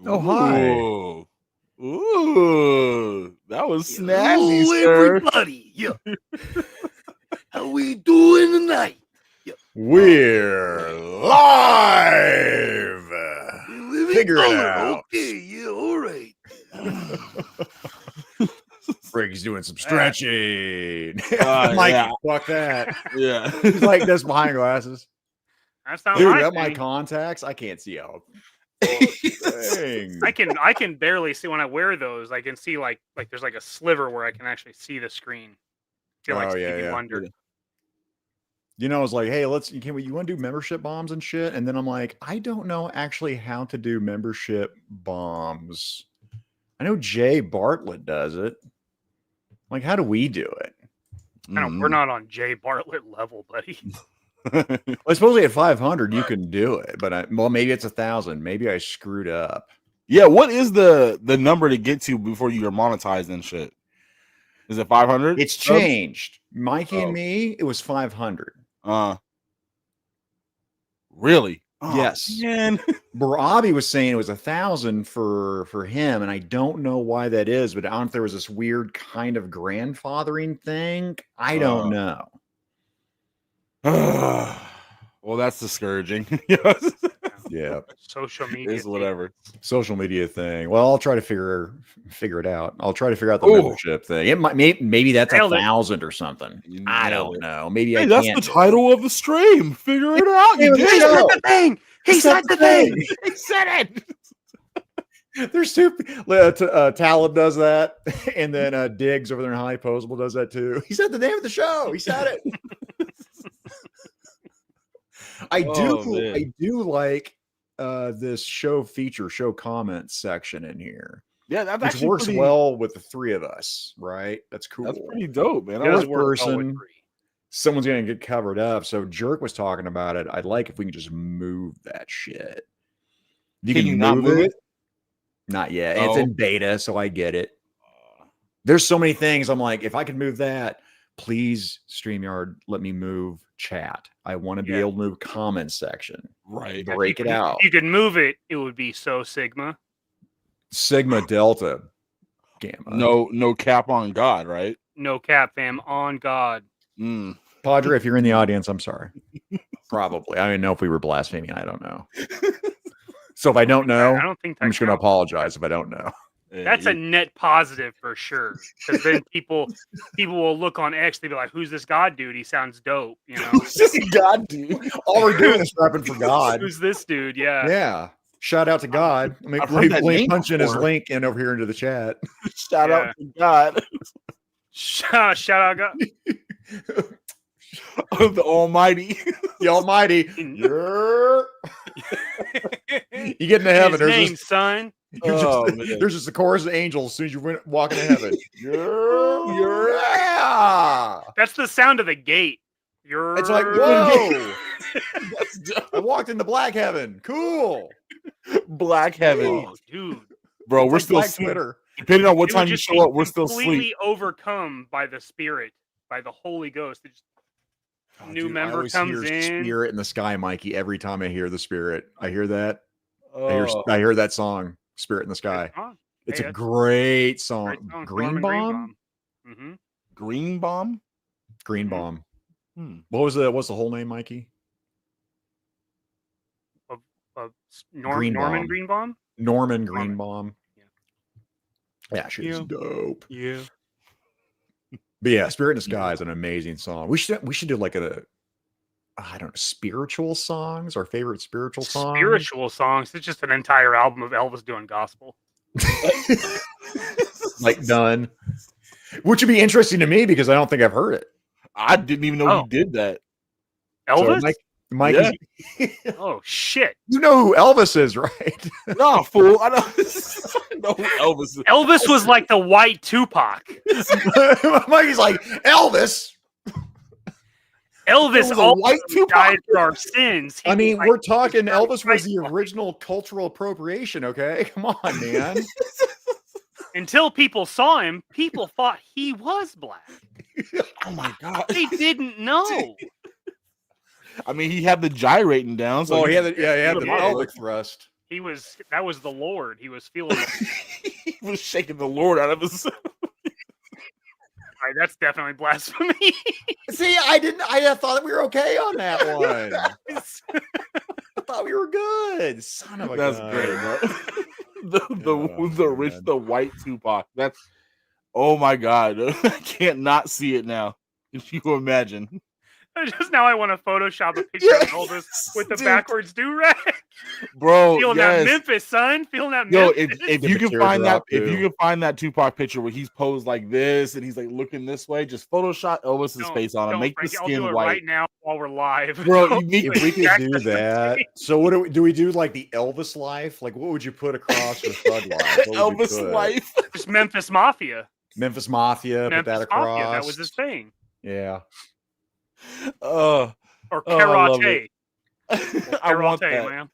Oh, hi. Ooh, that was snazzy, sir. Everybody. Yeah. How we doing tonight? Yeah. We're live. Figure it out. Okay, yeah, all right. Frankie's doing some stretching. Mike, yeah. Fuck that. Yeah. He's like this behind glasses. That's not Dude, my got my thing. contacts. I can't see out. I can barely see when I wear those. I can see like there's like a sliver where I can actually see the screen. I feel like Stevie Wonder. You know, I was like, hey, you want to do membership bombs and shit? And then I'm like, I don't know actually how to do membership bombs. I know Jay Bartlett does it. Like, how do we do it? We're not on Jay Bartlett level, buddy. Well, supposedly at 500 you can do it, but well, maybe it's 1,000. Maybe I screwed up. Yeah, what is the number to get to before you're monetized and shit? Is it 500? It's changed. Mikey and me, it was 500. Really? Yes. Man. Barabi was saying it was 1,000 for him, and I don't know why that is, but I don't know if there was this weird kind of grandfathering thing. I don't know. Well, that's discouraging. Yeah. Social media. It's whatever. Social media thing. Well, I'll try to figure it out. I'll try to figure out the membership thing. It might maybe that's 1,000 or something. I don't know. Maybe that's the title of the stream. Figure it out. He said the thing. He said the thing. He said it. There's two. Talib does that, and then Diggs over there in High Posable does that too. He said the name of the show. He said it. I do like this show comments section in here. Yeah, that actually works well with the three of us, right? That's cool. That's pretty dope, man. One person, someone's gonna get covered up. So Jerk was talking about it. I'd like if we can just move that shit. Can you not move it? Not yet. It's in beta, so I get it. There's so many things. I'm like, if I could move that, please, StreamYard, let me move chat. I want to be able to move comment section. Right. Break it out. If you could move it, it would be so Sigma. Sigma, Delta, Gamma. No cap on God, right? No cap, fam. On God. Padre, if you're in the audience, I'm sorry. Probably. I don't know if we were blaspheming. I don't know. So if I don't know, I don't think I'm just going to apologize if I don't know. That's a net positive for sure. Because then people will look on X, they'll be like, "Who's this God dude? He sounds dope." You know, who's this God dude? All we're doing is rapping for God. Who's this dude? Yeah. Yeah. Shout out to God. Let me punch in his link in over here into the chat. Shout out to God. Shout out God. The Almighty. The Almighty. You get into heaven. His name, son. There's just a chorus of angels as soon as you walk into heaven. Yeah. That's the sound of the gate. It's like, whoa. I walked into black heaven. Cool. Black heaven. Oh, dude. Bro, we're still Twitter. Depending on what time you show up, we're still asleep. Completely overcome by the Spirit, by the Holy Ghost. New member comes in. Spirit in the sky, Mikey. Every time I hear the Spirit, I hear that. I hear that song, Spirit in the Sky. It's a great song. Green Bomb? Mm-hmm. Green Bomb? Green Bomb. What's the whole name, Mikey? Norman Greenbaum? Norman Greenbaum. Yeah, she's dope. Yeah. But yeah, Spirit in the Sky is an amazing song. We should do like spiritual songs, our favorite spiritual songs. Spiritual songs. It's just an entire album of Elvis doing gospel. Like done. Which would be interesting to me because I don't think I've heard it. I didn't even know he did that. Elvis? So Mikey. Yeah. Oh shit! You know who Elvis is, right? No, fool. I know who Elvis is. Elvis was like the white Tupac. Mikey's like Elvis. Elvis also died for our sins. I mean, we're talking Elvis was the original cultural appropriation. Okay, come on, man. Until people saw him, people thought he was black. Oh my god, they didn't know. I mean, he had the gyrating down. So he had the pelvic thrust. That was the Lord. He was feeling. He was shaking the Lord out of his. Right, that's definitely blasphemy. See, I thought we were okay on that one. I thought we were good. Son of a That's gun. great, bro. Oh, man. the white Tupac. That's oh my god. I can't not see it now. If you imagine. Just now, I want to Photoshop a picture of Elvis with the Dude. backwards do-rag. Bro, Feeling yes. that Memphis, son. Feeling that Yo, Memphis. if Get you the can find that, teardrop, if you too. can find that Tupac picture where he's posed like this and he's like looking this way, just Photoshop Elvis's face on him, Don't, make the Frankie, I'll do skin it white, right now while we're live. bro. Don't You If we could Jack do doesn't that, see. so what do we do? Like the Elvis life? Like what would you put across for Thug Life? What would you Elvis put? life. Just Memphis Mafia. Memphis Mafia. Put that Memphis across. Mafia. That was his thing. Yeah. Or Oh, I love karate. it. I want Karate, that. man.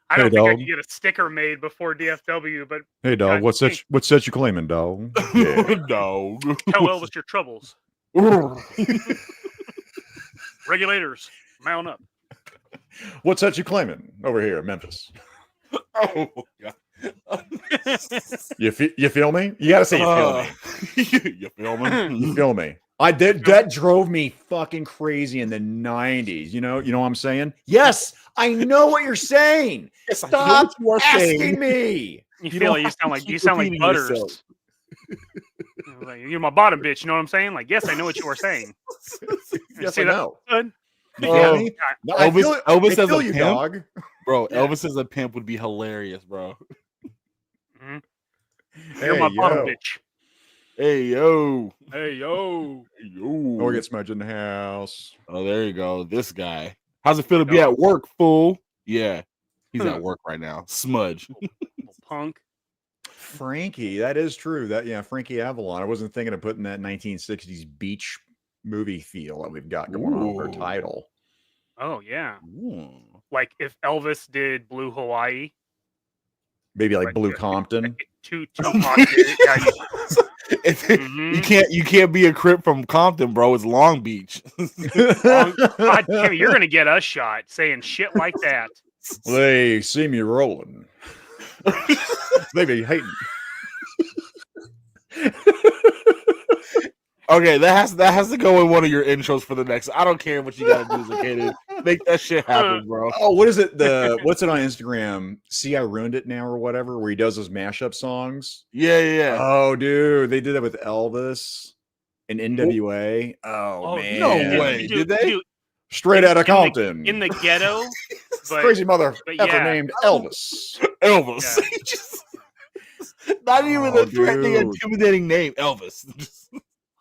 I don't Hey, think I dog. could get a sticker made before DFW, but Hey, dog. God, What's dang. that you claiming, dog? Yeah. No. Tell Elvis your troubles. Regulators, mount up. What's that you claiming over here, Memphis? Oh god. You feel me? You gotta say you feel me. You feel me? You feel me? I did. That drove me fucking crazy in the 90s. You know what I'm saying? Yes, I know what you're saying. Yes, I know Stop what you are asking saying. me. You You feel don't like have to you keep sound like repeating Butters. yourself. Like, you're my bottom bitch. You know what I'm saying? Like, yes, I know what you are saying. Yes, See I that, know. bud? You Oh, feel me? No, I Elvis- feel, Elvis I as a feel you, pimp? dog. Bro, Yeah. Elvis as a pimp would be hilarious, bro. Mhm. You're my Hey, bottom yo. bitch. Hey yo. Hey, yo. Hey, yo. Oh, we get Smudge in the house. Oh, there you go. This guy. How's it feel to be Dog. at work, fool? Yeah. He's Huh. at work right now. Smudge. Little punk. Frankie, that is true. Frankie Avalon. I wasn't thinking of putting that 1960s beach movie feel that we've got going on with our Ooh. title. Oh, yeah. Ooh. Like if Elvis did Blue Hawaii. Maybe like Like, Blue yeah, Compton. Tupac did it. Yeah, You can't be a Crip from Compton, bro. It's Long Beach. God damn it, you're gonna get us shot saying shit like that. They see me rolling. They be hating. Okay, that has to go in one of your intros for the next. I don't care what you gotta do as a kid. Make that shit happen, bro. Oh, what is it? What's it on Instagram? See, I ruined it now or whatever, where he does those mashup songs. Yeah. Oh, dude, they did that with Elvis and NWA. Oh, man, no way. Did they? Straight out of Compton in the ghetto. But, crazy mother but effer yeah. named Elvis. Elvis. Yeah. Not even Oh, a threatening, dude. intimidating name. Elvis.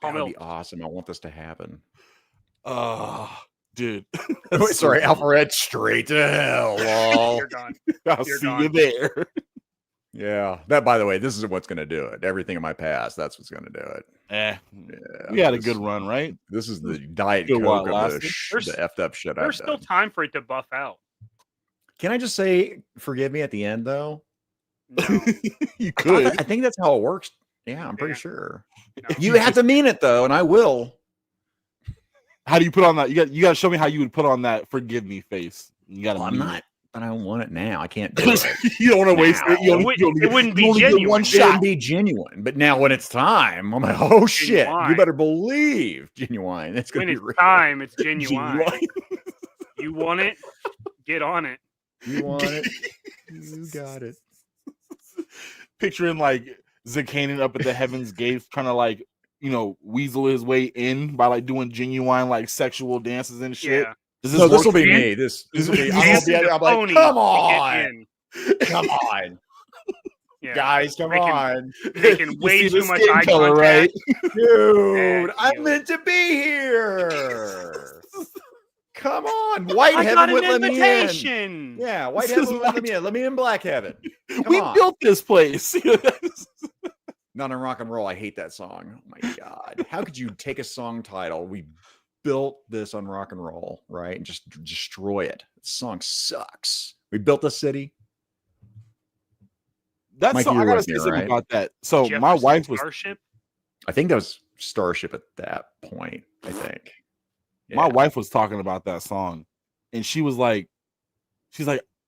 That would be awesome. I want this to happen. Oh, dude. Wait, sorry, Alfred, straight to hell. lol. You're gone. I'll You're see gone. you there. Yeah, that, by the way, this is what's going to do it. Everything in my past, that's what's going to do it. Yeah, Yeah, we had a this- good run, right? This is the diet Good while coke it of lasted. the effed up shit I've There's still done. time for it to buff out. Can I just say, forgive me at the end, though? No. You I could. think that's how it works. Yeah, I'm pretty Yeah. sure. No. You have to mean it, though, and I will. How do you put on that? You got to show me how you would put on that forgive me face. You got to. Well, I'm not, but I want it now. I can't do it. You don't want to waste it. You It wouldn't be you only get genuine. one It shot. wouldn't be genuine. But now when it's time, I'm like, oh, shit. You Genuine. better believe genuine. It's going When to be it's real. time, it's genuine. Genuine. You want it? Get on it. You want it? You got it. Picturing like Zakanin up at the heavens gates, trying to like weasel his way in by like doing genuine like sexual dances and shit. Yeah. Does No, this work will for be you? me. This will be. I'll Dancing be. to I'm like, ponies come to get on, in. come on, Yeah. guys, come Making- on, Making You way see the too much skin eye color, contact. dude. Yeah, I'm you- meant to be here. Come on, White I got Heaven an would let me in. invitation. Yeah, White This Heaven is would let me in. Let me in Black Heaven. Come We on. built this place. Not in rock and roll. I hate that song. Oh my god, how could you take a song title? We built this on rock and roll, right, and just destroy it. The song sucks. We built a city. That's Mikey, I you're gotta with say me, something right? about that. So my Jefferson wife was Starship. I think that was Starship at that point. I think. my Yeah. wife was talking about that song, and she's like,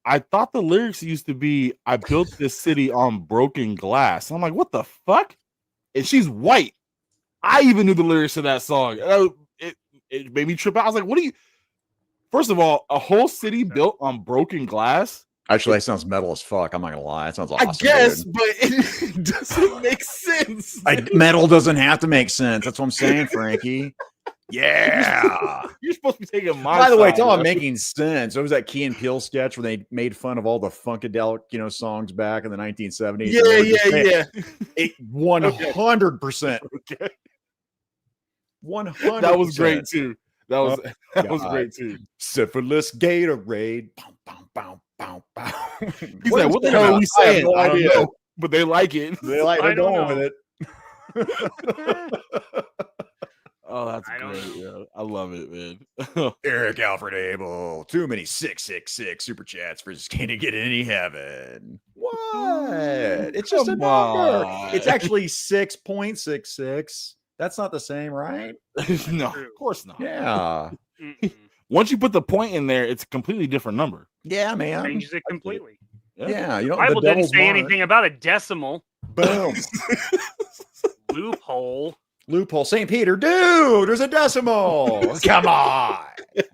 I thought the lyrics used to be, "I built this city on broken glass." I'm like, what the fuck? And she's white. I even knew the lyrics to that song. It made me trip out. I was like, what are you? First of all, a whole city built on broken glass? Actually, that sounds metal as fuck. I'm not gonna lie. That sounds awesome. I guess, dude. but it doesn't make sense. Metal doesn't have to make sense. That's what I'm saying, Frankie. Yeah. You're supposed to be taking my By the way, side, it's all bro. making sense. There was that Key and Peele sketch where they made fun of all the Funkadelic, songs back in the 1970s. Yeah. 100%. Okay. 100%. That was great too. That was God. great too. Syphilis Gatorade. Bow, bow, bow, bow, bow. He's like, what the hell are we I have saying? no I don't idea. know, but they like it. They're I don't going know. with it. Oh, that's I don't great. know. Yeah, I love it, man. Eric Alfred Abel. Too many 666 super chats for just can't get any heaven. What? It's just a Come number. on. It's actually 6.66. That's not the same, right? No, True. of course not. Yeah. Mm-mm. Once you put the point in there, it's a completely different number. Yeah, man. Changes it completely. Yeah, The the Bible didn't devil's say mark. anything about a decimal. Boom. Loophole. Loophole. St. Peter, dude, there's a decimal. Come on. And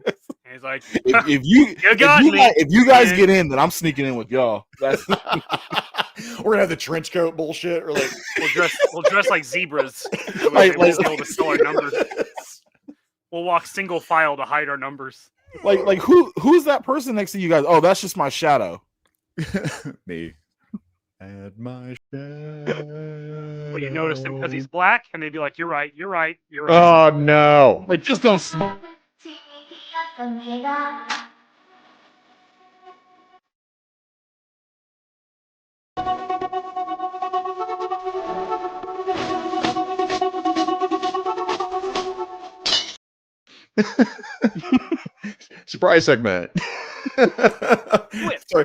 he's like, If you got me. if you guys Man. get in, then I'm sneaking in with y'all. That's We're gonna have the trench coat bullshit, or like we'll dress like zebras. So Like- we won't be able to tell our numbers. We'll walk single file to hide our numbers. like who's that person next to you guys? Oh, that's just my shadow. me. Add my shadow. But you notice him because he's black, and they'd be like, "You're right, you're right, you're right." Oh no. Like just don't. Surprise segment. Sorry,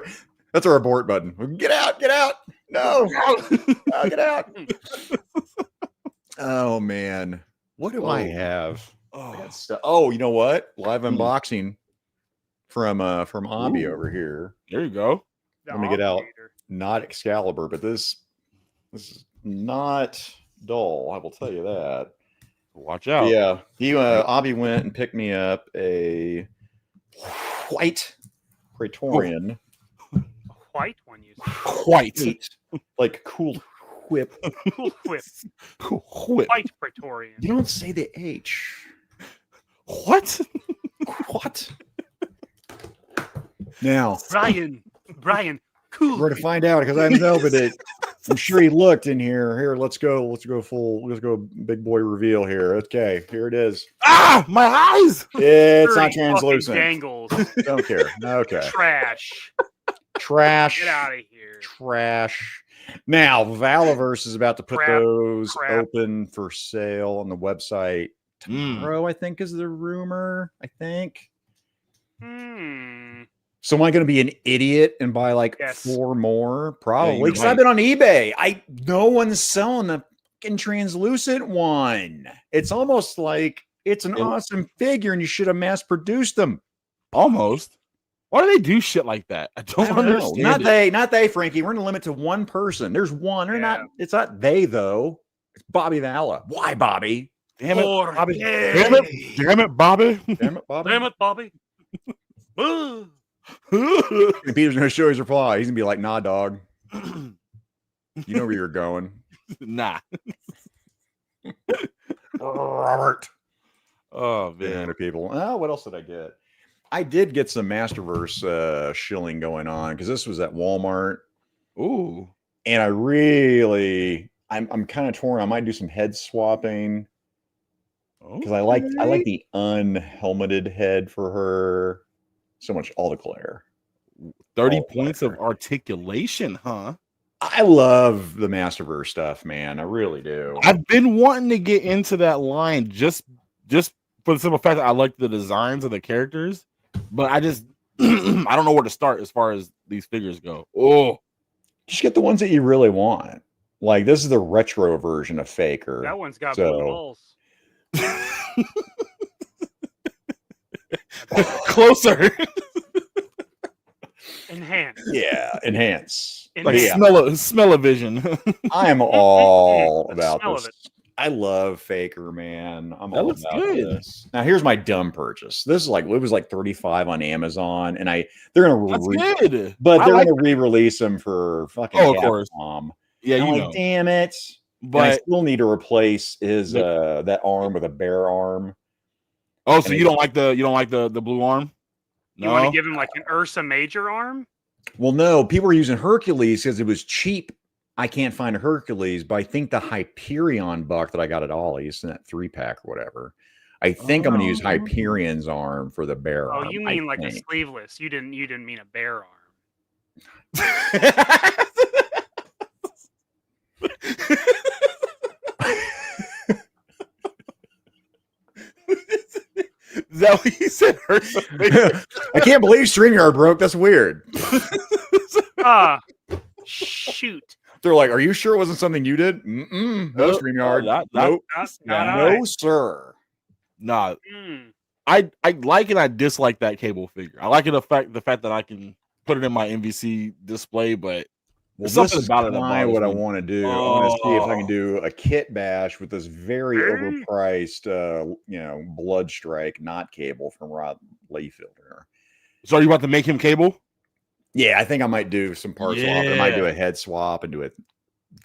that's our abort button. Get out! Get out! No, no, get out! Oh man, what do I have? I got stuff. Oh, you know what? Live unboxing from Abby Ooh. over here. There you go. Let me get out. Obligator. Not Excalibur, but this is not dull. I will tell you that. Watch But out. yeah, he Abby went and picked me up a white Praetorian, White one, you said. White. like cool whip. Cool whip. Whip. White Praetorian. You don't say the H. What? What? Now Brian, cool. we're to find out because I know, but I'm sure he looked in here. Here, let's go big boy reveal here. Okay, here it is. Ah, my eyes. It's not Dirty fucking translucent. Dangles. Don't care. Okay. Trash. Trash. Get out of here. Trash. Now, Valaverse is about to put Crap. those Crap. open for sale on the website Mm. tomorrow, I think is the rumor. I think. Hmm. So am I going to be an idiot and buy like Yes. 4 more? Probably. you're 'Cause I've been on eBay. No one's selling the fucking translucent one. It's almost like it's an It- awesome figure and you should have mass produced them. Almost. Why do they do shit like that? I I don't don't know. understand. Not they, Frankie. We're going to limit to one person. There's one. They're Yeah. not. It's not they though. It's Bobby Vala. Why, Bobby? Damn it, Or- Bobby. Yay. Damn it, damn it, Bobby. Damn it, Bobby. Damn it, Bobby. Boo. And Peter's gonna show his reply. He's gonna be like, "Nah, dog. You know where you're going." Nah. Robert. Oh Man, man. people. Oh, what else did I get? I did get some Masterverse shilling going on because this was at Walmart, Ooh. and I'm kind of torn. I might do some head swapping because I like the unhelmeted head for her. So much all the Claire. 30 all points of Claire. articulation, huh? I love the Masterverse stuff, man. I really do. I've been wanting to get into that line just for the simple fact that I like the designs of the characters, but I just I don't know where to start as far as these figures go. Oh, Just get the ones that you really want. Like this is the retro version of Faker. That one's got So- blue balls. closer. Enhance. Yeah, enhance. Like Yeah. smell-o-vision. I am all The about smell of this. it. I love Faker, man. I'm That all looks about good. this. Now, here's my dumb purchase. This is like it was like 35 on Amazon, and they're gonna That's re- good. but I they're like gonna re-release them for fucking Oh, of course. Capcom. Yeah, And I'm you like, know. damn it! And I But still need to replace his The- that arm with a bear arm. oh, so and you don't like the blue arm? You want No. to give him like an Ursa Major arm? Well, no, people were using Hercules because it was cheap. I can't find a Hercules, but I think the Hyperion buck that I got at Ollie's in that 3-pack or whatever. I think I'm going to use Oh. Hyperion's arm for the bear Oh, arm. you I mean like a think. sleeveless? You didn't mean a bear arm. Is that what you said? I can't believe StreamYard broke. That's weird. Ah, shoot. They're like, "Are you sure it wasn't something you did?" Mm-mm, no, Oh, StreamYard. nope. Not No, I. sir. Nah, Mm. I like and I dislike that cable figure. I like the fact that I can put it in my MVC display, but Well, there's this something is about it that kind of bothers what I me. want to do. I want to see if I can Oh. do a kit bash with this very Hey. overpriced, Blood Strike, not cable from Rob Layfielder. So are you about to make him cable? Yeah, I think I might do some part swap. I might do Yeah. a head swap and do it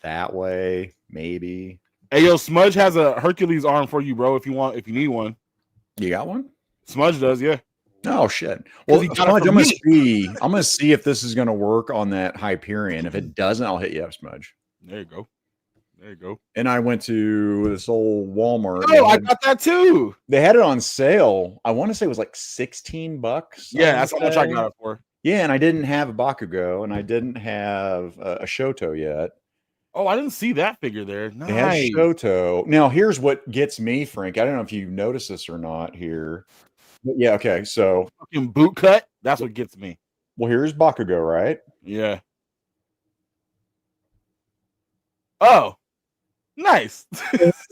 that way, maybe. Hey, yo, Smudge has a Hercules arm for you, bro. If you need one. You got one? Smudge does, yeah. Oh shit! Well, he got it Smudge, from I'm gonna see if this is gonna work on that Hyperion. If it doesn't, I'll hit you up, Smudge. There you go. There you go. And I went to this old Walmart. Oh, I got that too. They had it on sale. I want to say it was like $16. Yeah, that's how much I got it for. Yeah, and I didn't have a Bakugo, and I didn't have a Shoto yet. Oh, I didn't see that figure there. They had Nice. Shoto. Now, here's what gets me, Frank. I don't know if you noticed this or not here. But yeah, okay. So, Fucking boot cut. That's what gets me. well, here's Bakugo, right? Yeah. Oh, nice.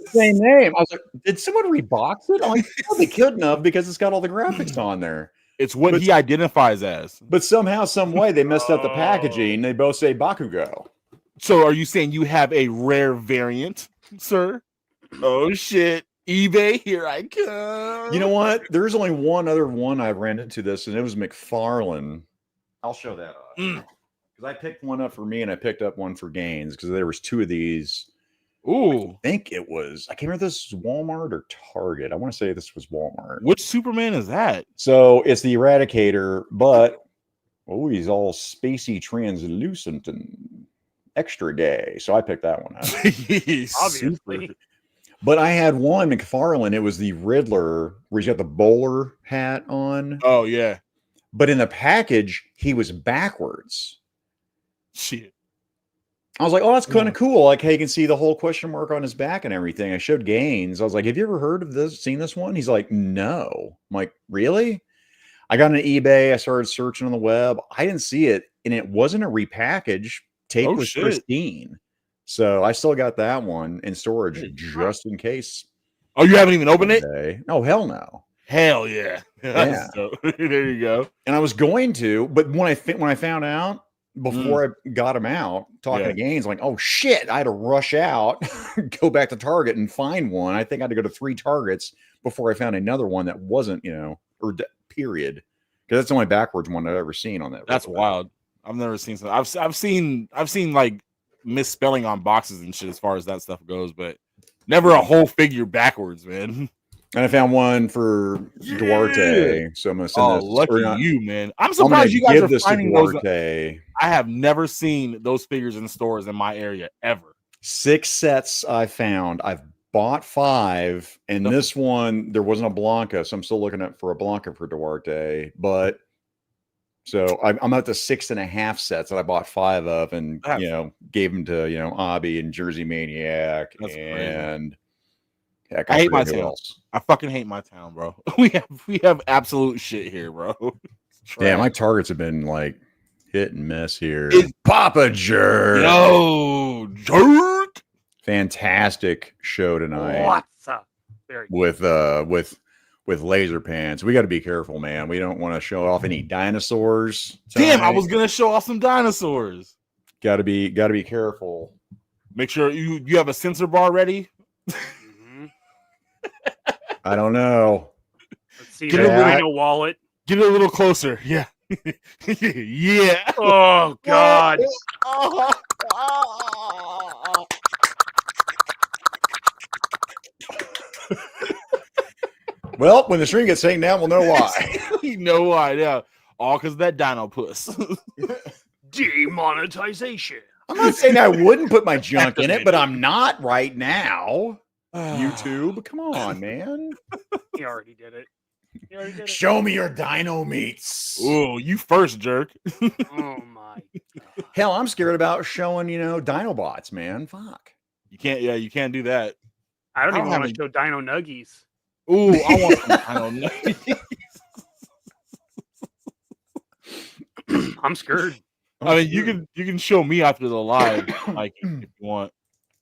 Same name. I was like, did someone rebox it? I'm like, well, they couldn't have because it's got all the graphics on there. It's what But- he identifies as. But somehow, some way, they messed up the Oh. packaging. They both say Bakugo. So are you saying you have a rare variant, sir? Oh shit. eBay, here I come. You know what? There's only one other one I ran into this, and it was McFarlane. I'll show that up. Mm. Because I picked one up for me and I picked up one for Gaines because there was two of these. Ooh. I think it was, I can't remember if this was Walmart or Target. I want to say this was Walmart. Which Superman is that? So it's the Eradicator, but he's all spacey translucent and extra gay. So I picked that one up. Obviously. But I had one McFarlane. It was the Riddler where he's got the bowler hat on. Oh yeah. But in the package, he was backwards. Shit. I was like, oh, that's kind of cool. Like, hey, you can see the whole question mark on his back and everything. I showed Gaines. I was like, have you ever heard of this, seen this one? He's like, no. I'm like, really? I got on eBay. I started searching on the web. I didn't see it. And it wasn't a repackage. Tape Oh, was shit. pristine. So I still got that one in storage Hey, just in case. Oh, you haven't even opened it? someday. Oh, hell no. Hell yeah. Yeah. So, there you go. And I was going to, but when I found out before I got him out talking Yeah. to Gaines, like, oh shit, I had to rush out, go back to Target and find one. I think I had to go to 3 Targets before I found another one that wasn't, period. Because that's the only backwards one I've ever seen on that. That's wild. I've never seen something. I've seen like misspelling on boxes and shit as far as that stuff goes, but never a whole figure backwards, man. And I found one for Duarte. So I'm gonna send Oh, this. lucky or not- you, man. I'm I'm gonna surprised you guys give are this to finding those. Duarte. I have never seen those figures in stores in my area ever. 6 sets I found. I've bought 5, and No. this one there wasn't a Blanca, so I'm still looking for a Blanca for Duarte. But so I'm at the 6.5 sets that I bought 5 of, and That's- gave them to Abby and Jersey Maniac, That's crazy. and heck, I hate my forget who town. else. I fucking hate my town, bro. We have absolute shit here, bro. Yeah, my targets have been like hit and miss here. Papa Jerk. Yo, jerk. Fantastic show tonight. What's up? Very good. with with laser pants. We got to be careful, man. We don't want to show off any dinosaurs. Damn, I was gonna show off some dinosaurs. Got to be careful. Make sure you have a sensor bar ready. Mhm. I don't know. Let's see Get that a little- dino wallet. Get it a little closer. Yeah. Yeah. Oh God. Well, when the string gets taken down, we'll know why. You know why? Yeah. All because of that dino puss. Demonetization. I'm not saying I wouldn't put my junk in it, but I'm not right now. YouTube, come on, man. He already did it. He already did it. Show me your dino meats. Oh, you first, jerk. Oh my. Hell, I'm scared about showing, Dinobots, man. Fuck. You can't. Yeah, you can't do that. I don't I even don't want to show Dino Nuggies. Ooh, I want some dino nuggies. I'm scared. I mean, you can show me after the live, like if you want.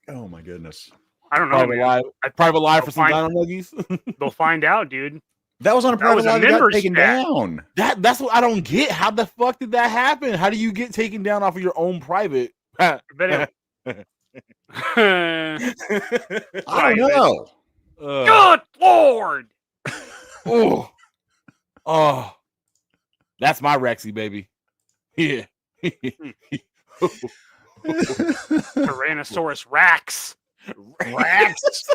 Oh my goodness. I don't know. Private Man. live, private live for some I'll dino nuggies. They'll find out, dude. That was on a private was a live that got member taken stat. down. That's what I don't get. How the fuck did that happen? How do you get taken down off of your own private? I bet it. I don't know. Good Lord. Oh, oh, that's my Rexy, baby. Yeah. Tyrannosaurus Rex. Rats.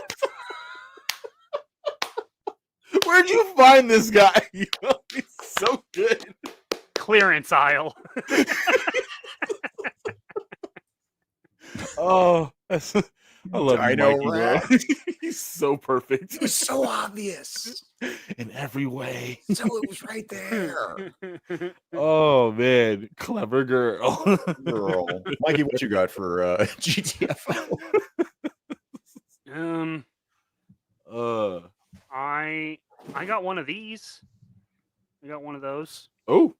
Where'd you find this guy? He's so good. Clearance aisle. Oh, I love you, Dino Mikey, bro. Rex. He's so perfect It was so obvious. in every way. So it was right there. Oh man, clever girl. Girl. Mikey, what you got for GTFO? I got one of these. I got one of those. Oh,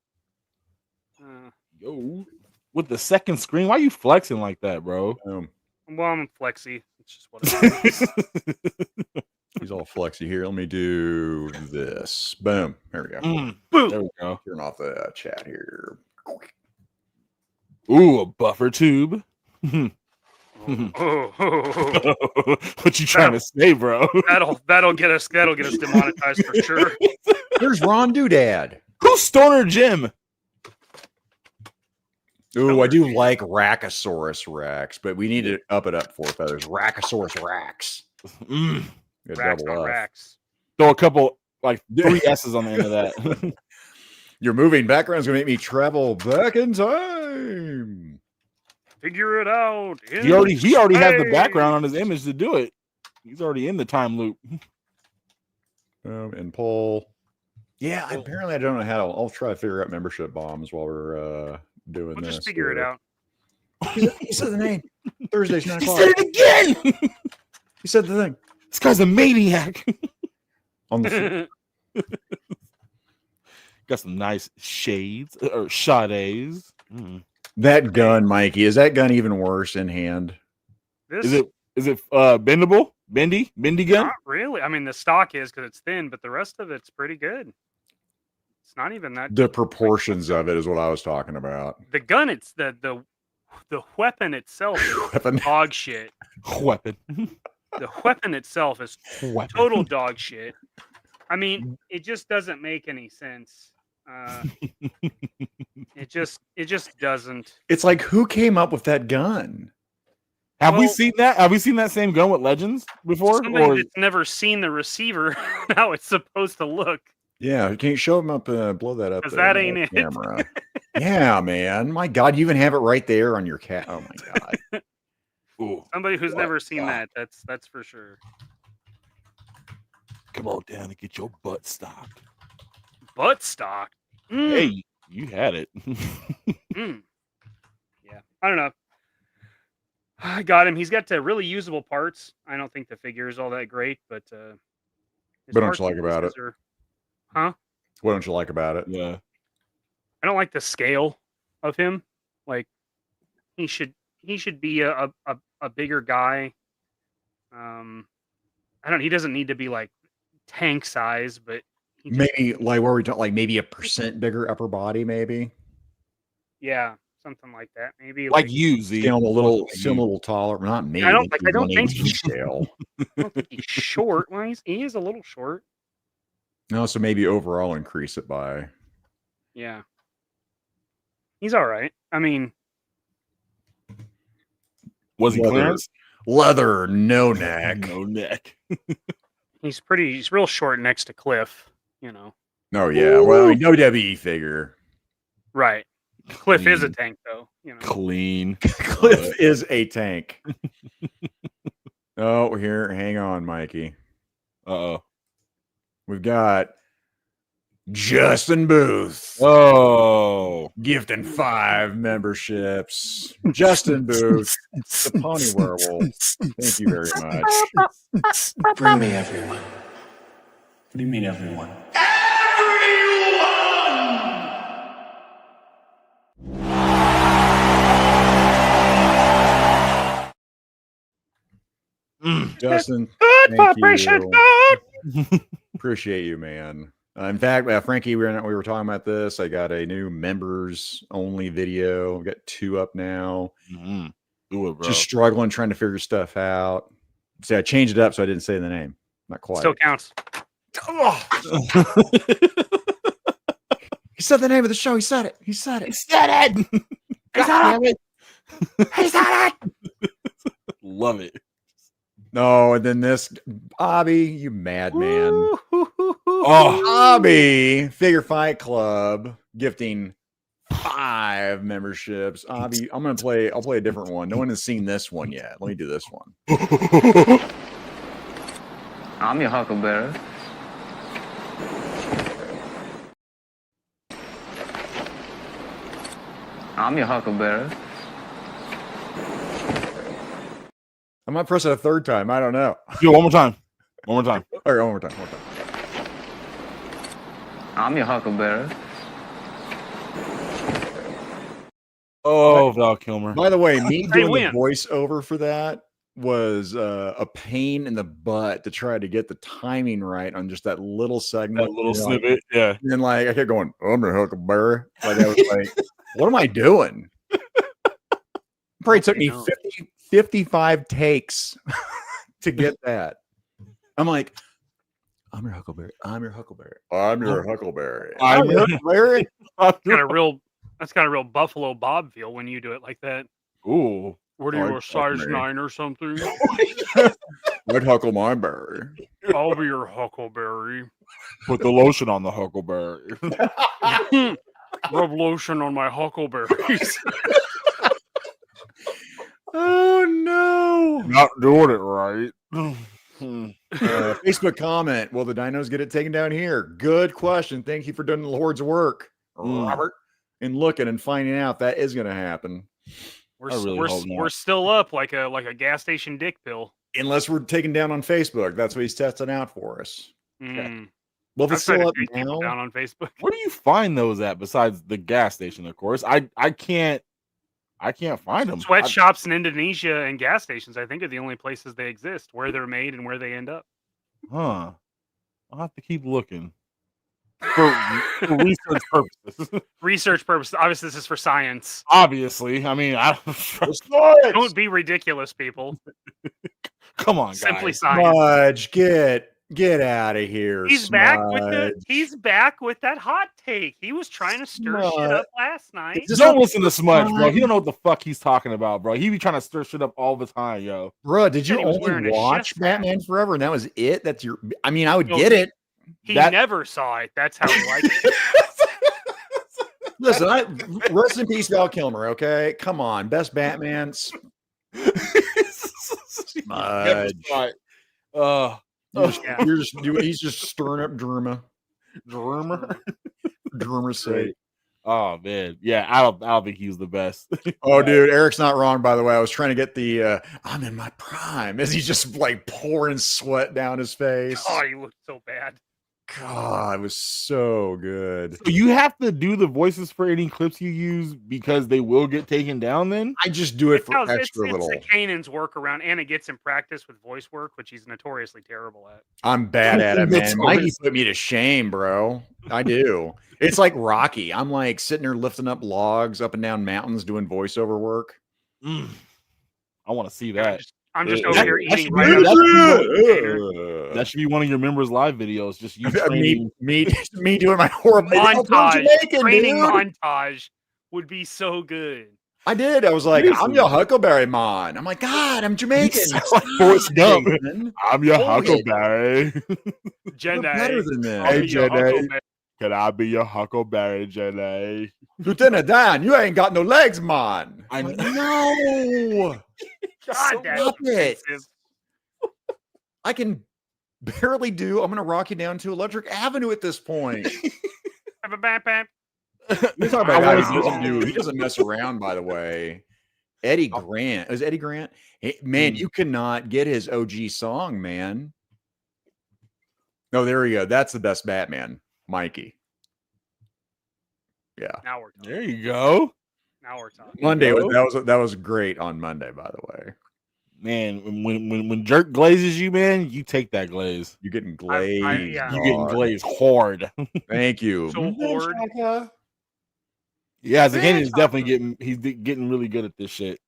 Uh, yo, with the second screen, why you flexing like that, bro? well, I'm flexy. It's just what it is. He's all flexy here. Let me do this. Boom. There we go. Boom. There we go. Turn off the chat here. Ooh, a buffer tube. Oh, What you trying to say, bro? that'll get us demonetized for sure. There's Ron Doodad. Who's Stoner Jim? Ooh, I do like Rachosaurus Rex, but we need to up it up 4 feathers. Rachosaurus Rex. Mm. Good Racks double on F. racks. Throw a couple, like 3 S's on the end of that. Your moving background is going to make me travel back in time. Figure it out. he already has the Hey! background on his image to do it. He's already in the time loop. And pull. Yeah, apparently I don't know how to. I'll try to figure out membership bombs while we're doing We'll this. just figure it out. He said the name. Thursday's 9 He o'clock. said it again. He said the thing. This guy's a maniac. On the Got some nice shades or shades. That gun, Mikey, is that gun even worse in hand? This Is it bendable? Bendy gun? not really. I mean, the stock is because it's thin, but the rest of it's pretty good. It's not even that. The proportions of it is what I was talking about. The gun, it's the weapon itself is Weapon. dog shit. Weapon. The weapon itself is Weapon. total dog shit. I mean, it just doesn't make any sense. It just doesn't. It's like, who came up with that gun? Have we Well- seen that? Have we seen that same gun with Legends before? Somebody Or that's never seen the receiver, how it's supposed to look. Yeah, can you show him up? Blow that up. 'Cause there that on ain't the it. Camera. Yeah, man. My God, you even have it right there on your cat. Oh my God. Ooh, Somebody who's What never seen the- that. That's for sure. come on down and get your butt stocked. Butt stock. Mm, Hey, you had it. mm. Yeah, I don't know. I got him. He's got really usable parts. I don't think the figure is all that great, but his What don't parts you like and about pieces are- What don't you like about it? Yeah. I don't like the scale of him. Like he should be a bigger guy. I don't. He doesn't need to be like tank size, but he just, Maybe like where we talk, like maybe a % bigger upper body, maybe. yeah, something like that. Maybe Like you, Z. Still a little, Like still a you. little taller. Not me. I don't He's think 118 he's scale. I don't think he's short. Well, he is a little short. No, so maybe overall increase it by. Yeah. He's all right. I mean, Was he Leather. clearance? Leather, no neck. No neck. he's real short next to Cliff, you know. Oh yeah. Well, I mean, WWE figure. Right. Cliff is a Clean. tank, though. You know. Clean. Cliff is a tank. Oh, here, hang on, Mikey. Uh-oh. We've got Justin Booth Oh. gifting 5 memberships. Justin Booth, the Pony Werewolf. Thank you very much. Bring me everyone. What do you mean, everyone? Justin, Good thank vibration. you. Appreciate you, man. In fact, Frankie, we were talking about this. I got a new members only video. I've got 2 up now. Mm-hmm. Do it, bro. Just struggling, trying to figure stuff out. See, I changed it up so I didn't say the name. Not quite. Still counts. He said the name of the show. He said it. He said it. He said it. God damn it. He said it. Love it. No, and then this Bobby, you madman. Oh, Bobby, Figure Fight Club, gifting 5 memberships. Bobby, I'll play a different one. No one has seen this one yet. Let me do this one. I'm your huckleberry. I'm your huckleberry. I might press it a 3rd time. I don't know. do it one more time. One more time. All right, one more time. One more time. I'm your huckleberry. Oh, Val Kilmer. By the way, me They doing the win. voiceover for that was a pain in the butt to try to get the timing right on just that little segment. That little You know, like, snippet. Yeah. and then like I kept going, I'm a huckleberry. Like I was like, what am I doing? Probably took me knows. 55 takes to get that. I'm like, I'm your huckleberry. I'm your huckleberry. I'm your huckleberry. I'm your huckleberry. That's got a real Buffalo Bob feel when you do it like that. Ooh. What Oh, are you, a fuck size me. 9 or something? I'd huckle my berry. I'll be your huckleberry. Put the lotion on the huckleberry. Rub lotion on my huckleberries. Oh no. Not doing it right. Facebook comment. Will the dinos get it taken down here? Good question. Thank you for doing the Lord's work, Robert. And looking and finding out that is going to happen. We're I really hope not. we're still up like a gas station dick pill. Unless we're taken down on Facebook. That's what he's testing out for us. Mm. Well, if I'm it's trying still to up take people down now, on Facebook. Where do you find those at besides the gas station, of course? I can't find them. Sweatshops in Indonesia and gas stations, I think, are the only places they exist, where they're made and where they end up. Huh. I'll have to keep looking. For research purposes. Research purposes. Obviously, this is for science. Obviously. I mean, Don't be ridiculous, people. come on, guys. Simply science. Smudge, get out of here. He's back with Smudge. that hot take. He was trying to stir shit Smudge. up last night. Just Don't not listen to Smudge, bro. fun. He don't know what the fuck he's talking about, bro. He be trying to stir shit up all the time, yo. Bro, did you Said he was wearing only a watch chest strap. Batman Forever and that was it? That's your I mean, I would No, get it. He That- never saw it. That's how he liked it. Listen, rest in peace, Val Kilmer, okay? Come on. Best Batman. Smudge. Yeah. You're just doing he's just stirring up drama. Drummer. Drummer's sake. Oh man, yeah. I don't think he was the best. Oh, dude, Eric's not wrong, by the way. I was trying to get the I'm in my prime as he's just like pouring sweat down his face. Oh, he looked so bad. God, it was so good. So you have to do the voices for any clips you use because they will get taken down then? I just do it for It's extra little. the Kanan's workaround, and it gets him practice with voice work, which he's notoriously terrible at. I'm bad at it, man. That's Mikey always- put me to shame, bro. I do. It's like Rocky. I'm like sitting there lifting up logs up and down mountains doing voiceover work. I want to see that. I'm just Yeah, over that- here that eating should be- right out of that the container. That should be one of your members live videos. Just you me, training. me doing my horrible Montage, Jamaican, training dude. montage would be so good. I did. I was like, I'm your Huckleberry man. I'm like, God, I'm Jamaican. sound like Forrest Gump. Jason. I'm your Oh, Huckleberry. We're Jenny, better than this. I'll Hey, be your Jenny. Huckleberry. Can I be your Huckleberry, Jenny? Lieutenant Dan, you ain't got no legs, man. I I'm like, no. God, that's Stop it. offensive. I can barely do. I'm going to rock you down to Electric Avenue at this point. Have a bap bap. You're talking I about wanna guy who doesn't go- do. He doesn't mess around. By the way, Eddie Grant is Eddie Grant. Hey, man, you cannot get his OG song, man. No, there you go. That's the best Batman, Mikey. Yeah, Now we're talking. There you go. Now we're talking. Monday go. that was great on Monday. By the way, Man, when Jerk glazes you, man, you take that glaze. you're getting glazed. yeah. You getting dog. glazed hard. Thank you. So bored. Yeah, Zakanian Man, is definitely getting really good at this shit.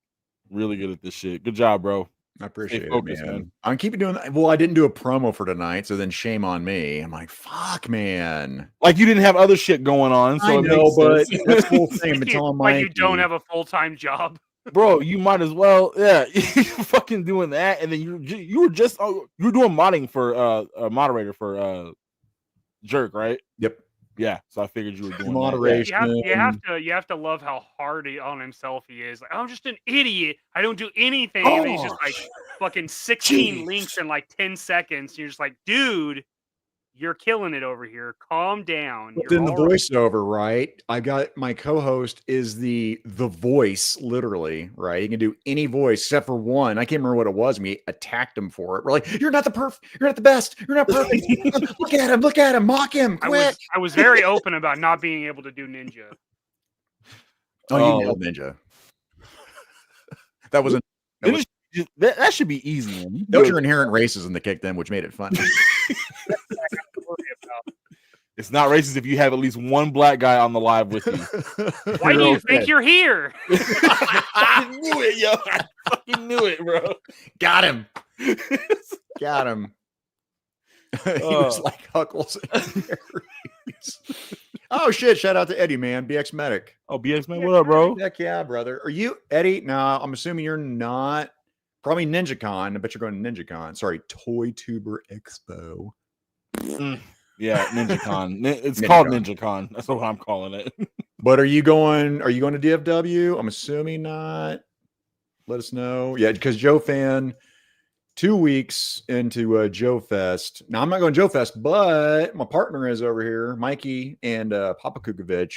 Really good at this shit. Good job, bro. I appreciate focused, it, man. man. I'm keeping doing that. Well, I didn't do a promo for tonight, so then shame on me. I'm like, fuck, man. Like you didn't have other shit going on, so I it know, makes but sense. that's the whole thing. I've been Like telling like you Mikey. don't have a full-time job. Bro, you might as well. Yeah, you're fucking doing that, and then you were just you were doing modding for a moderator for Jerk, right? Yep. Yeah, so I figured you were doing Moderation. You have to love how hard on himself he is. Like, I'm just an idiot. I don't do anything. And he's just like fucking 16 Jeez. links in like 10 seconds. You're just like, dude, you're killing it over here. Calm down. But You're then the all right." voiceover, right? I got my co-host is the voice, literally, right? He can do any voice except for one. I can't remember what it was. We attacked him for it. We're like, you're not the best. You're not perfect. Look at him, mock him, quick. I was very open about not being able to do ninja. Oh, Oh. you nailed Ninja. That was that should be easy, man. You those do your it. inherent racism that kicked in, which made it fun. It's not racist if you have at least one black guy on the live with you. Why do You're you okay. think you're here? I knew it, yo. I fucking knew it, bro. Got him. Got him. He was Oh. like Huckles. Oh shit! Shout out to Eddie, man. BX Medic. Oh, BX man, what up, bro? Heck yeah, brother. Are you Eddie? No, I'm assuming you're not. Probably NinjaCon. I bet you're going to NinjaCon. Sorry, Toy Tuber Expo. Yeah, NinjaCon. It's NinjaCon. called NinjaCon. That's what I'm calling it. But are you going to DFW? I'm assuming not. Let us know. Yeah, because Joe Fan, 2 weeks into Joe Fest. Now I'm not going to Joe Fest, but my partner is over here, Mikey and Papa Kukovic.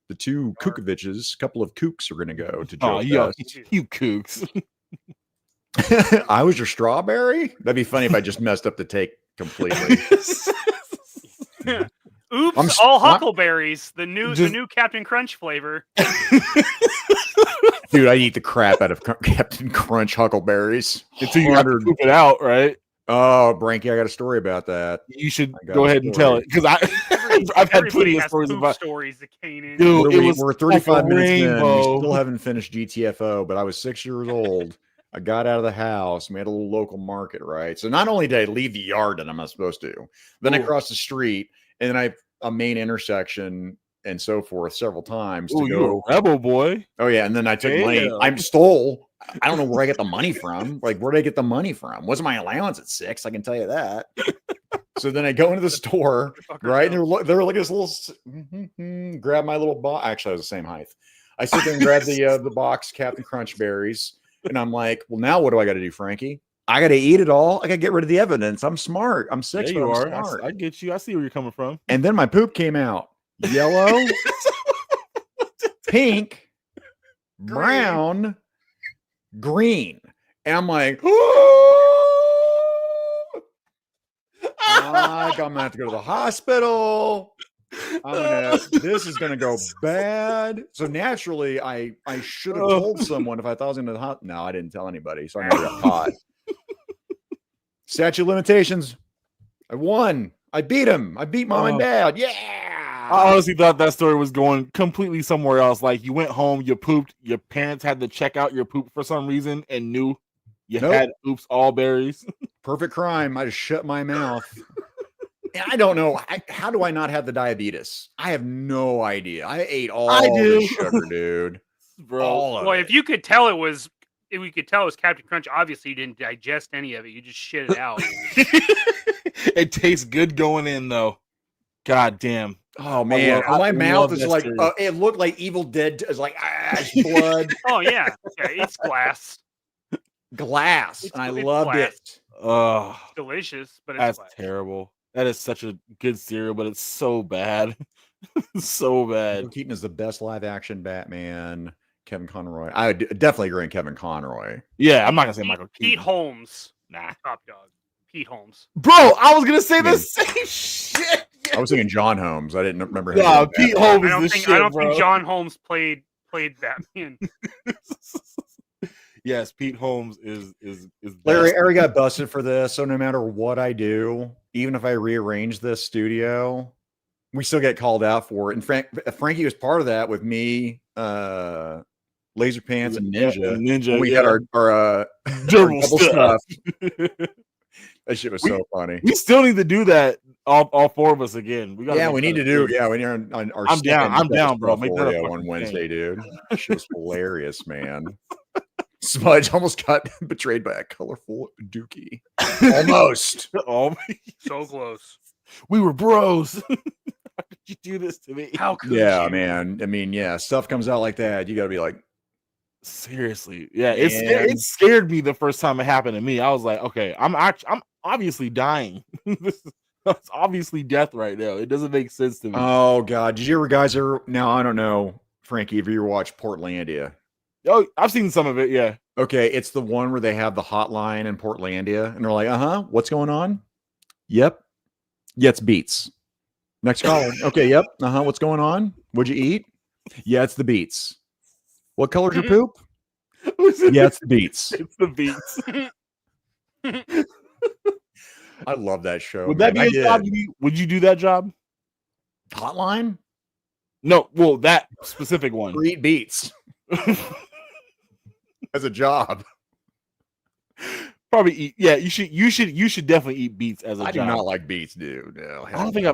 The two Kukoviches, couple of kooks are going to go to Joe Oh, yo, Fest. you kooks. I was your strawberry. That'd be funny if I just messed up the take completely. Oops, I'm all I'm- huckleberries. The new Captain Crunch flavor. Dude, I eat the crap out of Captain Crunch Huckleberries. Until you have to 100 poop it out, right? Oh, Branky, I got a story about that. You should I got go a ahead and story. tell it because I've had Everybody plenty of has stories poop about. stories that Kanan. Dude, it was We're like 35 a minutes in. We rainbow. still haven't finished GTFO, but I was 6 years old. I got out of the house. We had a little local market, right? So not only did I leave the yard that I'm not supposed to, then I Ooh. crossed the street, and then I a main intersection and so forth several times to Ooh, you go. a rebel boy. Oh yeah, and then I took money. Damn. I stole. I don't know where I get the money from. Like, where did I get the money from? Wasn't my allowance at 6? I can tell you that. So then I go into the store, right? And they're like this little. Grab my little box. Actually, I was the same height. I sit there and grab the box Captain Crunch berries, and I'm like, well, now what do I got to do, Frankie? I got to eat it all. I got to get rid of the evidence. I'm smart. I'm 6. There you but I'm are. smart. I get you. I see where you're coming from. And then my poop came out yellow, pink, brown, green. And I'm like, I'm gonna have to go to the hospital. This is gonna go bad. So naturally, I should have told someone if I thought I was gonna. No, I didn't tell anybody, so I never got caught. Statute of limitations. I won. I beat him. I beat mom and dad. Yeah. I honestly thought that story was going completely somewhere else. Like you went home, you pooped, your parents had to check out your poop for some reason and knew you had oops all berries. Perfect crime. I just shut my mouth. And I don't know. How do I not have the diabetes? I have no idea. I ate all the sugar, dude. Bro. Well, if you could tell if we could tell it was Captain Crunch, obviously you didn't digest any of it. You just shit it out. It tastes good going in though. God damn. Oh man, my mouth is like it looked like Evil Dead. It's like blood. Oh yeah, it's glass. And I loved glass. it. Oh, it's delicious, but that's glass. terrible. That is such a good cereal, but it's so bad. So bad. Michael Keaton is the best live action Batman. Kevin Conroy. I would definitely agree on Kevin Conroy. Yeah, I'm not gonna say Michael Keaton. Pete Holmes. Nah. Top dog. Pete Holmes. Bro, I was gonna say the same shit. I was thinking John Holmes. I didn't remember him. Yeah, Pete Holmes I don't is think shit, I don't bro. think John Holmes played Batman. Yes, Pete Holmes is Larry, best. I already got busted for this. So no matter what I do, even if I rearrange this studio, we still get called out for it. And Frankie was part of that with me, Laser Pants, and Ninja. We had our double stuff. That shit was so funny. We still need to do that. All four of us again. We need to do. Yeah, we need on our. I'm down, bro. Make that on Wednesday, dude. That shit was hilarious, man. Smudge almost got betrayed by a colorful dookie. Almost. So close. We were bros. How could you do this to me? How could you? Man. I mean, stuff comes out like that. You got to be like, seriously. Yeah, it scared me the first time it happened to me. I was like, okay, I'm obviously dying. It's obviously death right now. It doesn't make sense to me. Oh God, did you ever now I don't know, Frankie, if you ever watched Portlandia. Oh, I've seen some of it. Yeah. Okay, it's the one where they have the hotline in Portlandia, and they're like, what's going on? Yep. Yeah, it's Beats. Next caller. Okay, yep. What's going on? What'd you eat? Yeah, it's the Beats. What color's your poop? Yeah, it's the Beats. It's the Beats. I love that show. Would that be a job? Would you do that job? Hotline? No, well, that specific one. Eat Beats. As a job. Probably eat. Yeah, you should definitely eat Beats as a job. I do not like Beats, dude. No, I don't think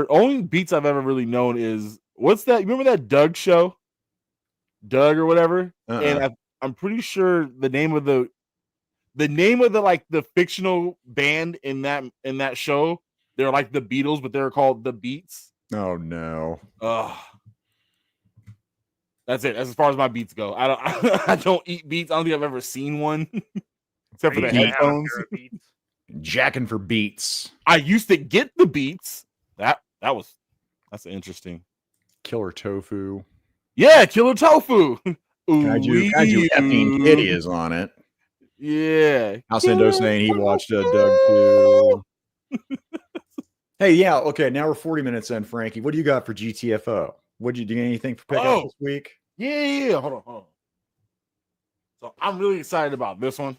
only Beats I've ever really known is what's that? Remember that Doug show? Doug or whatever? And I'm pretty sure the name of the like the fictional band in that show, they're like the Beatles, but they're called the Beats. Oh no. That's it. That's as far as my Beats go. I don't eat Beats. I don't think I've ever seen one. Except for the headphones. Jacking for Beats. I used to get the Beats. That's interesting. Killer Tofu. Yeah, Killer Tofu. Kaiju Epping Kitty is on it. Yeah. Alcendo saying he watched Doug too. Hey, yeah. Okay, now we're 40 minutes in, Frankie. What do you got for GTFO? Would you do anything for pickup this week? Yeah. Hold on. So I'm really excited about this one.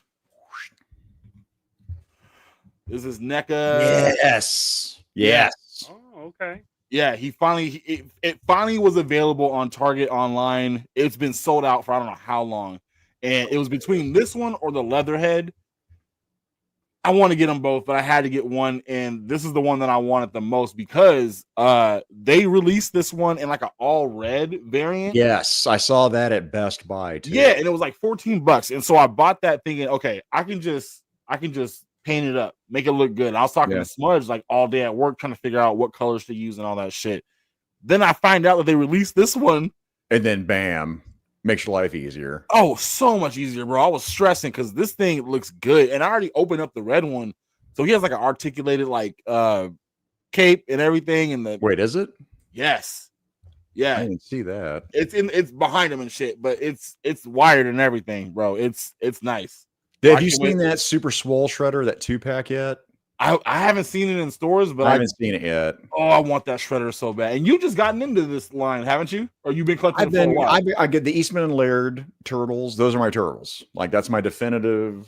This is NECA. Yes. Oh, okay. Yeah, it finally was available on Target online. It's been sold out for I don't know how long. And it was between this one or the Leatherhead. I want to get them both, but I had to get one. And this is the one that I wanted the most because they released this one in like an all red variant. Yes, I saw that at Best Buy too. Yeah, and it was like $14. And so I bought that thinking, okay, I can just paint it up, make it look good. I was talking to Smudge like all day at work trying to figure out what colors to use and all that shit. Then I find out that they released this one. And then bam, makes your life easier. Oh, so much easier, bro. I was stressing because this thing looks good. And I already opened up the red one. So he has like an articulated like cape and everything. And wait, is it? Yes. Yeah. I didn't see that. It's behind him and shit, but it's wired and everything, bro. It's nice. Have you seen that Super Swole Shredder, that 2-pack yet? I haven't seen it in stores, but I haven't seen it yet. I want that shredder so bad. And you just gotten into this line, haven't you? Or you've been collecting it for a while? I get the Eastman and Laird turtles. Those are my turtles. Like that's my definitive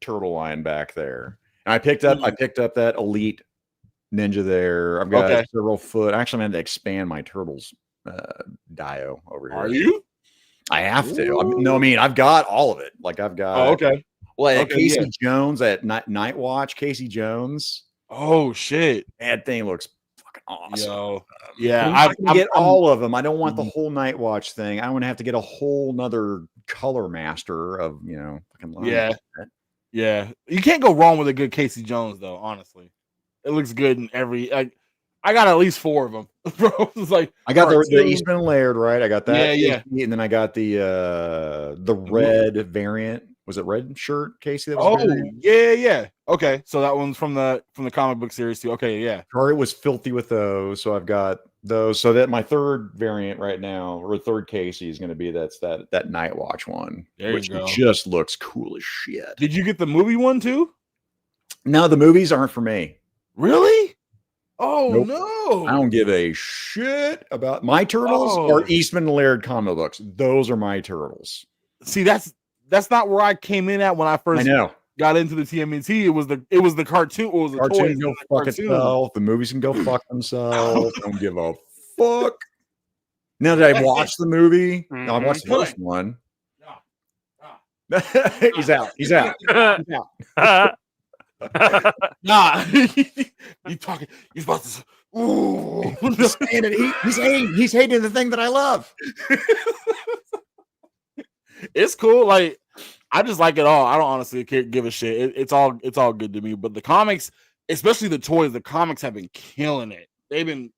turtle line back there. And I picked up that Elite Ninja there. I've got several foot. Actually, I'm going to expand my turtles dio over here. Are you? I have to. I mean, I've got all of it. Like I've got. Well, Casey Jones at Night Watch. Casey Jones. Oh shit! That thing looks fucking awesome. Yo. Yeah, I can get all of them. I don't want the whole Night Watch thing. I want to have to get a whole nother color master of fucking line. Yeah. You can't go wrong with a good Casey Jones though. Honestly, it looks good in every. I got at least 4 of them, bro. It's like I got the Eastman Laird, right? I got that. Yeah. And then I got the red variant. Was it red shirt, Casey? That was yeah. Okay, so that one's from the comic book series too. Okay, yeah. Target was filthy with those, so I've got those. So that my third variant right now, or third Casey, is going to be that Night Watch one, which just looks cool as shit. Did you get the movie one too? No, the movies aren't for me. Really? Oh nope. No! I don't give a shit about my turtles or Eastman and Laird comic books. Those are my turtles. See, that's not where I came in at when I first got into the TMNT. It was the cartoon. It was the cartoon go fuck itself. The movies can go fuck themselves. Don't give a fuck. Now that I watched the movie, no, I watched the first one. He's out. He's out. Nah, you talking? He's about to. Ooh. He's hating the thing that I love. It's cool. Like I just like it all. I don't honestly give a shit. It's all good to me. But the comics, especially the toys, the comics have been killing it. They've been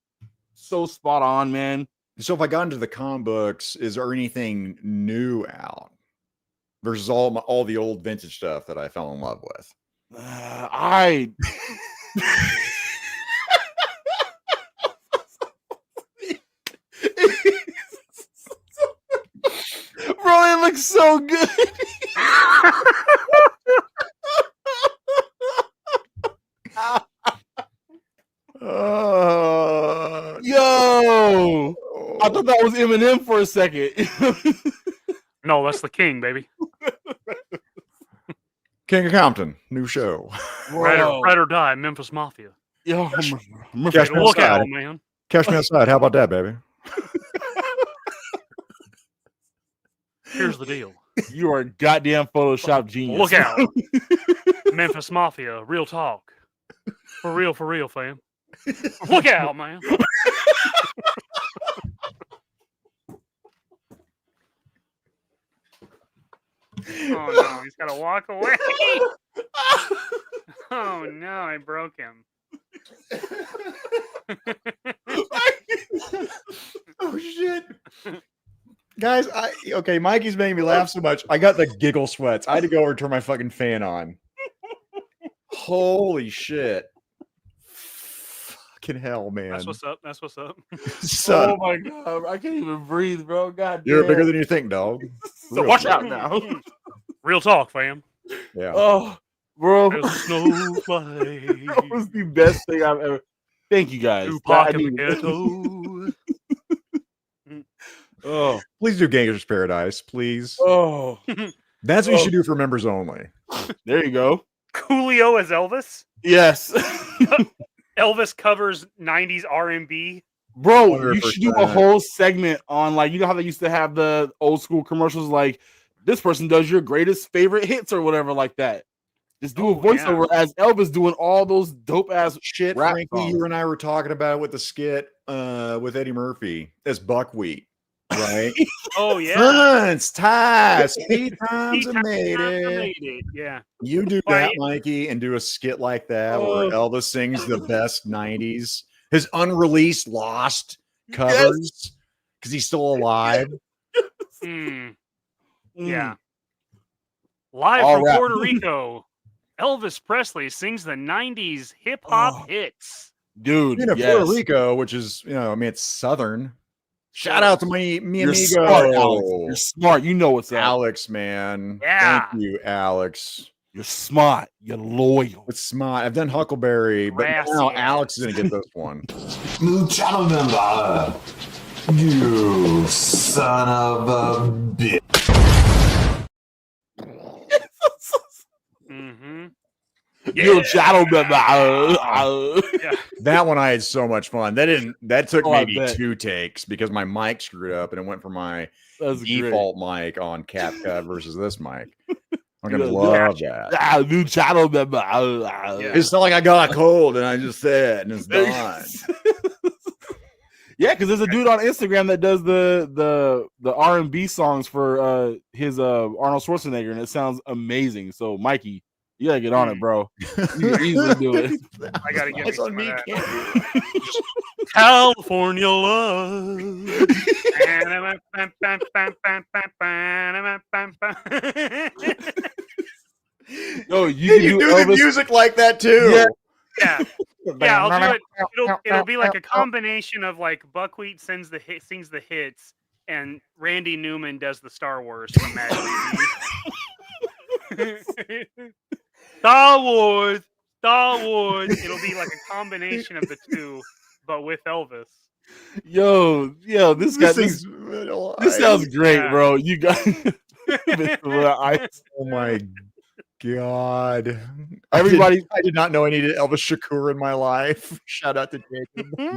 so spot on, man. So if I got into the comic books, is there anything new out versus all the old vintage stuff that I fell in love with? Bro, it looks so good. Yo, I thought that was Eminem for a second. No, that's the King, baby. King of Compton, new show. Ride or die, Memphis Mafia. Yo, look out, man. Catch me outside. How about that, baby? Here's the deal. You are a goddamn Photoshop genius. Look out. Memphis Mafia, real talk. For real, fam. Look out, man. Oh no, he's gotta walk away. Oh no, I broke him. Oh shit. Guys, Mikey's making me laugh so much. I got the giggle sweats. I had to go over and turn my fucking fan on. Holy shit. Fucking hell, man. That's what's up. Son. Oh my god, I can't even breathe, bro. God damn. You're bigger than you think, dog. So watch out now. Real talk, fam. Yeah. Oh, bro. Snowflake. That was the best thing I've ever. Thank you guys. Tupac in the ghetto. Oh, please do Gangster's Paradise, please. Oh, that's what you should do for members only. There you go. Coolio as Elvis. Yes. Elvis covers 90s R&B. Bro, 100%. you should do a whole segment on, like, you know how they used to have the old school commercials, like this person does your greatest favorite hits or whatever, like that. Just do a voiceover as Elvis doing all those dope ass shit. Rap Frankie, songs. you and I were talking about it with the skit with Eddie Murphy as buckwheat, right? Oh yeah, Fronts, ties, speed times, and made it. Yeah, you do that, Mikey, and do a skit like that where Elvis sings the best '90s, his unreleased lost covers because he's still alive. Yeah. Live All from right. Puerto Rico, Elvis Presley sings the 90s hip hop hits. Dude, Puerto Rico, which is, it's Southern. Shout out to me You're amigo. smart, Alex. You're smart. You know what's up. Alex, man. Yeah. Thank you, Alex. You're smart. You're loyal. It's smart. I've done Huckleberry, but now Grassy Alex is gonna get this one. New channel member. You son of a bitch. Mm-hmm. You channel member. Yeah. That one I had so much fun. That took Oh, I maybe bet. 2 takes because my mic screwed up and it went from my That's default mic on CapCut versus this mic. I'm gonna Yeah, love that. great. New channel member. It's not like I got a cold and I just said and it's done. Yeah, because there's a dude on Instagram that does the R&B songs for his Arnold Schwarzenegger, and it sounds amazing. So, Mikey, you gotta get on it, bro. You can easily do it. I gotta get It's me on some me. of Can't California love. Yo, you you can do do the Elvis. music like that too. Yeah. Yeah, I'll do it. It'll be like a combination of like Buckwheat sings the hits, and Randy Newman does the Star Wars from Mad TV. Star Wars. It'll be like a combination of the two, but with Elvis. Yo, this sounds great, Yeah. bro. You got Oh my god! Everybody- I did not know I needed Elvis Shakur in my life. Shout out to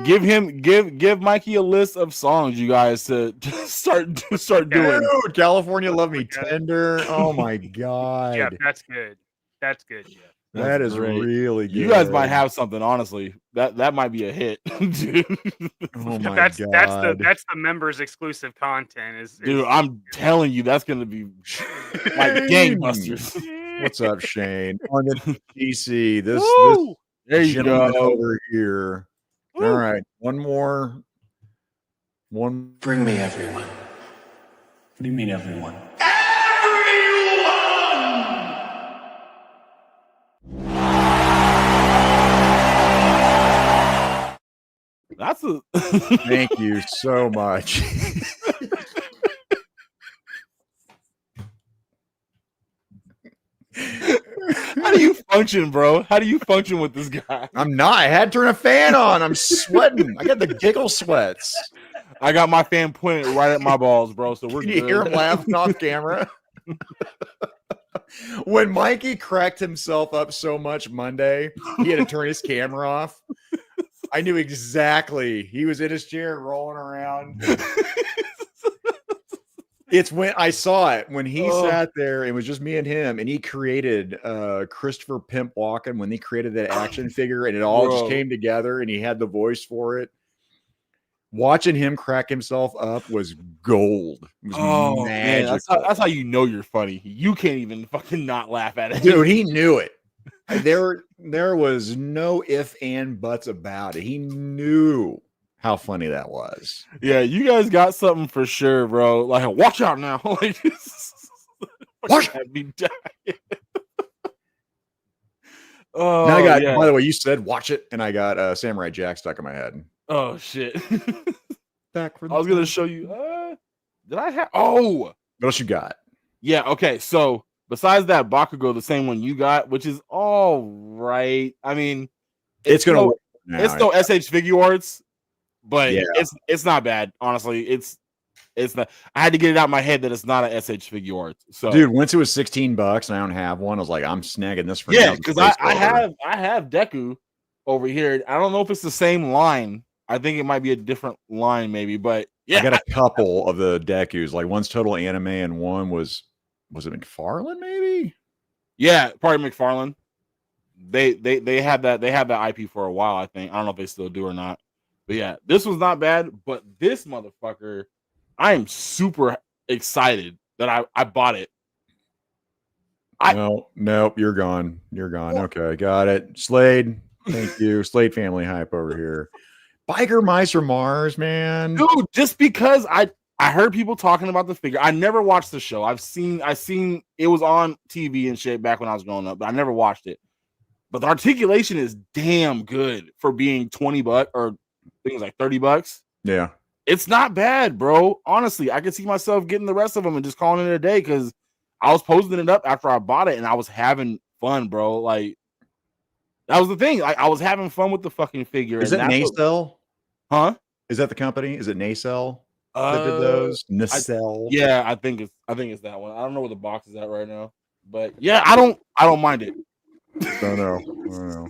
Jacob. give Mikey a list of songs you guys to start doing. Dude, California Love Me Okay. Tender. Oh my god. Yeah, that's good. That's good. Yeah. That is great. really good. You guys might have something, honestly. That might be a hit, dude. Oh my That's god. the members exclusive content. Dude, I'm telling you, that's gonna be like gangbusters. What's up, Shane? On the DC. This Woo! There you gentleman go. over here. Woo! All right, one more. One. Bring me everyone. What do you mean everyone? That's a Thank you so much. How do you function, bro? How do you function with this guy? I'm not. I had to turn a fan on. I'm sweating. I got the giggle sweats. I got my fan pointed right at my balls, bro. So we're Can you hear him laughing off camera? When Mikey cracked himself up so much Monday, he had to turn his camera off. I knew exactly. He was in his chair rolling around. It's when I saw it when he sat there. It was just me and him, and he created Christopher Pimp Walken when he created that action figure, and it all just came together, and he had the voice for it. Watching him crack himself up was gold. It was man, magical. that's how you know you're funny. You can't even fucking not laugh at it, Dude, he knew it. There was no if and buts about it. He knew how funny that was. Yeah, you guys got something for sure, bro. Like, watch out now. Like, Watch. I'd be dying. Now I got. By the way, you said watch it, and I got Samurai Jack stuck in my head. Oh shit. Back for I was gonna show you. Did I have? Oh, what else you got? yeah. Okay, so besides that Bakugo, the same one you got, which is all right. I mean, It's gonna. work now. it's no SH Figure Arts, but Yeah. it's not bad. Honestly, it's not. I had to get it out of my head that it's not a SH Figure Arts. So, Dude, once it was $16 and I don't have one, I was like, I'm snagging this for yeah, now. because I have Deku over here. I don't know if it's the same line. I think it might be a different line, maybe, but yeah, I got a couple of the Dekus. Like one's total anime, and one was it McFarlane? Maybe. yeah, probably McFarlane. They had that IP for a while. I think I don't know if they still do or not. But yeah, this was not bad. But this motherfucker, I am super excited that I bought it. Nope, you're gone. You're gone. Okay, got it. Slade, thank you. Slade family hype over here. Biker Mice from Mars, man. Dude, just because I heard people talking about the figure. I never watched the show. I seen it was on TV and shit back when I was growing up, but I never watched it. But the articulation is damn good for being $20 or I think it's like $30. Yeah. It's not bad, bro. Honestly, I could see myself getting the rest of them and just calling it a day because I was posting it up after I bought it, and I was having fun, bro. Like that was the thing. Like I was having fun with the fucking figure. Is it Nacelle? Huh? Is that the company? Is it Nacelle that did those? Nacelle. Yeah, I think it's that one. I don't know where the box is at right now, but yeah, I don't mind it. I don't know.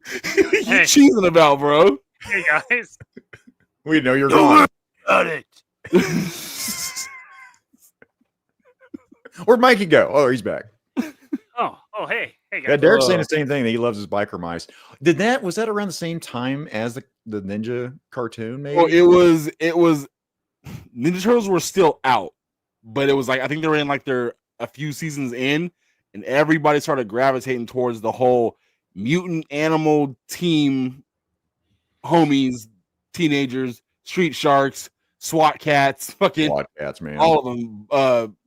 You cheesing about, bro? Hey guys, We know you're gone. Got it. Where'd Mikey go? Oh, he's back. oh, hey Yeah, guys. Derek's saying the same thing. That he loves his biker mice. Was that around the same time as the Ninja cartoon? Maybe. Well, it was Ninja Turtles were still out, but it was like I think they were in like a few seasons in, and everybody started gravitating towards the whole mutant animal team, homies, teenagers, street sharks, SWAT cats, fucking SWAT cats, man. all of them.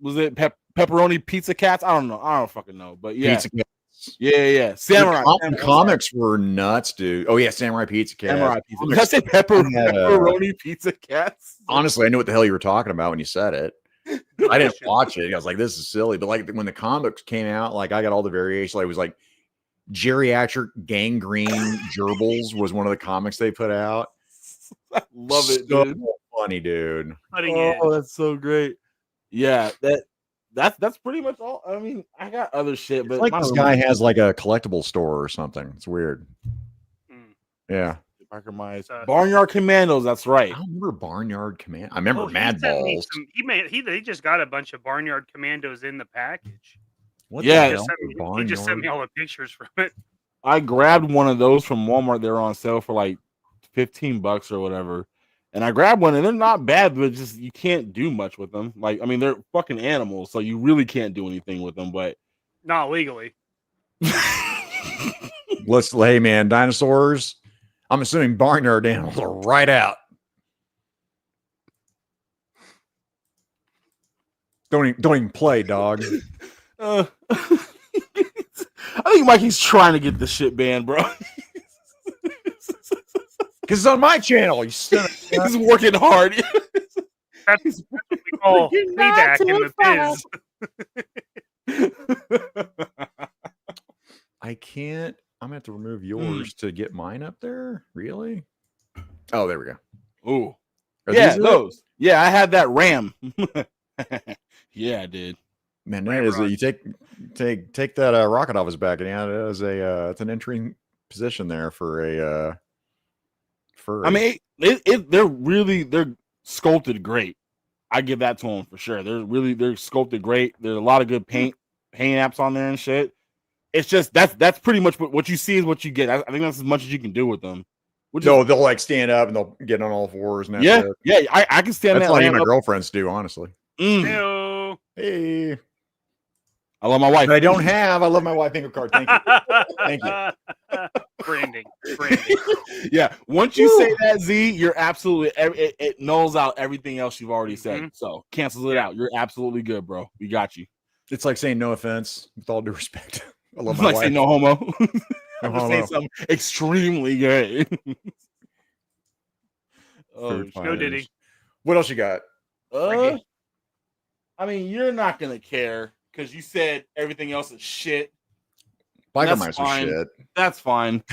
Was it pepperoni pizza cats? I don't fucking know, but yeah, Pizza cats. yeah. Samurai comics were nuts, dude. Oh yeah, Samurai Pizza Cats. Samurai pizza. Did I say pepperoni pizza cats? Honestly, I knew what the hell you were talking about when you said it. I didn't watch it. I was like, this is silly. But like when the comics came out, like I got all the variations. Like, it was like geriatric gangrene gerbils was one of the comics they put out. I love it, So dude. funny, dude. Oh, that's so great. Yeah, that's pretty much all. I mean, I got other shit, but It's like my this room- guy has like a collectible store or something. It's weird. Mm. Yeah. Biker Mice. So- Barnyard Commandos. That's right. I don't remember Barnyard Command. I remember He Mad sent me Balls. some- he just got a bunch of Barnyard Commandos in the package. What Yeah, the He hell? just sent me all the pictures from it. I grabbed one of those from Walmart. They were on sale for like $15 or whatever. And I grabbed one, and they're not bad, but just you can't do much with them. Like, I mean, they're fucking animals, so you really can't do anything with them. But Not legally. Hey man, dinosaurs. I'm assuming barnyard animals are right out. Don't even play, dog. I think Mikey's trying to get this shit banned, bro. Because it's on my channel. You son of a- He's working hard. That's what we call payback in the biz. I can't. I'm gonna have to remove yours to get mine up there. Really? Oh, there we go. Ooh. Are Yeah, these it? those. Yeah, I had that RAM. Yeah, I did. Man, that is you take that rocket off his back, and yeah, it is it's an entering position there for a furry. I mean, they're sculpted great. I give that to them for sure. They're sculpted great. There's a lot of good paint apps on there and shit. It's just that's pretty much what you see is what you get. I think that's as much as you can do with them. No, they'll like stand up and they'll get on all fours. And that's Yeah, it. yeah. I can stand That's that. all my up. girlfriends do, honestly. Ew. Hey, I love my wife. but I don't have. I love my wife finger card. Thank you. Thank you. Branding. Yeah, once you say that, Z, you're absolutely it nulls out everything else you've already said. Mhm. So cancels it out. You're absolutely good, bro. We got you. It's like saying no offense, with all due respect. I love I'm my like wife. saying no homo. I'm No just saying homo. something extremely good. Oh, Food shit. No fighters. Diddy. What else you got? Frankie. I mean, you're not gonna care because you said everything else is shit. Biker That's mice are fine. shit. That's fine.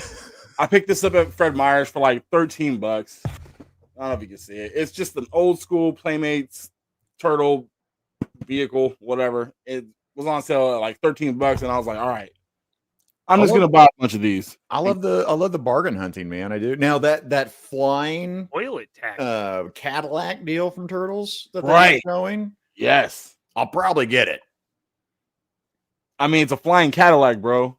I picked this up at Fred Meyer's for like $13. I don't know if you can see it. It's just an old school Playmates turtle vehicle, whatever. It was on sale at like $13, and I was like, all right, I'm just gonna buy a bunch of these. I love the bargain hunting, man. I do. Now that flying Toilet tax. Cadillac deal from Turtles that they're Right. showing, Yes. I'll probably get it. I mean, it's a flying Cadillac, bro.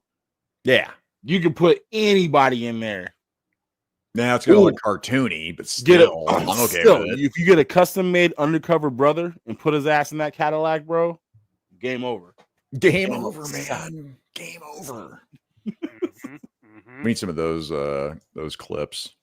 Yeah. You can put anybody in there. Now it's gonna Ooh. look cartoony, but Get it. still, I'm okay Still, with it. if you get a custom made undercover brother and put his ass in that Cadillac, bro, game over. Game over, man. Game over. Mhm. We need some of those clips.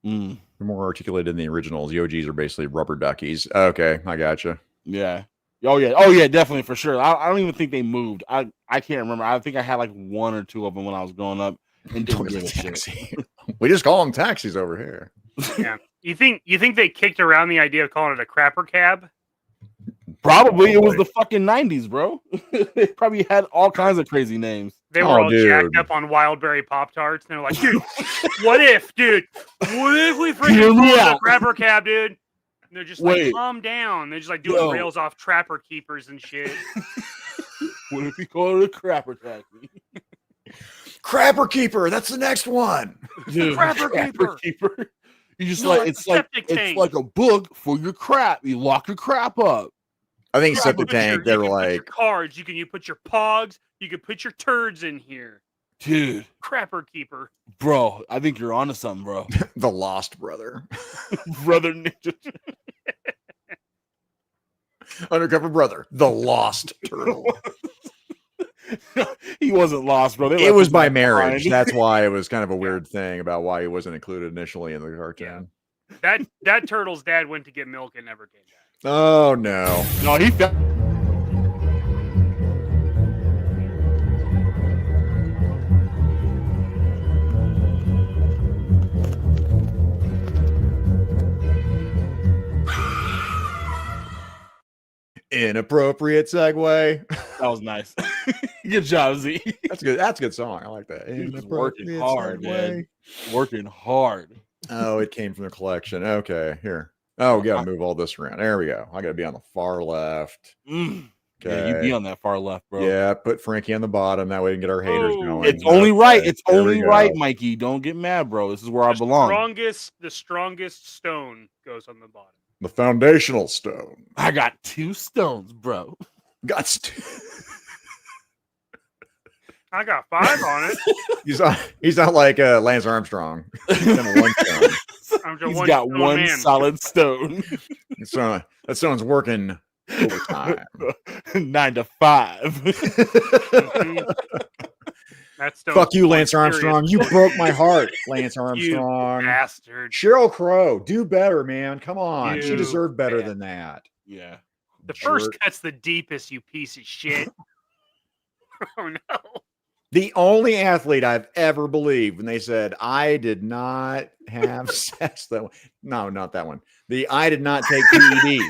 Mm, They're more articulated than the originals. The OGs are basically rubber duckies. Okay, I gotcha. yeah. Oh yeah, definitely for sure. I don't even think they moved. I can't remember. I think I had like one or two of them when I was growing up and didn't give a shit. Taxi. We just call them taxis over here. Yeah. You think they kicked around the idea of calling it a crapper cab? Probably it was the fucking 90s, bro. They probably had all kinds of crazy names. They were all jacked up on Wildberry Pop-Tarts. And they're like, dude, what if, dude? What if we freaking call the Crapper Cab, dude? And they're just like, calm down. They're just like doing rails off Trapper Keepers and shit. What if we call it a Crapper Taxi? Crapper Keeper, that's the next one. Dude, Crapper Keeper. You just it's like a book for your crap. You lock your crap up. I think septic tank. They were like your cards. You put your pogs. You can put your turds in here, dude. Crapper Keeper, bro. I think you're onto something, bro. The Lost Brother, Brother Ninja, Undercover Brother, the Lost Turtle. He wasn't lost, bro. It was by marriage. That's why it was kind of a weird thing about why he wasn't included initially in the cartoon. Yeah. That turtle's dad went to get milk and never came back. Oh no! No, he fell. Inappropriate segue. That was nice. Good job, Z. That's good. That's a good song. I like that. He's working hard, man. Working hard. Oh, it came from the collection. Okay, here. Oh, we gotta move all this around. There we go. I gotta be on the far left. Okay. Yeah, you be on that far left, bro. Yeah, put Frankie on the bottom. That way we can get our haters going. It's only right. It's only right, Mikey. Don't get mad, bro. This is where I belong. The strongest stone goes on the bottom. The foundational stone. I got 2 stones, bro. I got 5 on it. He's not like Lance Armstrong. He's got one solid stone. So that stone's working overtime. 9 to 5. Fuck you, Lance Armstrong. You broke my heart, Lance Armstrong. You bastard. Sheryl Crow, do better, man. Come on. She deserved better than that. Yeah. The first cut's the deepest, you piece of shit. Oh no. The only athlete I've ever believed when they said I did not have sex. No, not that one. I did not take PEDs.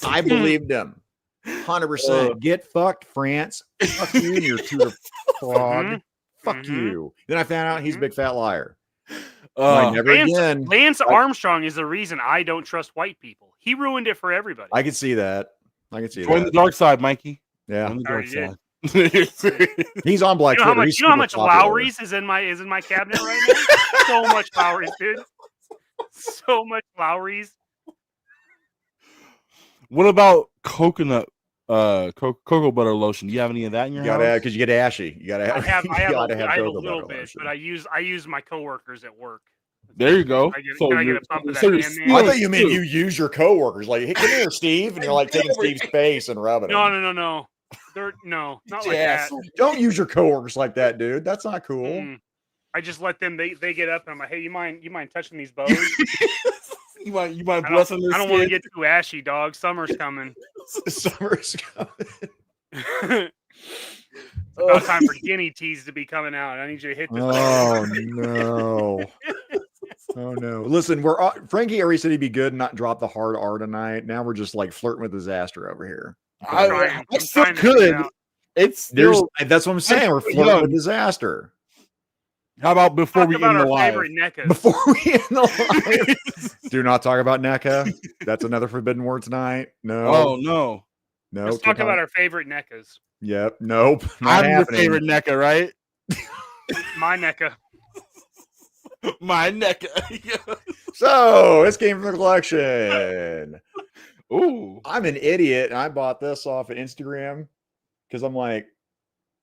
I believed him. 100%. Get fucked, France. Fuck you and your tutor frog. Fuck you. Then I found out he's a big fat liar. Lance Armstrong is the reason I don't trust white people. He ruined it for everybody. I can see that. Join the dark side, Mikey. Yeah. Join the dark side. He's on Black Twitter. You know how much Lowry's is in my cabinet right now? So much Lowry's, dude. So much Lowry's. What about coconut cocoa butter lotion? Do you have any of that in your house? Because you get ashy. You gotta have. I have a little bit, but I use my coworkers at work. There you go. Can I get a pump of that I thought you meant you use your coworkers. Like, hey, come here, Steve, and you're like taking Steve's face and rubbing it. No. Not like that. Don't use your coworkers like that, dude. That's not cool. I just let them. They get up and I'm like, hey, you mind touching these bows? you mind blessing this? I don't want to get too ashy, dog. Summer's coming. Summer's coming. About time for guinea teas to be coming out. I need you to hit this. Oh no. Oh no! Listen, Frankie already said he'd be good and not drop the hard R tonight. Now we're just like flirting with disaster over here. I still could. That's what I'm saying. We're flirting with disaster. How about before we end the live? Before we end the live, do not talk about NECA. That's another forbidden word tonight. No. Oh no. No. Let's talk about our favorite NECAs. Yep. Nope. I'm your favorite NECA, right? My NECA. My NECA. So this came from the collection. Ooh. I'm an idiot, and I bought this off of Instagram because I'm like,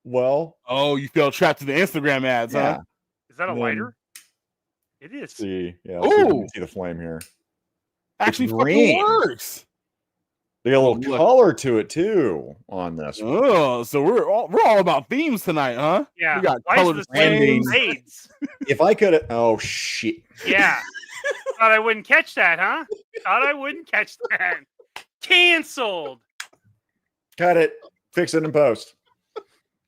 well. Oh, you fell trapped to the Instagram ads, huh? Is that a lighter? It is. See, yeah. Oh, see the flame here. Actually, fucking works. They got a little color to it too on this. Oh, so we're all about themes tonight, huh? Yeah. We got colored fades. If I could, oh shit. Yeah. Thought I wouldn't catch that, huh? Thought I wouldn't catch that. Canceled. Cut it. Fix it in post.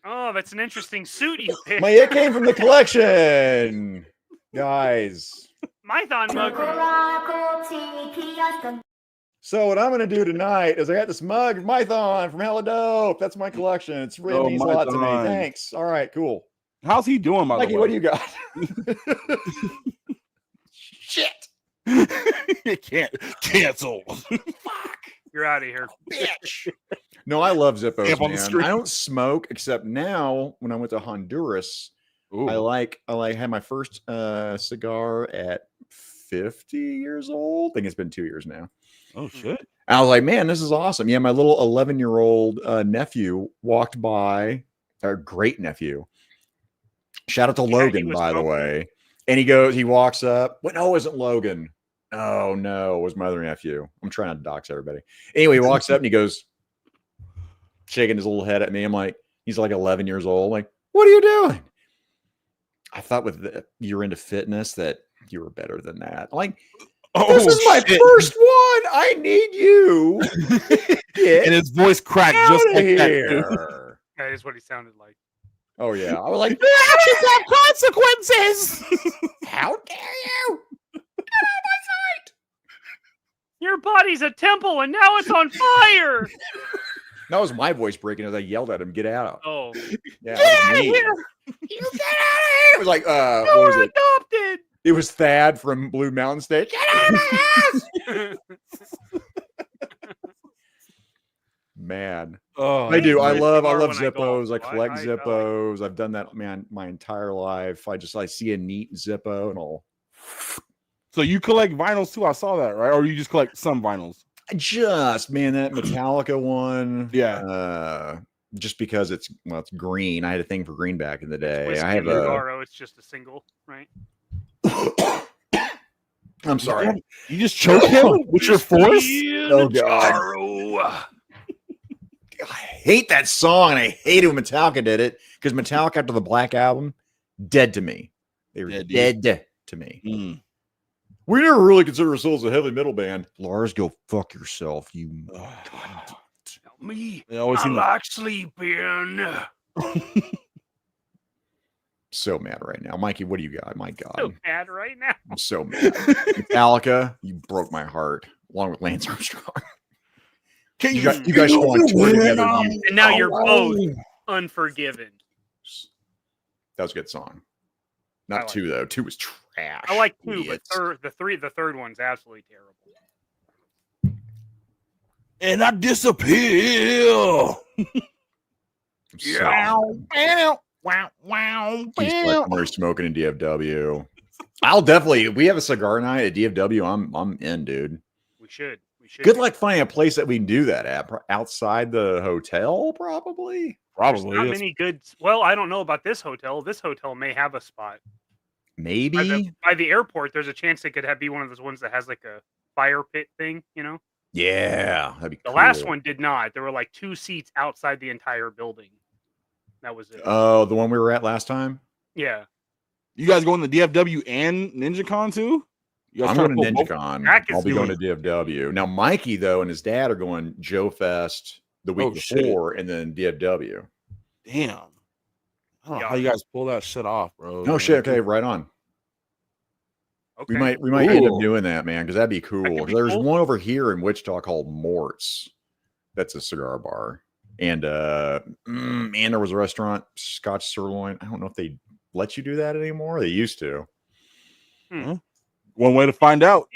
Oh, that's an interesting suit you picked. It came from the collection, guys. Mython mug. So what I'm gonna do tonight is I got this mug of Mython from Hella Dope. That's my collection. It's really means a lot to me. Mython. Thanks. All right, cool. How's he doing, by Mikey, the way? what do you got? Shit. You can't cancel. Fuck. You're out of here. Bitch. No, I love Zippos, Stamp on the man. screen. I don't smoke except now when I went to Honduras. Ooh. I had my first cigar at 50 years old. I think it's been 2 years now. Oh shit. I was like, man, this is awesome. Yeah, my little 11-year-old nephew walked by, our great nephew. Shout out to Logan, by the way. And he walks up. Well, no, it wasn't Logan. Oh, no, it was my other nephew. I'm trying not to dox everybody. Anyway, he walks up and he goes, shaking his little head at me. I'm like, he's like 11 years old. I'm like, what are you doing? I thought you're into fitness that you were better than that. I'm like, this is my first one. I need you. And his voice cracked just like that. That is what he sounded like. Oh, yeah. I was like, actions have consequences. how dare you? Your body's a temple and now it's on fire. That was my voice breaking as I yelled at him, get out. Oh. Yeah, Get out of me. here. You get out of here. It was like, what was it? Adopted. It was Thad from Blue Mountain State. Get out of my house. Man. Oh, I do. I nice. love When I Zippos. golf, I so collect I like Zippos. I've done that, man, my entire life. I see a neat Zippo and I'll So you collect vinyls too? I saw that, right? Or you just collect some vinyls? man, that Metallica one. Yeah. Just because it's green. I had a thing for green back in the day. Whiskey I have a. Ligaro, it's just a single, right? I'm sorry. You just choke him with your force? Oh God. I hate that song, and I hate it when Metallica did it because Metallica after the Black Album, dead to me. They were dead to me. Mm. We never really consider ourselves a heavy metal band. Lars, go fuck yourself, you. Me, They always I seem like sleeping. So mad right now. Mikey, what do you got? My God. So mad right now. I'm so mad. Metallica, you broke my heart, along with Lance Armstrong. You guys should go on tour together. And now you're both unforgiven. That was a good song. Not like 2 though. 2 was trash. I like 2, idiots. but the third one's absolutely terrible. and I disappear. Yeah. He's like more smoking in DFW. I'll definitely. If we have a cigar night at DFW, I'm in, dude. We should. Good luck finding a place that we can do that at. Outside the hotel, probably. There's not many good. Well, I don't know about this hotel. This hotel may have a spot. Maybe by the airport. There's a chance it could be one of those ones that has like a fire pit thing. You know. Yeah, that'd be The cool. last one did not. There were like 2 seats outside the entire building. That was it. Oh, the one we were at last time? Yeah. You guys going to DFW and NinjaCon too? You guys I'm trying going to pull both? NinjaCon. I'll be going to DFW. Now, Mikey, though, and his dad are going Joe Fest the week before and then DFW. Damn. I don't know how you guys pull that shit off, bro. No shit. Okay, right on. Okay. We might end up doing that, man, because that'd be cool. There's one over here in Wichita called Mort's. That's a cigar bar. And there was a restaurant, Scotch Sirloin. I don't know if they let you do that anymore. They used to. One way to find out.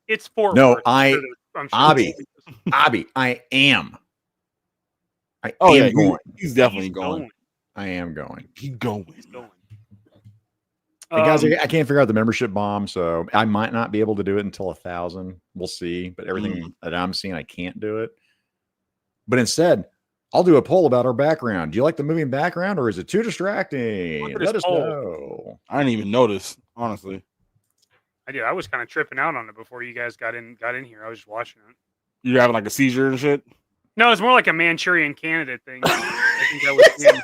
It's Fort No, Worth. Abby, I am. I Oh am yeah, going. he's definitely going. I am going. He's going. Hey guys, I can't figure out the membership bomb, so I might not be able to do it until 1,000. We'll see. But everything that I'm seeing, I can't do it. But instead, I'll do a poll about our background. Do you like the moving background, or is it too distracting? Let us know. I didn't even notice, honestly. I did. I was kind of tripping out on it before you guys got in here. I was just watching it. You're having like a seizure and shit? No, it's more like a Manchurian Candidate thing. I think that was him.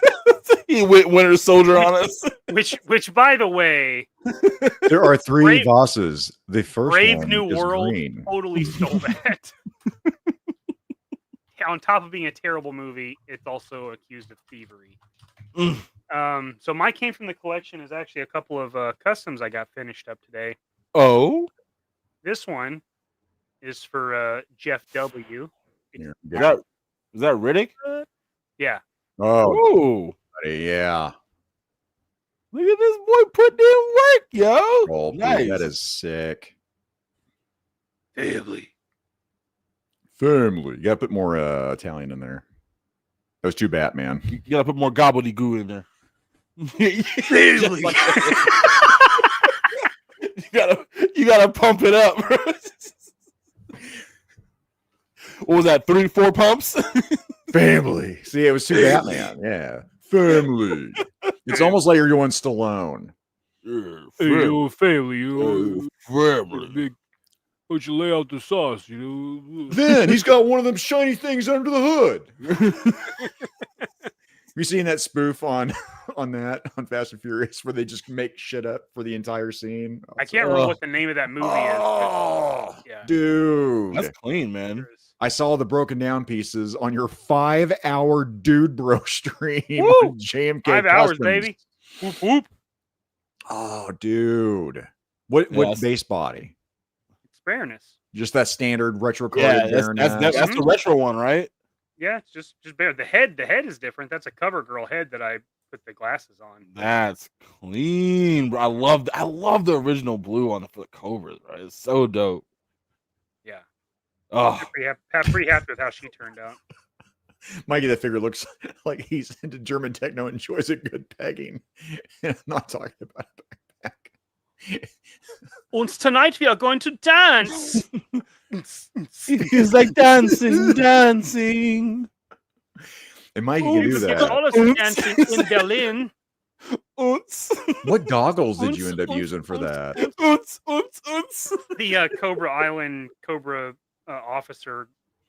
He went Winter Soldier on us. Which, by the way, there are 3 Vosses. The first Brave one New is World green. totally stole that. On top of being a terrible movie, it's also accused of thievery. So mine came from the collection is actually a couple of customs I got finished up today. Oh, this one is for Jeff W. Here, Is get that, is that Riddick? Yeah. Oh, Oh, buddy, yeah. look at this boy putting in work, yo. Oh, dude, Nice. that is sick. Family. Family. You gotta put more Italian in there. That was too bad, man. You gotta put more gobbledygook in there. Family. Like you gotta pump it up. Bro. What was that? 3-4 pumps? Family. See, it was too Batman. Yeah. Family. It's almost like you're going Stallone. family, family. But you lay out the sauce, you know. Then he's got one of them shiny things under the hood. Have you seen that spoof on Fast and Furious where they just make shit up for the entire scene? I can't remember what the name of that movie is. Oh, Yeah. dude. That's clean, man. I saw the broken down pieces on your 5-hour dude bro stream Woo! on JMK 5 hours, Customs. baby. Whoop, whoop. Oh, dude. What base body? It's Baroness. Just that standard retro card. Yeah, that's the retro one, right? Yeah, it's just bare. The head is different. That's a cover girl head that I put the glasses on. That's clean, bro. I love the original blue on the Cobras, right? It's so dope. Yeah. Oh, Pretty happy with how she turned out. Mikey, that figure looks like he's into German techno, enjoys a good pegging. I'm not talking about a backpack. And tonight we are going to dance. it's like dancing. And Mikey can do that. All of us dancing in Berlin. What goggles did you end up using for that? The Cobra Island Cobra officer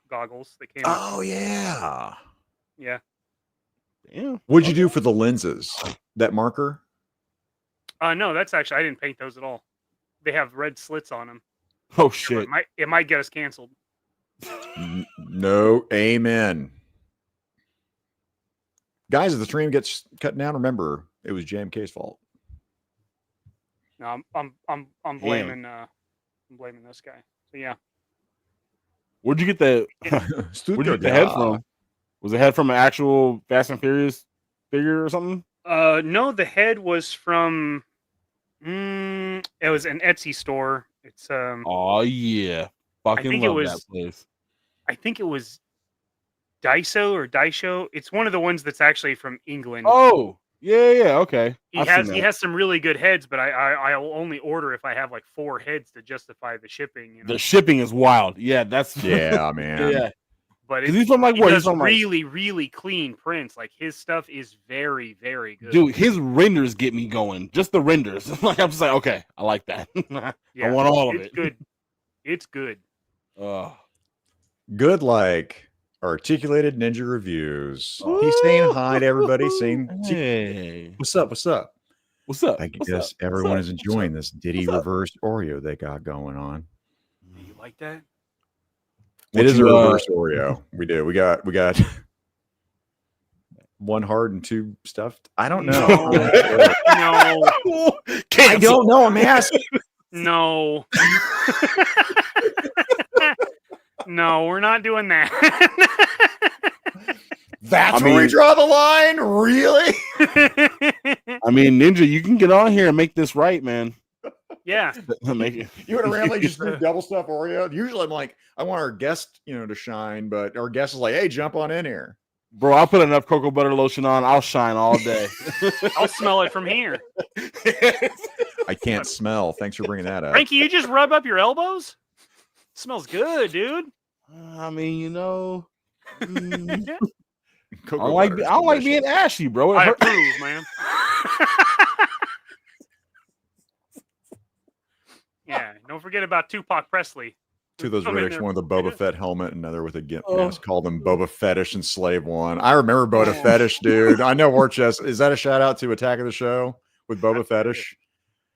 goggles that came out. Oh, yeah. Yeah. Damn. What'd you do for the lenses? That marker? No, that's actually I didn't paint those at all. They have red slits on them. Oh shit. It might get us canceled. No, amen. Guys, if the stream gets cut down, remember it was JMK's fault. No, I'm blaming this guy. So yeah. Where'd you get the head from? Was the head from an actual Fast and Furious figure or something? No, the head was from it was an Etsy store. It's oh yeah. Fucking love that place. I think it was Daiso or Daisho. It's one of the ones that's actually from England. Oh, yeah, okay. He has some really good heads, but I'll only order if I have like 4 heads to justify the shipping. You know? The shipping is wild. Yeah, that's yeah, man. Yeah. But he's from like what? He's from really clean prints. Like his stuff is very, very good. Dude, his renders get me going. Just the renders. Like I'm just like, okay, I like that. I want all of it. Good. It's good. Good, like articulated ninja reviews. He's saying hi to everybody. Saying, hey, what's up? What's up? What's up? I guess everyone is enjoying this Diddy reverse Oreo they got going on. You like that? It is a reverse Oreo. We do. We got 1 hard and 2 stuffed. I don't know. No. I don't know. I'm asking. No. No, we're not doing that. That's where we draw the line? Really? I mean, Ninja, you can get on here and make this right, man. Yeah. Make it. You would randomly just do double stuff Oreo. Usually I'm like, I want our guest, to shine, but our guest is like, hey, jump on in here. Bro, I'll put enough cocoa butter lotion on. I'll shine all day. I'll smell it from here. I can't smell. Thanks for bringing that up. Frankie, you just rub up your elbows? It smells good, dude. I mean, I Cocoa don't like being ashy, bro. I approve, man. Yeah, don't forget about Tupac Presley. Two of those Riddicks, one with a Boba Fett helmet, another with a gimp mask. Call them Boba Fetish and Slave One. I remember Boba Fetish, dude. I know War Chest. Is that a shout out to Attack of the Show with Boba Fetish?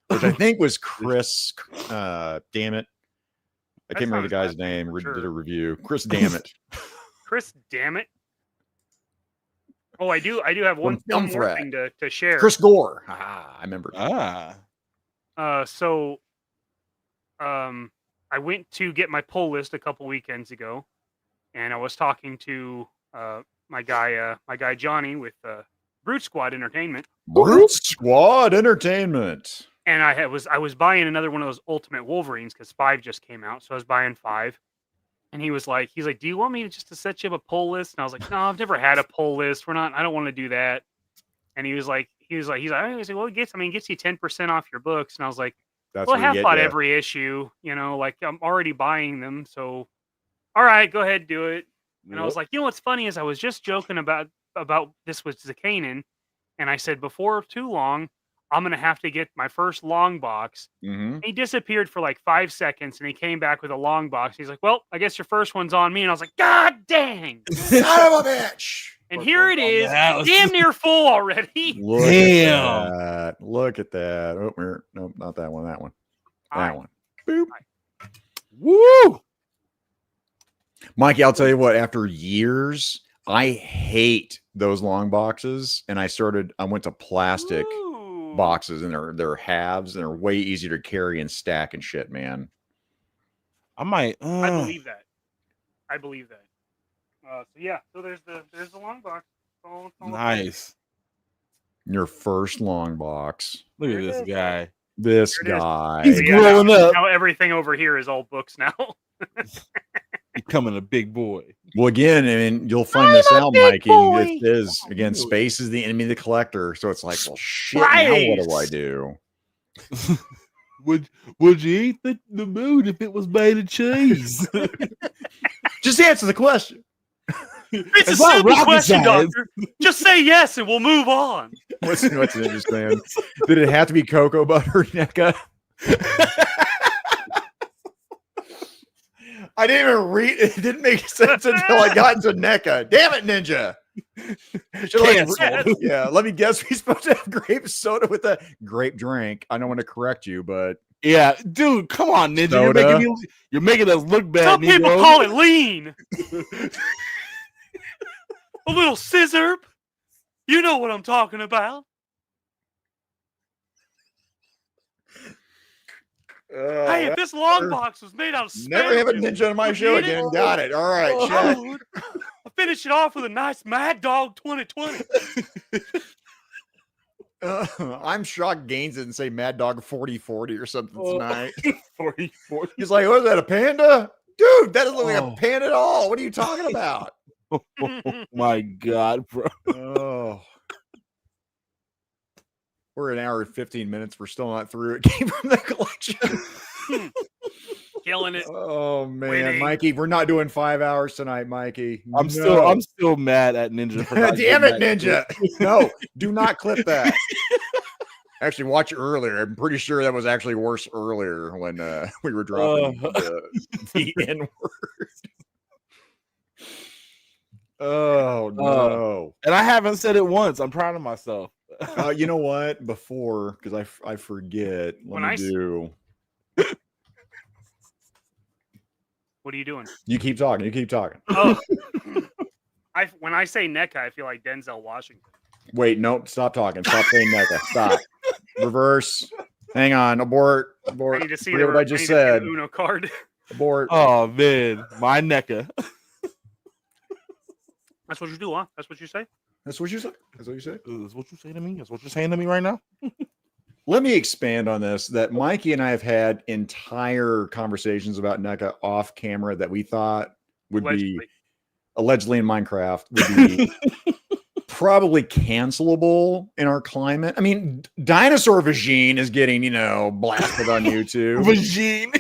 Which I think was Chris. Damn it. I can't remember the guy's name. Did a review. Chris Damn it. Chris Damn it. Oh, I do have one more thing to share. Chris Gore. I remember. I went to get my pull list a couple weekends ago, and I was talking to my guy Johnny with Brute Squad Entertainment. Brute Squad Entertainment. And I was buying another one of those Ultimate Wolverines because 5 just came out, so I was buying 5. And he's like, do you want me to set you up a pull list? And I was like, no, I've never had a pull list. I don't want to do that. And he was like, well, it gets you 10% off your books. And I was like, well, I have bought every issue, like I'm already buying them. So, all right, go ahead, do it. And I was like, what's funny is I was just joking about this with Zakanin. And I said, before too long, I'm going to have to get my first long box. Mm-hmm. He disappeared for like 5 seconds and he came back with a long box. He's like, well, I guess your first one's on me. And I was like, God dang. Son of a bitch. And here it is, damn near full already. Look at that. Oh, nope, not that one. That one. That one. Boop. Woo! Mikey, I'll tell you what, after years, I hate those long boxes. And I went to plastic boxes, and they're halves, and they're way easier to carry and stack and shit, man. I might. I believe that. So there's the long box. It's all Nice. Your first long box. Look at this guy. This guy. He's growing up. Now everything over here is all books now. Becoming a big boy. Well, again, I mean, you'll find this out, Mikey. It is, again, space is the enemy of the collector. So it's like, well, shit, now what do I do? Would you eat the moon if it was made of cheese? Just answer the question. It's a simple question, Doctor. Just say yes and we'll move on. What's interesting? Did it have to be cocoa butter, NECA? I didn't even read it. Didn't make sense until I got into NECA. Damn it, Ninja. Let me guess. We're supposed to have grape soda with a grape drink. I don't want to correct you, but yeah, dude, come on, Ninja. You're making us look bad. Some people call it lean. A little scissor. You know what I'm talking about. Hey, if this long box was made out of spam, never have a Ninja on my show again. Got it. All right, I'll finish it off with a nice Mad Dog 2020. I'm shocked Gaines didn't say Mad Dog 4040 or something tonight. 4040. He's like, what is that, a panda? Dude, that doesn't look like a panda at all. What are you talking about? Oh my God, bro. Oh. We're an hour and 15 minutes. We're still not through. It came from the collection. Killing it. Oh man, Winning. Mikey, we're not doing 5 hours tonight, Mikey. I'm still mad at Ninja for not damn it, Ninja. No, do not clip that. Actually, watch it earlier. I'm pretty sure that was actually worse earlier when we were dropping the N-word. Oh no. And I haven't said it once. I'm proud of myself. You know what? Before, because I forget. What are you doing? You keep talking. Oh, when I say NECA, I feel like Denzel Washington. Wait, nope. Stop talking. Stop saying NECA. Stop. Reverse. Hang on. Abort. I need to see what I just said. Uno card. Abort. Oh man, my NECA. That's what you do, huh? That's what you say? That's what you say? That's what you say to me? That's what you're saying to me right now? Let me expand on this. That Mikey and I have had entire conversations about NECA off camera that we thought would be allegedly in Minecraft would be probably cancelable in our climate. I mean, Dinosaur Vagine is getting, blasted on YouTube. Vagine.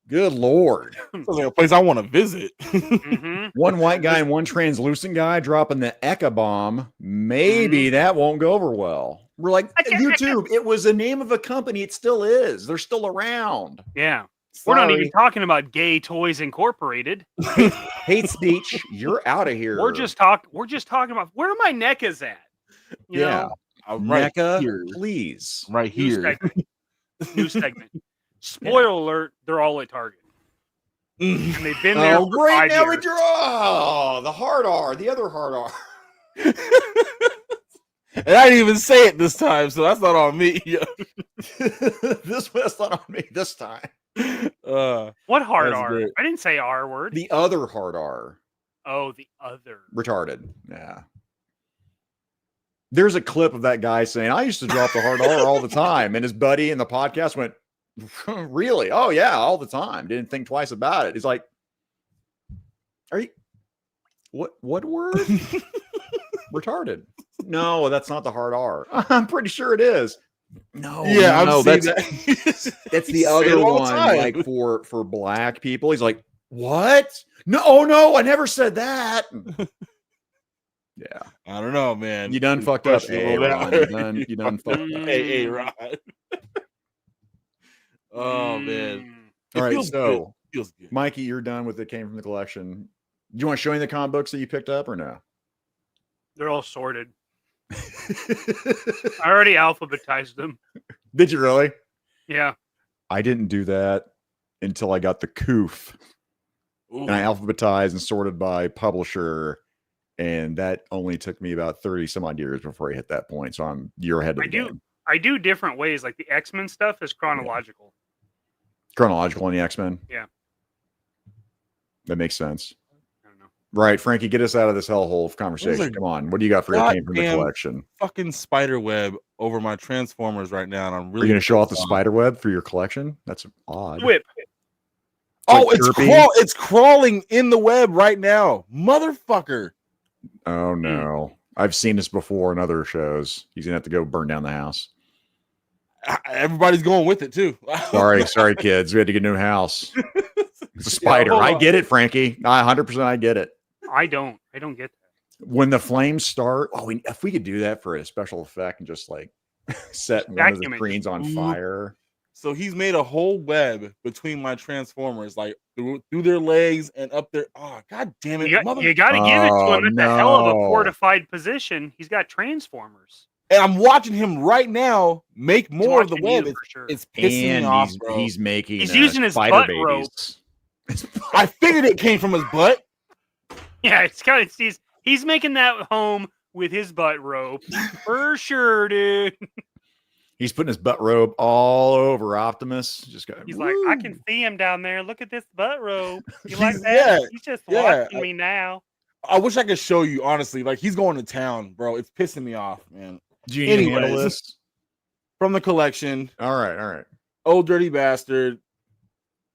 Good Lord. Sounds like a place I want to visit. One white guy and one translucent guy dropping the Eka bomb. Maybe that won't go over well. We're like, YouTube, it was the name of a company. It still is. They're still around. Yeah. We're not even talking about Gay Toys Incorporated. Hate speech. You're out of here. We're just talking about where are my NECAs at? You know? NECA, please. Right here. New segment. Spoiler alert, they're all at Target. And they've been there for great. 5 Now years. we draw the hard R, the other hard R. And I didn't even say it this time, so that's not on me. That's not on me this time. What hard That's R? great. I didn't say R word. The other hard R. Oh, the other. Retarded. Yeah. There's a clip of that guy saying, I used to drop the hard R all the time. And his buddy in the podcast went, really? Oh, yeah, all the time. Didn't think twice about it. He's like, are you, what word? Retarded. No, that's not the hard R. I'm pretty sure it is. No, Yeah, no, I've that's seen that. that's He the say other it all the one, time. like for black people. He's like, what? No, I never said that. Yeah, I don't know, man. you done fucked up. Questionable Ron. that. You done fucked up. Hey, Rod. Oh man. All right, feels so good. Feels good. Mikey, you're done with It Came From the Collection. Do you want to show me the comic books that you picked up or no? They're all sorted. I already alphabetized them. Did you really? Yeah. I didn't do that until I got the Coof. And I alphabetized and sorted by publisher. And that only took me about 30 some odd years before I hit that point. So I'm you're ahead of the game. I do different ways. Like the X-Men stuff is chronological. Chronological in the X-Men. Yeah. That makes sense. I don't know. Right, Frankie, get us out of this hellhole of conversation. Come on. What do you got for It Came From the goddamn Collection? Fucking spider web over my Transformers right now, and I'm Are really you going to show off the pissed spider web for your collection? That's odd. Whip. Oh, like it's chirpy. it's crawling in the web right now, motherfucker. Oh no. I've seen this before in other shows. He's gonna have to go burn down the house. Everybody's going with it too. Sorry, kids. We had to get a new house. It's a spider. hold I on. get it, Frankie. 100% I get it. I don't get that. When the flames start, if we could do that for a special effect and just like set one of the vacuum it. screens on fire. So he's made a whole web between my Transformers, like through their legs and up there. Oh, god damn it! You got to give it to him. That's a hell of a no. fortified position. He's got Transformers. And I'm watching him right now make more of the watching you web. for sure. It's pissing me And off, bro. he's making He's using his spider butt babies. I figured it came from his butt. Yeah, it's kind of he's making that home with his butt rope for sure, dude. He's putting his butt robe all over Optimus. Just got, He's like, I can see him down there. Look at this butt rope. You like that? He's just watching me now. I wish I could show you, honestly. Like, he's going to town, bro. It's pissing me off, man. Do you need to handle Anyways, this? from the collection, All right. Old Dirty Bastard,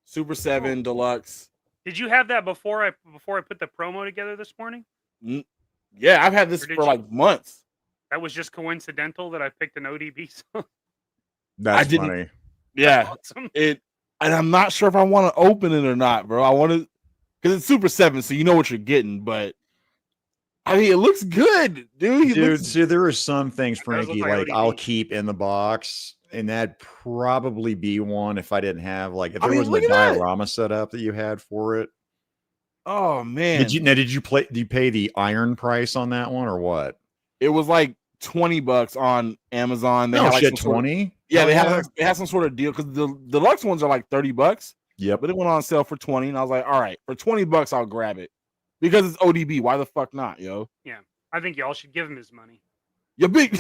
Super 7 Deluxe. Did you have that before I put the promo together this morning? Yeah, I've had this for like months. That was just coincidental that I picked an ODB song. That's funny. Yeah, Awesome. and I'm not sure if I want to open it or not, bro. I want to, because it's Super 7, so you know what you're getting. But I mean, it looks good, dude. See, there are some things, It does look Frankie, like like ODB. I'll keep in the box, and that'd probably be one if I didn't have if there wasn't a look at that. diorama set up that you had for it. Oh man, Did you pay the iron price on that one or what? it was like $20 on Amazon. They No had like shit, some sort of- 20. yeah, they Hell had some sort of deal because the deluxe ones are like $30. Yep. But it went on sale for 20, and I was like, all right, for $20, I'll grab it because it's ODB. Why the fuck not, yo? I think y'all should give him his money. You big.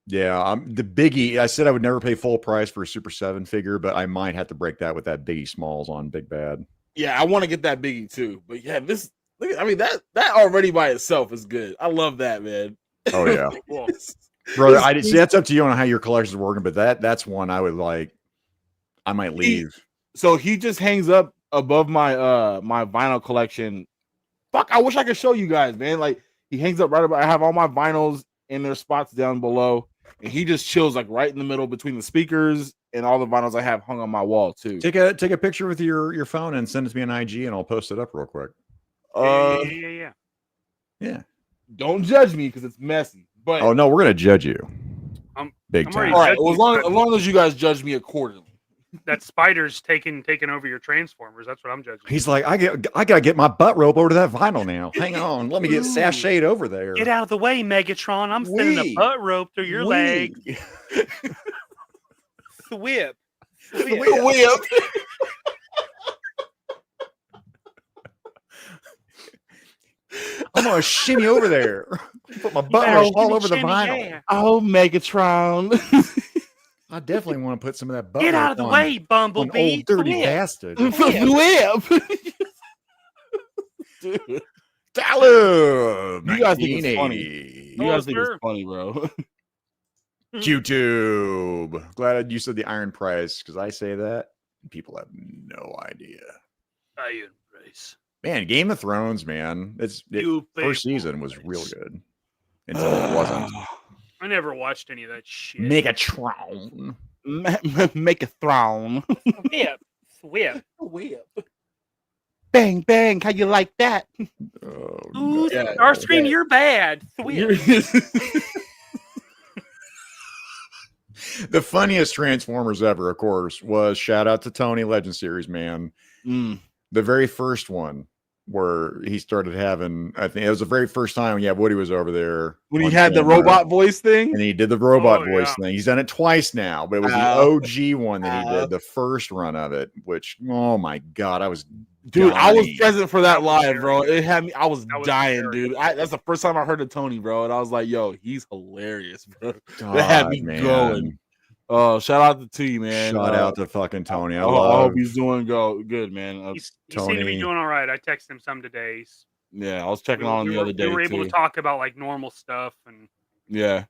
Yeah, the Biggie. I said I would never pay full price for a Super 7 figure, but I might have to break that with that Biggie Smalls on Big Bad. Yeah, I want to get that Biggie too. But yeah, that already by itself is good. I love that, man. Oh yeah, Cool. brother. I see. That's up to you on how your collection's working, but that's one I would like. I might leave. So he just hangs up above my my vinyl collection. Fuck, I wish I could show you guys, man. Like he hangs up right above. I have all my vinyls in their spots down below, and he just chills like right in the middle between the speakers and all the vinyls I have hung on my wall too. Take a picture with your phone and send it to me on IG, and I'll post it up real quick. Yeah. Don't judge me because it's messy. But Oh no, we're gonna judge you. Big I'm time. already all right, judging well, you, as long as you guys judge me accordingly. that spider's taking over your Transformers. That's what I'm judging. He's like, I gotta get my butt rope over to that vinyl now. Hang on, let me get sashayed over there. Get out of the way, Megatron. I'm sending a butt rope through your leg. The whip. Whip. I'm gonna shimmy over there. Put my butters all over the vinyl. Oh, Megatron. I definitely want to put some of that buttwork Get out of the way, on Bumblebee. old dirty Whip. bastard. Whip. Dude. Talib. You guys think it's 1980. funny. You guys think sure. it's funny, bro. YouTube. Glad you said the iron price because I say that and people have no idea. Iron Price. Man, Game of Thrones, man. First season was real good until it wasn't. I never watched any of that shit. Megatron. Make a throne. Whip. Bang, bang. How you like that? Oh, Ooh, Yeah, Starscream, okay. you're bad. Whip. The funniest Transformers ever, of course, was shout out to Tony Legend Series, man. Mm. The very first one where he started having, I think it was the very first time, Woody was over there. When he on had the camera, robot voice thing? and he did the robot Oh, voice yeah. thing. He's done it twice now, but it was the OG one that he did, the first run of it, which, oh my God, I was Dude, I was dying. present for that That was live, bro. scary. It had me. I was That was dying, scary. dude. That's the first time I heard of Tony, bro, and I was like, "Yo, he's hilarious, bro." God, That had me man. going. Oh, shout out to you, man. Shout out to fucking Tony. I I love hope he's doing good, man. He seemed to be Tony. doing all right. I texted him some today. Yeah, I was checking on him the other day. We were able too. to talk about like normal stuff, and Yeah,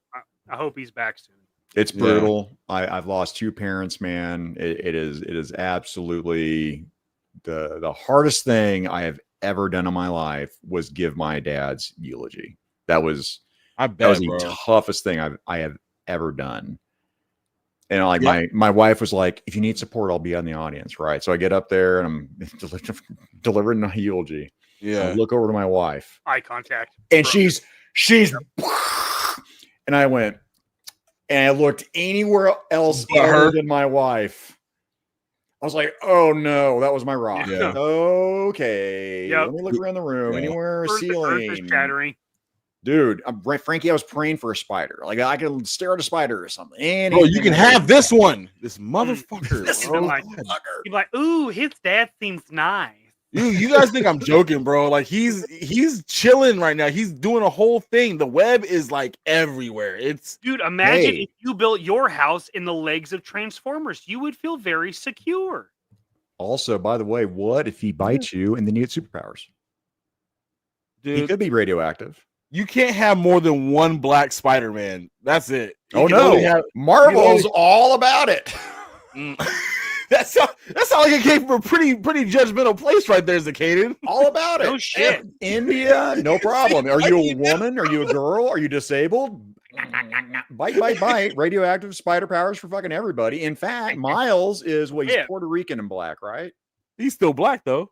I hope he's back soon. It's Yeah. brutal. I've lost two parents, man. It is absolutely the hardest thing I have ever done in my life was give my dad's eulogy. That was I that bet, was the bro. toughest thing I have ever done. And like Yeah. my wife was like, if you need support, I'll be on the audience, right? So I get up there and I'm delivering my eulogy. I Yeah, look over to my wife, Eye contact. and Bro. she's and I went and I looked anywhere else But other her? than my wife. I was like, oh no, that was my rock. Yeah. Okay. Yep. Let me look around the room. Yeah. Anywhere Earth is ceiling. shattering. Dude, Frankie, I was praying for a spider. Like I could stare at a spider or something. bro, you Anything can like have this one. This motherfucker. This bro. like- motherfucker. You're like, ooh, his dad seems nice. You guys think I'm joking, bro? Like he's chilling right now. He's doing a whole thing. The web is like everywhere. It's Dude, imagine Hey. if you built your house in the legs of Transformers. You would feel very secure. Also, by the way, what if he bites you and then you get superpowers? He dude. could be radioactive. You can't have more than one black Spider-Man. That's it. You Oh can no, only have- Marvel's you all about it. that sound like it came from a pretty judgmental place right there, Zacaden. All about it. No shit. India, no problem. Are Why you do a you do- woman? Are you a girl? Are you disabled? Bite, bite, bite. Radioactive spider powers for fucking everybody. In fact, Miles is he's Yeah. Puerto Rican and black, right? He's still black though.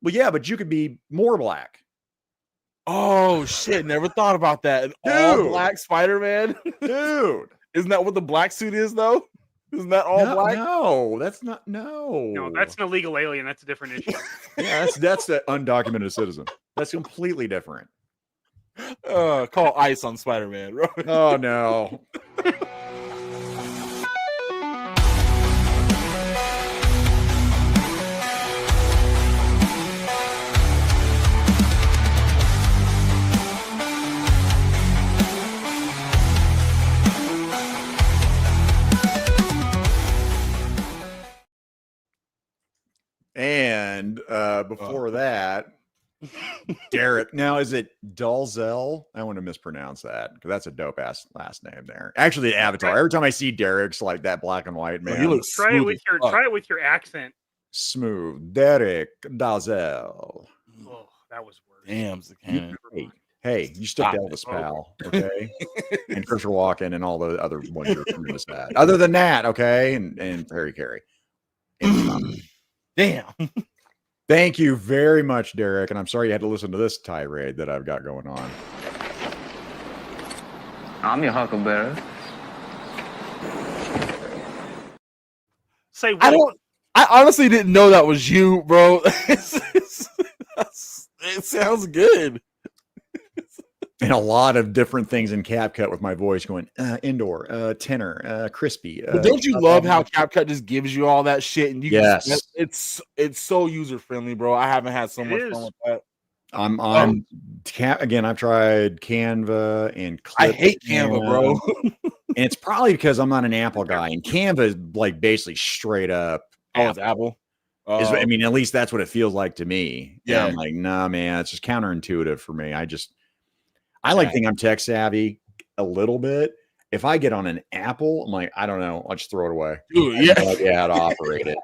Well, yeah, but you could be more black. Oh shit! Never thought about that. An all Dude. black Spider-Man. Dude. Isn't that what the black suit is though? Isn't that all no, black? No, that's not no. No, that's an illegal alien. That's a different issue. yeah, that's the undocumented citizen. That's completely different. Call ICE on Spider-Man. Bro. Oh no. And before that, Derek. Now, is it Dalzell? I want to mispronounce that because that's a dope ass last name there. Actually, Avatar. Every time I see Derek's like that black and white man, He looks Try it smooth with as your fuck. accent. smooth. Derek Dalzell. Oh, that was worse. Damn, Zacaden. Never mind. Hey, you stuck Stop to it. Elvis, pal. Okay, and Christopher Walken and all the other ones you're familiar with that. Other than that, okay, and Harry Carey. Damn. Thank you very much, Derek. And I'm sorry you had to listen to this tirade that I've got going on. I'm your huckleberry. Say I what? don't. I honestly didn't know that was you, bro. It sounds good. And a lot of different things in CapCut with my voice going indoor, tenor, crispy. But don't you love how CapCut just gives you all that shit and you Yes. can, it's so user friendly, bro. I haven't had so It much is. fun with that. Again, I've tried Canva and I Clip hate Canva, bro. And it's probably because I'm not an Apple guy, and Canva is like basically straight up. Oh, it's Apple. I mean, at least that's what it feels like to me. Yeah. And I'm like, nah, man, it's just counterintuitive for me. I like to think I'm tech savvy a little bit. If I get on an Apple, I'm like, I don't know. I'll just throw it away. Dude, I have no idea how to operate it.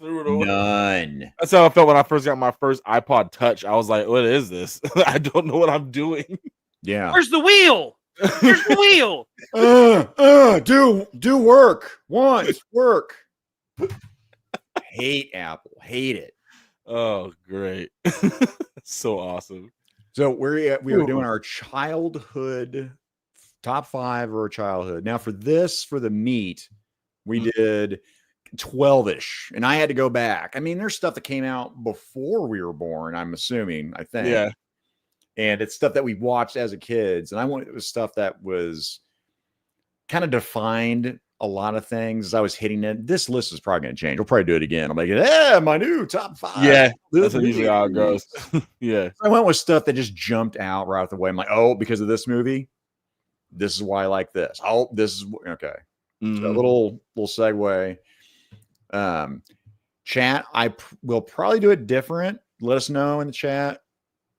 None. That's how I felt when I first got my first iPod Touch. I was like, what is this? I don't know what I'm doing. Yeah. Where's the wheel? Where's the wheel? Do work. Once work. Hate Apple. Hate it. Oh, great. So awesome. So we were doing our childhood top 5 or childhood. Now for the meat, we did 12-ish, and I had to go back. I mean, there's stuff that came out before we were born, I think. Yeah. And it's stuff that we watched as a kids. And it was stuff that was kind of defined a lot of things as I was hitting it. This list is probably going to change. We'll probably do it again. I'm like, yeah, my new top 5. Yeah, that's usually how it goes. Yeah. I went with stuff that just jumped out right out the way. I'm like, oh, because of this movie, this is why I like this. Oh, this is okay. Mm-hmm. So a little segue. Chat, will probably do it different. Let us know in the chat,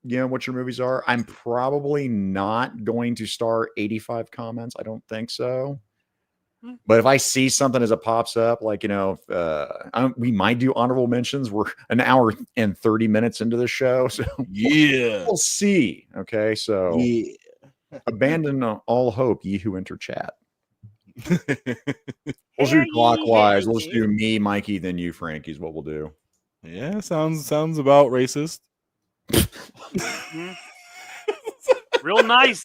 what your movies are. I'm probably not going to start 85 comments. I don't think so. But if I see something as it pops up, like, we might do honorable mentions. We're an hour and 30 minutes into the show. So yeah, we'll see. Okay. So abandon all hope, ye who enter chat. We'll do clockwise. We'll just do me, Mikey, then you, Frankie, is what we'll do. Yeah, sounds about racist. Real nice,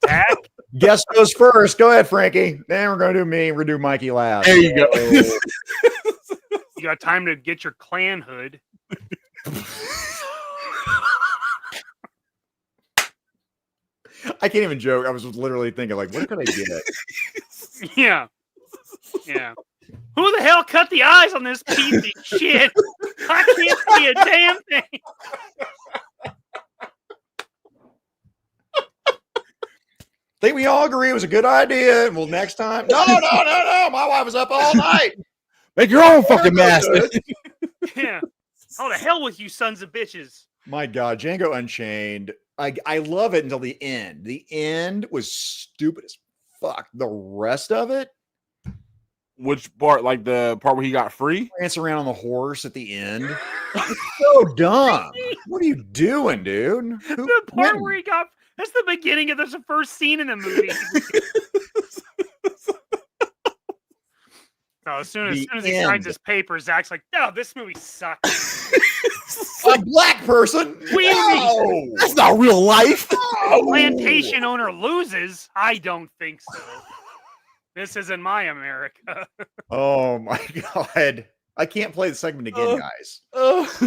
Zach. Guess goes first. Go ahead, Frankie. Then we're going to do me. We're going to do Mikey last. There you go. You got time to get your clan hood. I can't even joke. I was literally thinking, like, what could I get? Yeah. Who the hell cut the eyes on this piece of shit? I can't see a damn thing. Think we all agree it was a good idea. Well, next time. No. My wife was up all night. Make your own fucking mask. Yeah. Oh, the hell with you sons of bitches. My God, Django Unchained. I love it until the end. The end was stupid as fuck. The rest of it. Which part? Like the part where he got free? Dance around on the horse at the end. So dumb. What are you doing, dude? The part where he got. That's the beginning of the first scene in the movie. So as soon as he signs his paper, Zach's like, "No, this movie sucks." A black person? No, that's not real life. A plantation owner loses? I don't think so. This isn't my America. Oh my God! I can't play the segment again, guys. This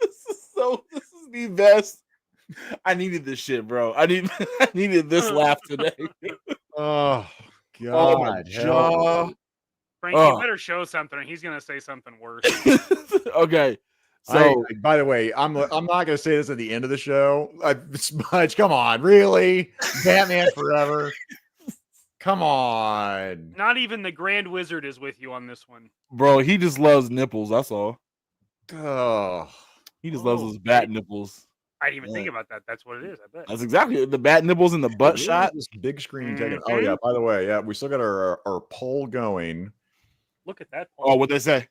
is the best. I needed this shit, bro. I needed this laugh today. Oh God! Oh, my jaw. Frank, you better show something, or he's gonna say something worse. Okay. So, by the way, I'm not gonna say this at the end of the show. Smudge, come on, really? Batman Forever. Come on. Not even the Grand Wizard is with you on this one, bro. He just loves nipples. That's all. Oh, he just loves those bat nipples. I didn't even think about that. That's what it is. I bet. That's exactly the bat nipples and the butt shot. This big screen taking. Oh yeah. By the way, yeah, we still got our poll going. Look at that poll. Oh, what they say?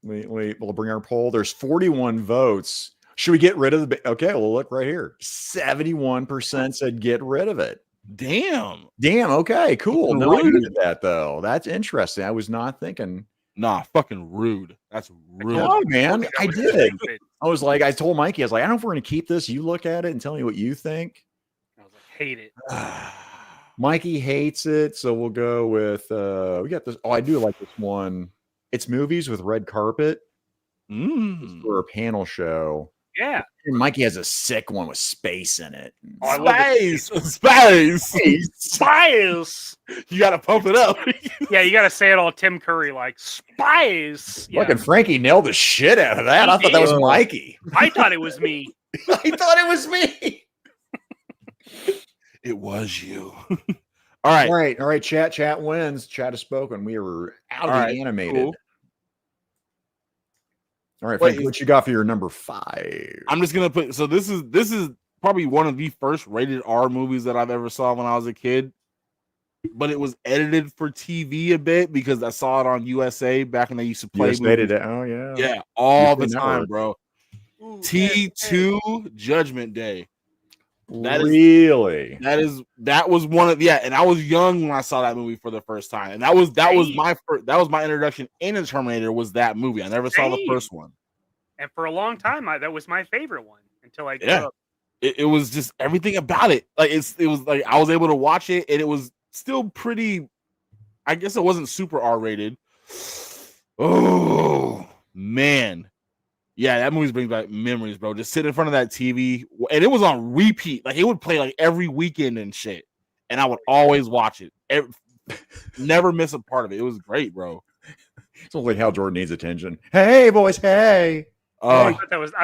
We'll bring our poll. There's 41 votes. Should we get rid of the? Okay, well look right here. 71% said get rid of it. Damn. Okay, cool. No, I did that though. That's interesting. I was not thinking. Nah, fucking rude. That's rude. Oh man, I did. I was like, I told Mikey, I was like, I don't know if we're gonna keep this. You look at it and tell me what you think. I was like, hate it. Mikey hates it, so we'll go with we got this. Oh, I do like this one. It's movies with red carpet for a panel show. Yeah. Mikey has a sick one with space in it. Oh, I love Space. Spice. You got to pump it up. Yeah, you got to say it all Tim Curry like Spice. Yeah. Fucking Frankie nailed the shit out of that. He I thought that was did. Mikey. I thought it was me. I thought it was me. It was you. All right. All right. Chat wins. Chat has spoken. We are out of All the right, animated. cool. All right, Wait, Frankie, what you got for your number 5? I'm just gonna put. So this is probably one of the first rated R movies that I've ever saw when I was a kid. But it was edited for TV a bit because I saw it on USA back when they used to play. Yes, they did it. Oh yeah. Yeah, all the USA time, Network. bro. T2 Judgment Day. That is- Really? That was one of and I was young when I saw that movie for the first time, and that was my introduction into Terminator was that movie. I never saw the first one, And for a long time, that was my favorite one until I grew Yeah. up. It was just everything about it. Like it was like I was able to watch it, and it was still pretty. I guess it wasn't super R rated. Oh man. Yeah, that movie brings back memories, bro. Just sit in front of that TV, and it was on repeat. Like it would play like every weekend and shit, and I would always watch it. Never miss a part of it. It was great, bro. It's like Hal Jordan needs attention. Hey, boys. Hey. I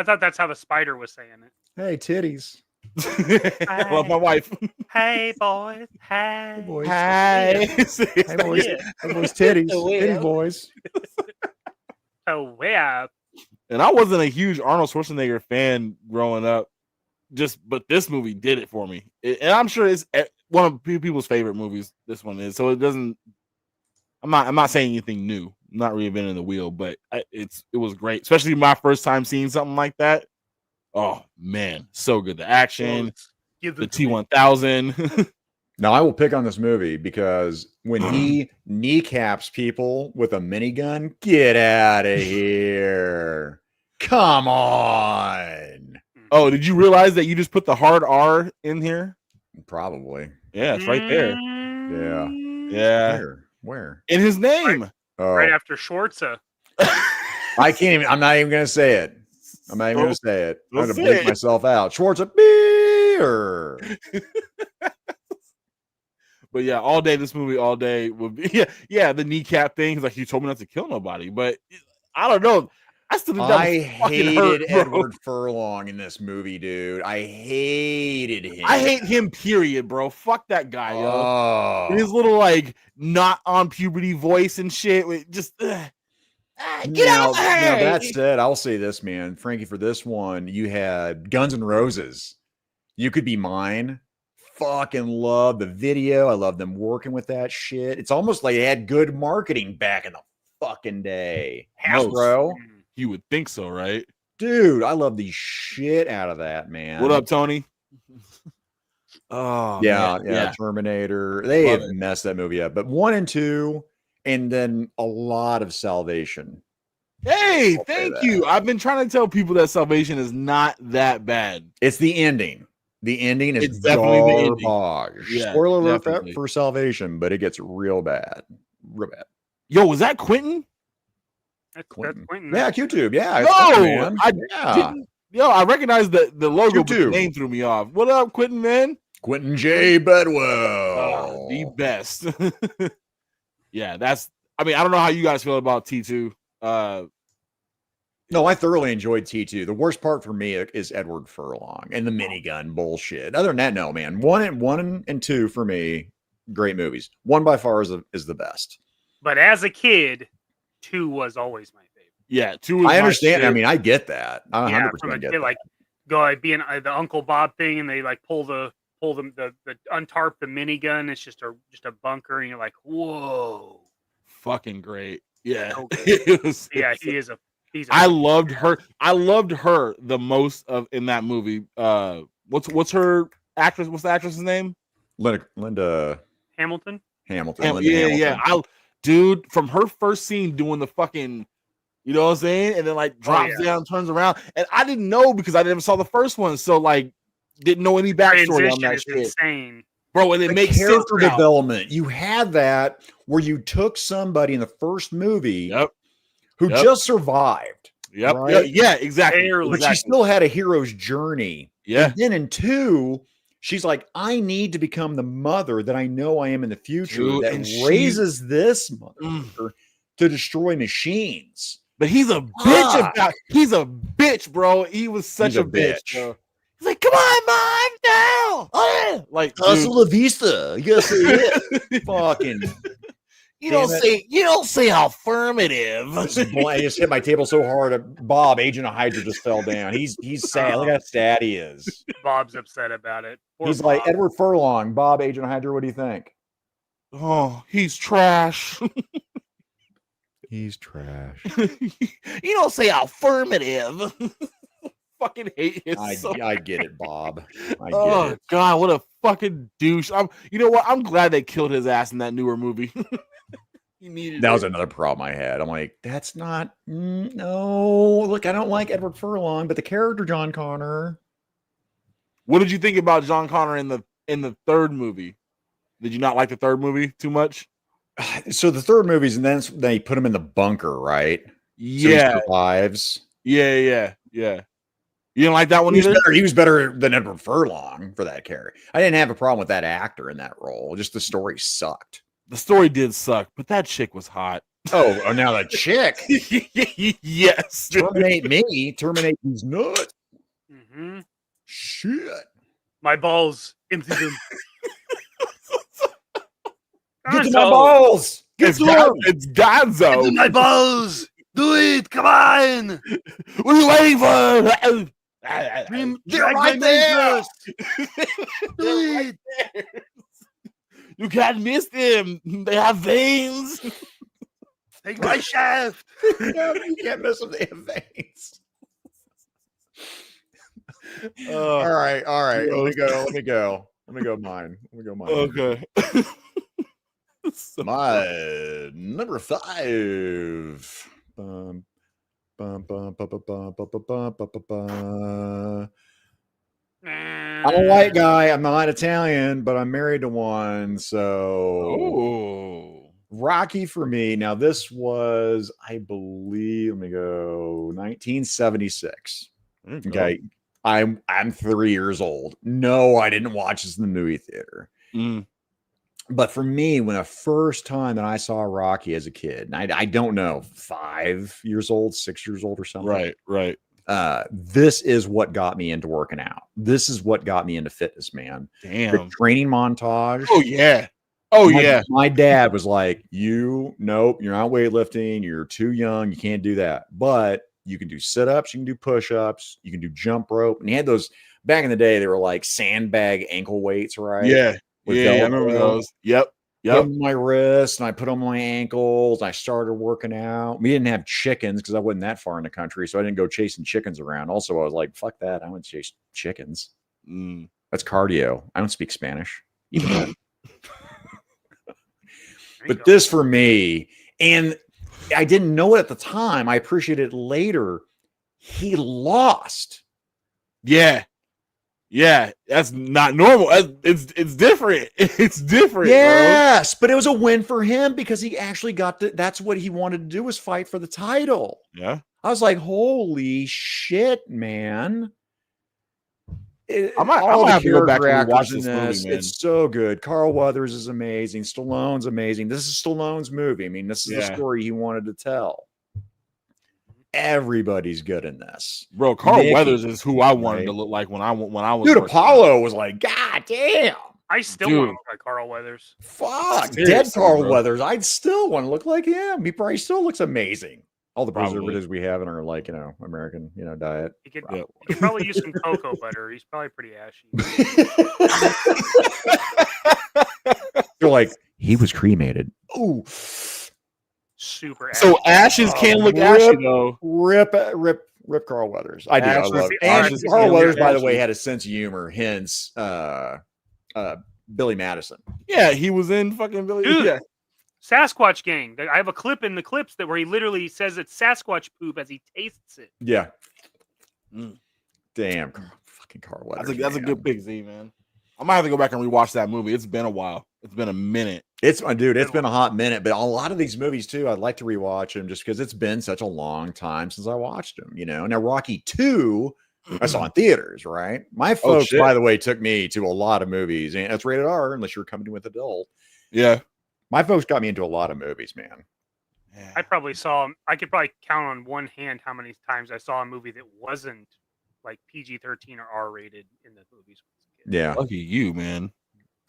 thought that's how the spider was saying it. Hey, titties. I love my wife. Hey, boys. Hey. Hey, boys. Hi. Hey, boys. Hey, boys. Titties. Titties, boys. Oh, yeah. And I wasn't a huge Arnold Schwarzenegger fan growing up, but this movie did it for me. And I'm sure it's one of people's favorite movies. This one is, so it doesn't. I'm not saying anything new. I'm not reinventing the wheel, but it was great, especially my first time seeing something like that. Oh man, so good. The action, the T-1000. Now, I will pick on this movie because when he kneecaps people with a minigun, get out of here. Come on. Oh, did you realize that you just put the hard R in here? Probably. Yeah, it's right there. Yeah. Yeah. Where? In his name. Oh, Right after Schwarza. I can't even. I'm not even going to say it. I'm not even going to say it. I'm going to say bleep it. myself out. Schwarza beer. But yeah, all day this movie all day would be the kneecap thing. Like you told me not to kill nobody, but I don't know. I still think that I was fucking hated hurt, bro. Edward Furlong in this movie, dude. I hated him. I hate him. Period, bro. Fuck that guy, yo. Oh. His little like not on puberty voice and shit. Just get out Now, of here. that said, I'll say this, man. Frankie, for this one, you had Guns N' Roses. You Could Be Mine. Fucking love the video. I love them working with that shit. It's almost like they had good marketing back in the fucking day. Most. Bro. You would think so, right? Dude, I love the shit out of that, man. What up, Tony? Oh, yeah, man. yeah, Terminator. They Love have it. messed that movie up. But 1 and 2, and then a lot of Salvation. Hey, I'll say thank that. you. I've been trying to tell people that Salvation is not that bad. It's the ending. The ending is It's definitely the ending. garbage. Yeah, Spoiler alert definitely. for Salvation, but it gets real bad. Real bad. Yo, was that Quentin? That's Quentin. Quentin. Yeah, Q-Tube. Yeah. it's No, Quentin, man. I yeah. didn't. Yo, I recognized the logo, but the Q2. name threw me off. What up, Quentin, man? Quentin J. Bedwell. The best. Yeah, I don't know how you guys feel about T2. No, I thoroughly enjoyed T2. The worst part for me is Edward Furlong and the minigun bullshit. Other than that, no, man. 1 and 2 for me, great movies. 1 by far is the best. But as a kid, 2 was always my favorite. Yeah, 2 was I my understand. shit. I mean, I get that. I 100% Yeah, from a get kid, that. like go like being the Uncle Bob thing, and they like pull the untarp the minigun. It's just a bunker, and you're like, whoa. Fucking great. Yeah. So good. It was- Yeah, he's I loved her. I loved her the most in that movie. What's her actress? What's the actress's name? Linda Hamilton. Hamilton. Linda Yeah. Hamilton. Dude, from her first scene doing the fucking, you know what I'm saying, and then like drops down, turns around, and I didn't know because I never saw the first one, so like didn't know any backstory on Transition that is shit, insane. bro. And it The makes sense character now. development. You had that where you took somebody in the first movie Yep. who Yep. just survived. Yep. Right? Yeah, exactly. Barely. But she still had a hero's journey. Yeah. And then in 2, she's like, I need to become the mother that I know I am in the future Dude, that and raises this motherfucker to destroy machines. But he's a bitch he's a bitch, bro. He was such He's a a bitch, bitch. bro. He's like, come on, mom, now. Like, Hasta la vista. You gotta say it. Fucking. You don't say affirmative. I just hit my table so hard. Bob, Agent of Hydra, just fell down. He's sad. Look how sad he is. Bob's upset about it. Poor He's Bob. like Edward Furlong. Bob, Agent of Hydra. What do you think? oh, he's trash. He's trash. You don't say affirmative. Fucking hate him. I get it, Bob. I get Oh it. God, what a fucking douche. You know what? I'm glad they killed his ass in that newer movie. He needed That it. was another problem I had. I'm like, that's not no. Look, I don't like Edward Furlong, but the character John Connor. What did you think about John Connor in the third movie? Did you not like the third movie too much? So the third movie's, and then they put him in the bunker, right? So he Yeah, survives. yeah. You didn't like that one either? He was better than Edward Furlong for that character. I didn't have a problem with that actor in that role. Just the story sucked. The story did suck, but that chick was hot. Oh, now that chick. Yes. Terminate me. Terminate these nuts. Mm-hmm. Shit. My balls. Empty them. Get to my balls. Get It's, to them. it's Gonzo. My balls. Do it. Come on. What are you waiting for? They're right there. Do it. You can't miss them. They have veins. Take my shaft. You can't miss them. They have veins. All right. Let me go. Mine. Okay. My number 5. Bum, bum, bum, bum, bum, bum, bum, bum, bum, bum, bum. I'm a white guy. I'm not Italian, but I'm married to one. So, Rocky for me. Now, this was, I believe, let me go, 1976. Okay, I'm 3 years old. No, I didn't watch this in the movie theater. But for me, when the first time that I saw Rocky as a kid, and I don't know, 5 years old, 6 years old or something. Right. This is what got me into working out. This is what got me into fitness, man. Damn. The training montage. Oh, yeah. My dad was like, nope, you're not weightlifting. You're too young. You can't do that. But you can do sit-ups. You can do push-ups. You can do jump rope. And he had those, back in the day, they were like sandbag ankle weights, right? Yeah. With I remember those. Yep. Put them on my wrist, and I put them on my ankles. I started working out. We didn't have chickens because I wasn't that far in the country, so I didn't go chasing chickens around. Also, I was like, fuck that. I want to chase chickens. That's cardio. I don't speak Spanish. Even then. But this for me, and I didn't know it at the time. I appreciated it later. He lost. Yeah, that's not normal. It's different. It's different. Yes, but it was a win for him because he actually got to. That's what he wanted to do, was fight for the title. Yeah, I was like, holy shit, man. I might have to go back and watch this movie, man. It's so good. Carl Weathers is amazing. Stallone's amazing. This is Stallone's movie. I mean, this is the story he wanted to tell. Everybody's good in this, bro. Carl Weathers is who I wanted to look like when I was. Dude, Apollo was like, God damn. I still want to look like Carl Weathers. Fuck, dead Carl Weathers. I'd still want to look like him. He probably still looks amazing. All the preservatives we have in our, like, American, diet. He could probably use some cocoa butter. He's probably pretty ashy. You're like, he was cremated. Ooh. Super ashy. So ashes can look ashy though. Rip Carl Weathers. I do. I love it. And Carl Weathers, by the way, had a sense of humor. Hence, Billy Madison. Yeah, he was in fucking Billy. Dude, yeah. Sasquatch Gang. I have a clip in the clips where he literally says it's Sasquatch poop as he tastes it. Yeah. Damn, fucking Carl Weathers. That's a good pick, Z, man. I might have to go back and rewatch that movie. It's been a while. It's been a minute. It's dude, it's been a hot minute, but a lot of these movies too, I'd like to rewatch them just because it's been such a long time since I watched them. Now Rocky 2, I saw in theaters, right? My folks, by the way, took me to a lot of movies, and it's rated R unless you're coming with adult. Yeah, my folks got me into a lot of movies, man. I could probably count on one hand how many times I saw a movie that wasn't like PG-13 or R-rated in the movies. Yeah, lucky you, man.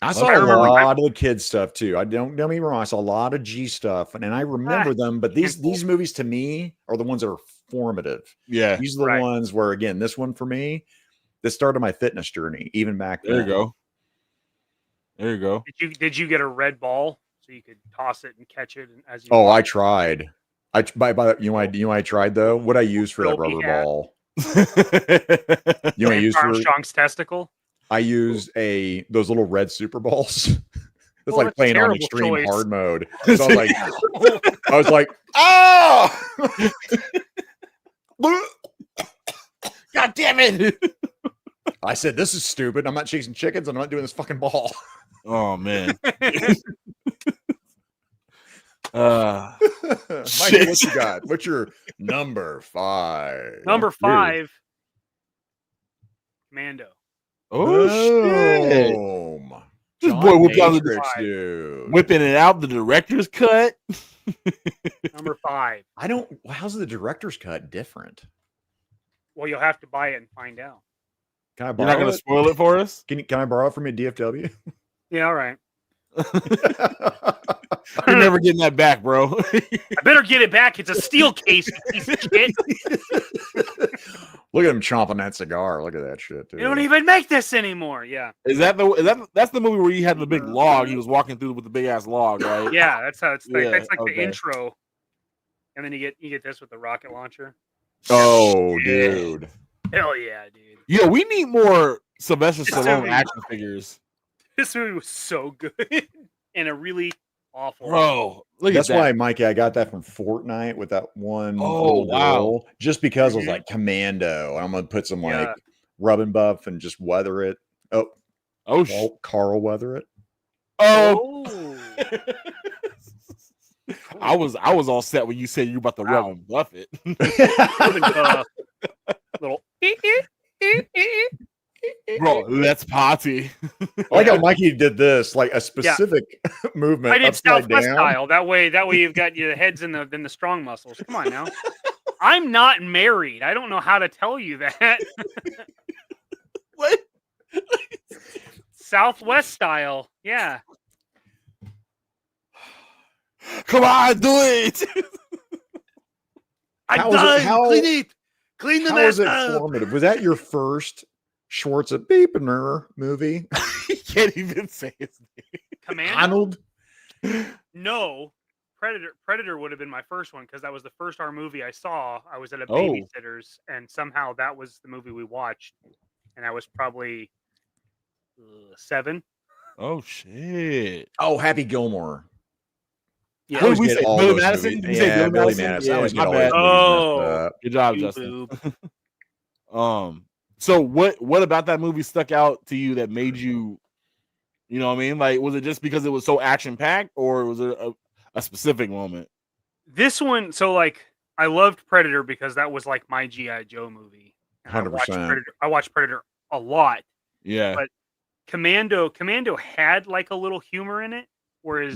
I saw a lot of the kids stuff too. Don't get me wrong. I saw a lot of G stuff, and I remember them. But these movies to me are the ones that are formative. Yeah, these are the ones where, again, this one for me, this started my fitness journey. Even back then. There you go. There you go. Did you get a red ball so you could toss it and catch it as you? Oh, I tried. You know I tried though. What I used for that rubber ball. I used for Armstrong's testicle. I used those little red Super Balls. It's like playing on extreme hard mode. So I was like, oh, God damn it! I said, this is stupid. I'm not chasing chickens. I'm not doing this fucking ball. Oh man. Mikey, what you got? What's your number 5? Number 5, Commando. Oh shit! This boy whipped out whipping it out the director's cut. Number 5. How's the director's cut different? Well, you'll have to buy it and find out. Can I borrow You're not going to spoil it for us? Can I borrow it from a DFW? Yeah, all right. You're never getting that back, bro. I better get it back. It's a steel case, you piece of shit. Look at him chomping that cigar. Look at that shit, dude. You don't even make this anymore. Yeah. That's the movie where he had the big log? He was walking through with the big ass log, right? Yeah, that's how it's like. That's like the intro, and then you get this with the rocket launcher. Oh, dude! Hell yeah, dude! Yo, we need more Sylvester Stallone action figures. This movie was so good and a really awful. Bro, that's why, Mikey, I got that from Fortnite with that one. Oh wow! Just because I was like Commando, I'm gonna put some rubbing buff and just weather it. Carl weather it. Oh. I was all set when you said you were about to rub and buff it. Little. Bro, that's party. I like how Mikey did this, like a specific movement. I did Southwest style. That way you've got your heads in the strong muscles. Come on now. I'm not married. I don't know how to tell you that. What? Southwest style. Yeah. Come on, do it. Clean the mess up. How was it formative? Was that your first Schwartz a Beepener movie? He can't even say his name. Commando? No. Predator would have been my first one because that was the first R movie I saw. I was at a babysitter's, and somehow that was the movie we watched, and I was probably 7. Oh shit! Oh, Happy Gilmore. Yeah, what did we say? Billy Madison? Did you say Billy Madison? Yeah, my bad. Oh, good job, Justin. So what about that movie stuck out to you that made you, you know what I mean? Like, was it just because it was so action packed, or was it a specific moment? This one, so like, I loved Predator because that was like my G.I. Joe movie. 100%. I watched Predator a lot. Yeah. But Commando had like a little humor in it, whereas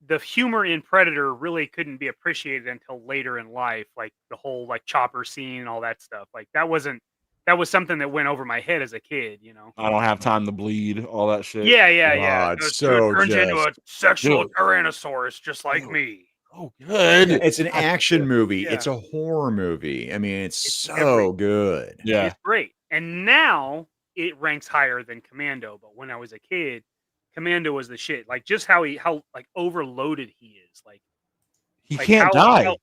the humor in Predator really couldn't be appreciated until later in life, like the whole like chopper scene and all that stuff. Like that was something that went over my head as a kid, you know. I don't have time to bleed, all that shit. Yeah. It's so turns into a sexual Tyrannosaurus just like me. Oh, good. It's an action movie. Yeah. It's a horror movie. I mean, it's so good. Yeah. It's great. And now it ranks higher than Commando, but when I was a kid, Commando was the shit. Like just how like overloaded he is. Like he can't die.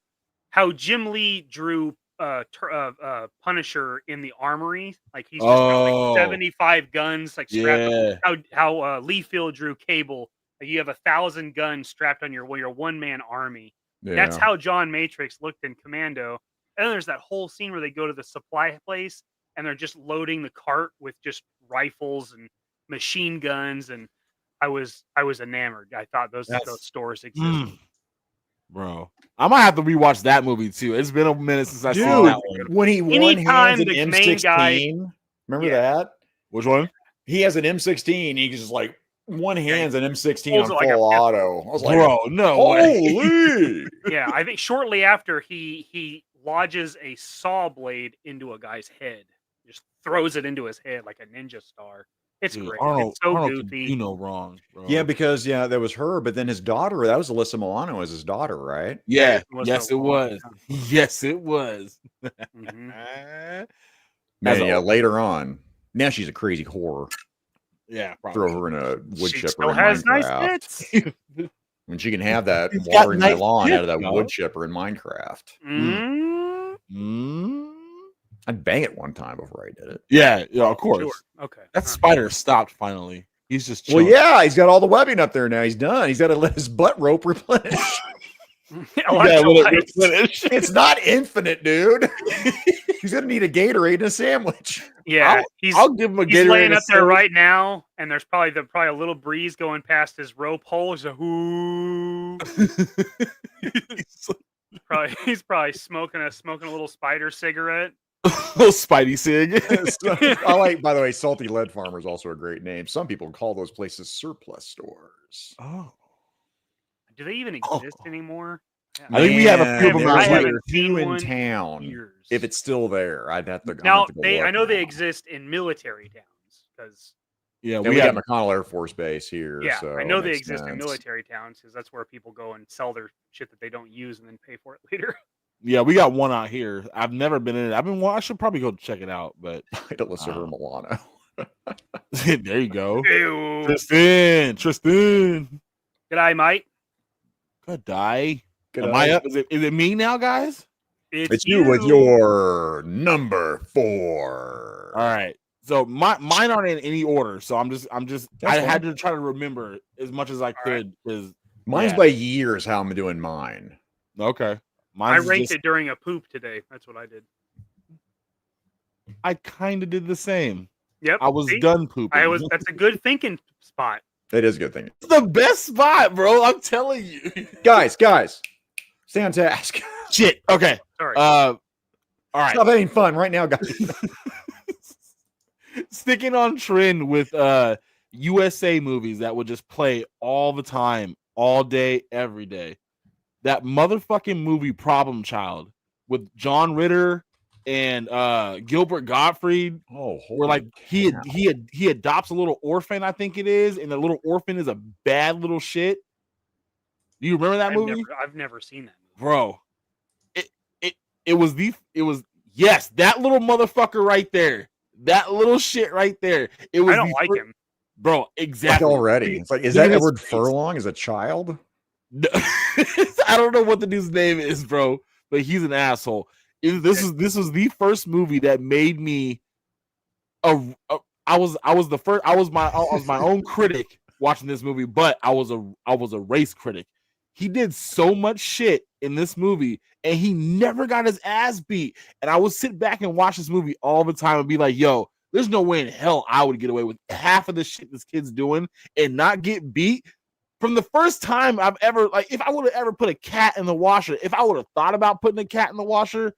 How Jim Lee drew Punisher in the armory, like he's just got like 75 guns, like strapped. How Lee Field drew Cable, like you have 1,000 guns strapped on your one-man army. Yeah. That's how John Matrix looked in Commando. And then there's that whole scene where they go to the supply place and they're just loading the cart with just rifles and machine guns, and I was enamored. I thought those stores existed. Bro, I might have to rewatch that movie too. It's been a minute since I've seen Dude, that one. when he Anytime one-hands an the main guy- M16, remember Yeah. that? Which one? He has an M16. He just like one hands an M16 holds on it like a full pistol. auto. I was like, Bro, no way. holy! Yeah, I think shortly after he lodges a saw blade into a guy's head, just throws it into his head like a ninja star. It's Dude, great. Arnold, It's so Arnold can goofy. do no wrong, bro. Yeah, because that was her, but then his daughter, that was Alyssa Milano as his daughter, right? Yeah, was yes, so it long, was. Yes, it was. Mhm. Man, As a- yeah, later on. Now she's a crazy whore. Yeah, Throw probably. her in a wood She chipper still in has nice Minecraft. bits. When she can have that She's got watering my nice lawn out of that tits, wood dog. chipper in Minecraft. Mm, I'd bang it one time before I did it. Yeah, of course. sure. Okay. That spider stopped finally. He's just Well, chilling. yeah, he's got all the webbing up there now. He's done. He's got to let his butt rope replenish. Yeah, let it Electrolytes. replenish. It's not infinite, dude. He's gonna need a Gatorade and a sandwich. Yeah, I'll give him a he's Gatorade laying and a up there sandwich. right now, and there's probably a little breeze going past his rope hole. He's like, ooh. He's probably smoking a little spider cigarette. Little Spidey sig. I like, by the way, Salty Lead Farmer is also a great name. Some people call those places surplus stores. Oh, Do they even exist anymore? Yeah. I think we have a Man, few of them there's out like here. two in one town. years. If it's still there, I'd have to. I'll Now have to go I look know they now. exist in military towns because Yeah, And we got McConnell Air Force Base here. yeah, so I know it they makes exist in sense. military towns because that's where people go and sell their shit that they don't use and then pay for it later. Yeah, we got one out here. I've never been in it. I should probably go check it out, but I don't listen to her Milano. there you go. Ew. Tristan. G'day, mate. Good die. Good Am eye. I up? Is it me now, guys? It's you with your number 4. All right. So mine aren't in any order. So I'm just That's I fine. had to try to remember as much as I could. Because Mine's yeah. by years how I'm doing mine. Okay. I Mine's ranked just, it during a poop today. That's what I did. I kind of did the same. Yep. I was see? done pooping. That's a good thinking spot. It is a good thing. It's the best spot, bro. I'm telling you. Guys, stay on task. Shit. Okay. Sorry. All right. Stop having fun right now, guys. Sticking on trend with USA movies that would just play all the time, all day, every day. That motherfucking movie Problem Child with John Ritter and Gilbert Gottfried, Oh, where like he adopts a little orphan, I think it is, and the little orphan is a bad little shit. Do you remember that movie? I've never seen that movie. Bro? It was yes, that little motherfucker right there. That little shit right there. It was I don't like him. Bro, like exactly. already. It's like, is Look that at his Edward face. Furlong as a child? No, I don't know what the dude's name is, bro, but he's an asshole. This was the first movie that made me I was my own critic watching this movie, but I was a race critic. He did so much shit in this movie and he never got his ass beat. And I would sit back and watch this movie all the time and be like, yo, there's no way in hell I would get away with half of the shit this kid's doing and not get beat. From the first time I've ever, like, if I would have ever put a cat in the washer, if I would have thought about putting a cat in the washer,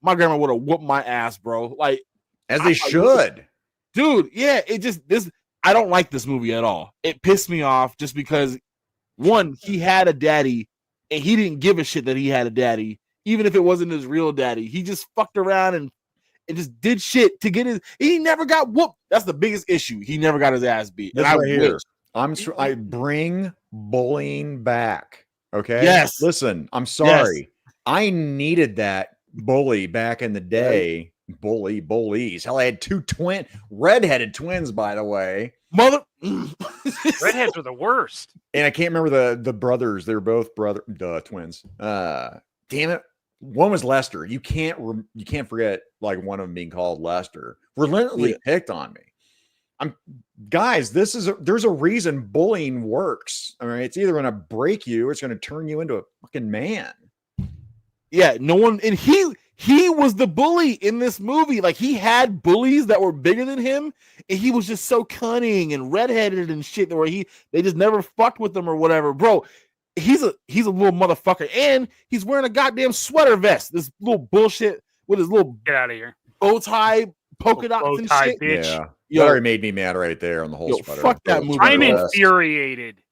my grandma would have whooped my ass, bro. Like, As they should. dude, yeah, I don't like this movie at all. It pissed me off just because, one, he had a daddy and he didn't give a shit that he had a daddy, even if it wasn't his real daddy. He just fucked around and just did shit to get he never got whooped. That's the biggest issue. He never got his ass beat. This And right here. wish- I bring bullying back. Okay. Yes. Listen, I'm sorry. I needed that bully back in the day. Bullies. Hell, I had 2 redheaded twins, by the way. Mother Redheads are the worst. And I can't remember the brothers. They're both twins. Damn it. One was Lester. You can't forget like one of them being called Lester. Relentlessly picked on me. Guys, there's a reason bullying works. I mean, it's either going to break you or it's going to turn you into a fucking man. Yeah, no one, and he was the bully in this movie. Like he had bullies that were bigger than him, and he was just so cunning and redheaded and shit. Where they just never fucked with him or whatever, bro. He's a little motherfucker, and he's wearing a goddamn sweater vest. This little bullshit with his little Get out of here. bow tie, polka dots Bow and tie, shit. bitch. Yeah, Yo, that already made me mad right there on the whole yo, sweater. fuck that movie. I'm vest. infuriated.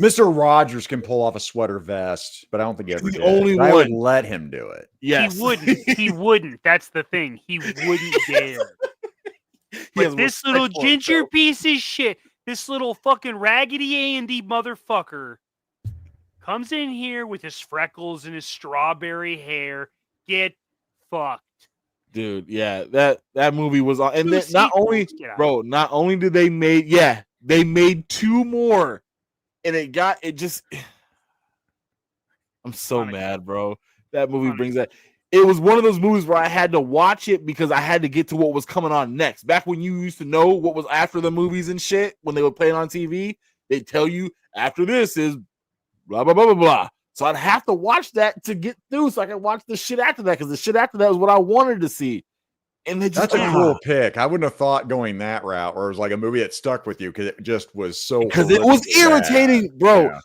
Mr. Rogers can pull off a sweater vest, but I don't think he ever the did. only I would one. let him do it. Yes. He wouldn't. He wouldn't. That's the thing. He wouldn't dare. He But has this respect little for ginger himself. piece of shit, this little fucking Raggedy Andy motherfucker, comes in here with his freckles and his strawberry hair. Get fucked. Dude, yeah, that movie was on, and Two then not only, sequels, get out. bro, not only did they made 2 more, and it just. I'm so mad, bro. That movie brings that. It was one of those movies where I had to watch it because I had to get to what was coming on next. Back when you used to know what was after the movies and shit, when they would play it on TV, they'd tell you after this is blah blah blah blah blah. So I'd have to watch that to get through, so I could watch the shit after that, because the shit after that was what I wanted to see. And they just That's a cool pick. I wouldn't have thought going that route, or it was like a movie that stuck with you because it just was so. Because it was horrifically irritating, bad. bro. Yeah.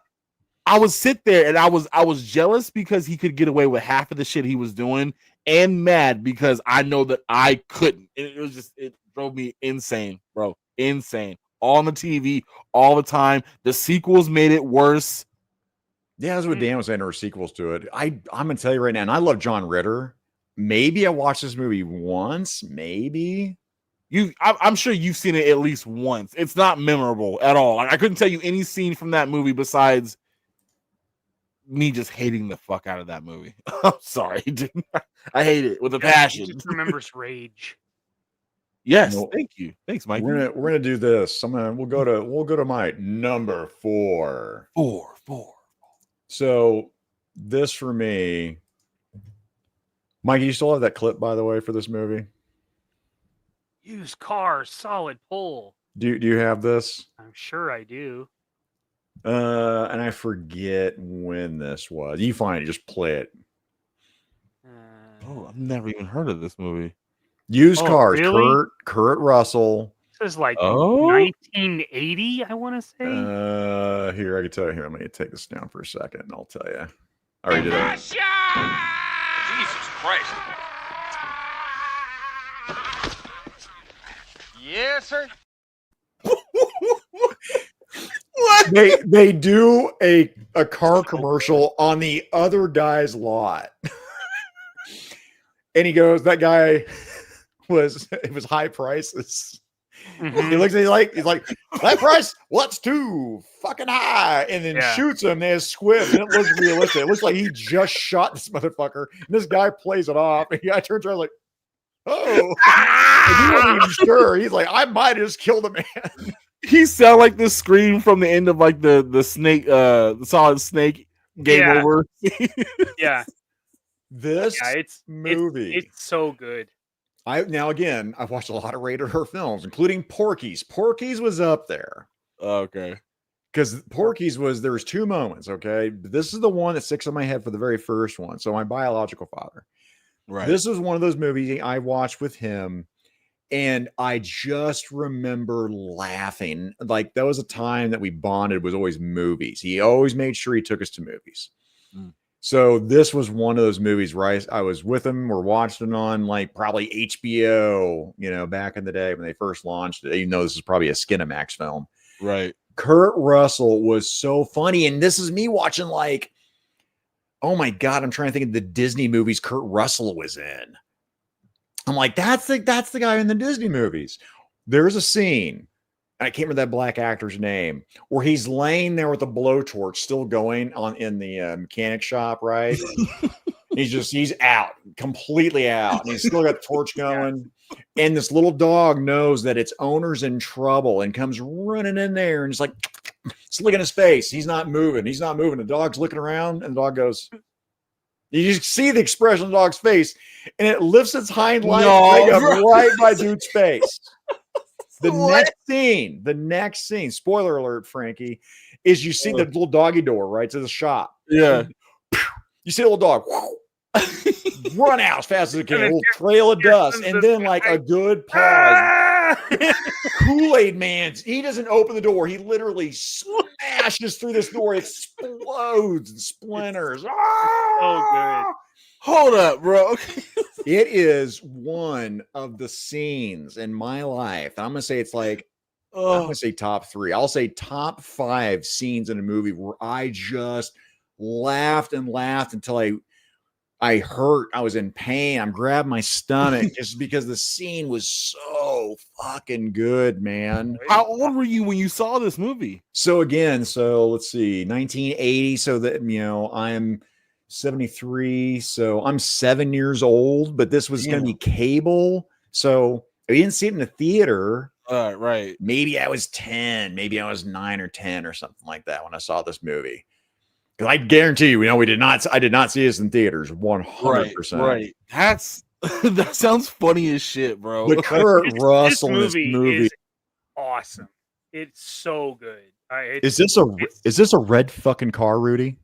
I would sit there and I was jealous because he could get away with half of the shit he was doing, and mad because I know that I couldn't. It drove me insane, bro. Insane. All on the TV, all the time. The sequels made it worse. Yeah, that's what Dan was saying. There were sequels to it. I'm gonna tell you right now, and I love John Ritter. Maybe I watched this movie once, maybe. I'm sure you've seen it at least once. It's not memorable at all. Like, I couldn't tell you any scene from that movie besides me just hating the fuck out of that movie. I'm sorry, dude. I hate it with a passion. He just remembers rage. Yes, Nope. thank you. Thanks, Mike. We're gonna do this. We'll go to my number 4. Four. So this for me, Mikey, you still have that clip, by the way, for this movie? Used car, solid pull. Do you have this? I'm sure I do. And I forget when this was. You find it, just play it. Oh, I've never even heard of this movie. Used Oh, cars, really? Kurt Russell. This is like Oh. 1980, I want to say. Here, I can tell you. Here, let me take this down for a second, and I'll tell you. I already did it. Jesus Christ. Yes, sir. They do a car commercial on the other guy's lot. And he goes, that guy it was high prices. Mhm. He looks at he's like, that price, what's too fucking high? And then Yeah. shoots him. They have squibs, and it looks realistic. It looks like he just shot this motherfucker. And this guy plays it off. And the guy turns around like, oh. And he wasn't even sure. He's like, I might have just killed a man. He sound like the scream from the end of like the snake, the Solid Snake game Yeah. over. Yeah, This it's movie. It's so good. Now again, I've watched a lot of rated R films, including Porky's. Porky's was up there. Okay. Because Porky's there was 2 moments, okay? This is the one that sticks in my head for the very first one. So my biological father. Right. This was one of those movies I watched with him, and I just remember laughing. Like, that was a time that we bonded, was always movies. He always made sure he took us to movies. Mm. So this was one of those movies where I was with him. We're watching it on like probably HBO, back in the day when they first launched it, even though this is probably a Skinamax film. Right. Kurt Russell was so funny. And this is me watching like, oh my God, I'm trying to think of the Disney movies Kurt Russell was in. I'm like, that's the guy in the Disney movies. There's a scene, I can't remember that black actor's name, where he's laying there with a blowtorch still going on in the mechanic shop, right? he's out, completely out, and he's still got the torch going. And this little dog knows that its owner's in trouble and comes running in there and just like, it's licking his face. He's not moving. The dog's looking around, and the dog goes. You just see the expression on the dog's face, and it lifts its hind leg up right by dude's face. The next scene, spoiler alert, Frankie, is you see the little doggy door right to the shop. Yeah. You see the little dog run out as fast as it can, And a then little trail of here dust, comes and the then like a good pause. Ah! Kool-Aid Man, he doesn't open the door. He literally smashes through this door, explodes and splinters. So good. Hold up, bro. Okay. It is one of the scenes in my life. I'm gonna say it's like I'm gonna say top 3. I'll say top 5 scenes in a movie where I just laughed and laughed until I hurt. I was in pain. I'm grabbing my stomach just because the scene was so fucking good, man. How old were you when you saw this movie? So again, let's see, 1980. So that, I'm 73. So I'm 7 years old, but this was going to be cable. So I didn't see it in the theater. Right. Maybe I was 10, maybe I was 9 or 10 or something like that when I saw this movie. Because I guarantee you, I did not see this in theaters 100%. Right. That sounds funny as shit, bro. But Kurt Russell in this this movie movie is awesome. It's so good. Is this a red fucking car, Rudy?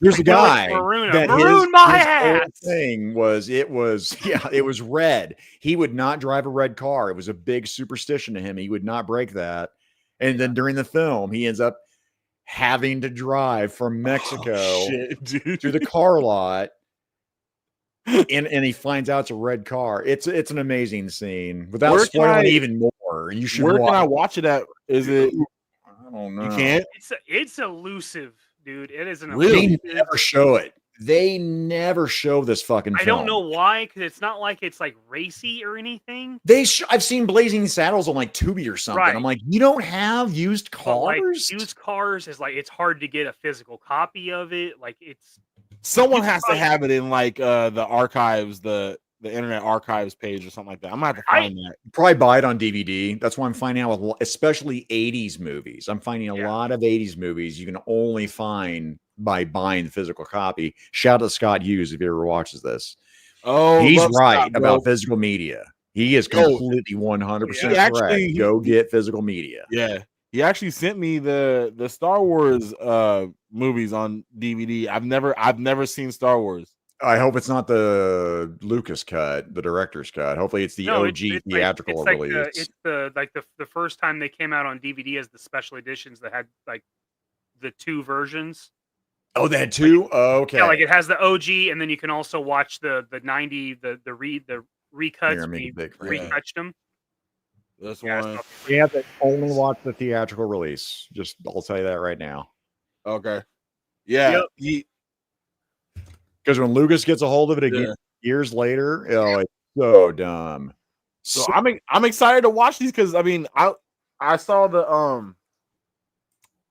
There's a guy that maroon my his whole ass. thing was it was red. He would not drive a red car. It was a big superstition to him. He would not break that. And then during the film, he ends up having to drive from Mexico to the car lot. And he finds out it's a red car. It's an amazing scene. Without spoiling even more, you should. Where can I watch it at? Is it? I don't know. You can't. It's elusive, dude. It is an Really? They never show it. They never show this fucking film. I don't know why, because it's not like it's like racy or anything. I've seen Blazing Saddles on like Tubi or something. Right. I'm like, you don't have used But, cars? like, used cars is like it's hard to get a physical copy of it. Like it's Someone has to have it in like the archives, the Internet Archives page or something like that. I'm gonna have to find that. Probably buy it on DVD. That's why I'm finding out with especially 80s movies. I'm finding a lot of 80s movies you can only find by buying the physical copy. Shout out to Scott Hughes if he ever watches this. Oh, he's love right Scott, bro. about physical media. He is completely 100% correct. Go get physical media. Yeah. He actually sent me the Star Wars movies on DVD. I've never seen Star Wars. I hope it's not the Lucas cut, the director's cut. Hopefully it's the OG theatrical release. It's the first time they came out on DVD as the special editions that had like the 2 versions. Oh, they had 2? Like, okay. Yeah, like it has the OG, and then you can also watch the 90 the recuts. We retouched them. This one. You have to only watch the theatrical release. Just I'll tell you that right now. Okay. Yeah. Yep. Because when Lucas gets a hold of it again years later, it's so dumb. So I'm excited to watch these because I saw the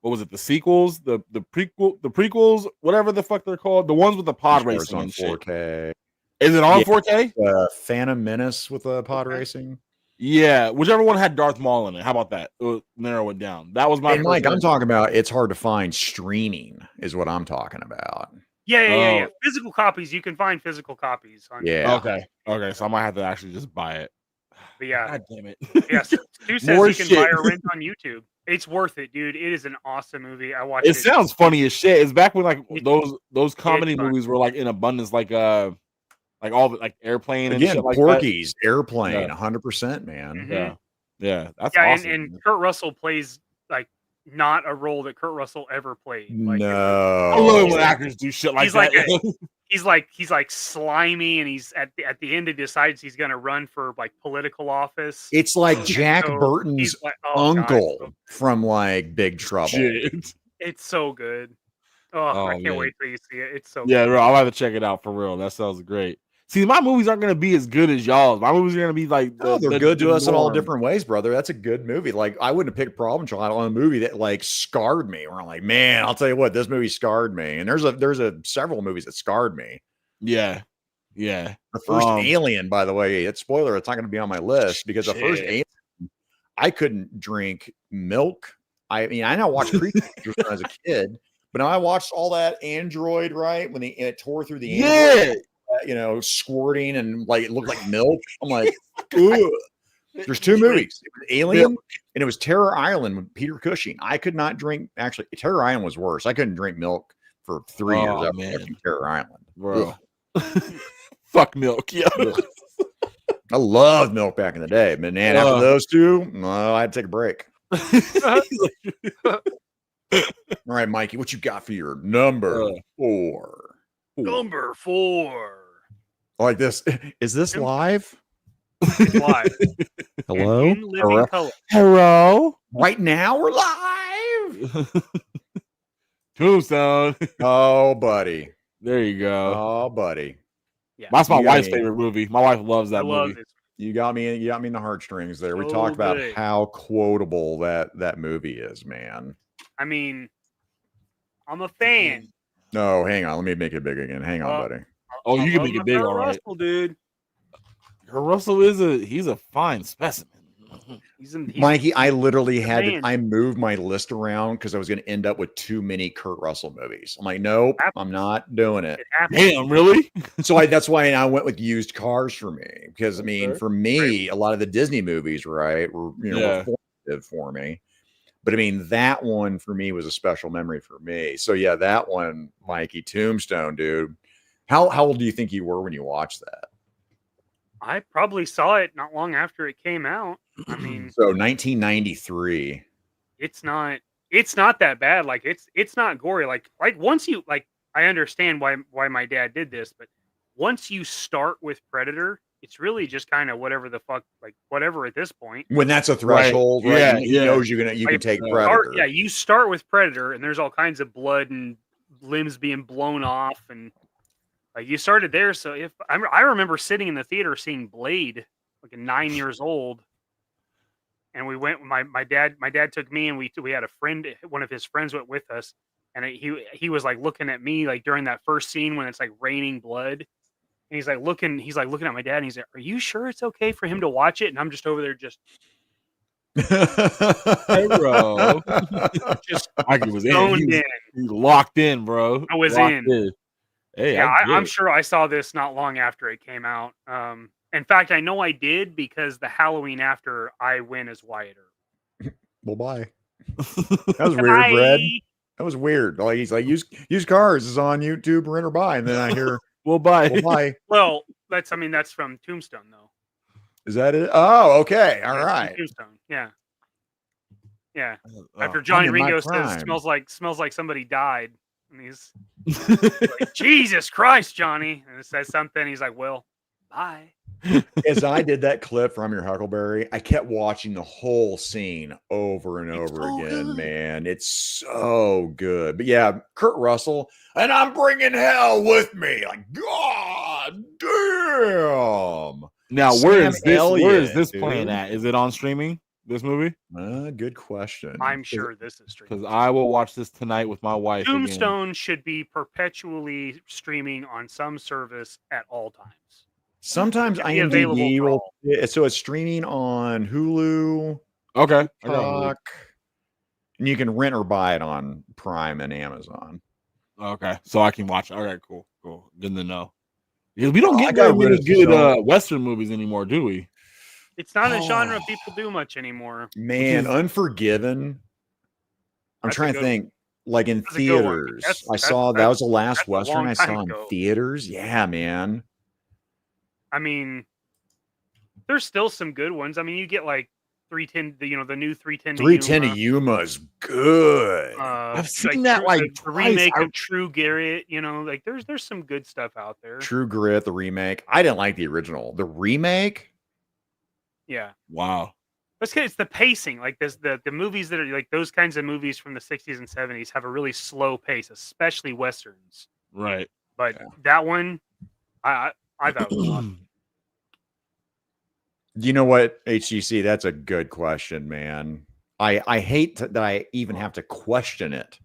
what was it, the sequels, the prequels, whatever the fuck they're called, the ones with the pod racing on 4K. Is it on 4K? Phantom Menace with the pod racing. Yeah, whichever one had Darth Maul in it. How about that? Narrow it down. That was my. Mike, I'm talking about. It's hard to find streaming, is what I'm talking about. Yeah. Physical copies. You can find physical copies. Okay. So I might have to actually just buy it. But yeah. God damn it. Yes. Stu says you can buy or rent on YouTube. It's worth it, dude. It is an awesome movie. I watched it. It sounds funny as shit. It's back when like those comedy movies were like in abundance, like all the like Airplane and shit like Porky's, Airplane, 100%, man. Mm-hmm. Yeah, that's awesome. And Kurt Russell plays like not a role that Kurt Russell ever played. Like, no, I love when actors do shit like that. He's like slimy, and he's at the end he decides he's gonna run for like political office. It's like Jack Burton's uncle from like Big Trouble. Shit. It's so good. Oh, I can't wait till you see it. It's so good. Bro, I'll have to check it out for real. That sounds great. See, my movies aren't going to be as good as y'all's. My movies are going to be like they're good to us in all different ways, brother. That's a good movie. Like I wouldn't have picked Problem Child on a movie that like scarred me. Where I'm like, man, I'll tell you what, this movie scarred me. And there's several movies that scarred me. Yeah. The first Alien, by the way, it's spoiler. It's not going to be on my list because the first Alien, I couldn't drink milk. I mean, I know I watched Creatures when I was a kid, but I watched all that Android right when it tore through the Android. Squirting and like it looked like milk. I'm like, ugh. There's 2 movies. It was Alien and it was Terror Island with Peter Cushing. I could not drink. Actually, Terror Island was worse. I couldn't drink milk for 3 years after watching Terror Island. bro. Fuck milk, yeah. I loved milk back in the day, but man, after those two, I had to take a break. All right, Mikey, what you got for your number 4? Number 4. Like this. Is this live? It's live. Hello? And in living color. Hello? Right now we're live. Tombstone. Oh, buddy. There you go. Oh, buddy. Yeah. That's my wife's favorite movie. My wife loves that movie. Love this. You got me in the heartstrings there. We So talked about good. how quotable that movie is, man. I mean, I'm a fan. No, hang on. Let me make it big again. Hang on, buddy. Oh, I you can love make it my big, Kurt all right. Russell, dude. Kurt Russell he's a fine specimen. He's Mikey, I literally had man. I moved my list around because I was going to end up with too many Kurt Russell movies. I'm like, nope, I'm not doing it. It happens. Damn, really? So that's why I went with used cars for me, because I mean, for me, a lot of the Disney movies, right, were were formative for me. But I mean, that one for me was a special memory for me. So yeah, that one, Mikey, Tombstone, dude. How old do you think you were when you watched that? I probably saw it not long after it came out. I mean, So 1993. it's not that bad. Like it's not gory. Like once you I understand why my dad did this, but once you start with Predator, it's really just kind of whatever the fuck, like whatever at this point. When that's a threshold, right? Yeah, He knows you can take Predator. You start with Predator, and there's all kinds of blood and limbs being blown off, and like you started there. So if I remember sitting in the theater seeing Blade, like at 9 years old, and we went. My dad took me, and we had a friend. One of his friends went with us, and he was like looking at me like during that first scene when it's like raining blood. And he's like looking at my dad, and he's like, "Are you sure it's okay for him to watch it?" And I'm just over there, just Hey, bro. just Mikey was stoned in. in. He was locked in, bro. I was Locked in. Hey, Yeah, I get I'm it. sure I saw this not long after it came out. In fact, I know I did because the Halloween after I went as Wyatt Earp. Well, bye. That was weird, Brad. That was weird. Like he's like, used cars is on YouTube, rent or buy, and then I hear, Well, bye. well, bye. Well, that's from Tombstone, though. Is that it? Oh, okay. All That's from right. Tombstone. Yeah. Yeah. Oh, After Johnny in my Ringo says prime. smells like somebody died. And he's like, Jesus Christ, Johnny. And it says something. He's like, well, bye. As I did that clip from your Huckleberry, I kept watching the whole scene over and over so again, good. man. It's so good. But yeah, Kurt Russell, and I'm bringing hell with me. Like, God damn. Now, Sam where is Elliott, this dude. playing at? Is it on streaming? This movie? Good question. I'm sure this is streaming. Because I will watch this tonight with my wife. Again. Tombstone should be perpetually streaming on some service at all times. Sometimes Should be available IMDb for will. all. So it's streaming on Hulu, Okay. I got Hulu. Puck, and you can rent or buy it on Prime and Amazon. Okay. So I can watch it. All right. Cool. Good to know. Because we don't I get got very rid many of good some. Western movies anymore, do we? It's not a genre Oh. people do much anymore. Man, Unforgiven. I'm That's a trying to good think. Like in That's a good one. theaters, That's- I saw that that's- was the last that's a Western long I time saw in ago. theaters. Yeah, man. I mean, there's still some good ones. I mean, you get like 310, the new 310 310 to Yuma's good. I've seen that like the twice. remake of True Garrett. Like there's some good stuff out there. True Grit, the remake. I didn't like the original. The remake. Yeah, Wow. it's the pacing. Like this, the movies that are like those kinds of movies from the 60s and 70s have a really slow pace, especially westerns. Right. But that one, I thought was awesome. You know what, HGC? That's a good question, man. I hate that I even have to question it.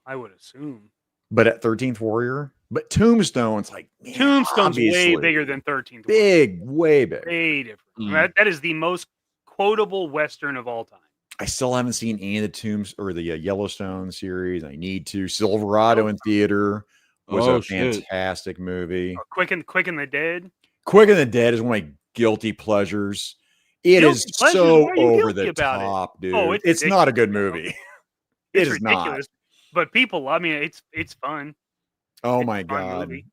I would assume. But at 13th Warrior, but Tombstone's like, man, Tombstone's way obviously bigger than 13th. big, way big. Way different. That is the most quotable Western of all time. I still haven't seen any of the Tombs or the Yellowstone series. I need to. Silverado in theater was a fantastic movie. Quick and the Dead. Quick and the Dead is one of my guilty pleasures. It Guilty is pleasures? so Why are you over guilty the about it? top, dude. Oh, it's not a good movie. It It's is ridiculous. not. But people, I mean, it's fun. Oh It's my a fun god. movie.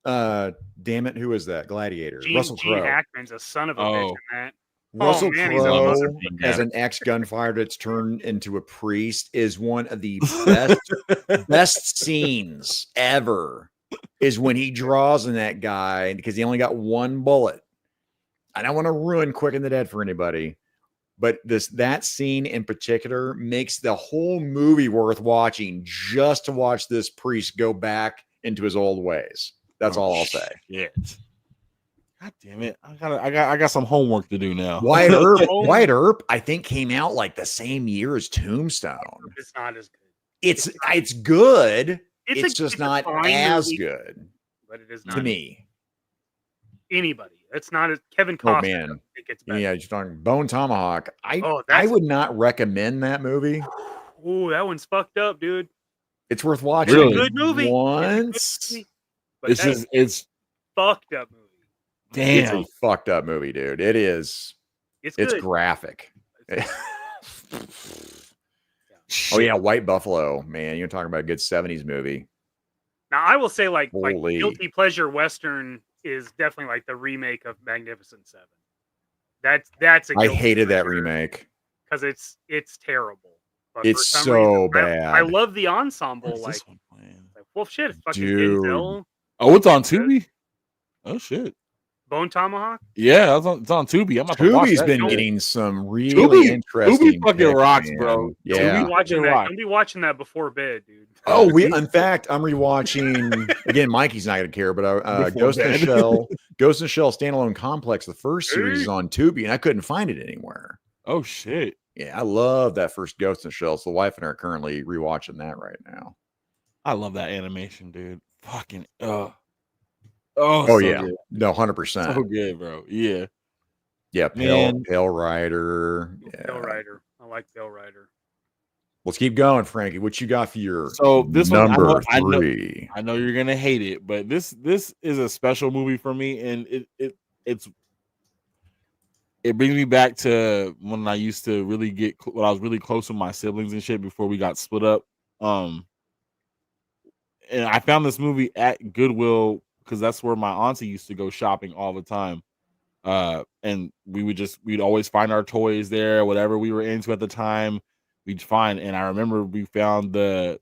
Damn it, who is that? Gladiator. Russell Gene Crowe. Hackman's a son of a bitch in that. Russell man, he's a Crowe motherfucker. as an ex-gunfighter that's turned into a priest is one of the best scenes ever. Is when he draws on that guy because he only got one bullet. I don't want to ruin Quick and the Dead for anybody, but that scene in particular makes the whole movie worth watching just to watch this priest go back into his old ways. That's all I'll say. Shit. God damn it! I got some homework to do now. Wyatt Earp, I think came out like the same year as Tombstone. It's not as good. It's good. It's just it's not fine as movie, good but it is not to me. Anybody. It's not as Kevin Oh Costner. man, I think it's better. yeah, you're talking Bone Tomahawk. I that's would not recommend that movie. Ooh, that one's fucked up, dude. It's worth watching. Really? Good movie. Once. But It's just it's fucked up movie. It's damn. a fucked up movie, dude. It is. It's It's good. graphic. Oh yeah, White Buffalo, man. You're talking about a good 70s movie. Now I will say, like Holy. guilty pleasure western is definitely like the remake of Magnificent Seven. That's a I guilty hated that pleasure remake. because it's terrible. But It's for some so reason, bad. I love the ensemble. Where's Like, this one playing? well, shit, it's fucking Dude. Denzel, Oh, it's on Tubi. Oh shit. Bone Tomahawk. Yeah, it's on Tubi. I'm about to watch Tubi's that been shit. getting some really interesting. Tubi fucking picks, rocks, man. bro. Yeah. Don't be watching that before bed, dude. Oh, in fact, I'm rewatching again. Mikey's not gonna care, but Before Ghost in the bed. Shell, Ghost in the Shell Standalone Complex. The first series is on Tubi, and I couldn't find it anywhere. Oh shit. Yeah, I love that first Ghost in the Shell. So the wife and I are currently rewatching that right now. I love that animation, dude. Fucking oh, Oh so yeah, good. no, 100%. So good, bro. Yeah. Yeah, Man. Pale Rider. Yeah. Pale Rider. I like Pale Rider. Let's keep going, Frankie. What you got for your So this one, number I know, 3? I know you're gonna hate it, but this is a special movie for me, and it brings me back to when I used to really when I was really close with my siblings and shit before we got split up. And I found this movie at Goodwill because that's where my auntie used to go shopping all the time. And we'd always find our toys there, whatever we were into at the time, we'd find. And I remember we found the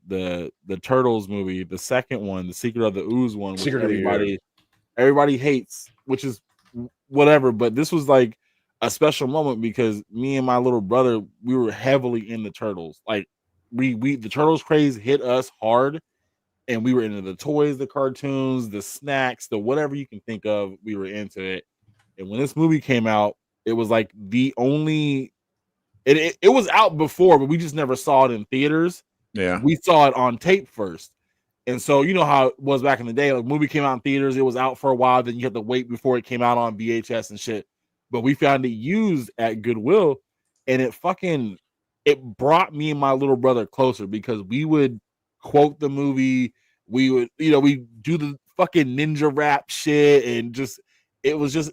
Turtles movie, the second one, the Secret of the Ooze one, which everybody hates, which is whatever. But this was like a special moment because me and my little brother, we were heavily in the Turtles. Like the Turtles craze hit us hard. And we were into the toys, the cartoons, the snacks, the whatever you can think of, we were into it. And when this movie came out, it was like the only it was out before, but we just never saw it in theaters. Yeah. We saw it on tape first. And so you know how it was back in the day. Like movie came out in theaters, it was out for a while, then you had to wait before it came out on VHS and shit. But we found it used at Goodwill, and it brought me and my little brother closer because we would quote the movie, we would we do the fucking ninja rap shit, and it was a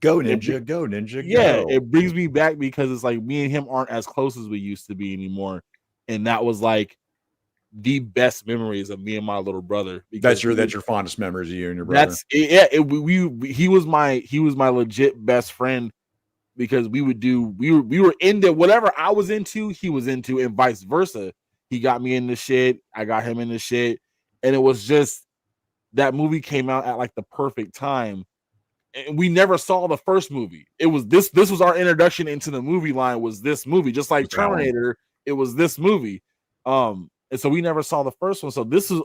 go ninja, go ninja. Yeah, go. it brings me back because it's like me and him aren't as close as we used to be anymore, and that was like the best memories of me and my little brother. That's your fondest memories of you and your brother. He was my legit best friend because we were into whatever I was into, he was into, and vice versa. He got me into shit, I got him into shit, and it was just that movie came out at like the perfect time. And we never saw the first movie. It was this was our introduction into the movie line, was this movie, just like Terminator. It was this movie. And so we never saw the first one. So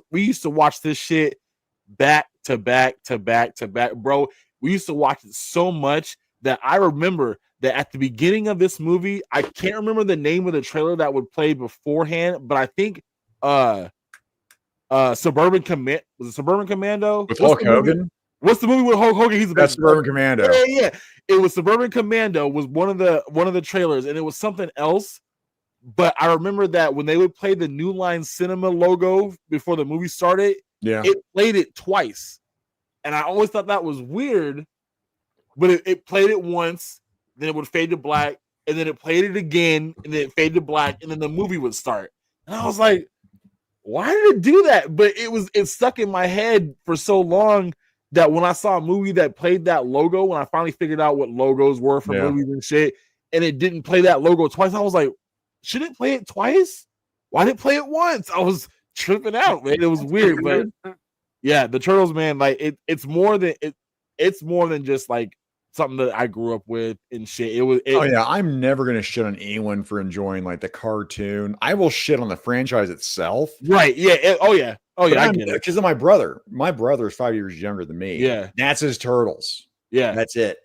we used to watch this shit back to back to back to back, bro. We used to watch it so much that I remember that at the beginning of this movie, I can't remember the name of the trailer that would play beforehand, but I think Suburban Commando with Hulk Hogan. What's the movie with Hulk Hogan? He's the best. Suburban Commando. Yeah. It was Suburban Commando was one of the trailers, and it was something else. But I remember that when they would play the New Line Cinema logo before the movie started, it played it twice. And I always thought that was weird, but it played it once, then it would fade to black, and then it played it again, and then it faded to black, and then the movie would start. And I was like, why did it do that? But it stuck in my head for so long that when I saw a movie that played that logo, when I finally figured out what logos were for movies and shit, and it didn't play that logo twice, I was like, should it play it twice? Why did it play it once? I was tripping out, man. It was weird, but yeah, the Turtles, man, like it's more than just like something that I grew up with and shit. Oh yeah, I'm never gonna shit on anyone for enjoying like the cartoon. I will shit on the franchise itself. Right? Yeah. Oh yeah. I get it. Because of my brother. My brother is 5 years younger than me. Yeah, that's his Turtles. Yeah, that's it.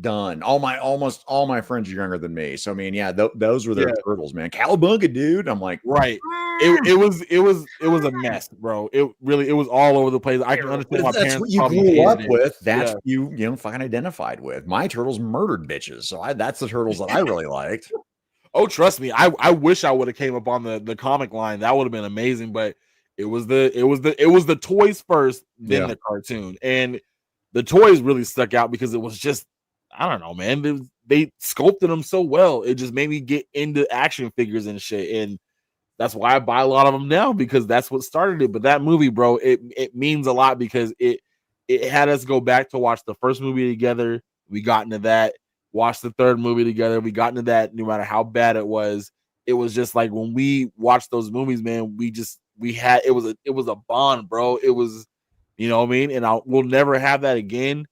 Done. Almost all my friends are younger than me. So I mean, yeah, those were their Turtles, man. Cowabunga, dude. I'm like, right. It was a mess, bro. It was all over the place. I can understand why that's parents what you grew up with. That's what you fucking identified with. My Turtles murdered bitches, so that's the Turtles that I really liked. Oh, trust me, I wish I would have came up on the comic line. That would have been amazing, but it was the toys first, then the cartoon, and the toys really stuck out because it was just, I don't know, man. They sculpted them so well. It just made me get into action figures and shit, and that's why I buy a lot of them now, because that's what started it. But that movie, bro, it means a lot because it had us go back to watch the first movie together. We got into that. Watched the third movie together. We got into that. No matter how bad it was just like when we watched those movies, man. It was a bond, bro. It was, you know what I mean. And we'll never have that again.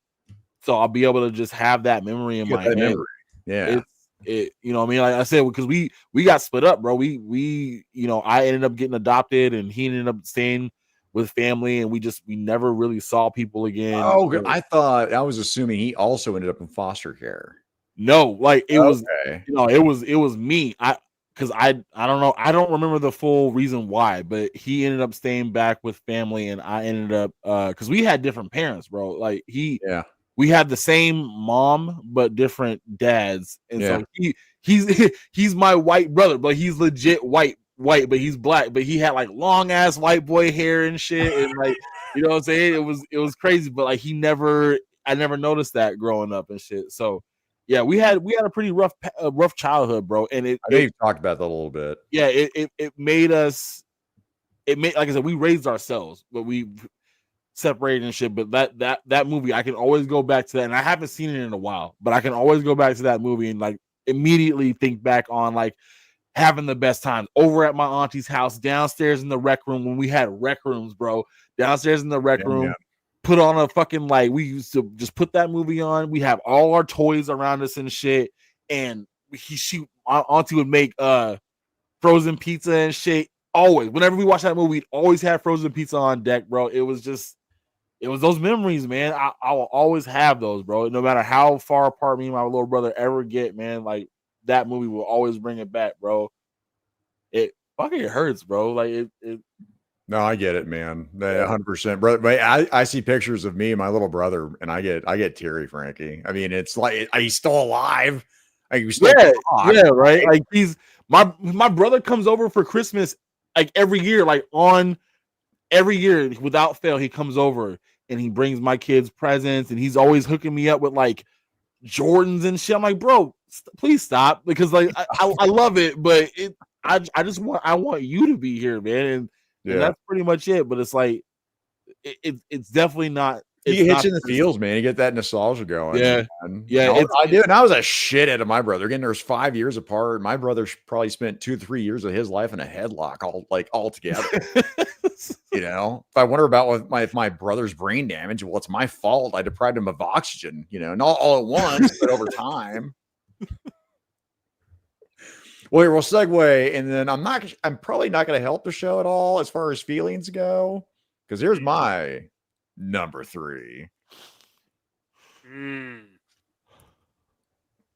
So I'll be able to just have that memory in my head. Memory. Yeah. You know what I mean? Like I said, because we got split up, bro. We I ended up getting adopted and he ended up staying with family, and we never really saw people again. Oh, I thought, I was assuming he also ended up in foster care. No, like it was me. Because I don't know. I don't remember the full reason why, but he ended up staying back with family, and I ended up because we had different parents, bro. Like we had the same mom but different dads, and so he's my white brother, but he's legit white, but he's black, but he had like long ass white boy hair and shit, and like, you know what I'm saying? It was crazy, but like I never noticed that growing up and shit. So yeah, we had a pretty rough childhood, bro, and I know you've talked about that a little bit. Yeah, it made us. Like I said, we raised ourselves, but we separated and shit. But that movie, I can always go back to that, and I haven't seen it in a while, but I can always go back to that movie and like immediately think back on like having the best times over at my auntie's house, downstairs in the rec room when we had rec rooms, bro. Downstairs in the rec room, put on a fucking, like, we used to just put that movie on. We have all our toys around us and shit, and my auntie would make frozen pizza and shit. Always, whenever we watch that movie, we'd always have frozen pizza on deck, bro. It was those memories, man. I will always have those, bro. No matter how far apart me and my little brother ever get, man, like that movie will always bring it back, bro. It fucking hurts, bro. Like it. No, I get it, man. 100%, brother. But I see pictures of me and my little brother, and I get teary, Frankie. I mean, it's like he's still alive. Like, he's still alive, right? Like he's my brother comes over for Christmas like every year, every year without fail. He comes over and he brings my kids presents, and he's always hooking me up with like Jordans and shit. I'm like, bro, please stop, because like I love it, but I want you to be here, man, and that's pretty much it. But it's like it's definitely not. You hit you in the feels, man. You get that nostalgia going. Yeah, man. yeah. I do, and I was a shithead of my brother. Again, there's 5 years apart. My brother probably spent 2 to 3 years of his life in a headlock, all together. You know, if I wonder about if my brother's brain damage, well, it's my fault. I deprived him of oxygen. You know, not all at once, but over time. Well, we'll segue, and then I'm probably not going to help the show at all as far as feelings go, because here's my number 3.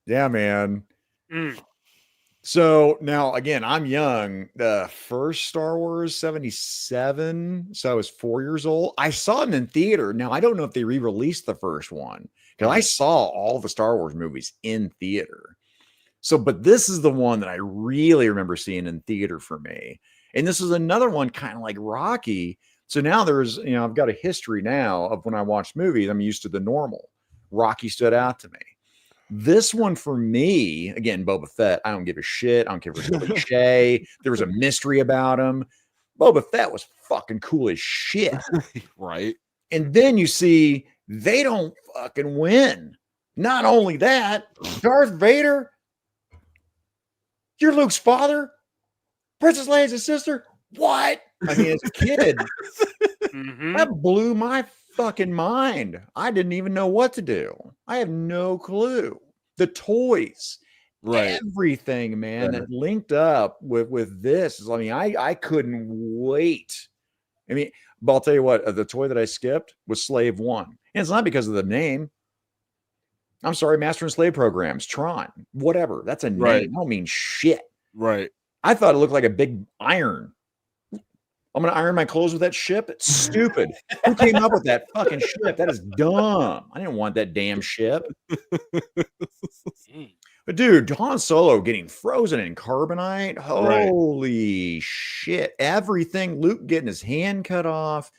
Yeah, man. So now, again, I'm young. The first Star Wars, 77. So I was 4 years old. I saw it in theater. Now, I don't know if they re-released the first one, because I saw all the Star Wars movies in theater. So, but this is the one that I really remember seeing in theater for me. And this is another one kind of like Rocky. So now I've got a history now of when I watch movies, I'm used to the normal. Rocky stood out to me. This one for me, again, Boba Fett, I don't give a shit. I don't care if it's cliche. There was a mystery about him. Boba Fett was fucking cool as shit. Right. And then you see they don't fucking win. Not only that, Darth Vader, you're Luke's father, Princess Leia's his sister. What? I mean, as a kid, that blew my fucking mind. I didn't even know what to do. I have no clue. The toys, Right. everything, man, that linked up with this. I mean, I couldn't wait. I mean, but I'll tell you what, the toy that I skipped was Slave One. And it's not because of the name. I'm sorry, Master and Slave Programs, Tron, whatever. That's a name. I don't mean shit. Right. I thought it looked like a big iron. I'm going to iron my clothes with that ship. It's stupid. Who came up with that fucking ship? That is dumb. I didn't want that damn ship. But dude, Han Solo getting frozen in carbonite. Holy shit. Everything. Luke getting his hand cut off.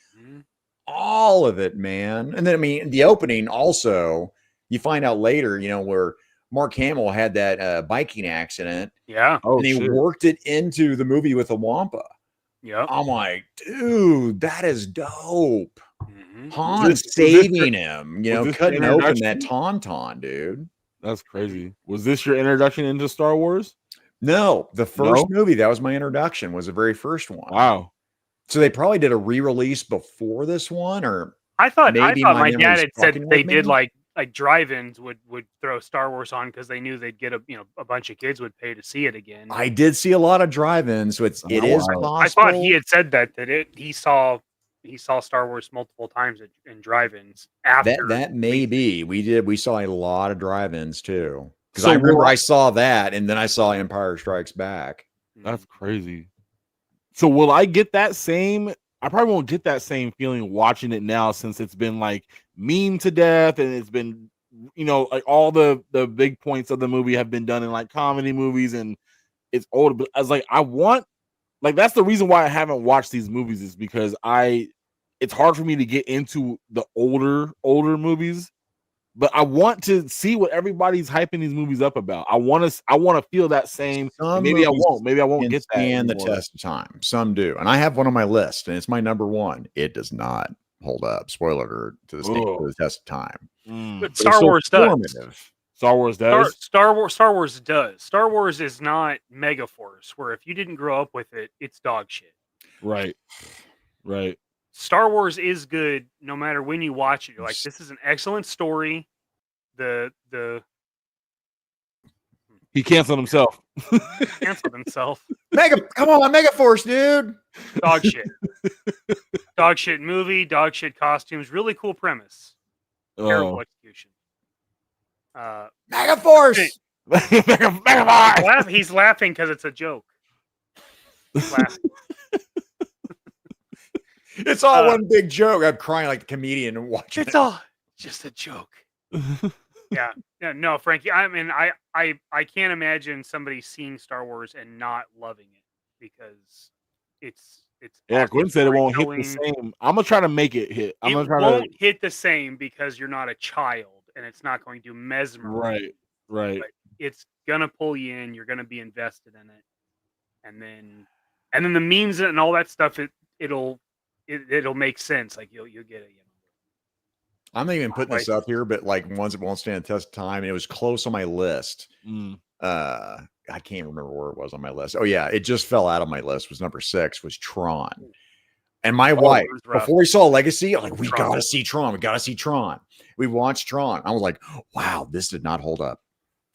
All of it, man. And then, I mean, the opening also, you find out later, you know, where Mark Hamill had that biking accident. Yeah. And they worked it into the movie with the Wampa. Yeah. I'm like, dude, that is dope. Han saving him, you know, cutting open that tauntaun, dude. That's crazy. Was this your introduction into Star Wars? No, the first movie, that was my introduction, was the very first one. Wow. So they probably did a re-release before this one, or I thought maybe my dad had said they me. did like drive-ins would throw Star Wars on because they knew they'd get a bunch of kids would pay to see it again. I did see a lot of drive-ins, so it is possible. I thought he had said that he saw Star Wars multiple times in drive-ins after. That may be. We saw a lot of drive-ins too. Because I remember I saw that, and then I saw Empire Strikes Back. That's crazy. So will I get that same? I probably won't get that same feeling watching it now, since it's been like meme to death, and it's been, you know, like all the big points of the movie have been done in like comedy movies, and it's old. But I was like, that's the reason why I haven't watched these movies, is because it's hard for me to get into the older movies, but I want to see what everybody's hyping these movies up about. I want to feel that same. Maybe I won't get that. And the test of time. Some do, and I have one on my list, and it's my number one. It does not hold up. Spoiler alert to the test of time. But Star Wars does. Star Wars does. Star Wars does. Star Wars is not Megaforce, where if you didn't grow up with it, it's dog shit. Right. Star Wars is good no matter when you watch it. You're like, this is an excellent story. He canceled himself. Canceled himself. Come on, Megaforce, dude. Dog shit. Dog shit movie, dog shit costumes. Really cool premise. Terrible execution. Megaforce. Megaforce. He's laughing because it's a joke. He's laughing. It's all one big joke. I'm crying like the comedian and watching It's all just a joke. Yeah. No, Frankie. I mean, I can't imagine somebody seeing Star Wars and not loving it, because it's. Yeah, Gwen said it won't hit the same. I'm gonna try to make it hit. It won't hit the same because you're not a child, and it's not going to mesmerize. Right. But it's gonna pull you in. You're gonna be invested in it, and then the memes and all that stuff. It'll make sense. Like you'll get it. I'm not even putting this up here, but like ones that won't stand the test of time. And it was close on my list. I can't remember where it was on my list. Oh yeah, it just fell out of my list. Was number 6 was Tron. And my wife, before we saw Legacy, I'm like, we gotta see Tron. We gotta see Tron. We watched Tron. I was like, wow, this did not hold up.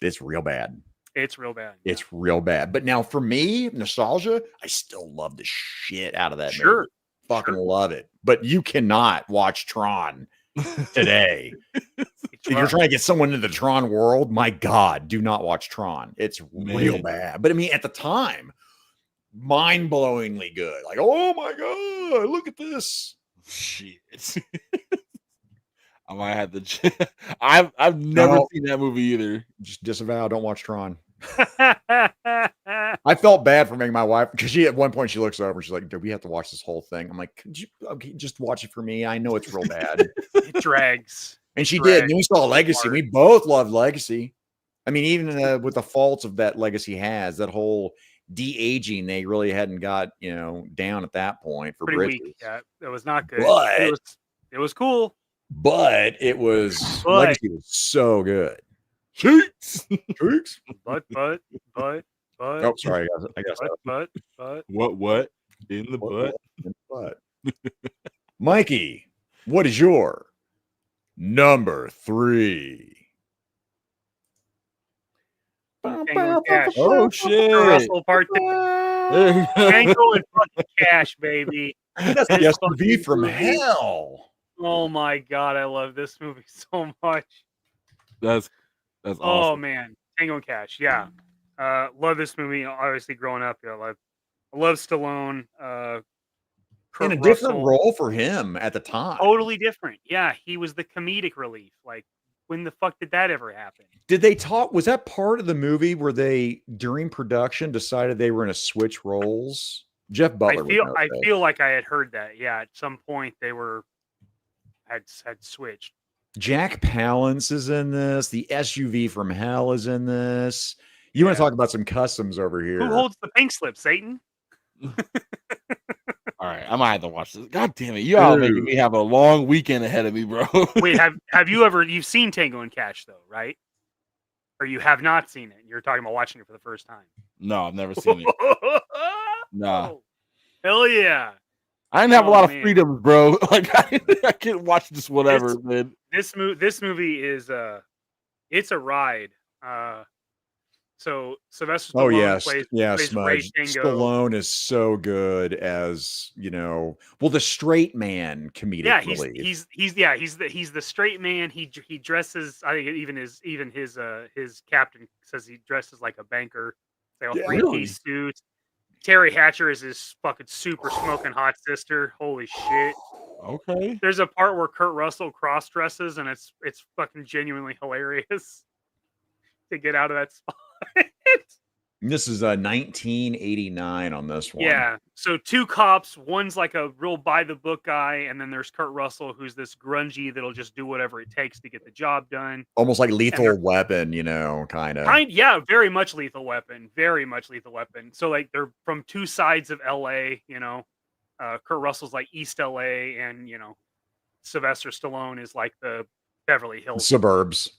It's real bad. It's real bad. Yeah. It's real bad. But now for me, nostalgia, I still love the shit out of that movie. Sure. Fucking love it. But you cannot watch Tron today. If you're trying to get someone into the Tron world, my God, do not watch Tron. It's real bad. But I mean, at the time, mind-blowingly good. Like, oh my God, look at this. Shit. I might have to. I've never seen that movie either. Just disavow. Don't watch Tron. I felt bad for making my wife, because at one point she looks over and she's like, do we have to watch this whole thing? I'm like, could you just watch it for me? I know it's real bad. It drags. And she did. And then we saw Legacy. We both loved Legacy. I mean, even with the faults of that Legacy has, that whole de-aging they really hadn't got, down at that point for Pretty bridges. weak. Yeah, it was not good. But it was cool. But it was Legacy was so good. Cheeks. Cheeks. But. Oh, sorry, I guess. But. What? In the butt? In the butt. Mikey, what is your number 3? Tango and Cash. Oh shit! Russell Part 2. Tango and fucking Cash, baby. That's the SUV from hell. Oh my god, I love this movie so much. That's awesome. Oh man, Tango and Cash. Yeah, love this movie. Obviously, growing up, I love Stallone. In a different role for him at the time. Totally different. Yeah, he was the comedic relief. Like, when the fuck did that ever happen? Did they talk? Was that part of the movie where they, during production, decided they were going to switch roles? Jeff Butler. I feel like I had heard that. Yeah, at some point they had switched. Jack Palance is in this. The SUV from hell is in this. You want to talk about some customs over here? Who holds the pink slip, Satan? All right, I might have to watch this. God damn it, you all making me have a long weekend ahead of me, bro. Wait, have you've seen Tango and Cash though, right? Or you have not seen it? You're talking about watching it for the first time. No, I've never seen it. Nah. Oh, hell yeah. I didn't have a lot of freedoms, bro. Like I can't watch just whatever, man. This movie is it's a ride. So Sylvester Stallone plays Smudge. Stallone is so good as, the straight man comedic relief. He's the straight man. He dresses, I think even his captain says he dresses like a banker. They all three-piece suits. Terry Hatcher is his fucking super smoking hot sister. Holy shit. Okay. There's a part where Kurt Russell cross dresses and it's fucking genuinely hilarious to get out of that spot. This is 1989 on this one. Yeah. So 2 cops, one's like a real by the book guy, and then there's Kurt Russell, who's this grungy that'll just do whatever it takes to get the job done. Almost like Lethal Weapon, kind of. Yeah, very much Lethal Weapon. Very much Lethal Weapon. So like they're from 2 sides of LA, Kurt Russell's like East LA, and Sylvester Stallone is like the Beverly Hills suburbs.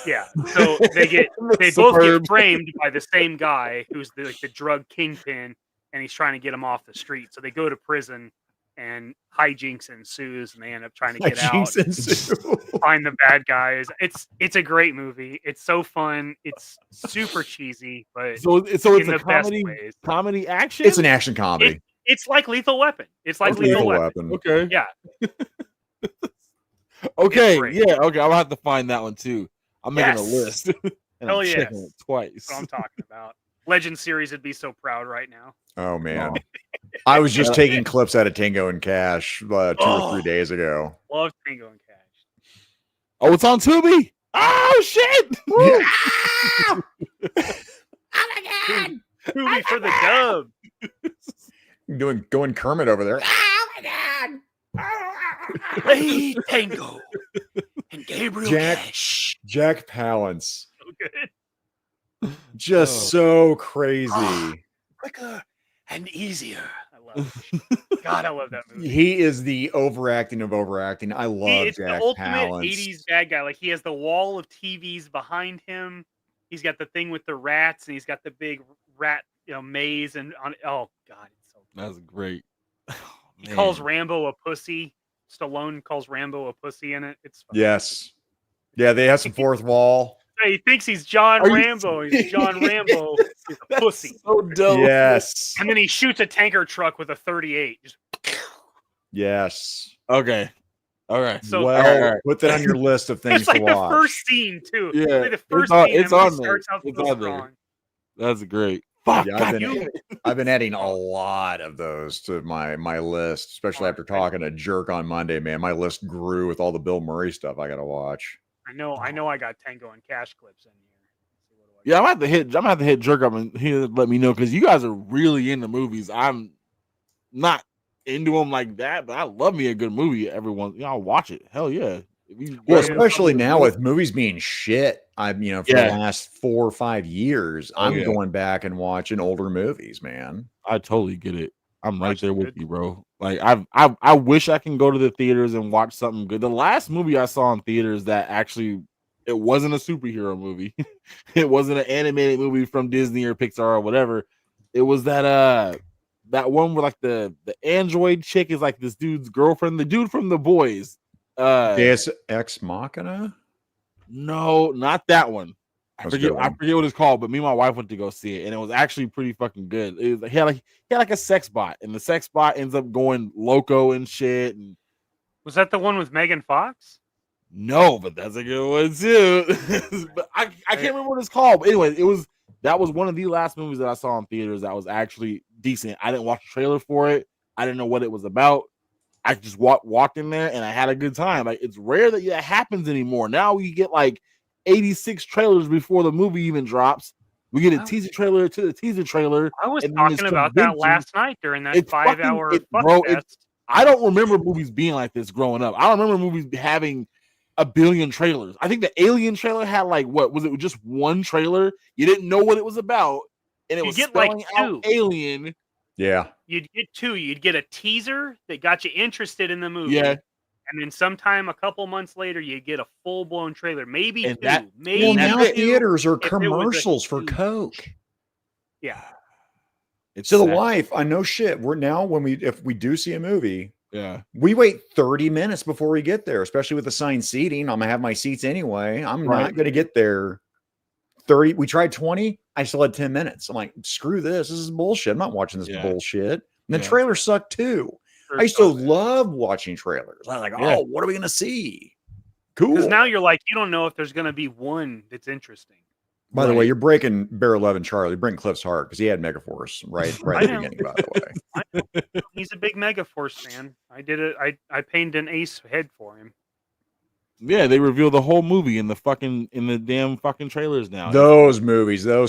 Yeah, so they both get framed by the same guy who's the drug kingpin, and he's trying to get him off the street. So they go to prison, and hijinks ensues, and they end up trying to get out, find the bad guys. It's a great movie. It's so fun. It's super cheesy, but so it's a comedy action. It's an action comedy. It's like Lethal Weapon. It's like Lethal Weapon. Okay. Yeah. Okay. Yeah. Okay. I'll have to find that one too. I'm making a list. And Hell I'm yes. checking it twice. That's what I'm talking about. Legend series would be so proud right now. Oh man. I was just taking clips out of Tango and Cash 2 or 3 days ago. Love Tango and Cash. Oh, it's on Tubi. Oh shit! Yeah. Oh my god! Tubi for the dub. Going Kermit over there. Oh my god! Hey, Tango and Gabriel Cash. Jack Palance. So good. Just so crazy. Quicker and easier. I love it. God, I love that movie. He is the overacting of overacting. I love It's Jack the ultimate Palance. 80s bad guy. Like, he has the wall of TVs behind him. He's got the thing with the rats, and he's got the big rat, maze. And oh god, it's so good. That's great. He calls Rambo a pussy. Stallone calls Rambo a pussy in it. It's fun. Yes. Yeah, they have some fourth wall. He thinks he's John Rambo. He's John Rambo. He's a pussy. So dope. Yes. And then he shoots a tanker truck with a 38. Just... Yes. Okay. All right. So put that on your list of things it's like to the watch. first scene too. Yeah, like the first on- scene. it's on there. Starts out It's so on there. strong. That's great. Fuck. Yeah, God, I've been adding a lot of those to my list, especially after talking to Jerk on Monday, man. My list grew with all the Bill Murray stuff I got to watch. I know. I got Tango and Cash clips in here. Yeah, I'm gonna have to hit Jerk up and he let me know because you guys are really into movies. I'm not into them like that, but I love me a good movie. Everyone, I'll watch it. Hell yeah, Well, especially now with movies being shit, for the last 4 or 5 years, I'm going back and watching older movies, man. I totally get it. I'm right there with you, bro. Like I wish I can go to the theaters and watch something good. The last movie I saw in theaters that actually it wasn't a superhero movie. It wasn't an animated movie from Disney or Pixar or whatever. It was that one where like the android chick is like this dude's girlfriend, the dude from The Boys. Deus Ex Machina? No, not that one. I forget what it's called, but me and my wife went to go see it, and it was actually pretty fucking good. It was, he had like a sex bot, and the sex bot ends up going loco and shit. And was that the one with Megan Fox? No, but that's a good one too. But I can't remember what it's called. But anyway, that was one of the last movies that I saw in theaters that was actually decent. I didn't watch the trailer for it. I didn't know what it was about. I just walked in there and I had a good time. Like, it's rare that happens anymore. Now we get like 86 trailers before the movie even drops. We get a teaser trailer to the teaser trailer. I was talking about that last night during that 5-hour bro. I don't remember movies being like this growing up. I don't remember movies having a billion trailers. I think the Alien trailer had like, what was it? Just one trailer. You didn't know what it was about, and it was spelling out Alien. Yeah. You'd get 2. You'd get a teaser that got you interested in the movie. Yeah. And then sometime a couple months later, you get a full-blown trailer. Maybe and 2. Maybe now theaters are commercials for Coke. Yeah. It's to the wife. I know shit. We're now if we do see a movie, yeah, we wait 30 minutes before we get there, especially with assigned seating. I'm gonna have my seats anyway. I'm not gonna get there 30. We tried 20. I still had 10 minutes. I'm like, screw this. This is bullshit. I'm not watching this bullshit. And the trailer sucked too. I used to love watching trailers. I was like, oh, what are we gonna see? Cool. Because now you're like, you don't know if there's gonna be one that's interesting. By the way, you're breaking Bear 11 Charlie. Bring Cliff's heart because he had Megaforce right at the beginning. By the way, he's a big Megaforce fan. I did it. I painted an ace head for him. Yeah, they reveal the whole movie in the damn fucking trailers now. Those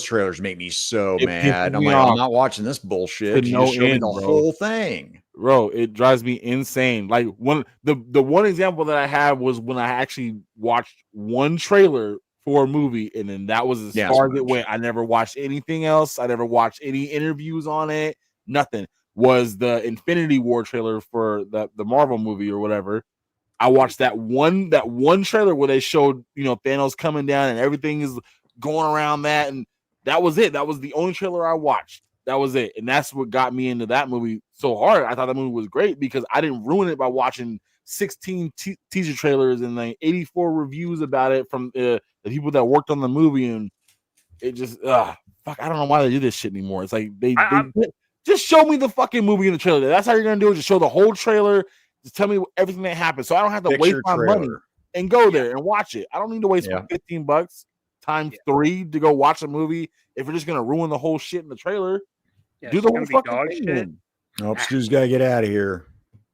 trailers make me so mad. I'm like, I'm not watching this bullshit. You just show me the whole thing, bro. It drives me insane. Like the one example that I have was when I actually watched one trailer for a movie, and then that was as far as it went. I never watched anything else. I never watched any interviews on it. Nothing. Was the Infinity War trailer for the Marvel movie or whatever. I watched that one trailer where they showed, Thanos coming down and everything is going around that, and that was it. That was the only trailer I watched. That was it, and that's what got me into that movie so hard. I thought that movie was great because I didn't ruin it by watching 16 teaser trailers and like 84 reviews about it from the people that worked on the movie, and it just fuck. I don't know why they do this shit anymore. It's like they just show me the fucking movie in the trailer. That's how you're gonna do it. Just show the whole trailer. Just tell me everything that happened, so I don't have to waste my money and go there and watch it. I don't need to waste $15 times 3 to go watch a movie if we're just gonna ruin the whole shit in the trailer. Do the whole fucking thing. Nope, Stu's gotta get out of here.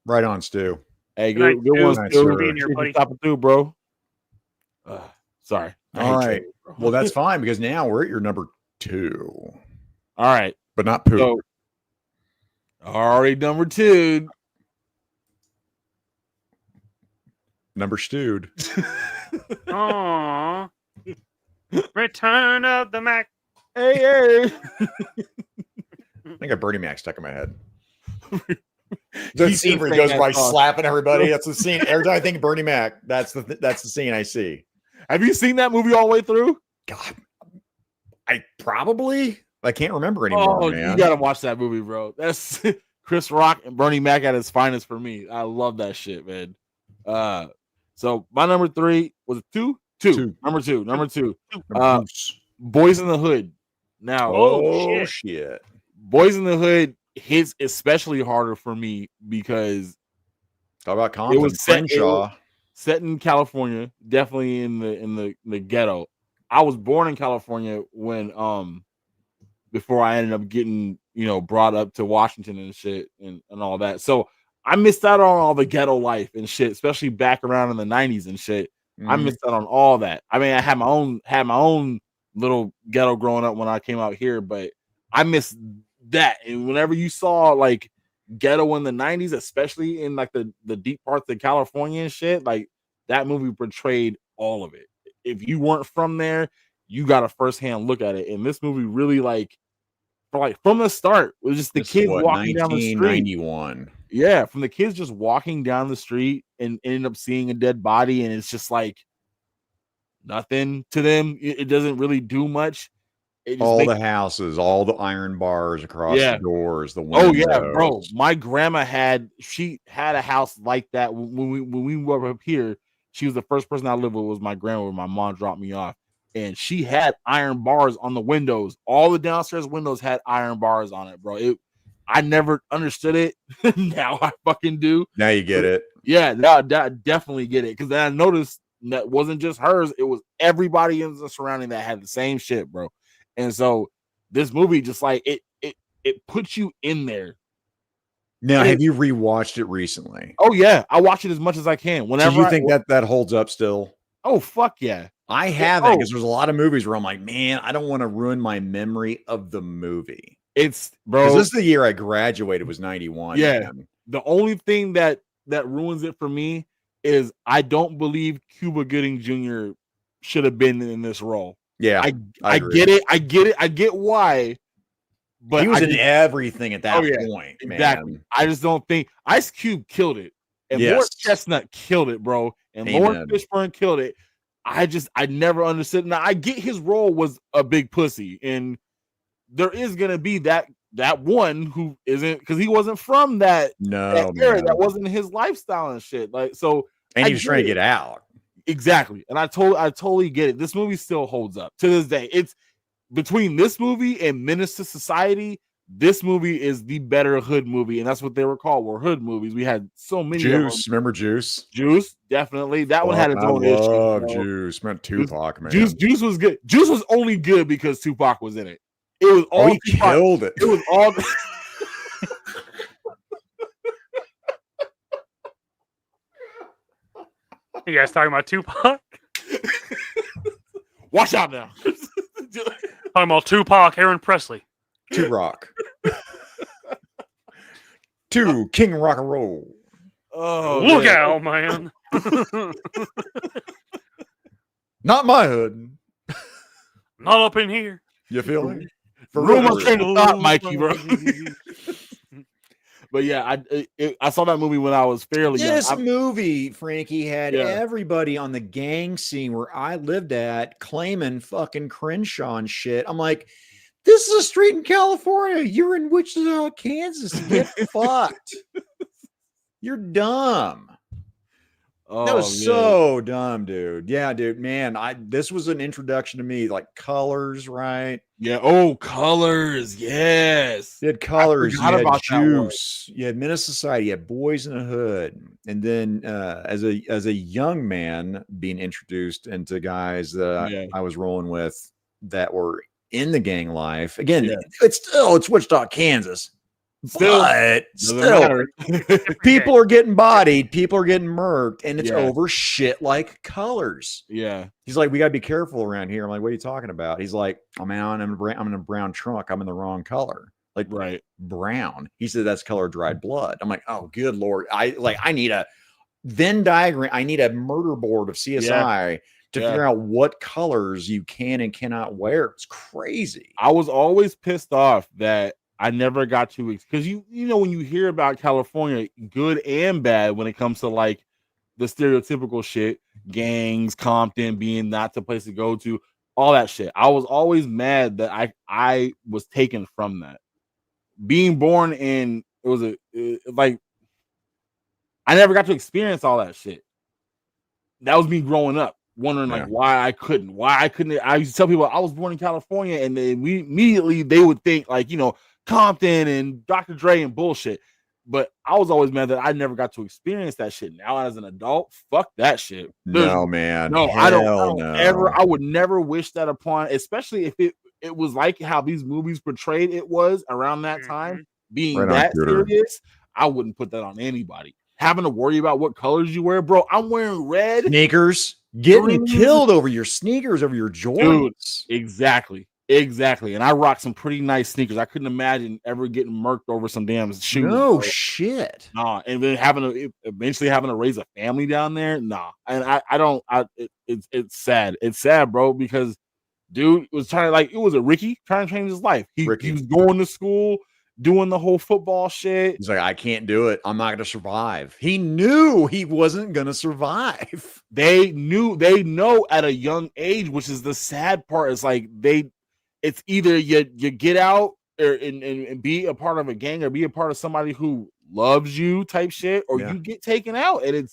Right on, Stu. Hey, good one, Stu. Stop it through, bro. Sorry. All right. Well, that's fine because now we're at your number 2. All right, but not poop. So, already number 2. Number stewed. Aww. Return of the Mac. Hey. I think a Bernie Mac stuck in my head. The scene where he goes by slapping everybody. That's the scene. Every time I think of Bernie Mac, that's the scene I see. Have you seen that movie all the way through? God, I can't remember anymore. Man. You gotta watch that movie, bro. That's Chris Rock and Bernie Mac at his finest for me. I love that shit, man. So my number 3 was 2. Number two. Boys in the Hood. Now, shit. Boys in the Hood hits especially harder for me because talk about Compton. It was set in California, definitely in the ghetto. I was born in California when before I ended up getting brought up to Washington and shit and all that. So I missed out on all the ghetto life and shit, especially back around in the 90s and shit. I missed out on all that. I mean, I had my own little ghetto growing up when I came out here, but I missed that. And whenever you saw like ghetto in the 90s, especially in like the deep parts of California and shit, like that movie portrayed all of it. If you weren't from there, you got a firsthand look at it. And this movie really from the start, it was just the kids walking down the street. 1991. Yeah, from the kids just walking down the street and ended up seeing a dead body, and it's just like nothing to them. It doesn't really do much. All the houses, all the iron bars across the doors, the windows. Oh yeah, bro. My grandma had a house like that when we were up here. She was the first person I lived with was my grandma when my mom dropped me off. And she had iron bars on the windows. All the downstairs windows had iron bars on it, bro. I never understood it. Now I fucking do. Now you get it. Yeah, now I definitely get it. Because then I noticed that wasn't just hers. It was everybody in the surrounding that had the same shit, bro. And so this movie just like it puts you in there. Now, have you rewatched it recently? Oh yeah, I watch it as much as I can. Whenever you think that holds up still? Oh fuck yeah. I haven't, because there's a lot of movies where I'm like, man, I don't want to ruin my memory of the movie. It's bro. Because this is the year I graduated, was 91. Yeah. Man. The only thing that ruins it for me is I don't believe Cuba Gooding Jr. should have been in this role. Yeah. I get it. I get it. I get why. But he was in everything at that point. Exactly. Man. I just don't think Ice Cube killed it. And Lawrence Chestnut killed it, bro. And Lawrence Fishburne killed it. I never understood. Now I get his role was a big pussy, and there is gonna be that one who isn't, because he wasn't from that era. That wasn't his lifestyle and shit. Like, so and he was trying to get out. Exactly. And I totally get it. This movie still holds up to this day. It's between this movie and Menace to Society. This movie is the better hood movie, and that's what they were called. Were hood movies. We had so many. Juice, remember Juice? Juice, definitely. That one had its own issue. I love Juice. Meant Tupac, man. Juice was good. Juice was only good because Tupac was in it. It was all he killed it. It was all. You guys talking about Tupac? Watch out now. Talking about Tupac, Aaron Presley. Rock. King Rock and Roll. Oh, look out, man. Not my hood. Not up in here. You feel me? For real, my train of thought, Mikey, bro. But yeah, I saw that movie when I was fairly young. This movie, Frankie, had everybody on the gang scene where I lived at claiming fucking Crenshaw and shit. I'm like, this is a street in California. You're in Wichita, Kansas. Get fucked. You're dumb. Oh, that was so dumb, dude. Yeah, dude, man. This was an introduction to me, like Colors, right? Yeah. Oh, Colors. Yes. You had Colors. You had Juice. You had Menace Society. You had Boys in the Hood. And then as a young man being introduced into guys that I was rolling with that were in the gang life. Again, it's Wichita, Kansas. But still people are getting bodied, people are getting murked, and it's over shit like Colors. Yeah. He's like, we gotta be careful around here. I'm like, what are you talking about? He's like, I'm in a brown truck. I'm in the wrong color. Like brown. He said that's color dried blood. I'm like, oh good Lord. I need a Venn diagram. I need a murder board of CSI to figure out what colors you can and cannot wear. It's crazy. I was always pissed off that I never got to, because you know, when you hear about California, good and bad, when it comes to like the stereotypical shit, gangs, Compton being not the place to go to, all that shit. I was always mad that I was taken from that. Being born in, like I never got to experience all that shit. That was me growing up, wondering like why I couldn't. I used to tell people I was born in California, and then immediately they would think like, you know, Compton and Dr. Dre and bullshit. But I was always mad that I never got to experience that shit. Now as an adult, fuck that shit. No, man. No, I don't ever. I would never wish that upon, especially if it was like how these movies portrayed it was around that time, being that serious. I wouldn't put that on anybody. Having to worry about what colors you wear, bro. I'm wearing red sneakers, getting killed over your sneakers, over your Jordans. Dude, exactly. Exactly. And I rock some pretty nice sneakers. I couldn't imagine ever getting murked over some damn shoes. No bro. shit. Nah. And then eventually having to raise a family down there. Nah. And it's sad. It's sad, bro, because dude was trying to it was a Ricky trying to change his life. He was going to school, doing the whole football shit. He's like, I can't do it. I'm not going to survive. He knew he wasn't going to survive. They know at a young age, which is the sad part. Is it's either you get out and be a part of a gang or be a part of somebody who loves you type shit, or you get taken out. And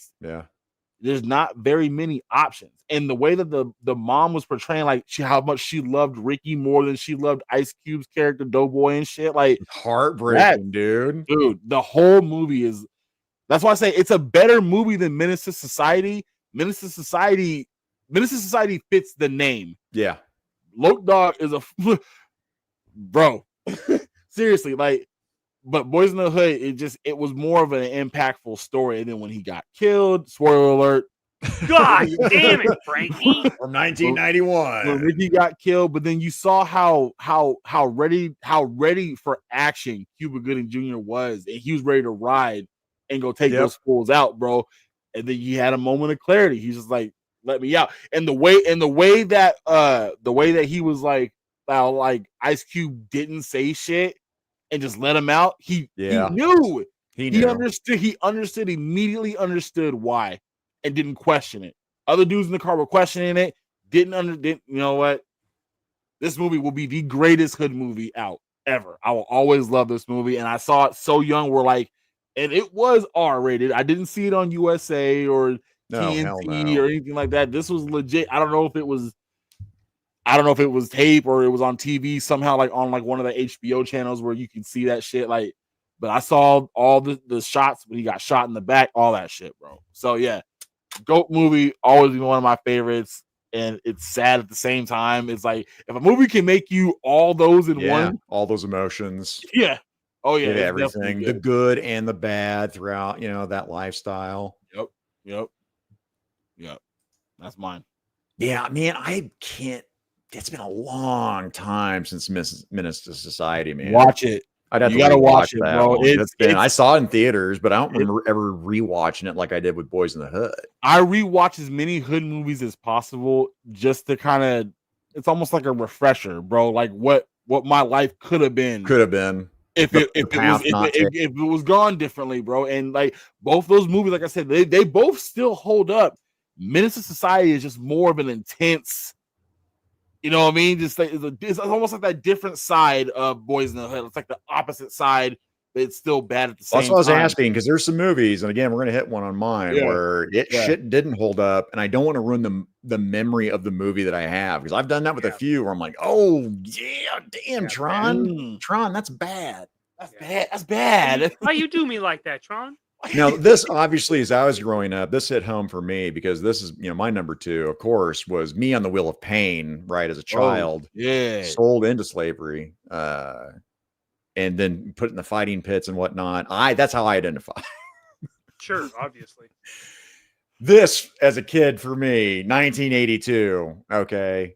there's not very many options. And the way that the mom was portraying how much she loved Ricky more than she loved Ice Cube's character Doughboy and shit, heartbreaking, dude. The whole movie is. That's why I say it's a better movie than Menace to Society. Menace to Society fits the name. Yeah. Loke Dog is a bro. Seriously, but Boys in the Hood, it was more of an impactful story. And then when he got killed, spoiler alert. God damn it, Frankie. From 1991. When Ricky got killed, but then you saw how ready for action Cuba Gooding Jr. was, and he was ready to ride and go take those fools out, bro. And then you had a moment of clarity. He's just like, let me out. And the way that he was like Ice Cube didn't say shit and just let him out. He knew. He understood. He immediately understood why and didn't question it. Other dudes in the car were questioning it. Didn't you know what? This movie will be the greatest hood movie out ever. I will always love this movie. And I saw it so young. And it was R-rated. I didn't see it on USA or TNT or anything like that. This was legit. I don't know if it was tape or it was on TV somehow, on one of the HBO channels where you can see that shit. But I saw all the shots when he got shot in the back, all that shit, bro. So yeah, GOAT movie, always been one of my favorites. And it's sad at the same time. It's if a movie can make you all those in one, all those emotions. Yeah. Oh yeah, everything, the good and the bad throughout, that lifestyle. Yep. That's mine. Yeah, man, I can't. It's been a long time since Menace to Society, man. Watch it. You gotta watch it, bro. I saw it in theaters, but I don't remember ever rewatching it like I did with Boys in the Hood. I rewatch as many hood movies as possible just to kind of. It's almost like a refresher, bro. What my life could have been. If it was gone differently, bro. And both those movies, like I said, they both still hold up. Menace to Society is just more of an intense, you know what I mean? Just it's almost like that different side of Boys in the Hood. It's like the opposite side, but it's still bad at the same time. That's what I was asking, because there's some movies, and again, we're gonna hit one on mine where shit didn't hold up, and I don't want to ruin the memory of the movie that I have, because I've done that with a few where I'm like, oh yeah, damn, Tron, that's bad. That's bad. Why you do me like that, Tron? Now, this obviously, as I was growing up, this hit home for me because this is, my number two, of course, was Me on the Wheel of Pain, right? As a child, sold into slavery, and then put in the fighting pits and whatnot. That's how I identify. Sure, obviously. This, as a kid, for me, 1982. Okay.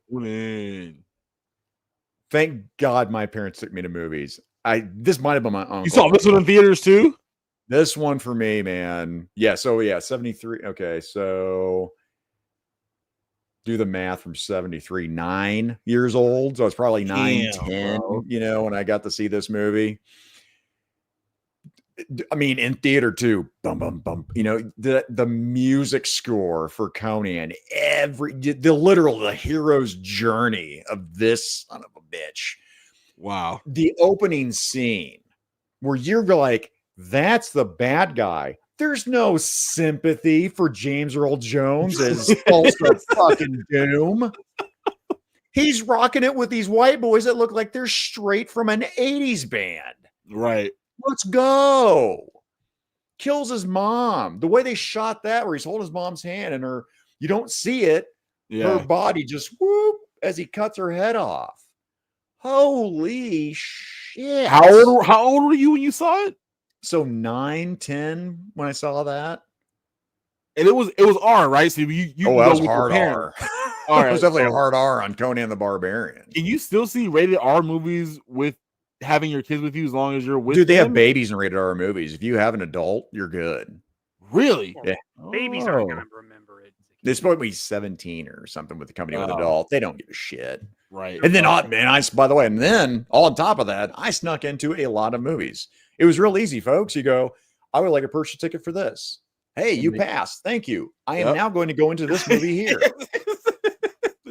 Thank God my parents took me to movies. This might have been my uncle. You saw this one in theaters too? This one for me, man. Yeah. So 73. Okay. So do the math from 73, 9 years old. So it's probably 9, 10, when I got to see this movie. I mean, in theater too, bum, bum, bum, the music score for Conan, the hero's journey of this son of a bitch. Wow. The opening scene where you're like, that's the bad guy. There's no sympathy for James Earl Jones as Tulsa fucking Doom. He's rocking it with these white boys that look like they're straight from an 80s band. Right. Let's go. Kills his mom. The way they shot that, where he's holding his mom's hand and you don't see it. Her body just whoop as he cuts her head off. Holy shit. How old were you when you saw it? So 9, 10 when I saw that. And it was R, right? So you that was hard R. All It right, was definitely a so hard R on Conan the Barbarian. can you still see rated R movies with having your kids with you as long as you're with Dude, they have them? babies in rated R movies. If you have an adult, you're good. Really? Yeah. Babies aren't Oh. going to remember it. They're supposed to be 17 or something with the company with Oh. adult. They don't give a shit. Right. And then, by the way, and then on top of that, I snuck into a lot of movies. It was real easy, folks. You go, I would like a purchase ticket for this. Hey, you passed. Thank you. I am now going to go into this movie here.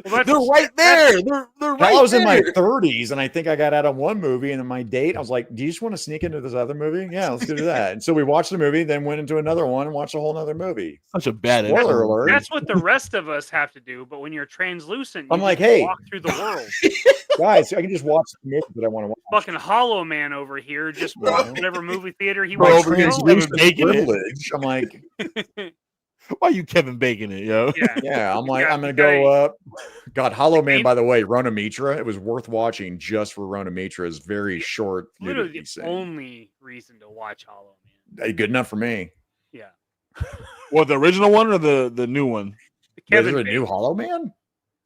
Well, they're right there. They're right I was there. in my 30s, and I think I got out on one movie, and then my date, I was like, do you just want to sneak into this other movie? Yeah, let's go do that. And so we watched the movie, then went into another one and watched a whole other movie. Such a bad Spoiler alert. That's what the rest of us have to do. But when you're translucent, you I'm like, just hey. walk through the world. Guys, I can just watch the movie that I want to watch. Fucking Hollow Man over here, just walk whatever movie theater he Bro, wants over to here, go. Kevin Bacon it. Privilege. I'm like, Why you Kevin Bacon it, yo? Yeah. yeah, I'm like, Yeah, I'm gonna you go up. God, Hollow Man, main- by the way, Rona Mitra. It was worth watching just for Rona Mitra's very short Literally nudity the scene. only reason to watch Hollow Man. Good enough for me. Yeah. What, the original one or the new one? Is Kevin there a new Hollow Man?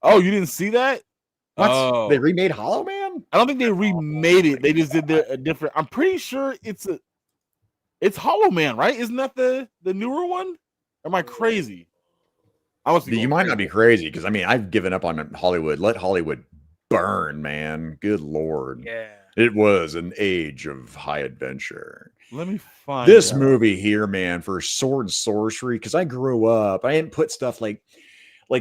Oh, you didn't see that? What? Oh. They remade Hollow Man? I don't think they remade it. They just did a different. I'm pretty sure it's Hollow Man, right? Isn't that the newer one? Am I crazy? I must be You might not be crazy because I mean I've given up on Hollywood. Let Hollywood burn, man. Good lord. Yeah. It was an age of high adventure. Let me find This out. movie here, man, for sword and sorcery, because I grew up, I didn't put stuff like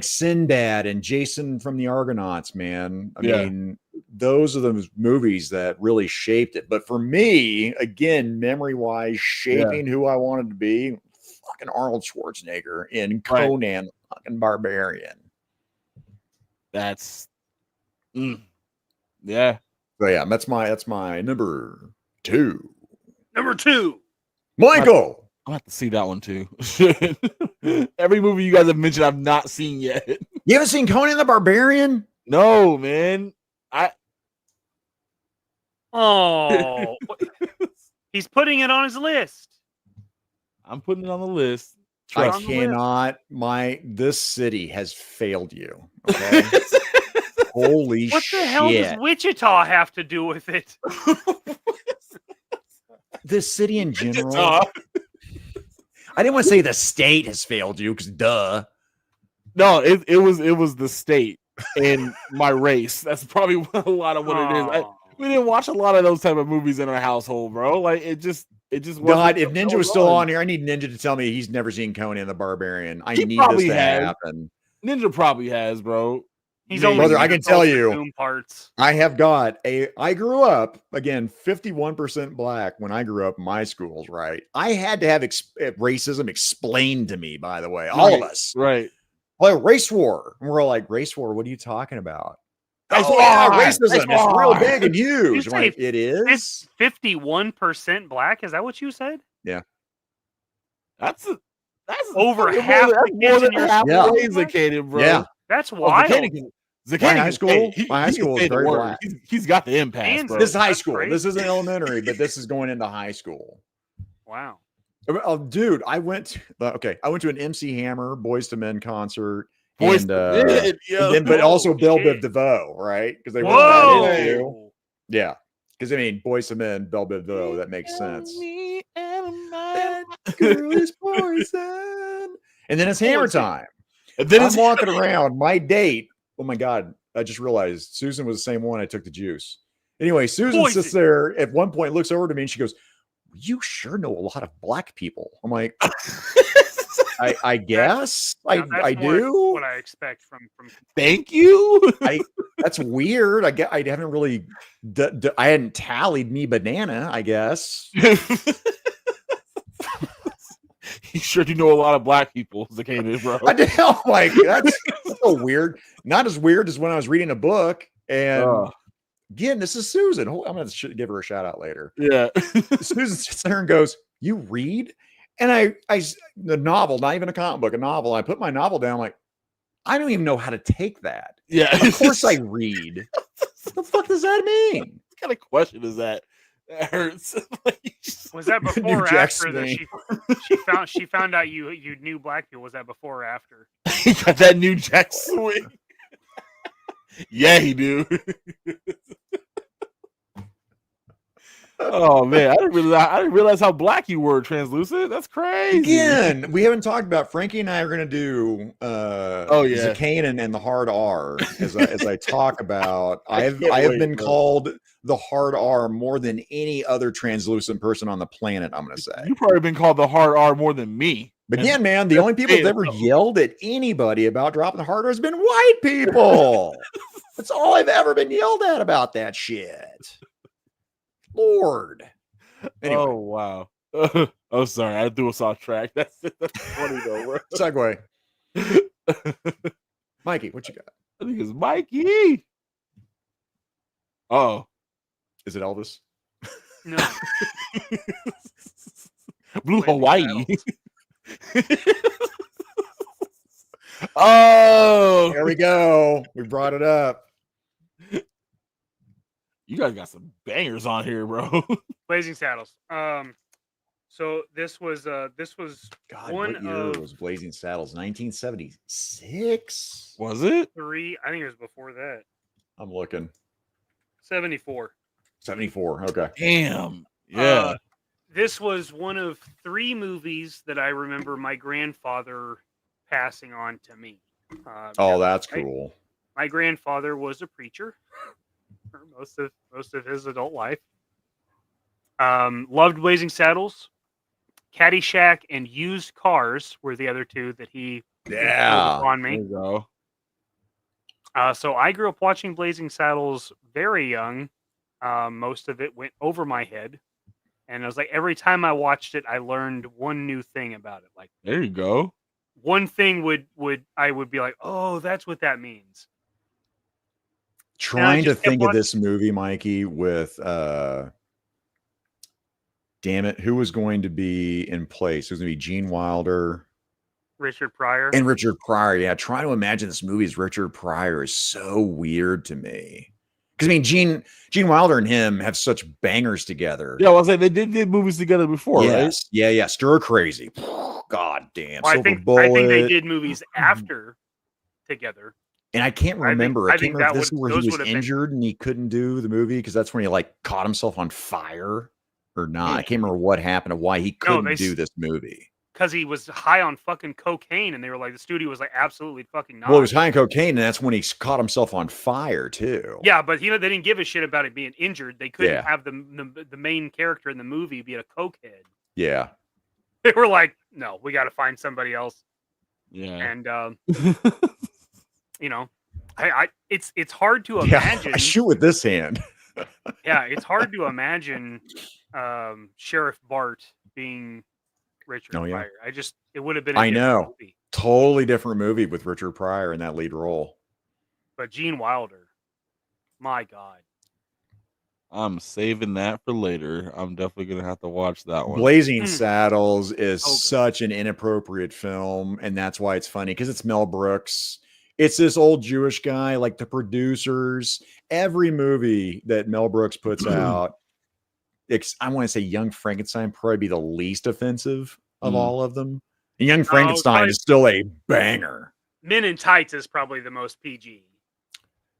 Sinbad and Jason from the Argonauts, man. I mean, those are the movies that really shaped it. But for me, again, memory-wise, shaping who I wanted to be, fucking Arnold Schwarzenegger in Conan the fucking Barbarian. That's So yeah, that's my number 2. Number 2. Michael. I'll have to see that one too. Every movie you guys have mentioned, I've not seen yet. You haven't seen Conan the Barbarian? No, man. Oh. He's putting it on his list. I'm putting it on the list. I on the list. cannot. This city has failed you. Okay. Holy shit. What the hell does Wichita have to do with it? This city in general. I didn't want to say the state has failed you because duh. No, it was the state and my race. That's probably a lot of what it is. We didn't watch a lot of those type of movies in our household, bro. Like it just God, if Ninja was still on here, I need Ninja to tell me he's never seen Conan the Barbarian. I need this to happen. Ninja probably has, bro. He's only brother, I can tell you, boom parts. I grew up, again, 51% black when I grew up in my schools, right? I had to have racism explained to me, by the way, all of us. Right. Like race war. And we're like, race war, what are you talking about? Racism. It's real big and huge. You Like, say it is 51% black. Is that what you said? Yeah. That's over half the more kids than in your half school. Zacated, bro. Yeah. That's wild. My high school is very black. He's got the impasse, bro. This is high That's school. great. This isn't elementary, but this is going into high school. Wow. Oh, dude, I went to an MC Hammer Boys to Men concert. But also Belle shit. Biv DeVoe, right? Because they were that in too. Whoa. Yeah. Because I mean, Boys to Men, Belle Biv DeVoe, that makes sense. Girl is poison. And then it's hammer time. And then I'm walking around. My date. Oh my God. I just realized Susan was the same one I took the juice. Anyway, Susan sits there at one point, looks over to me, and she goes, "You sure know a lot of black people." I'm like, I guess I do. What I expect from. Thank you. That's weird. I haven't really. I hadn't tallied me banana. I guess. You sure do know a lot of black people, Zacated, bro. I did. I'm like, that's so weird. Not as weird as when I was reading a book. And again, this is Susan. I'm going to give her a shout out later. Yeah. Susan sits there and goes, "You read?" And the novel, not even a comic book, a novel. I put my novel down. Like, I don't even know how to take that. Yeah. Of course I read. What the fuck does that mean? What kind of question is that? That hurts. Was that New before or Jack after that she found out you knew black people? Was that before or after? He got that New Jack swing. Yeah, he do. Oh man, I didn't realize how black you were, translucent. That's crazy. Again, we haven't talked about Frankie and I are going to do Oh yeah, Zakanan and the hard R as I talk about. I have wait, been bro. called the hard R more than any other translucent person on the planet. I'm going to say. You've probably been called the hard R more than me. But again, man, the only people that's ever yelled at anybody about dropping the hard R has been white people. That's all I've ever been yelled at about that shit. Lord. Anyway. Oh wow. Oh sorry, I threw us off track. That's funny though. Bro. Segue. Mikey, what you got? I think it's Mikey. Oh, is it Elvis? No. Blue Hawaii. Oh, there we go. We brought it up. You guys got some bangers on here, bro. Blazing Saddles. So this was God, one what year of was Blazing Saddles? 1976. Was it? 3. I think it was before that. I'm looking. 74. 74. Okay. Damn. Yeah. This was one of 3 movies that I remember my grandfather passing on to me. Oh, that's cool. My grandfather was a preacher for most of his adult life. Loved Blazing Saddles, Caddyshack, and Used Cars were the other 2 that he Yeah on me. There you go. So I grew up watching Blazing Saddles very young. Most of it went over my head, and I was like, every time I watched it, I learned one new thing about it. Like, there you go. One thing would be like, oh, that's what that means. Trying to think of this movie, Mikey, with damn it, who was going to be in place? It was going to be Gene Wilder, Richard Pryor, and Richard Pryor. Yeah, trying to imagine this movie as Richard Pryor is so weird to me. Because I mean, Gene Wilder and him have such bangers together. Yeah, well, I was like, they did movies together before, right? Yeah. Stir Crazy. God damn. Well, I think they did movies after together. And I can't remember. I can't remember if this where he was injured and he couldn't do the movie because that's when he like caught himself on fire or not. I can't remember what happened or why he couldn't do this movie. Because he was high on fucking cocaine, and they were like, the studio was like, absolutely fucking not. Well, he was high on cocaine, and that's when he caught himself on fire too. Yeah, but they didn't give a shit about it being injured. They couldn't have the main character in the movie be a cokehead. Yeah, they were like, no, we got to find somebody else. Yeah, and you know, it's hard to imagine. I shoot with this hand. Yeah, it's hard to imagine Sheriff Bart being Richard Pryor. It would have been a different movie. Totally different movie with Richard Pryor in that lead role. But Gene Wilder, my God. I'm saving that for later. I'm definitely gonna have to watch that one. Blazing Saddles is such an inappropriate film, and that's why it's funny because it's Mel Brooks. It's this old Jewish guy, like the producers. Every movie that Mel Brooks puts out, I want to say Young Frankenstein probably be the least offensive of all of them. And Young Frankenstein is still a banger. Men in Tights is probably the most PG.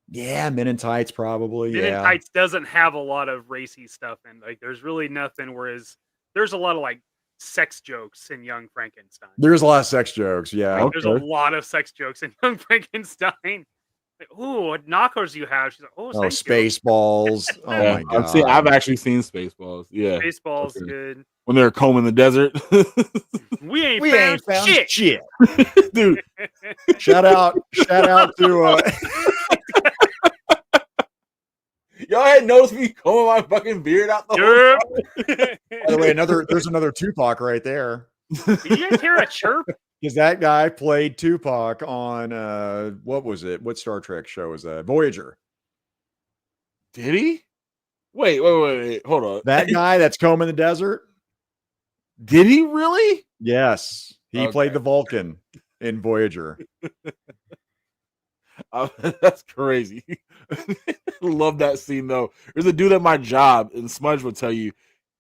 Yeah, Men in Tights probably. Men in Tights doesn't have a lot of racy stuff in. Like, there's really nothing. Whereas there's a lot of like sex jokes in Young Frankenstein. There's a lot of sex jokes. Yeah, there's a lot of sex jokes in Young Frankenstein. Like, ooh, what knockers you have? She's like, Spaceballs. Oh my God. I've actually seen Spaceballs. Yeah, Spaceballs good. When they're combing the desert. we ain't found shit. Dude. Shout out to y'all had noticed me combing my fucking beard out the whole time? By the way, there's another Tupac right there. Did you guys hear a chirp? Because that guy played Tupac on what was it? What Star Trek show was that? Voyager. Did he? Wait, hold on. That guy that's combing the desert? Did he really? Yes. He played the Vulcan in Voyager. That's crazy. Love that scene though. There's a dude at my job, and Smudge will tell you.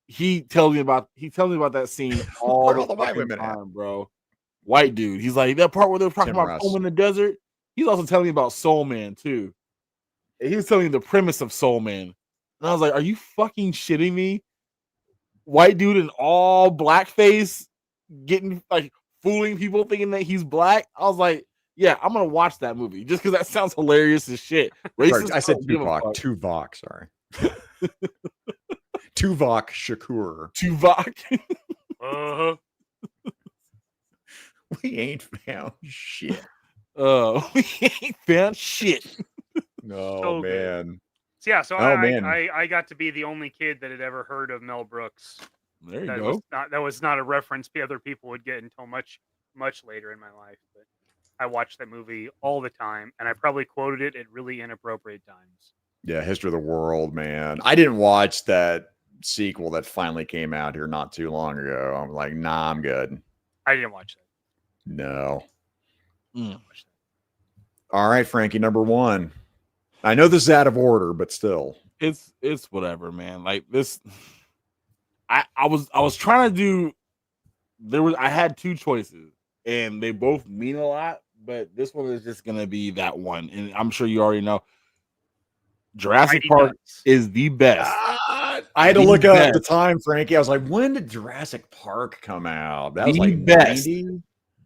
He tells me about that scene all the time, bro. White dude. He's like, that part where they're talking about home in the desert. He's also telling me about Soul Man too. he was telling me the premise of Soul Man. And I was like, are you fucking shitting me? White dude in all blackface getting like fooling people thinking that he's black. I was like, yeah, I'm gonna watch that movie just because that sounds hilarious as shit. Racist. Sorry, I said don't give a Tupac. fuck. Tuvok, sorry. Tuvok Shakur. Tuvok. Uh-huh. We ain't found shit. We ain't found shit. No, So good. man. So yeah, so Oh, man. I got to be the only kid that had ever heard of Mel Brooks. There you That go. was not a reference other people would get until much later in my life. But I watched that movie all the time, and I probably quoted it at really inappropriate times. Yeah, History of the World, man. I didn't watch that sequel that finally came out here not too long ago. I'm like, nah, I'm good. I didn't watch that. No. Mm. All right, Frankie, number 1. I know this is out of order, but still. It's whatever, man. Like this, I was trying to do. I had 2 choices, and they both mean a lot. But this one is just gonna be that one, and I'm sure you already know. Jurassic Mighty Park Ducks. is the best. I had to The look up at the best. time, Frankie. I was like, when did Jurassic Park come out? That was The like best. 90?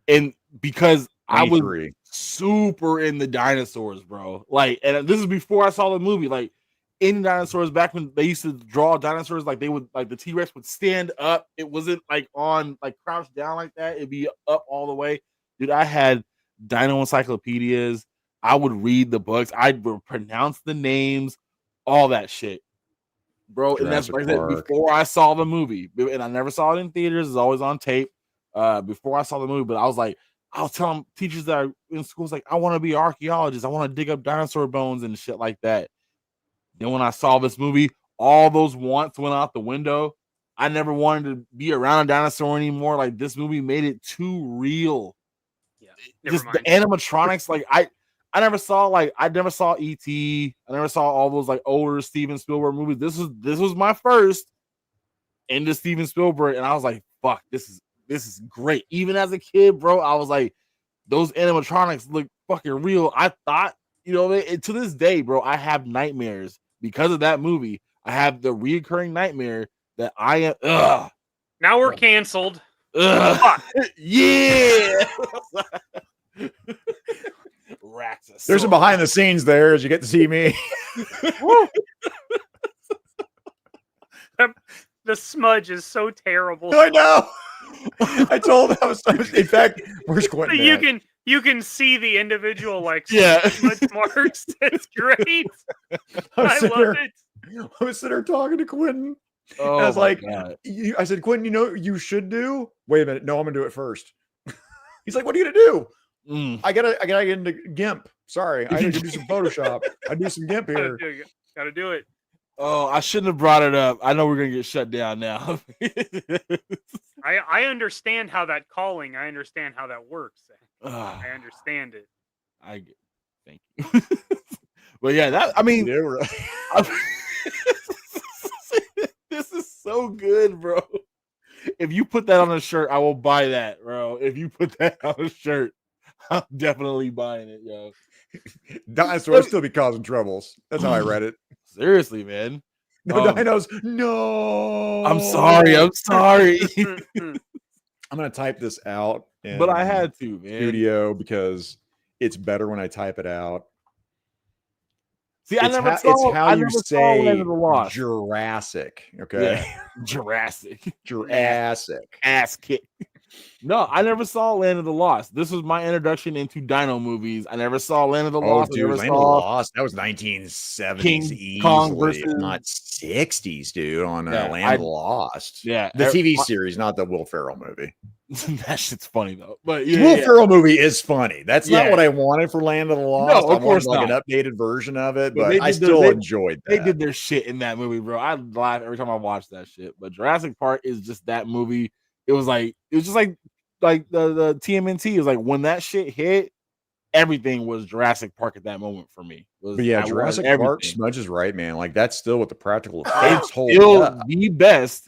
And because I was 93. super in the dinosaurs, bro. Like, and this is before I saw the movie. Like, in dinosaurs, back when they used to draw dinosaurs, like they would, like the T-Rex would stand up. It wasn't like on, like crouched down like that. It'd be up all the way. Dude, I had dino encyclopedias. I would read the books. I would pronounce the names, all that shit, bro. And that's Jurassic like Park. before I saw the movie, and I never saw it in theaters. It's always on tape. Before I saw the movie, but I was telling teachers that are in schools, like, I want to be an archaeologist. I want to dig up dinosaur bones and shit like that. Then when I saw this movie, all those wants went out the window. I never wanted to be around a dinosaur anymore. Like, this movie made it too real. Yeah, never Just mind. the animatronics, like I never saw E.T. I never saw all those like older Steven Spielberg movies. This was my first into Steven Spielberg, and I was like, fuck, this is great. Even as a kid, bro, I was like, those animatronics look fucking real. I thought, to this day, bro, I have nightmares because of that movie. I have the reoccurring nightmare that I am. Now we're canceled. Yeah. Rats. There's some behind the scenes there as you get to see me. The smudge is so terrible. I know. I told him I was in fact, where's Quentin? You can see the individual smudge marks. It's great. I love it. I was sitting there talking to Quentin. Oh, I was like, God. I said, Quentin, you should do. Wait a minute. No, I'm gonna do it first. He's like, what are you gonna do? I gotta get into GIMP. Sorry, I need to do some Photoshop. I do some GIMP here. Gotta do it. Oh, I shouldn't have brought it up. I know we're gonna get shut down now. I understand how that calling. I understand how that works. I understand it. Thank you. But yeah, this is so good, bro. If you put that on a shirt, I will buy that, bro. If you put that on a shirt, I'm definitely buying it, yo. Dinosaurs still be causing troubles. That's how I read it. Seriously, man. No dinos. No. I'm sorry. I'm gonna type this out. But I had to, man. Studio because it's better when I type it out. See, I never saw Land of the Lost. Jurassic. Okay. Yeah. Jurassic. Ass kick. No, I never saw Land of the Lost. This was my introduction into dino movies. I never saw Land of the Lost. Dude, Land of the Lost. That was 1970s King Kong versus not 60s, dude. On Land of the Lost. Yeah, the TV series, not the Will Ferrell movie. That shit's funny though. But Will Ferrell movie is funny. That's not what I wanted for Land of the Lost. No, of course not. Like an updated version of it, but I still enjoyed that. They did their shit in that movie, bro. I laugh every time I watch that shit. But Jurassic Park is just that movie. It was just like the TMNT is like when that shit hit, everything was Jurassic Park at that moment for me. But yeah, Jurassic Park, Smudge is right, man. Like that's still what the practical effects hold up. The best.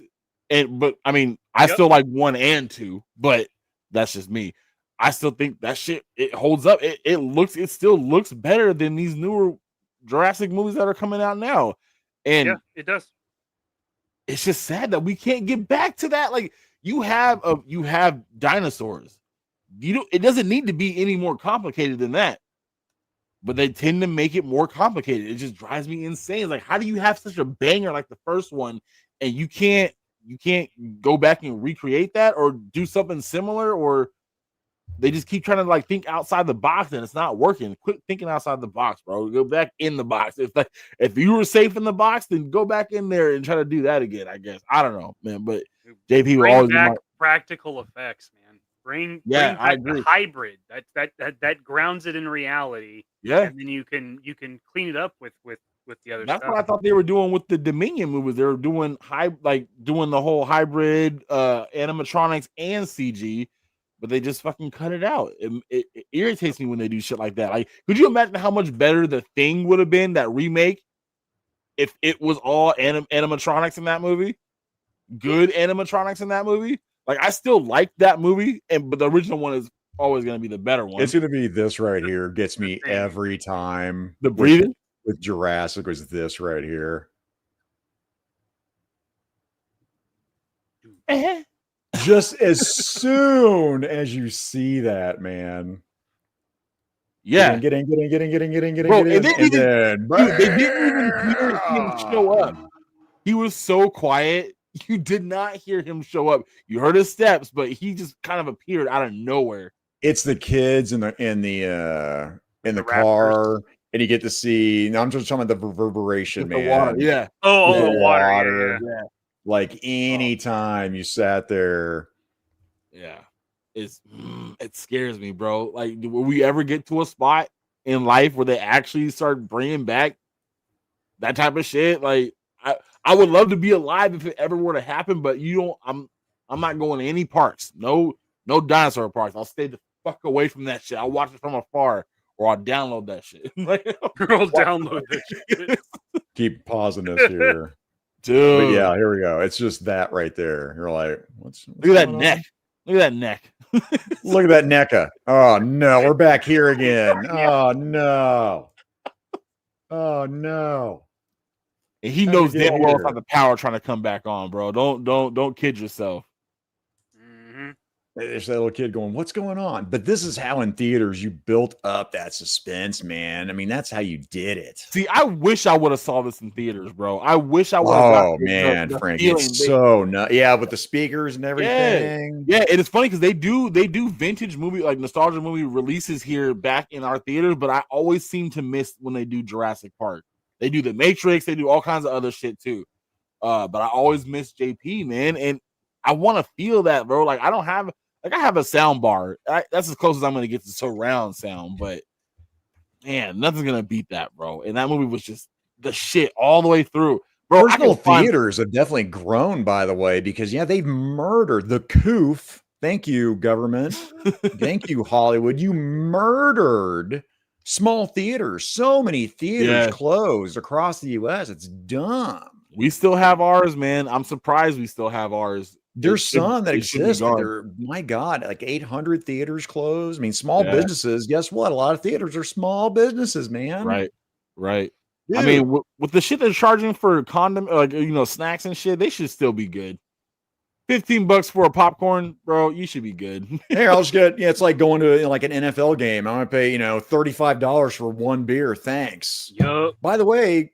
But I mean, I still like 1 and 2, but that's just me. I still think that shit it holds up. It still looks better than these newer Jurassic movies that are coming out now, and Yeah, it does. it's just sad that we can't get back to that. Like you have dinosaurs. It doesn't need to be any more complicated than that. But they tend to make it more complicated. It just drives me insane. Like, how do you have such a banger like the first one, and you can't go back and recreate that or do something similar, or they just keep trying to like think outside the box and it's not working. Quit thinking outside the box, bro. Go back in the box. If you were safe in the box, then go back in there and try to do that again. I guess I don't know, man. But JP will always back practical effects, man. Bring back I agree. the hybrid. That grounds it in reality. Yeah, and then you can clean it up with the other That's stuff. what I thought they were doing with the Dominion movies. They were doing doing the whole hybrid animatronics and CG, but they just fucking cut it out. It irritates me when they do shit like that. Like, could you imagine how much better The Thing would have been, that remake, if it was all animatronics in that movie? Good animatronics in that movie. Like, I still like that movie, but the original one is always going to be the better one. It's going to be this right here. Gets me every time. The breathing with Jurassic was this right here. Just as soon as you see that, man. Yeah. Get in. Bro, and they didn't even hear him show up. He was so quiet. You did not hear him show up. You heard his steps, but he just kind of appeared out of nowhere. It's the kids in the car, and you get to see. Now I'm just talking about the reverberation, man. The water, yeah. The water. Yeah. Like anytime you sat there, yeah, it scares me, bro. Like, will we ever get to a spot in life where they actually start bringing back that type of shit? Like, I would love to be alive if it ever were to happen, but I'm not going to any parks. No dinosaur parks. I'll stay the fuck away from that shit. I'll watch it from afar, or I'll download that shit. I'll download that shit. Keep pausing this here. Dude. But yeah, here we go. It's just that right there. You're like, what's look at that neck. Look at that neck. Look at that NECA. Oh no, we're back here again. Oh no. Oh no. And he knows damn well about the power trying to come back on, bro. Don't kid yourself. There's that little kid going, what's going on? But this is how in theaters you built up that suspense, man. I mean, that's how you did it. See, I wish I would have saw this in theaters, bro. I wish I would have. Oh man, Frankie, it's so nuts. Yeah, with the speakers and everything. Yeah, it is funny because they do vintage movie, like nostalgia movie releases here back in our theaters, but I always seem to miss when they do Jurassic Park. They do The Matrix, they do all kinds of other shit too. But I always miss JP, man, and I want to feel that, bro. Like, I have a sound bar. That's as close as I'm going to get to surround sound, but man, nothing's going to beat that, bro. And that movie was just the shit all the way through. Bro, personal theaters have definitely grown, by the way, because they've murdered the COOF. Thank you, government. Thank you, Hollywood. You murdered small theaters. So many theaters closed across the U.S. It's dumb. We still have ours, man. I'm surprised we still have ours. There's some that exist. My God, like 800 theaters closed. I mean, small businesses. Guess what? A lot of theaters are small businesses, man. Right. Dude. I mean, with the shit they're charging for snacks and shit, they should still be good. $15 for a popcorn, bro. You should be good. Hey, I'll just get. Yeah, it's like going to like an NFL game. I'm gonna pay $35 for one beer. Thanks. Yep. By the way,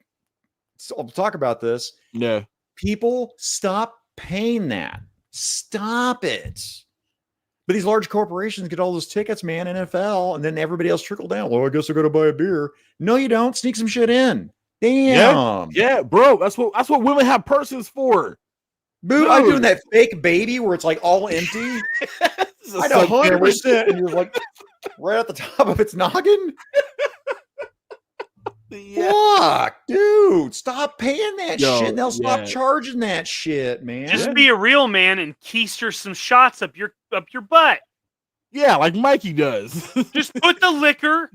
I'll talk about this. Yeah. People, stop paying that. Stop it. But these large corporations get all those tickets, man, NFL, and then everybody else trickle down. Well, I guess I got to buy a beer. No, you don't. Sneak some shit in. Damn. Yeah, bro. That's what women have purses for. Dude, I'm doing that fake baby where it's like all empty. I know 100%. And you're like right at the top of its noggin. Fuck, dude, stop paying that shit. They'll stop charging that shit, man. Just be a real man and keister some shots up your butt. Yeah, like Mikey does. Just put the liquor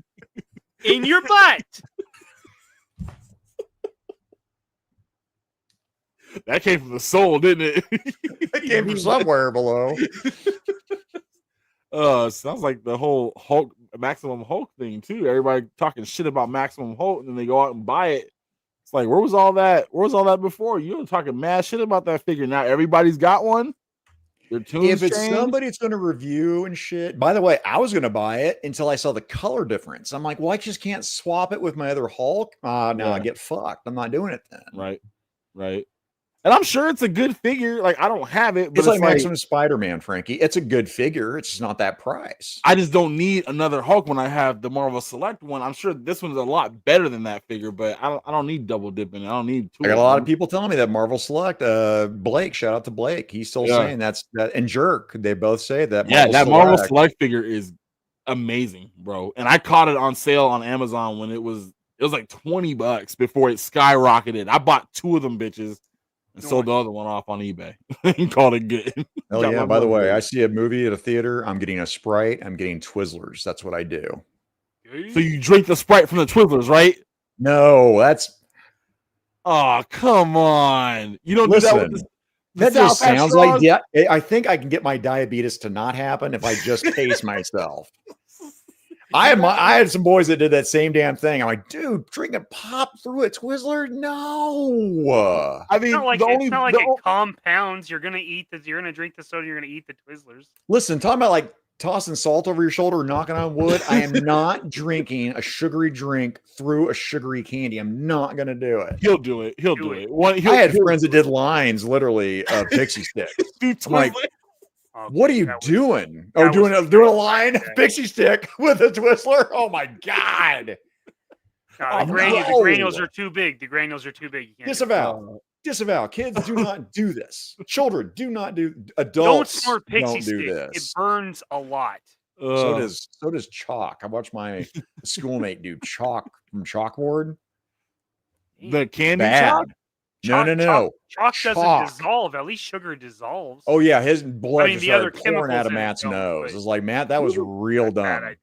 in your butt. That came from the soul, didn't it? That came from somewhere below. Sounds like the whole Hulk Maximum Hulk thing too. Everybody talking shit about Maximum Hulk, and then they go out and buy it. It's like, where was all that? Where was all that before? You were talking mad shit about that figure. Now everybody's got one. Their tunes If it's changed. somebody that's going to review and shit. By the way, I was going to buy it until I saw the color difference. I'm like, well, I just can't swap it with my other Hulk. No, Yeah. I get fucked. I'm not doing it then. Right. And I'm sure it's a good figure. Like, I don't have it, but It's like Maximum Spider-Man, Frankie. It's a good figure. It's just not that price. I just don't need another Hulk when I have the Marvel Select one. I'm sure this one's a lot better than that figure, but I don't need double dipping. I don't need two. I got a lot of people telling me that Marvel Select. Blake, shout out to Blake. He's still saying that. And Jerk, they both say that. Marvel Select figure is amazing, bro. And I caught it on sale on Amazon when it was like $20 before it skyrocketed. I bought 2 of them bitches. And sold the other one off on eBay and called it good. Oh yeah! By the way, I see a movie at a theater. I'm getting a Sprite. I'm getting Twizzlers. That's what I do. So you drink the Sprite from the Twizzlers, right? No, that's. Oh, come on! You don't Listen, do that with that just sounds like I think I can get my diabetes to not happen if I just pace myself. I had some boys that did that same damn thing. I'm like, dude, drinking pop through a Twizzler? No. I mean, it's not like it compounds. You're gonna drink the soda. You're gonna eat the Twizzlers. Listen, talking about like tossing salt over your shoulder, knocking on wood. I am not drinking a sugary drink through a sugary candy. I'm not gonna do it. He'll do it. He'll do it. I had friends that did lines literally of pixie sticks. I'm like, what are you doing? Oh, doing a line pixie stick with a Twizzler? Oh my god! The granules are too big. The granules are too big. You can't Disavow. Kids do not do this. Children do not do. Adults don't snort pixie don't do stick. this. It burns a lot. So does chalk. I watched my schoolmate do chalk from chalkboard. The candy chalk? No. Chalk doesn't dissolve. At least sugar dissolves. Oh yeah, his blood just the other started pouring out of Matt's nose. It's like, Matt, that was real dumb.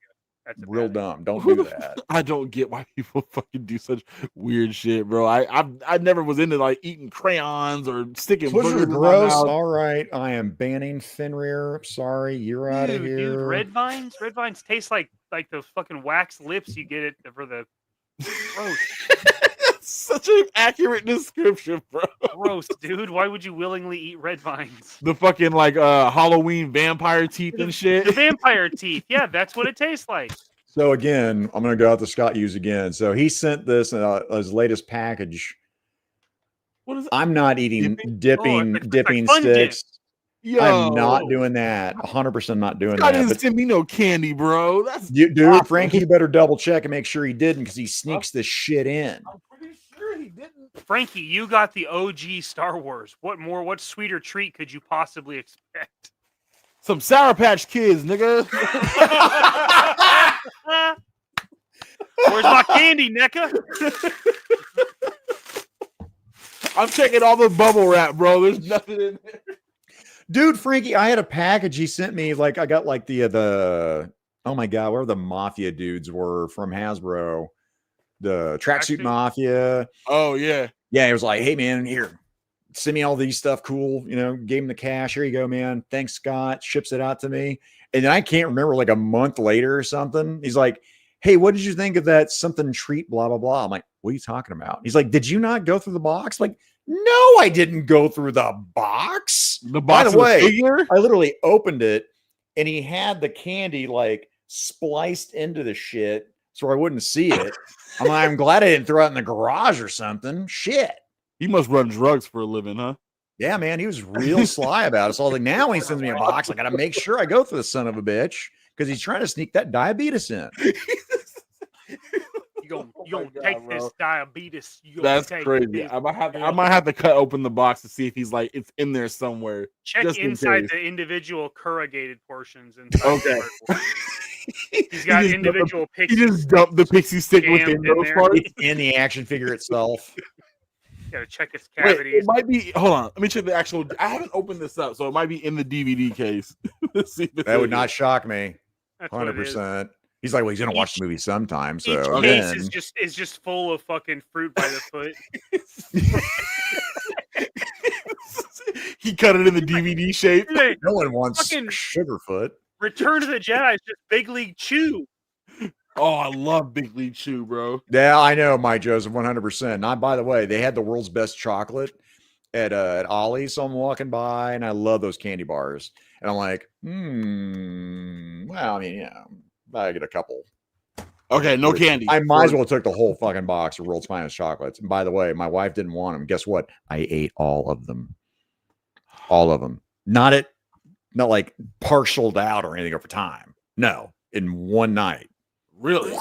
That's real dumb. Don't do that. I don't get why people fucking do such weird shit, bro. I never was into like eating crayons or sticking. Twizzlers are gross. All right, I am banning Fenrir. Sorry, you're out of here. Dude, red vines taste like the fucking wax lips you get it for the gross. Such an accurate description, bro. Gross, dude. Why would you willingly eat red vines? The fucking like Halloween vampire teeth and shit. The vampire teeth. Yeah, that's what it tastes like. So again, I'm gonna go out to Scott Hughes again. So he sent this his latest package. What is it? I'm not eating dipping sticks. Yo. I'm not doing that. 100% not doing Scott that. didn't send me no candy, bro. That's dude, Frankie, you better double check and make sure he didn't because he sneaks this shit in. I'm pretty sure he didn't. Frankie, you got the OG Star Wars. What sweeter treat could you possibly expect? Some Sour Patch Kids, nigga. Where's my candy, NECA? I'm checking all the bubble wrap, bro. There's nothing in there. Dude, Frankie, I had a package he sent me. Like, I got like the oh my god, where the mafia dudes were from Hasbro, the tracksuit mafia. Oh yeah, yeah. It was like, hey man, here, send me all these stuff. Cool, gave him the cash. Here you go, man. Thanks, Scott. Ships it out to me, and then I can't remember, like a month later or something. He's like, hey, what did you think of that something treat? Blah blah blah. I'm like, what are you talking about? He's like, did you not go through the box? Like, no, I didn't go through the box. By the way, I literally opened it and he had the candy like spliced into the shit so I wouldn't see it. I'm glad I didn't throw it in the garage or something. Shit. He must run drugs for a living, huh? Yeah, man. He was real sly about it. So I was like, now when he sends me a box, I got to make sure I go through the son of a bitch because he's trying to sneak that diabetes in. You gonna take this diabetes. That's crazy. I might have to cut open the box to see if he's like it's in there somewhere. Check inside the individual corrugated portions. Okay. He's got individual pixie. He just dumped the pixie stick within those parts. It's in the action figure itself. Gotta check his cavities. Wait, it might be. Hold on. Let me check the actual. I haven't opened this up, so it might be in the DVD case. Let's see. That would not shock me. 100%. He's like, well, he's gonna watch the movie sometime. So each case is just full of fucking fruit by the foot. He cut it in the DVD shape. No one wants Sugarfoot. Return to the Jedi is just Big League Chew. Oh, I love Big League Chew, bro. Yeah, I know, my Joseph, 100%. Not by the way, they had the world's best chocolate at Ollie's. So I'm walking by, and I love those candy bars. And I'm like, well, I mean, yeah, I get a couple. Okay, no candy. I might as well took the whole fucking box of world's finest chocolates. And by the way, my wife didn't want them. Guess what? I ate all of them. All of them. Not like partialed out or anything over time. No, in one night. Really?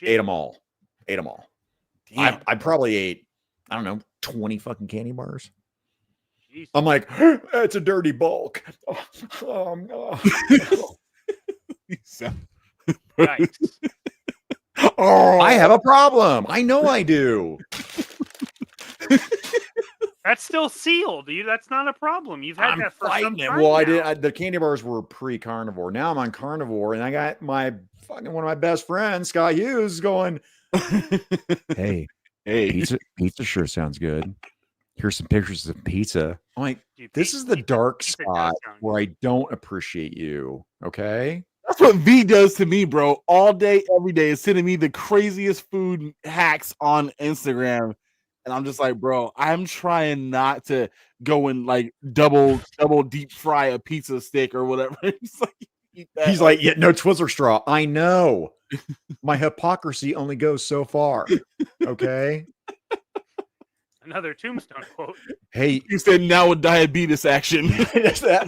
Ate them all. Ate them all. Damn. I probably ate, I don't know, 20 fucking candy bars. Jeez. I'm like, it's a dirty bulk. Nice. I have a problem. I know I do. That's still sealed. That's not a problem. You've had that for some time. Well, I now. did. The candy bars were pre-carnivore. Now I'm on carnivore, and I got my fucking one of my best friends, Scott Hughes, going, "Hey, pizza sure sounds good. Here's some pictures of pizza." I'm like, Dude, this is the dark pizza spot does sound where I don't appreciate you. Okay. That's what V does to me, bro. All day, every day, is sending me the craziest food hacks on Instagram. And I'm just like, bro, I'm trying not to go and like double deep fry a pizza stick or whatever. He's like, eat that. He's like, yeah, no Twizzler straw. I know. My hypocrisy only goes so far. Okay. Another Tombstone quote. Hey, you said now with diabetes action.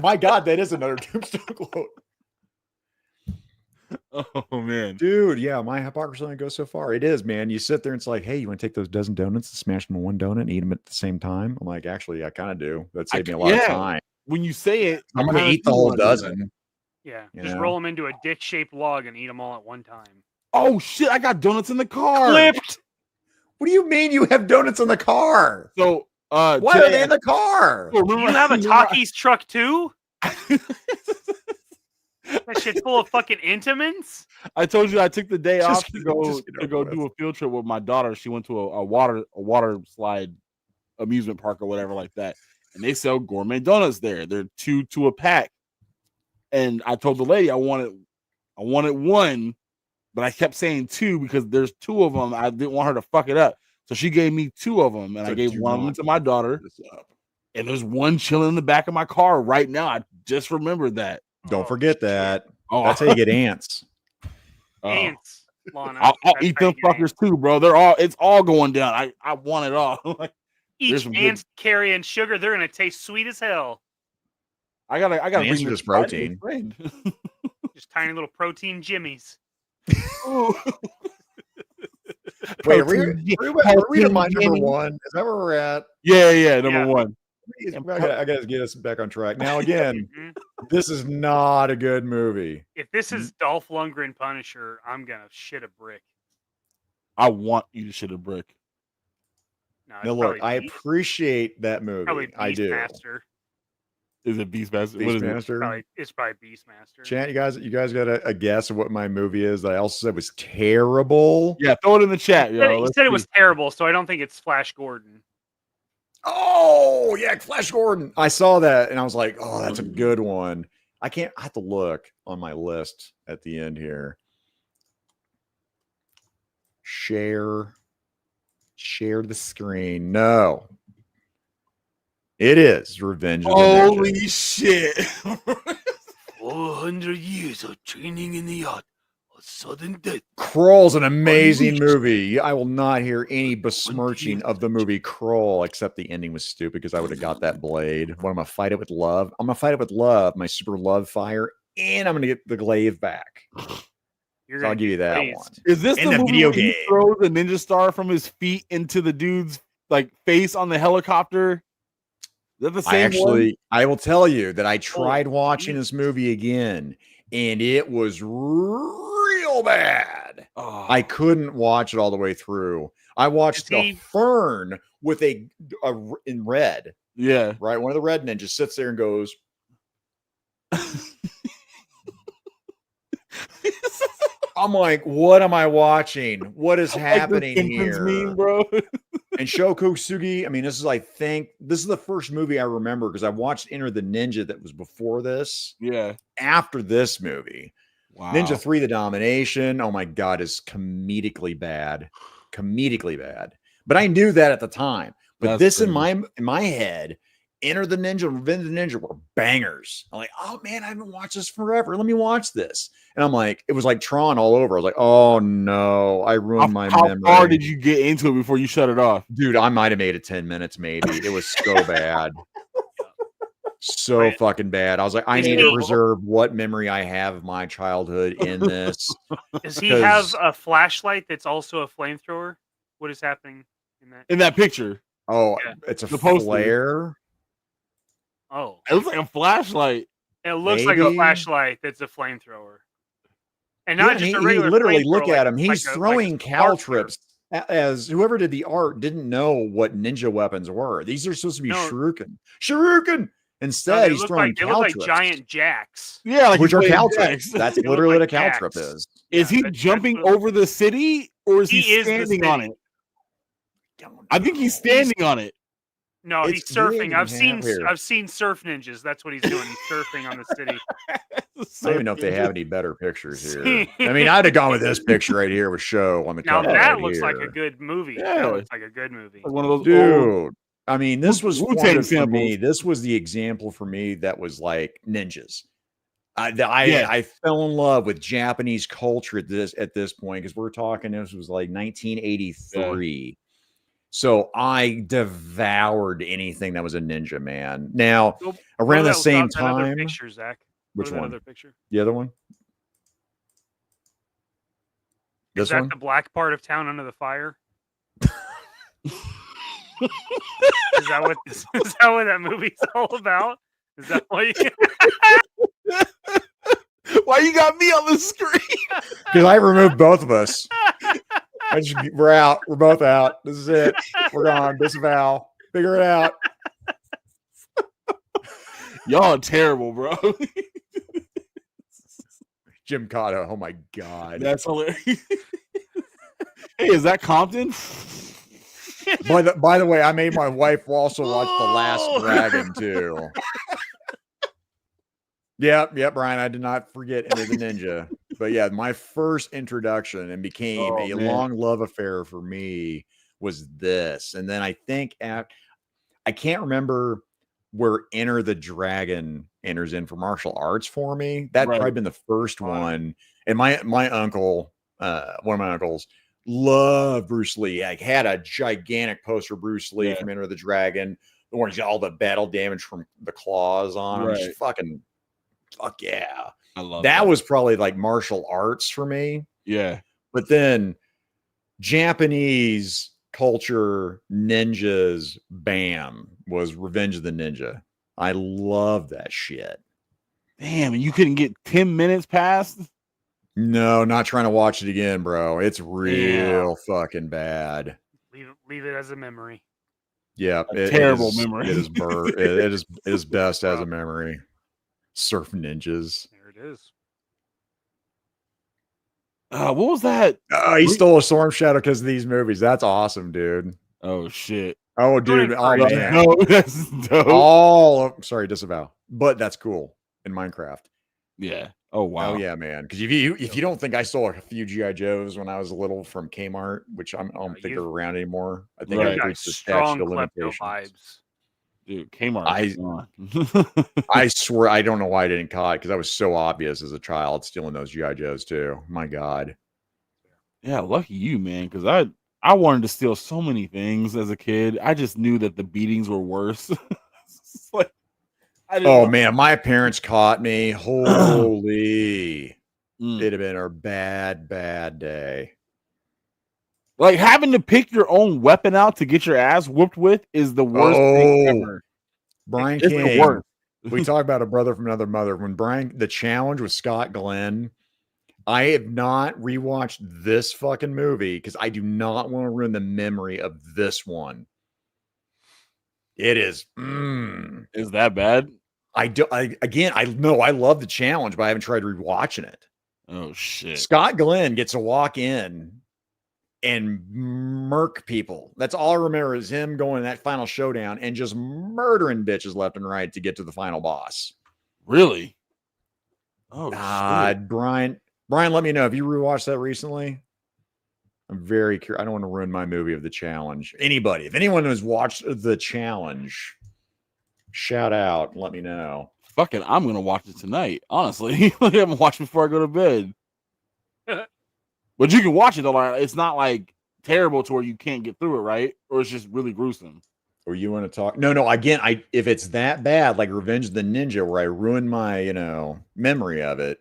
My God, that is another Tombstone quote. Oh man, dude, yeah, my hypocrisy only goes so far. It is, man. You sit there and it's like, hey, you want to take those dozen donuts and smash them in one donut and eat them at the same time? I'm like, actually, I kind of do. That saved me a lot of time. When you say it, I'm gonna eat the whole dozen. Yeah, You just know? roll them into a dick-shaped log and eat them all at one time. Oh shit! I got donuts in the car. Flipped. What do you mean you have donuts in the car? So, why are they in the car? Do you have a Takis truck too? That shit's full of fucking Intamins. I told you I took the day off Just to go do a field trip with my daughter. She went to a water slide amusement park or whatever like that, and they sell gourmet donuts there. They're 2 a pack, and I told the lady I wanted one, but I kept saying 2 because there's 2 of them. I didn't want her to fuck it up, so she gave me 2 of them, and I gave one of them to my daughter. And there's one chilling in the back of my car right now. I just remembered that. Don't forget that. Oh, that's how you get ants. Ants. Lana. I'll eat them fuckers too, bro. It's all going down. I want it all. Each ant's carrying sugar. They're gonna taste sweet as hell. I gotta bring this protein. Just tiny little protein jimmies. Wait, are we to my number 1? Is that where we're at? Yeah, number 1. I gotta get us back on track. Now again, this is not a good movie. If this is Dolph Lundgren Punisher, I'm gonna shit a brick. I want you to shit a brick. No, look, I appreciate that movie. Probably I do. Beastmaster. Is it Beastmaster? Beastmaster? It's probably Beastmaster. Chant, you guys got a guess of what my movie is that I also said was terrible? Yeah, throw it in the chat, yo. You said it was terrible, so I don't think it's Flash Gordon. Oh, yeah, Flash Gordon. I saw that and I was like, oh, that's a good one. I have to look on my list at the end here. Share the screen. No. It is Revenge of the Ninja. Holy shit. 400 years of training in the art of sudden death. Kroll's an amazing movie. I will not hear any besmirching of the movie Kroll, except the ending was stupid because I would have got that blade. What, I'm going to fight it with love? I'm going to fight it with love, my super love fire, and I'm going to get the glaive back. So I'll give you that one. Is this in the movie video where game? he throws the ninja star from his feet into the dude's like face on the helicopter? Is that the same one? I will tell you that I tried watching this movie again, and it was real bad. Oh. I couldn't watch it all the way through. I watched the Fern with a in red. Yeah. Right. One of the red ninjas sits there and goes, I'm like, what am I watching? What is happening here? Meme, bro. And Shoko Sugi, I mean, this is the first movie I remember because I watched Enter the Ninja that was before this. Yeah. After this movie. Wow. Ninja 3: The Domination, oh my god, is comedically bad. Comedically bad. But I knew that at the time. But That's this crazy. in my head, Enter the Ninja and Revenge of the Ninja were bangers. I'm like, oh man, I haven't watched this forever. Let me watch this. And I'm like, it was like Tron all over. I was like, oh no, I ruined my How memory. far did you get into it before you shut it off? Dude, I might have made it 10 minutes, maybe. It was so bad. So Right. fucking bad. I was like, I Is need he- to preserve what memory I have of my childhood in this. Does he have Because- a flashlight that's also a flamethrower? What is happening in that? In that picture, Oh, Yeah. it's a The poster. flare. Oh, it looks like a flashlight. it looks like a Maybe. flashlight that's a flamethrower, and Yeah, not and just he a regular. literally flamethrower, look like at him. a- He's like a throwing spark caltrips as whoever did the art didn't know what ninja weapons were. These are supposed to be No. shuriken. Shuriken. No, Instead, they he's look throwing like they look like caltrips, giant jacks. Yeah, like which he's are playing caltrips. jacks. That's They look literally like what a caltrip jacks. is. Is Yeah, he that's jumping what- over the city, or is he He is the standing on city. it? I think he's standing on it. No, he's It's weird surfing. to I've seen have here. I've seen surf ninjas. That's what he's doing. He's surfing on the city. I don't even know if they have any better pictures here. I mean, I'd have gone with this picture right here with show on the Now cover. that right looks like a here. good movie. Yeah. That looks like a good movie. Like one of those old, Dude. I mean, this was Wu-Tang formative for samples. me. This was the example for me that was like ninjas. I Yeah. fell in love with Japanese culture at this point because we're talking. This was like 1983. So I devoured anything that was a ninja, man. Now Go- around go the to same that other time, picture, Zach. Go which to that one? other picture. The other one? Is This that one? the black part of town under the fire? Is that what this, is that what that movie's all about? Is that what you, Why you got me on the screen? Because I removed both of us. We're out. We're both out. This is it. We're gone. Disavow. Figure it out. Y'all are terrible, bro. Jim Cotto. Oh my God. That's hilarious. Hey, is that Compton? By the way, I made my wife also watch The Last Oh! Dragon too. Yep, Brian. I did not forget Enter the Ninja. But yeah, my first introduction and became a man. long love affair for me was this. And then I think I can't remember where Enter the Dragon enters in for martial arts for me. That Right. probably been the first one. And my uncle, one of my uncles, loved Bruce Lee. Like had a gigantic poster of Bruce Lee Yeah. from Enter the Dragon. The one he's got all the battle damage from the claws on him. Right. Just fuck yeah. I love That was probably like martial arts for me. yeah. But then Japanese culture ninjas, bam, was Revenge of the Ninja. I love that shit. Damn, and you couldn't get 10 minutes past? No, not trying to watch it again, bro. It's real fucking bad. leave it as a memory. Yeah, A terrible memory. It is it is best as a memory. Surf ninjas. There it is. What was that? He stole a storm shadow because of these movies. That's awesome, dude. Oh shit. Oh, dude. Doing Oh, great. man. No, that's dope. Sorry, disavow. But that's cool in Minecraft. Yeah. Oh wow. Oh yeah, man. Because if you don't think I stole a few GI Joes when I was little from Kmart, which I don't think they're around anymore. I think Right. I You got reached the strong statute of klepto limitations. vibes. Dude, Kmart. I swear I don't know why I didn't caught because I was so obvious as a child stealing those GI Joes too. My God. Yeah, lucky you, man, because I wanted to steal so many things as a kid. I just knew that the beatings were worse. It's like, I didn't Oh know. man, my parents caught me. Holy. Mm. It'd have been a bad day. Like having to pick your own weapon out to get your ass whooped with is the worst thing ever. Brian It's the King. worst. We talk about a brother from another mother. When the challenge with Scott Glenn, I have not rewatched this fucking movie because I do not want to ruin the memory of this one. It is. Is that bad? I know I love the challenge, but I haven't tried rewatching it. Oh shit. Scott Glenn gets to walk in and murk people. That's all I remember is him going in that final showdown and just murdering bitches left and right to get to the final boss. Really? Oh, shit. Brian, let me know if you rewatched that recently. I'm very curious. I don't want to ruin my movie of The Challenge. Anybody, if anyone has watched The Challenge, shout out and let me know. Fuck it, I'm gonna watch it tonight. Honestly, like, I'm gonna watch it before I go to bed. But you can watch it though. Like, it's not like terrible to where you can't get through it, right? Or it's just really gruesome. Or you want to talk? No. Again, if it's that bad, like Revenge of the Ninja, where I ruined my memory of it.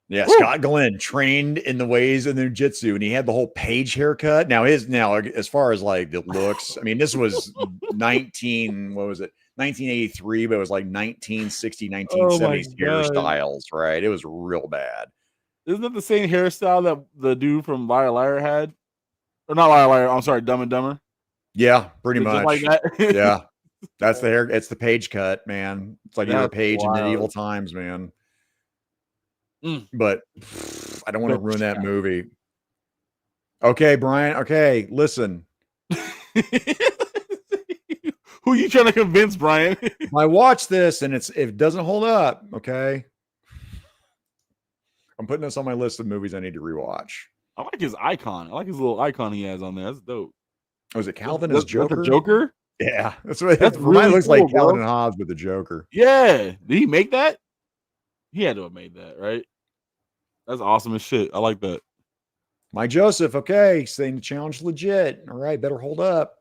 Yeah, Woo! Scott Glenn trained in the ways of the jiu-jitsu, and he had the whole page haircut. Now as far as like the looks, I mean, this was 1983, but it was like 1960, 1970s hairstyles, right? It was real bad. Isn't that the same hairstyle that the dude from Liar Liar had? Or not Liar Liar, I'm sorry, Dumb and Dumber. Yeah, pretty Just much. like that. Yeah. That's the hair. It's the page cut, man. It's like you're a page in medieval times, man. But I don't want to ruin that movie. Okay, Brian. Okay, listen. Who are you trying to convince, Brian? I watched this and if it doesn't hold up, okay. I'm putting this on my list of movies I need to rewatch. I like his icon. I like his little icon he has on there. That's dope. Oh, is it Calvin as Joker? The Joker? Yeah, that's what That's really mine looks cool, like. Calvin and Hobbes with the Joker. Yeah, did he make that? He had to have made that, right? That's awesome as shit. I like that. My Joseph, okay, saying the challenge legit. All right, better hold up.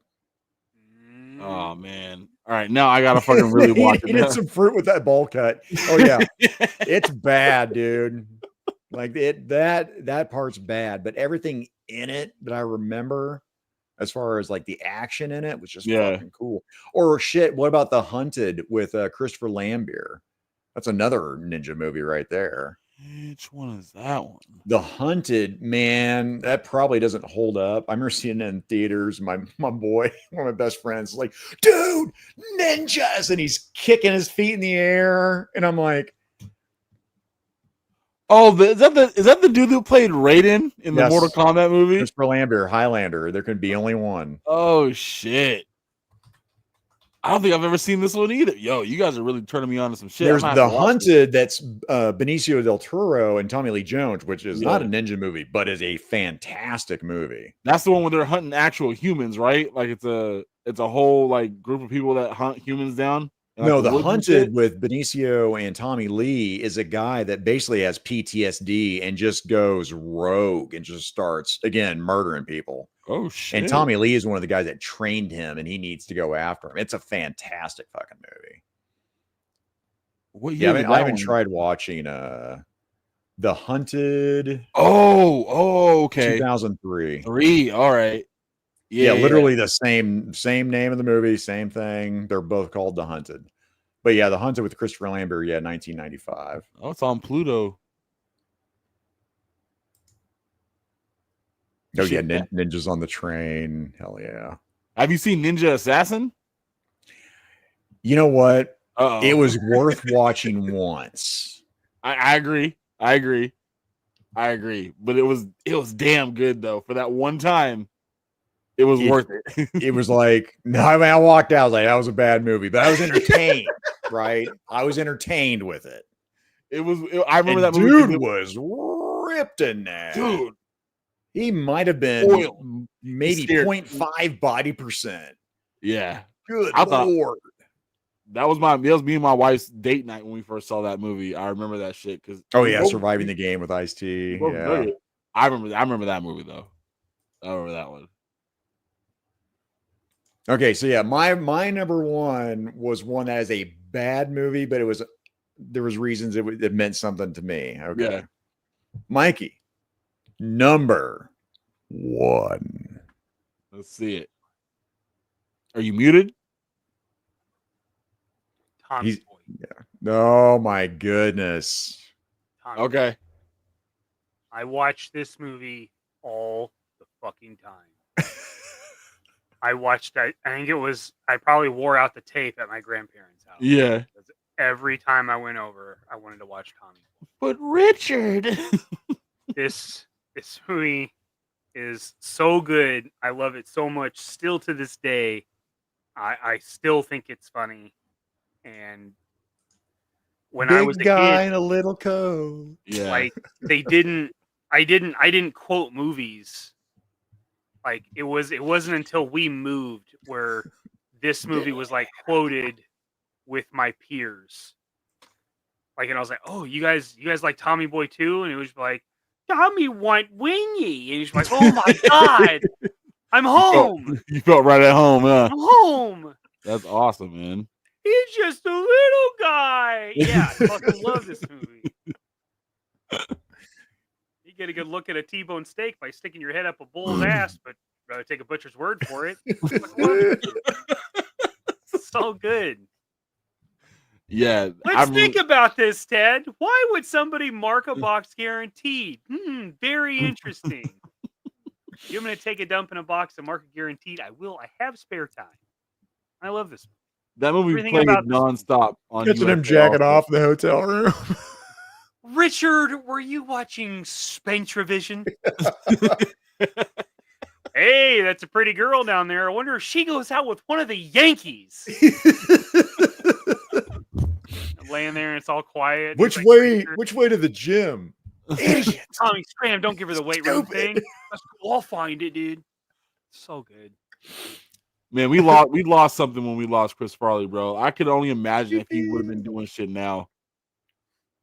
Oh man! All right, now I gotta fucking really watch it. He needed some fruit with that bowl cut. Oh yeah, it's bad, dude. Like that part's bad, but everything in it that I remember, as far as like the action in it, was just fucking cool. Or shit, what about The Hunted with Christopher Lambert? That's another ninja movie right there. Which one is that one? The Hunted, man, that probably doesn't hold up. I remember seeing it in theaters. My boy, one of my best friends, is like, dude, ninjas, and he's kicking his feet in the air, and I'm like, oh, is that the dude who played Raiden in the Mortal Kombat movie? Christopher Lambert, Highlander. There can be only one. Oh shit! I don't think I've ever seen this one either. Yo, you guys are really turning me on to some shit. There's The Hunted, that's Benicio del Toro and Tommy Lee Jones, which is not a ninja movie, but is a fantastic movie. That's the one where they're hunting actual humans, right? Like it's a whole like group of people that hunt humans down. No, The Hunted with Benicio and Tommy Lee is a guy that basically has PTSD and just goes rogue and just starts, again, murdering people. Oh, shit. And Tommy Lee is one of the guys that trained him, and he needs to go after him. It's a fantastic fucking movie. What year I haven't tried watching The Hunted. Oh, okay. 2003. All right. Yeah, literally the same name of the movie, same thing. They're both called The Hunted. But yeah, The Hunted with Christopher Lambert, 1995. Oh, it's on Pluto. Oh yeah, Ninjas on the Train. Hell yeah. Have you seen Ninja Assassin? You know what? It was worth watching once. I agree. But it was damn good though. For that one time. It was worth it. It was like, no, I mean, I walked out, I was like, that was a bad movie, but I was entertained, right? I was entertained with it. I remember that movie. Dude was ripped in that. Dude. He might have been maybe 0.5 body percent. Yeah. Good Lord. That was me and my wife's date night when we first saw that movie. I remember that shit. Surviving the Game with Ice-T. Yeah. I remember that movie though. I remember that one. Okay, so yeah, my number one was one that is a bad movie, but there was reasons it meant something to me. Okay, yeah. Mikey, number one. Let's see it. Are you muted? Yeah. Oh my goodness. Okay. I watched this movie all the fucking time. I watched that. I think I probably wore out the tape at my grandparents' house. Yeah. Every time I went over, I wanted to watch Tommy. But Richard, this movie is so good. I love it so much. Still to this day, I still think it's funny. And when Big I was a guy kid, in a little coat. Yeah. like they didn't. I didn't quote movies. Like it wasn't until we moved where this movie was like quoted with my peers. Like, and I was like, "Oh, you guys like Tommy Boy too?" And it was like, "Tommy want wingy," and he's like, "Oh my god, I'm home! You felt right at home, huh? I'm home! That's awesome, man. He's just a little guy." Yeah, I fucking love this movie. You get a good look at a T-bone steak by sticking your head up a bull's ass, but rather take a butcher's word for it. So good. Yeah. Let's think about this, Ted. Why would somebody mark a box guaranteed? Very interesting. You're going to take a dump in a box and mark a guaranteed? I will. I have spare time. I love this. That movie Everything played about this nonstop on Catching him USA jacking also. off in the hotel room. Richard, were you watching Spantravision? Hey, that's a pretty girl down there. I wonder if she goes out with one of the Yankees. I'm laying there and it's all quiet. Which He's like, way? "Richard, Which way to the gym? idiot. Tommy, scram, don't give her the weight room thing. That's cool. I'll find it, dude. So good. Man, we lost something when we lost Chris Farley, bro. I could only imagine if he would have been doing shit now.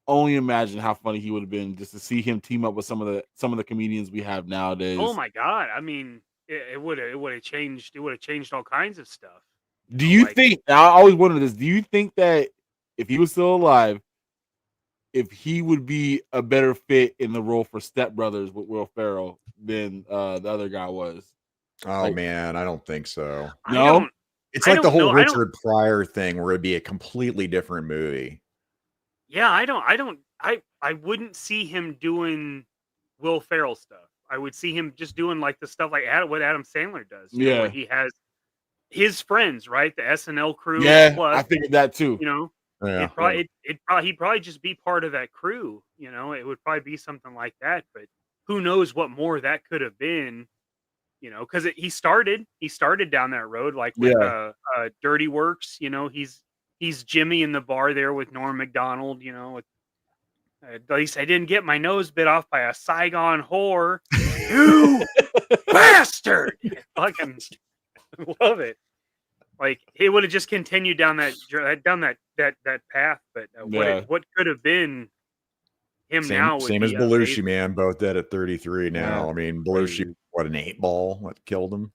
Only imagine how funny he would have been just to see him team up with some of the comedians we have nowadays. Oh my god! I mean, it would have changed. It would have changed all kinds of stuff. Do you like- think? I always wondered this. Do you think that if he was still alive, if he would be a better fit in the role for Step Brothers with Will Ferrell than the other guy was? Oh Like- man, I don't think so. I No? don't- It's I like the don't whole know. I don't- Richard Pryor thing where it'd be a completely different movie. Yeah, I wouldn't see him doing Will Ferrell stuff. I would see him just doing like the stuff like what Adam Sandler does. You know, Yeah. where he has his friends, right? The SNL crew. Yeah, plus, I figured that too. you know, Yeah, he'd probably just be part of that crew. You know, it would probably be something like that. But who knows what more that could have been? You know, because he started down that road, like with Dirty Works. You know, he's Jimmy in the bar there with Norm Macdonald. You know, at least I didn't get my nose bit off by a Saigon whore. You bastard! I fucking love it. Like it would have just continued down that path, but what could have been him now? Would Same as be Belushi, amazing. man. Both dead at 33 now. Yeah. I mean, Belushi, what an 8-ball that killed him.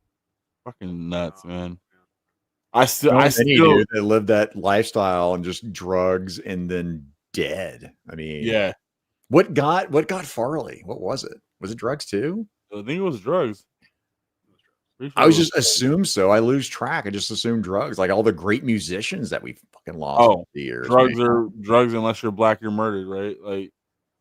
Fucking nuts, Oh, man. yeah. I still Any dude that lived that lifestyle and just drugs and then dead. I mean, yeah. What got Farley? What was it? Was it drugs too? I think it was drugs. Pretty sure I it was just drugs. assumed so. I lose track. I just assumed drugs. Like all the great musicians that we fucking lost Oh, over the years. drugs man. are drugs unless you're black, you're murdered, right? Like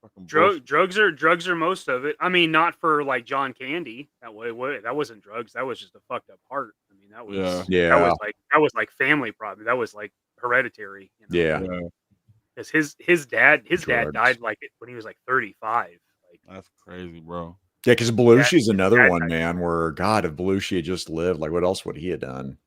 fucking bullshit. Drugs are most of it. I mean, not for like John Candy. That wasn't drugs. That was just a fucked up heart. I mean, that was Yeah. that was like family problem. That was like hereditary. You know? Yeah. Because his dad Drugs. died like when he was like 35. Like That's crazy, bro. Yeah, because Belushi's another that- one, man, where God, if Belushi had just lived, like what else would he have done?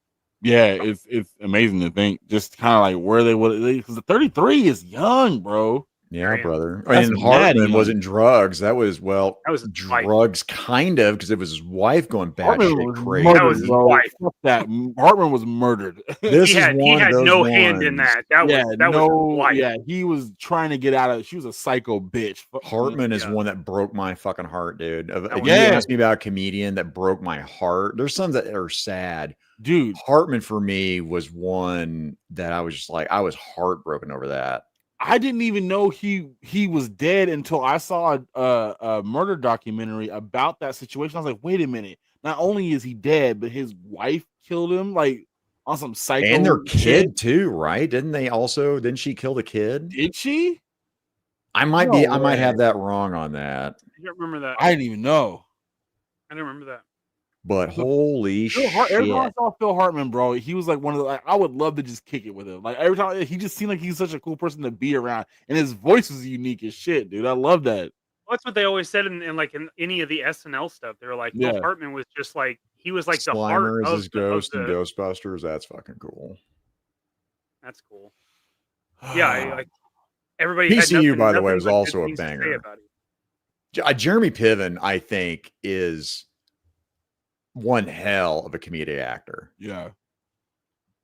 Yeah, it's amazing to think just kind of like where they would, because the 33 is young, bro. Yeah, Very brother. That's And mad Hartman young. wasn't drugs. That was That was his wife. drugs, kind of, because it was his wife going Hartman batshit was crazy. murdered, That was his bro. wife. Fuck that. Hartman was murdered. This he is had one of those no hand in ones. that. That was his wife. yeah, he was trying to get out of. She was a psycho bitch. Hartman is Yeah. one that broke my fucking heart, dude. If you Yeah. ask me about a comedian that broke my heart, there's some that are sad. dude. Hartman for me was one that I was just like, I was heartbroken over that. I didn't even know he was dead until I saw a murder documentary about that situation. I was like, wait a minute. Not only is he dead, but his wife killed him, like on some psycho. And their shit. kid too, right? Didn't she kill the kid? Did she? I might No I might way. have that wrong on that. I don't remember that. I didn't even know. I don't remember that. But holy Every time I shit. saw Phil Hartman, bro, he was like one of the. Like, I would love to just kick it with him. Like every time, he just seemed like he's such a cool person to be around, and his voice was unique as shit, dude. I love that. Well, that's what they always said in any of the SNL stuff. They were like, Yeah. Phil Hartman was just like he was like the Slimer heart is of his the, ghost of in the, Ghostbusters. That's fucking cool. That's cool. Yeah, Everybody had PCU, by the way, nothing was but good also a things to say banger. about it. Jeremy Piven, I think, is one hell of a comedic actor. Yeah.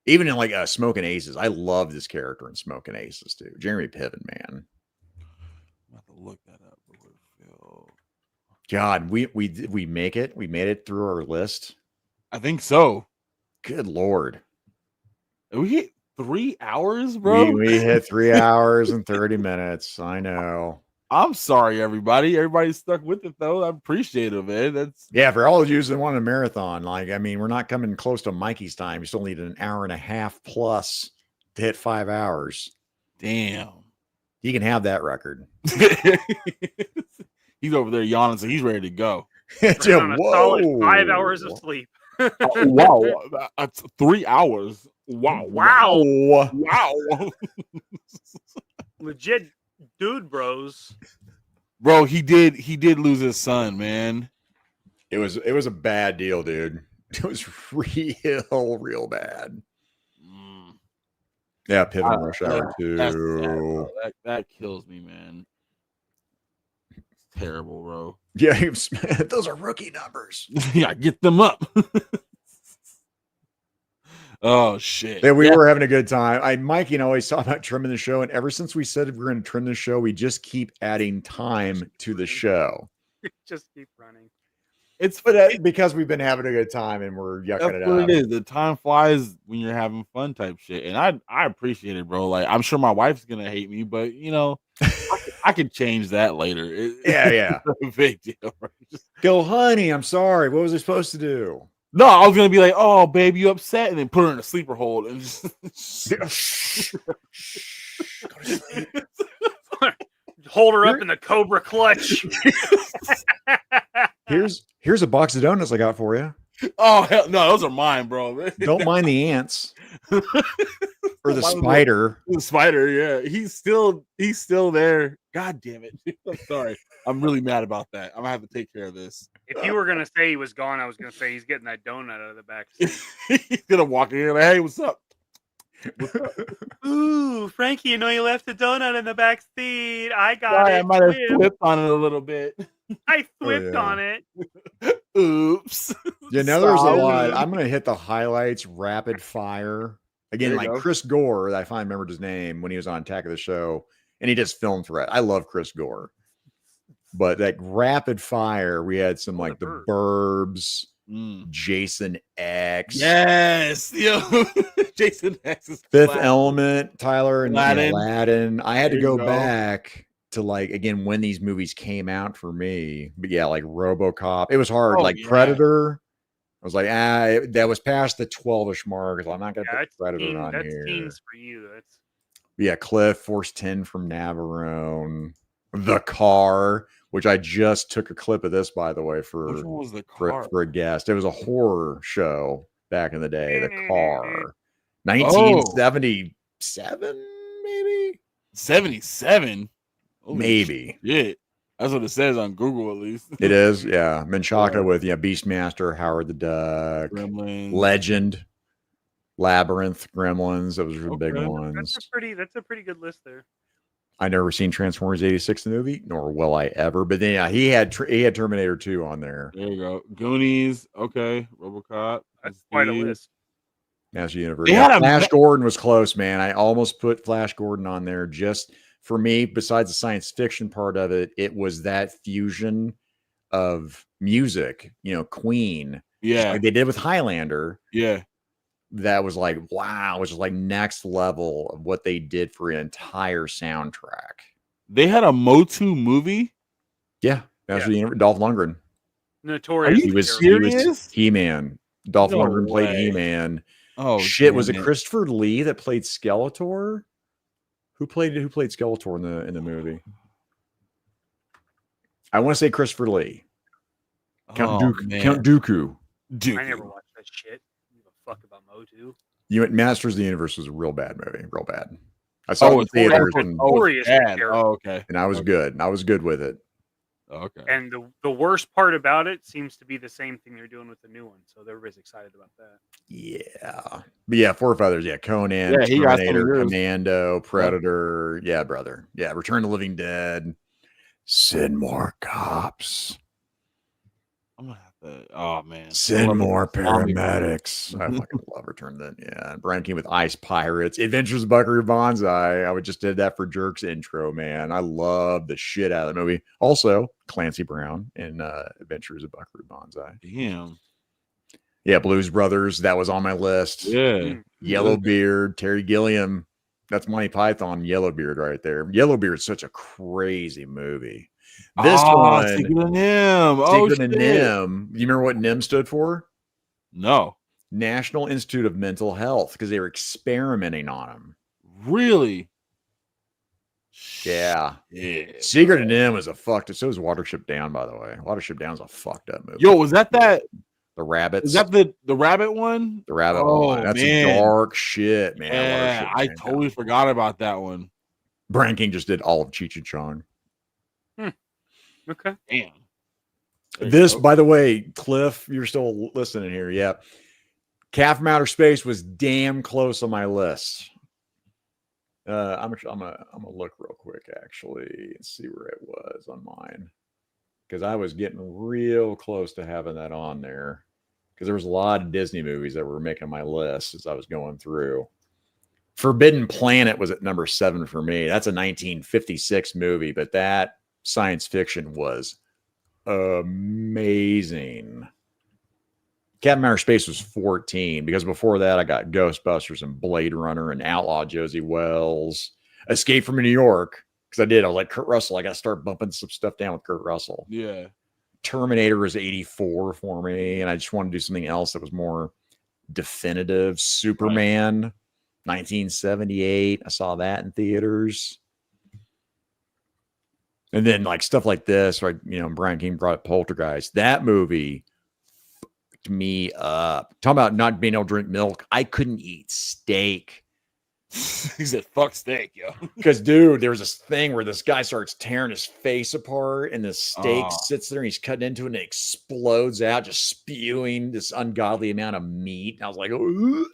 Even in like Smoking Aces, I love this character in Smoking Aces too. Jeremy Piven, man. I'm about to look that up. God, we make it. We made it through our list. I think so. Good Lord. We hit 3 hours, bro. We hit 3 hours and 30 minutes. I know. I'm sorry, everybody. Everybody stuck with it though. I appreciate it, man. That's for all of you that want a marathon. Like, I mean, we're not coming close to Mikey's time. You still need an hour and a half plus to hit 5 hours. damn. You can have that record. He's over there yawning, so he's ready to go. Yeah, On a solid 5 hours of sleep. Wow, that's 3 hours. Wow, wow. Legit dude, bros. Bro, he did lose his son, man. It was a bad deal, dude. It was real bad. Yeah, Piven Rush Hour too. That's sad, bro. That kills me, man. Terrible, bro. Yeah, those are rookie numbers. Yeah, get them up. Oh shit. Yeah, we were having a good time. Mikey and I always talk about trimming the show, and ever since we said we're going to trim the show, we just keep adding time to the show. Just keep running. It's because we've been having a good time and we're yucking that's it what up. it is. The time flies when you're having fun type shit. And I appreciate it, bro. Like I'm sure my wife's gonna hate me, but you know, I can change that later. Yeah. It's no big deal, right? Go, honey, I'm sorry. What was I supposed to do? No, I was gonna be like, oh babe, you upset, and then put her in a sleeper hold and just Hold her up in the Cobra clutch. Here's a box of donuts I got for you. Oh hell no, those are mine, bro. Don't mind the ants or the spider. The spider, yeah. He's still there. God damn it. I'm sorry. I'm really mad about that. I'm gonna have to take care of this. If you were gonna say he was gone, I was gonna say he's getting that donut out of the back. He's gonna walk in like, hey, what's up? Ooh, Frankie, you know you left a donut in the back seat. I got Sorry, it. I might have flipped on it a little bit. I flipped on it. Oops. There's a lot. I'm gonna hit the highlights rapid fire. Again, like Chris Gore, I finally remembered his name when he was on Attack of the Show, and he does Film Threat. I love Chris Gore. But like rapid fire, we had some like the Burbs, Jason X. Yes. Yo. Jason X is Fifth Element, Tyler and Aladdin. Aladdin. I had to go back to like again when these movies came out for me. But yeah, like RoboCop. It was hard. Predator. I was like, that was past the 12-ish mark. I'm not gonna put Predator on that's here. teens for you. That's Cliff, Force 10 from Navarone. The Car, which I just took a clip of this, by the way, for a guest. It was a horror show back in the day. The Car. 1977, maybe 77. Maybe. Yeah, that's what it says on Google at least. It is, yeah. Menchaca with Beastmaster, Howard the Duck, Gremlins. Legend, Labyrinth, Gremlins. Those were the big ones. That's a pretty good list there. I never seen Transformers '86 the movie, nor will I ever. But then he had Terminator 2 on there. There you go. Goonies. Okay. RoboCop. That's quite a list. Master Universe. Flash Gordon was close, man. I almost put Flash Gordon on there just for me. Besides the science fiction part of it, it was that fusion of music. Queen. Yeah, like they did with Highlander. Yeah. That was like, wow, it was just like next level of what they did for an entire soundtrack. They had a Motu movie. Yeah. Dolph Lundgren. Notorious. He was He-Man. Dolph Lundgren played He-Man. Oh shit. Was it Christopher Lee that played Skeletor? Who played Skeletor in the movie? I want to say Christopher Lee. Count Dooku. I never watched that shit. Fuck about Motu. Masters of the Universe was a real bad movie. Real bad. I saw it in theaters. Okay. And I was good. I was good with it. Okay. And the worst part about it seems to be the same thing they're doing with the new one. So everybody's excited about that. Yeah. But yeah, Four Feathers. Yeah, Conan, Yeah, he got some of Terminator, yours. Commando, Predator. Yeah, brother. Yeah, Return of the Living Dead. Send more cops. I'm gonna have to. Oh man, Send more zombie paramedics. I fucking love Return of the. Yeah, Brian came with Ice Pirates, Adventures of Buckaroo Banzai. I would just did that for Jerk's intro, man. I love the shit out of the movie. Also, Clancy Brown in Adventures of Buckaroo Banzai. Damn. Yeah, Blues Brothers. That was on my list. Yeah. Yellowbeard, Terry Gilliam. That's Monty Python, Yellowbeard right there. Yellowbeard's such a crazy movie. This one, Secret of Nim. Secret of NIM. You remember what NIM stood for? No. National Institute of Mental Health, because they were experimenting on him. Really? Yeah. Yeah. Secret of NIM was a fucked up. So was Watership Down, by the way. Watership Down is a fucked up movie. Yo, was that the rabbits? Is that the rabbit one? The rabbit one. That's dark shit, man. Yeah, I totally forgot about that one. Brian King just did all of Cheech and Chong. Okay. Damn. This, by the way, Cliff, you're still listening here. Yeah. Calf from Outer Space was damn close on my list. I'm gonna look real quick actually and see where it was on mine, because I was getting real close to having that on there, because there was a lot of Disney movies that were making my list as I was going through. Forbidden Planet was at number 7 for me. That's a 1956 movie, but that science fiction was amazing. Captain Outer Space was 14, because before that I got Ghostbusters and Blade Runner and Outlaw Josie Wells, Escape from New York, because I was like Kurt Russell. I got to start bumping some stuff down with Kurt Russell. Yeah. Terminator was 84 for me, and I just wanted to do something else that was more definitive. Superman, 1978. I saw that in theaters. And then like stuff like this, right? Brian King brought up Poltergeist. That movie fucked me up. Talking about not being able to drink milk. I couldn't eat steak. He said, fuck steak, yo. Because, dude, there was this thing where this guy starts tearing his face apart, and the steak sits there, and he's cutting into it, and it explodes out, just spewing this ungodly amount of meat. And I was like, oh.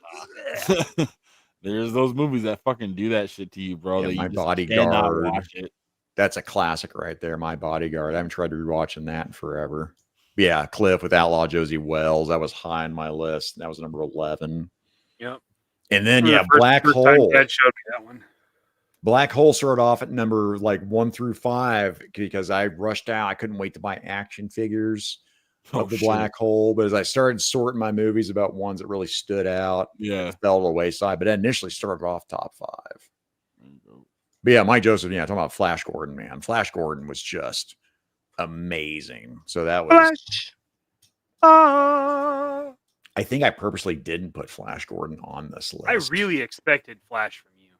There's those movies that fucking do that shit to you, bro. Yeah, that My you just Bodyguard. cannot watch it. That's a classic right there, My Bodyguard. I haven't tried to rewatching that in forever. But yeah, Cliff with Outlaw Josie Wells. That was high on my list. That was number 11. Yep. And then, Black Hole. Dad showed me that one. Black Hole started off at number 1 through 5, because I rushed out. I couldn't wait to buy action figures of the Black Hole. But as I started sorting my movies about ones that really stood out, it fell to the wayside. But I initially started off top 5. But yeah, Mike Joseph, talking about Flash Gordon, man. Flash Gordon was just amazing. So that was I think I purposely didn't put Flash Gordon on this list. I really expected Flash from you,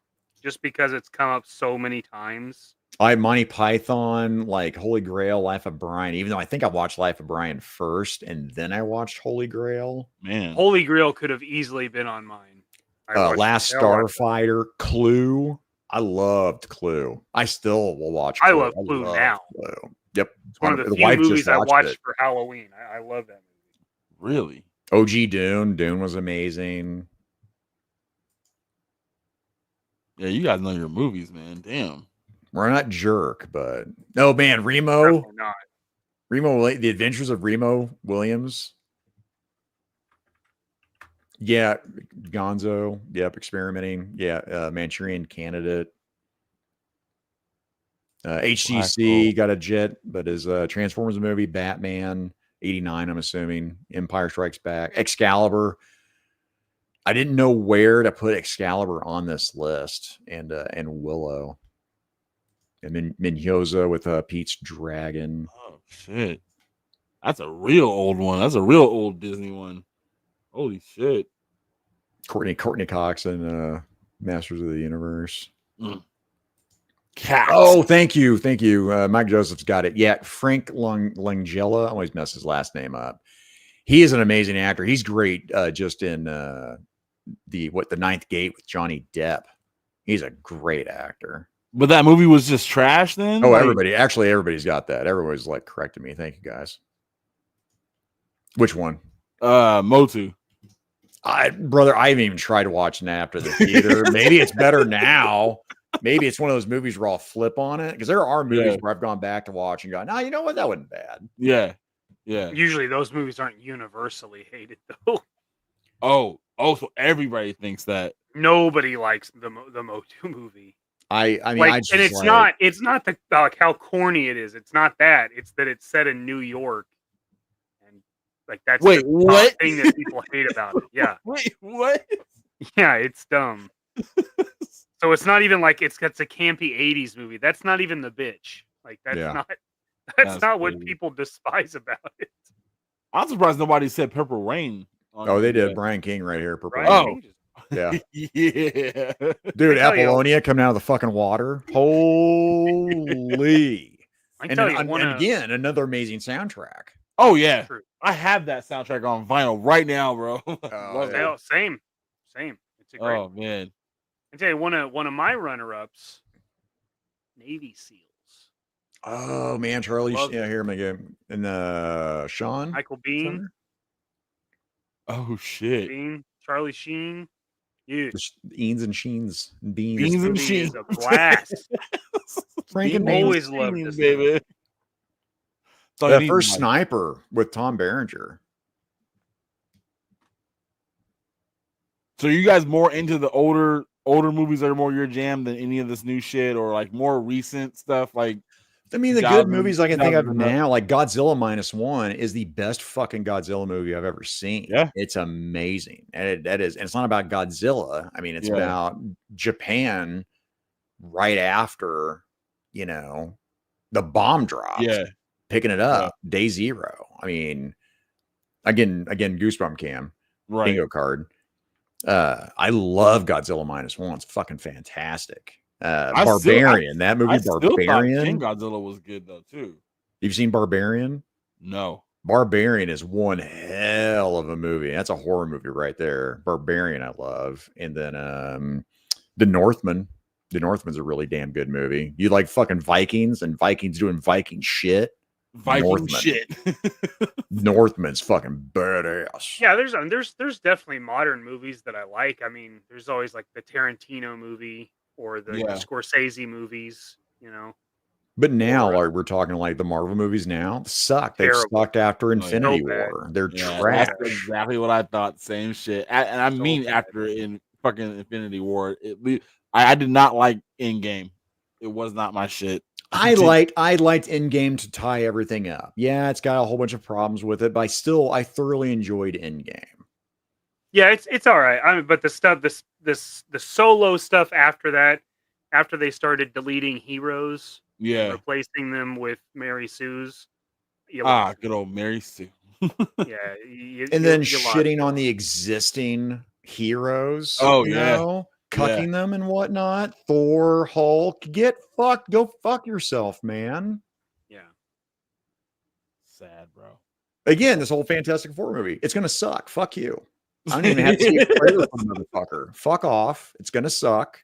just because it's come up so many times. I Monty Python, like Holy Grail, Life of Brian, even though I think I watched Life of Brian first and then I watched Holy Grail. Man, Holy Grail could have easily been on mine. Last Starfighter, Clue. I loved Clue. I still will watch Clue. I love Clue now. Clue. Yep. It's one of the few movies I watched for Halloween. I love that movie. Really? OG Dune. Dune was amazing. Yeah, you guys know your movies, man. Damn. We're not Jerk, but no, man, Remo. Not. Remo, The Adventures of Remo Williams. Yeah, Gonzo. Yep, experimenting. Yeah, Manchurian Candidate. HTC got a jet, but his Transformers movie, Batman, 89, I'm assuming. Empire Strikes Back. Excalibur. I didn't know where to put Excalibur on this list. And Willow. And then Minhyoza with Pete's Dragon. Oh, shit. That's a real old one. That's a real old Disney one. Holy shit. Courtney Cox and Masters of the Universe. Cats. Oh, thank you. Mike Joseph's got it. Yeah, Frank Langella. I always mess his last name up. He is an amazing actor. He's great just in the Ninth Gate with Johnny Depp. He's a great actor. But that movie was just trash then? Oh, everybody's got that. Everybody's correcting me. Thank you, guys. Which one? Motu. Brother, I haven't even tried watching it after the theater. Maybe it's better now. Maybe it's one of those movies where I'll flip on it because there are movies where I've gone back to watch and gone, "No, you know what? That wasn't bad." Yeah. Usually those movies aren't universally hated though. Oh, so everybody thinks that. Nobody likes the Motu movie. I mean, like, and it's not the like how corny it is. It's not that. It's that it's set in New York, and like that's the what thing that people hate about it. Yeah. Wait, what? Yeah, it's dumb. So it's not even like it's a campy '80s movie. That's not even the bitch. Like that's not what people despise about it. I'm surprised nobody said Purple Rain. Oh, they did. Brian King right here. Purple Rain. Yeah. Yeah. Dude, Apollonia coming out of the fucking water. Holy. And again, another amazing soundtrack. Oh, yeah. True. I have that soundtrack on vinyl right now, bro. Same. It's a great one. Man. I tell you, one of my runner-ups, Navy SEALs. Oh, man. Charlie. Yeah, here we go. And Sean? Michael Bean. Oh, shit. Bean. Charlie Sheen. Dude. Eanes and Sheens. And Beans. Beans and Sheens. Is a blast. Frank always loved this baby. The first Sniper with Tom Berenger. So you guys more into the older movies that are more your jam than any of this new shit, or like more recent stuff? Like, I mean, the good movies I can think of now, like Godzilla -1 is the best fucking Godzilla movie I've ever seen. Yeah. It's amazing. And it's not about Godzilla. I mean, it's about Japan right after, the bomb dropped. Yeah. Picking it up, day zero. I mean, again, goosebump cam, bingo card. I love Godzilla -1. It's fucking fantastic. Barbarian, that movie, Barbarian. King Godzilla was good though too. You've seen Barbarian? No. Barbarian is one hell of a movie. That's a horror movie right there. Barbarian, I love. And then The Northman. The Northman's a really damn good movie. You like fucking Vikings and Vikings doing Viking shit. Northman's fucking badass. Yeah, there's definitely modern movies that I like. I mean, there's always like the Tarantino movie or the Scorsese movies, But now, like we're talking like the Marvel movies now suck. They've sucked after Infinity War. They're trash. That's exactly what I thought. Same shit. And I mean, after in fucking Infinity War, I did not like Endgame. It was not my shit. I liked Endgame to tie everything up. Yeah, it's got a whole bunch of problems with it, but I thoroughly enjoyed Endgame. Yeah, it's all right. I mean, but the stuff, the solo stuff after that, after they started deleting heroes, replacing them with Mary Sue's. Good old Mary Sue. And then shitting on the existing heroes. Oh yeah. Cucking them and whatnot. Thor, Hulk, get fucked. Go fuck yourself, man. Yeah. Sad, bro. Again, this whole Fantastic Four movie, it's gonna suck. Fuck you. I don't even have to see a trailer for motherfucker. Fuck off. It's gonna suck.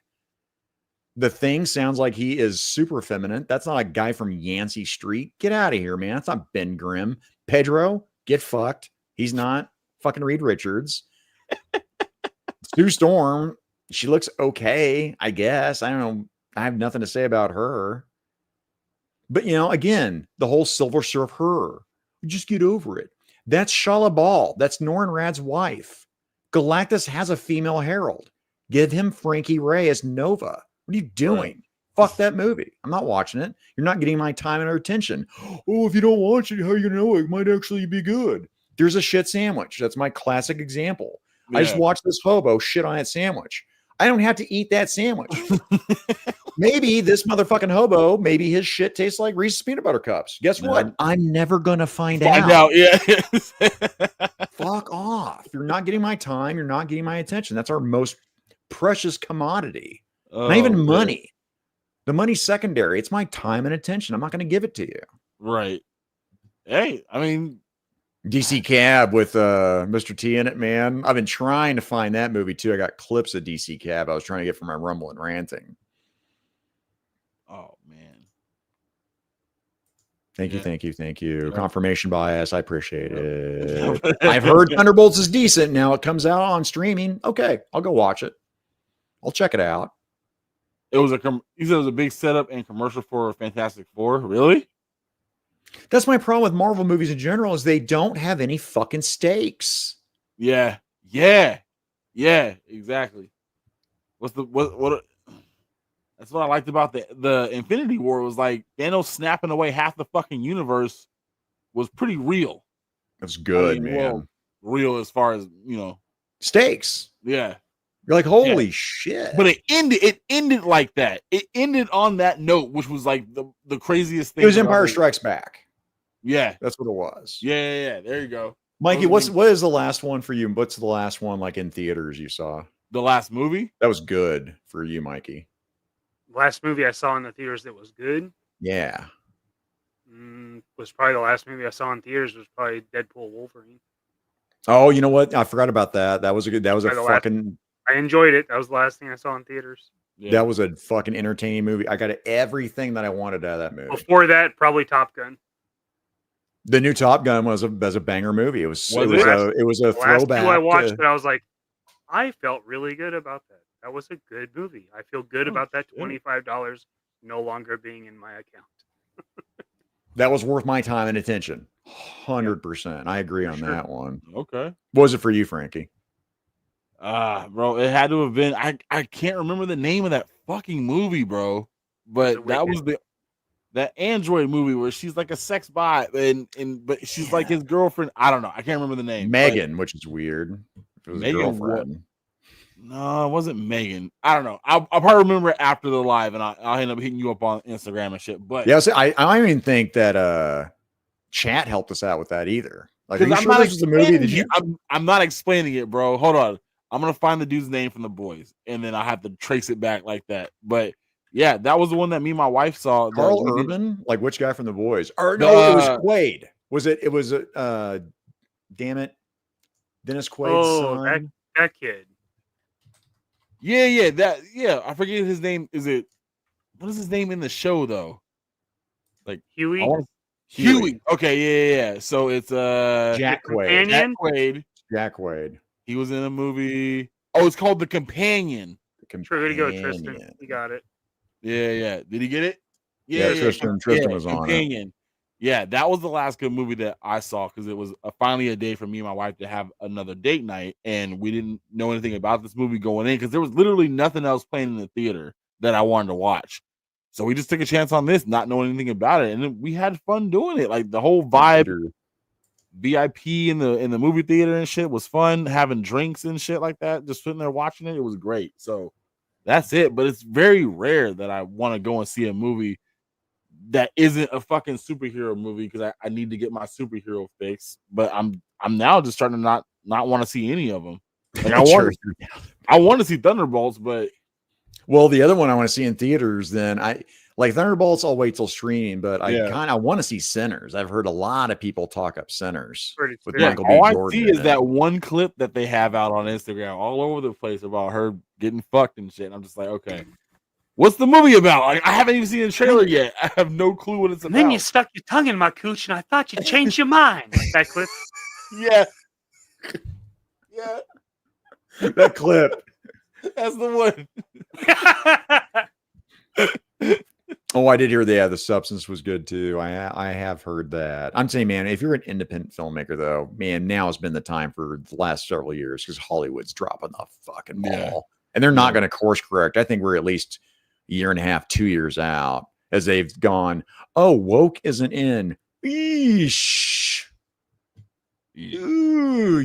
The Thing sounds like he is super feminine. That's not a guy from Yancey Street. Get out of here, man. That's not Ben Grimm. Pedro, get fucked. He's not fucking Reed Richards. Sue Storm. She looks okay, I guess. I don't know. I have nothing to say about her. But, again, the whole Silver Surf her. Just get over it. That's Shala Ball. That's Norrin Rad's wife. Galactus has a female herald. Give him Frankie Ray as Nova. What are you doing? Right. Fuck that movie. I'm not watching it. You're not getting my time and attention. Oh, if you don't watch it, how are you going to know it might actually be good? There's a shit sandwich. That's my classic example. Yeah. I just watched this hobo shit on that sandwich. I don't have to eat that sandwich. Maybe this motherfucking hobo, maybe his shit tastes like Reese's peanut butter cups. Guess what? I'm never going to find out. Yeah. Fuck off. You're not getting my time. You're not getting my attention. That's our most precious commodity. Not even money. The money's secondary. It's my time and attention. I'm not going to give it to you. Right. Hey, I mean, DC Cab with Mr. T in it, man. I've been trying to find that movie too. I got clips of DC Cab I was trying to get for my Rumble and Ranting. Oh man. Thank you, Yeah. thank you, thank you. Yeah. Confirmation bias. I appreciate it. I've heard Thunderbolts is decent. Now it comes out on streaming. Okay, I'll go watch it. I'll check it out. It was you said it was a big setup and commercial for Fantastic Four. Really? That's my problem with Marvel movies in general is they don't have any fucking stakes. Yeah, exactly. What? That's what I liked about the Infinity War was like Thanos snapping away half the fucking universe was pretty real. That's good, man. Well, real as far as Stakes. Yeah. You're like, holy shit. But it ended like that. It ended on that note, which was like the craziest thing. It was Empire Strikes Back. Yeah. That's what it was. Yeah. There you go. Mikey, what is the last one for you? What's the last one like in theaters you saw? The last movie? That was good for you, Mikey. Last movie I saw in the theaters that was good. Yeah. Was probably the last movie I saw in theaters was probably Deadpool Wolverine. Oh, you know what? I forgot about that. That was a fucking. I enjoyed it. That was the last thing I saw in theaters. Yeah. That was a fucking entertaining movie. I got everything that I wanted out of that movie. Before that, probably Top Gun. The new Top Gun was a banger movie. It was a throwback. Last two I watched, but I was like, I felt really good about that. That was a good movie. I feel good about that $25 no longer being in my account. That was worth my time and attention. 100%. I agree on that one. Okay. What was it for you, Frankie? Bro, it had to have been. I can't remember the name of that fucking movie, bro. But that was that Android movie where she's like a sex bot but she's like his girlfriend. I don't know. I can't remember the name. Megan, which is weird. It was Megan, a girlfriend. No, it wasn't Megan. I don't know. I'll probably remember it after the live, and I'll end up hitting you up on Instagram and shit. But yeah, I don't even think that chat helped us out with that either. Like, are you sure this was the movie? Did you? I'm not explaining it, bro. Hold on. I'm gonna find the dude's name from The Boys, and then I have to trace it back like that. But yeah, that was the one that me and my wife saw. Carl Urban, like which guy from The Boys? Or no, it was Quaid. Was it? It was damn it, Dennis Quaid's son. That kid. Yeah. I forget his name. What is his name in the show though? Like Huey. Huey. Okay, yeah. So it's Jack Quaid. Jack Quaid. He was in a movie. Oh, it's called The Companion. Sure, way to go, Tristan. You got it. Yeah. Did he get it? Yeah. Tristan was on Companion. Yeah, that was the last good movie that I saw because it was finally a day for me and my wife to have another date night, and we didn't know anything about this movie going in because there was literally nothing else playing in the theater that I wanted to watch. So we just took a chance on this, not knowing anything about it, and we had fun doing it. Like the whole vibe, VIP in the movie theater and shit was fun. Having drinks and shit like that, just sitting there watching it, it was great. So that's it. But it's very rare that I want to go and see a movie that isn't a fucking superhero movie because I need to get my superhero fix. But I'm now just starting to not want to see any of them. Like I want to see Thunderbolts, but the other one I want to see in theaters. Then I like Thunderbolts. I'll wait till streaming, but I want to see Sinners. I've heard a lot of people talk up Sinners with Michael B. All Jordan. I see is that one clip that they have out on Instagram all over the place about her getting fucked and shit. And I'm just like, okay. What's the movie about? Like, I haven't even seen the trailer yet. I have no clue what it's about. And then you stuck your tongue in my cooch, and I thought you changed your mind. That clip. Yeah. That clip. That's the one. Oh, I did hear the substance was good too. I have heard that. I'm saying, man, if you're an independent filmmaker, though, man, now has been the time for the last several years because Hollywood's dropping the fucking ball, and they're not going to course correct. I think we're at least a year and a half, 2 years out as they've gone, oh, woke isn't in. Eesh. Ooh,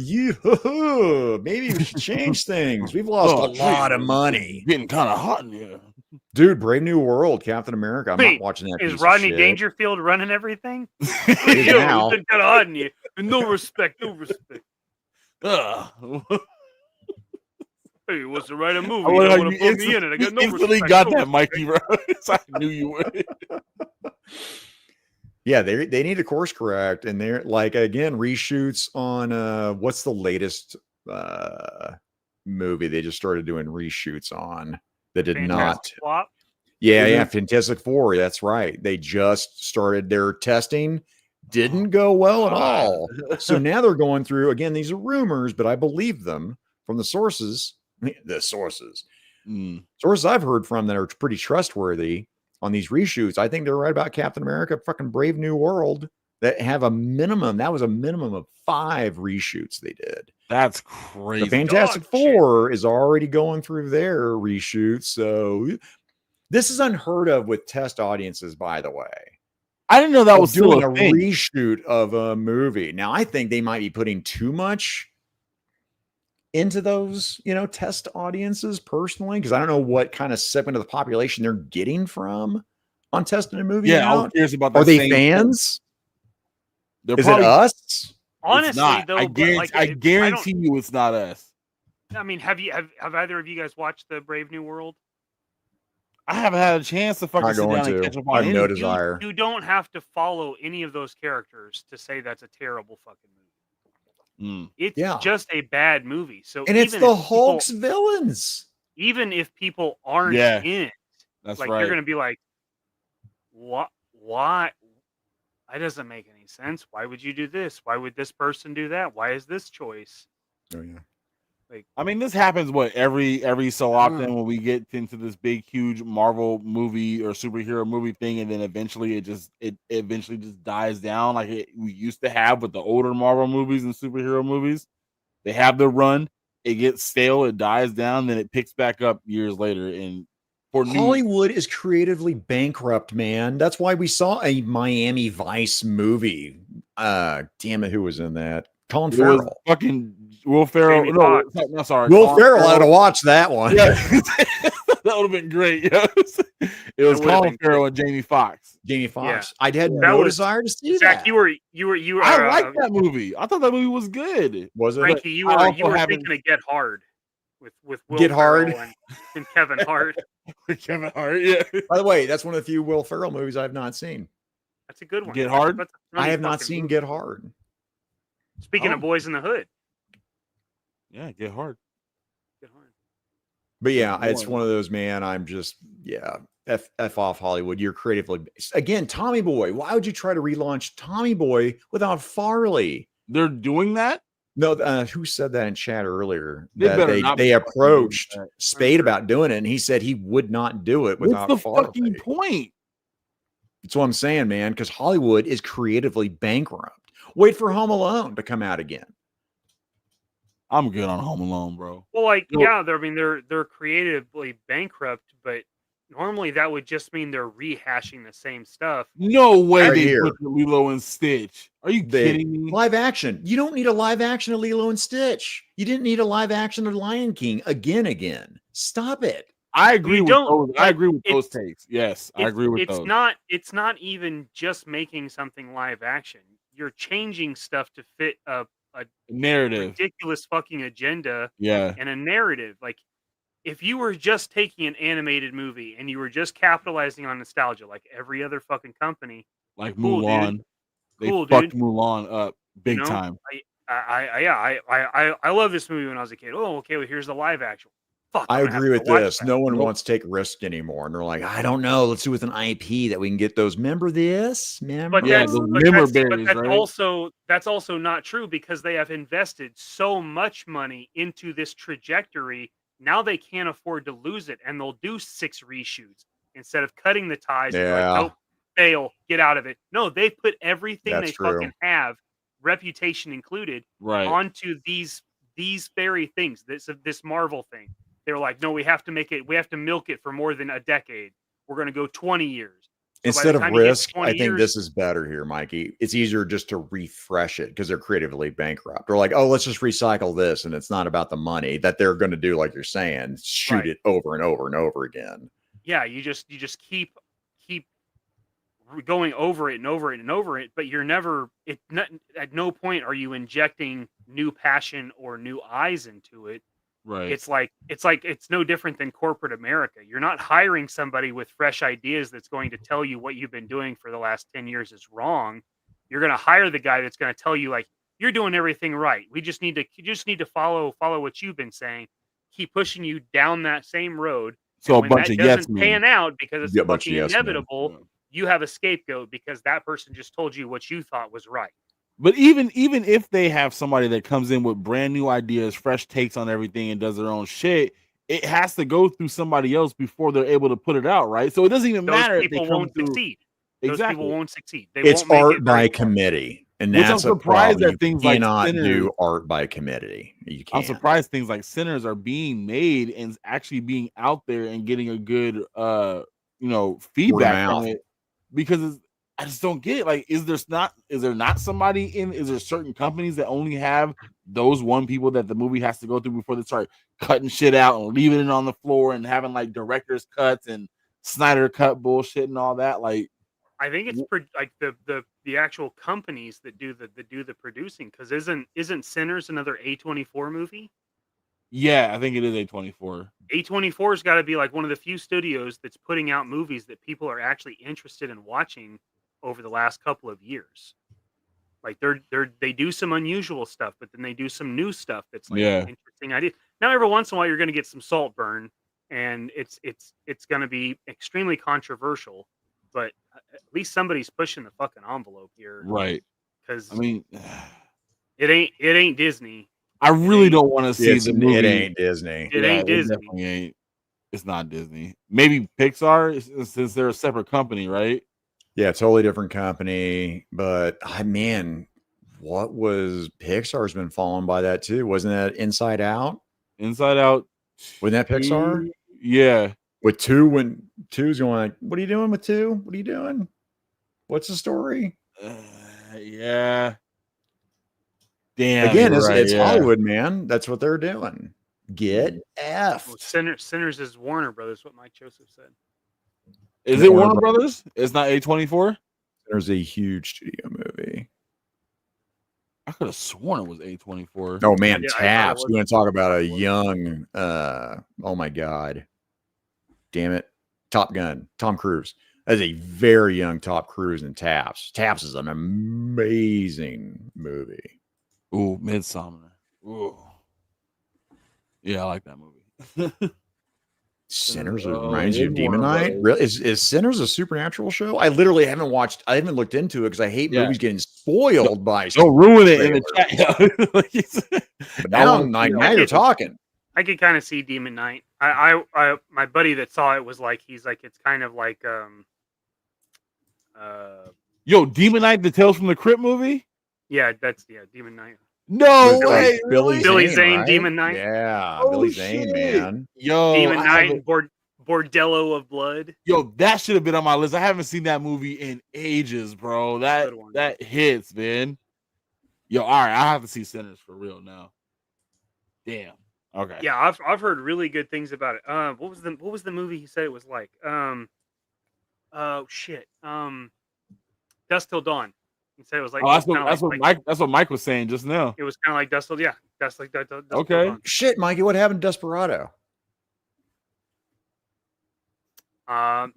maybe we should change things. We've lost a lot of money. Getting kind of hot in here. Dude, Brave New World, Captain America. I'm not watching that. Is Rodney Dangerfield running everything? Now. Kind of hot in you. No respect. Hey, what's the right movie? You don't want to put me in it. I got no instantly respect. got that, Mikey, bro. I knew you would. Yeah, they need to course correct, and they're like again reshoots on what's the latest movie they just started doing reshoots on that did not. Flop? Yeah, Fantastic Four. That's right. They just started their testing. Didn't go well at all. So now they're going through again. These are rumors, but I believe them from the sources. The sources I've heard from that are pretty trustworthy on these reshoots. I think they're right about Captain America, fucking Brave New World, that have a minimum. That was a minimum of 5 reshoots they did. That's crazy. The Fantastic Four is already going through their reshoots. So this is unheard of with test audiences, by the way. I didn't know that was still doing a thing. Reshoot of a movie. Now, I think they might be putting too much into those, test audiences personally, because I don't know what kind of segment of the population they're getting from on testing a movie. Yeah, I'm curious about that. Are they fans? Is probably, it us? Honestly, though, I guarantee you it's not us. I mean, have either of you guys watched the Brave New World? I haven't had a chance to fucking sit down and catch up on I have no anything. desire. You don't have to follow any of those characters to say that's a terrible fucking movie. It's just a bad movie. So, and it's the Hulk's villains. Even if people aren't in it, that's like right. you're gonna be like, what? Why? That doesn't make any sense. Why would you do this? Why would this person do that? Why is this choice? Oh yeah. Like, I mean, this happens every so often when we get into this big, huge Marvel movie or superhero movie thing, and then eventually it eventually just dies down like we used to have with the older Marvel movies and superhero movies. They have their run, it gets stale, it dies down, then it picks back up years later. And for Hollywood is creatively bankrupt, man. That's why we saw a Miami Vice movie. Damn it, who was in that? Colin Farrell. Fucking Will Ferrell. No, sorry. Will Ferrell. I had to watch that one. Yeah. That would have been great. Yes. It was Colin Farrell and Jamie Foxx. Jamie Foxx. Yeah. I had no desire to see Zach, that. You were. I liked that movie. I thought that movie was good. Was it? Frankie, you were thinking of Get Hard with Will Get Hard and Kevin Hart. Kevin Hart. Yeah. By the way, that's one of the few Will Ferrell movies I've not seen. That's a good one. Get Hard. I have not seen Get Hard. Speaking of Boys in the Hood. Yeah, Get Hard. But yeah, it's one of those, man. I'm just, F off Hollywood. You're creatively again, Tommy Boy. Why would you try to relaunch Tommy Boy without Farley? They're doing that? No, who said that in chat earlier? They approached Spade about doing it, and he said he would not do it without What's the Farley. fucking point? That's what I'm saying, man, because Hollywood is creatively bankrupt. Wait for Home Alone to come out again. I'm good on Home Alone, bro. Well, they're creatively bankrupt, but normally that would just mean they're rehashing the same stuff. No way they put Lilo and Stitch. Are you kidding me? Live action. You don't need a live action of Lilo and Stitch. You didn't need a live action of Lion King again. Stop it. I agree with those. I agree with those takes. Yes, I agree with those. It's not even just making something live action. You're changing stuff to fit a narrative, ridiculous fucking agenda, and a narrative. Like, if you were just taking an animated movie and you were just capitalizing on nostalgia, like every other fucking company, like Mulan, they fucked Mulan up big time. I love this movie when I was a kid. Oh, okay, well here's the live action. Fuck, I agree with this. No one wants to take risk anymore, and they're like, I don't know. Let's do with an IP that we can get those. Remember this? But that's also not true because they have invested so much money into this trajectory. Now they can't afford to lose it, and they'll do 6 reshoots instead of cutting the ties. Yeah. Like, nope, fail, get out of it. No, they put everything fucking have, reputation included, onto these very things. This Marvel thing. They're like, no, we have to milk it for more than a decade. We're going to go 20 years. So instead of risk, I think this is better here, Mikey. It's easier just to refresh it because they're creatively bankrupt. They're like, oh, let's just recycle this. And it's not about the money that they're going to do, like you're saying, shoot it over and over and over again. Yeah, you just keep going over it and over it and over it, but you're never at no point are you injecting new passion or new eyes into it. Right. It's no different than corporate America. You're not hiring somebody with fresh ideas that's going to tell you what you've been doing for the last 10 years is wrong. You're going to hire the guy that's going to tell you, like, you're doing everything right. You just need to follow what you've been saying. Keep pushing you down that same road So and a bunch that of yes doesn't men. pan out because it's Yeah, a bunch fucking of yes men. inevitable. You have a scapegoat because that person just told you what you thought was right. But even if they have somebody that comes in with brand new ideas, fresh takes on everything, and does their own shit, it has to go through somebody else before they're able to put it out, right? So it doesn't even Those matter if they people come won't through. succeed. Those people Exactly. won't succeed. They It's won't make art it by very far. committee, and Which I'm that's a surprised problem. that things You like cannot Sinners, do art by committee. You I'm can't. surprised things like Sinners are being made and actually being out there and getting a good feedback from mouth. it, because I just don't get it. Like, is there not somebody is there certain companies that only have those one people that the movie has to go through before they start cutting shit out and leaving it on the floor and having like director's cuts and Snyder cut bullshit and all that? Like, I think it's like the actual companies that do the producing, because isn't Sinners another A24 movie? yeah, I think it is A24. A24's got to be like one of the few studios that's putting out movies that people are actually interested in watching over the last couple of years. Like they do some unusual stuff, but then they do some new stuff that's like interesting ideas. Now every once in a while you're going to get some salt burn, and it's going to be extremely controversial, but at least somebody's pushing the fucking envelope here, Right. because I mean, it ain't Disney. I really don't want to see the movie. It ain't Disney. It ain't Disney. It definitely ain't. It's not Disney. Maybe Pixar, since they're a separate company, right? Yeah, totally different company. But man, what was Pixar's been falling by that too? Wasn't that Inside Out? Inside Out. Wasn't that Pixar? Yeah. With two, when two's going like, what are you doing with two? What are you doing? What's the story? Yeah. Damn. Again, right, it's Hollywood, man. That's what they're doing. Get F. Well, Sinners is Warner Brothers. What Mike Joseph said. Is it Warner Brothers? It's not A24. There's a huge studio movie. I could have sworn it was A24. Oh man, Taps. You want to talk about a young? Oh my god, damn it, Top Gun, Tom Cruise. That's a very young Top Cruise in Taps. Taps is an amazing movie. Ooh, Midsummer. Ooh. Yeah, I like that movie. Sinners reminds you of Demon Knight. Really? Is Sinners a supernatural show? I literally haven't watched. I haven't looked into it because I hate movies getting spoiled by. Don't ruin it in the chat. But now you're talking. I could kind of see Demon Knight. I my buddy that saw it was like, he's like, it's kind of like Yo, Demon Knight, the Tales from the Crypt movie. Yeah, Demon Knight. No way, Billy Zane, right? Demon Knight. Yeah, Billy Zane, man. Yo, Demon Knight and Bordello of Blood. Yo, that should have been on my list. I haven't seen that movie in ages, bro. That hits, man. Yo, all right, I have to see Sinners for real now. Damn. Okay. Yeah, I've heard really good things about it. What was the movie he said it was like? Oh shit. Dusk Till Dawn. He said it was like. That's what Mike was saying just now. It was kind of like Dusk Till, yeah. That's like that. Okay. Shit, Mikey, what happened to Desperado?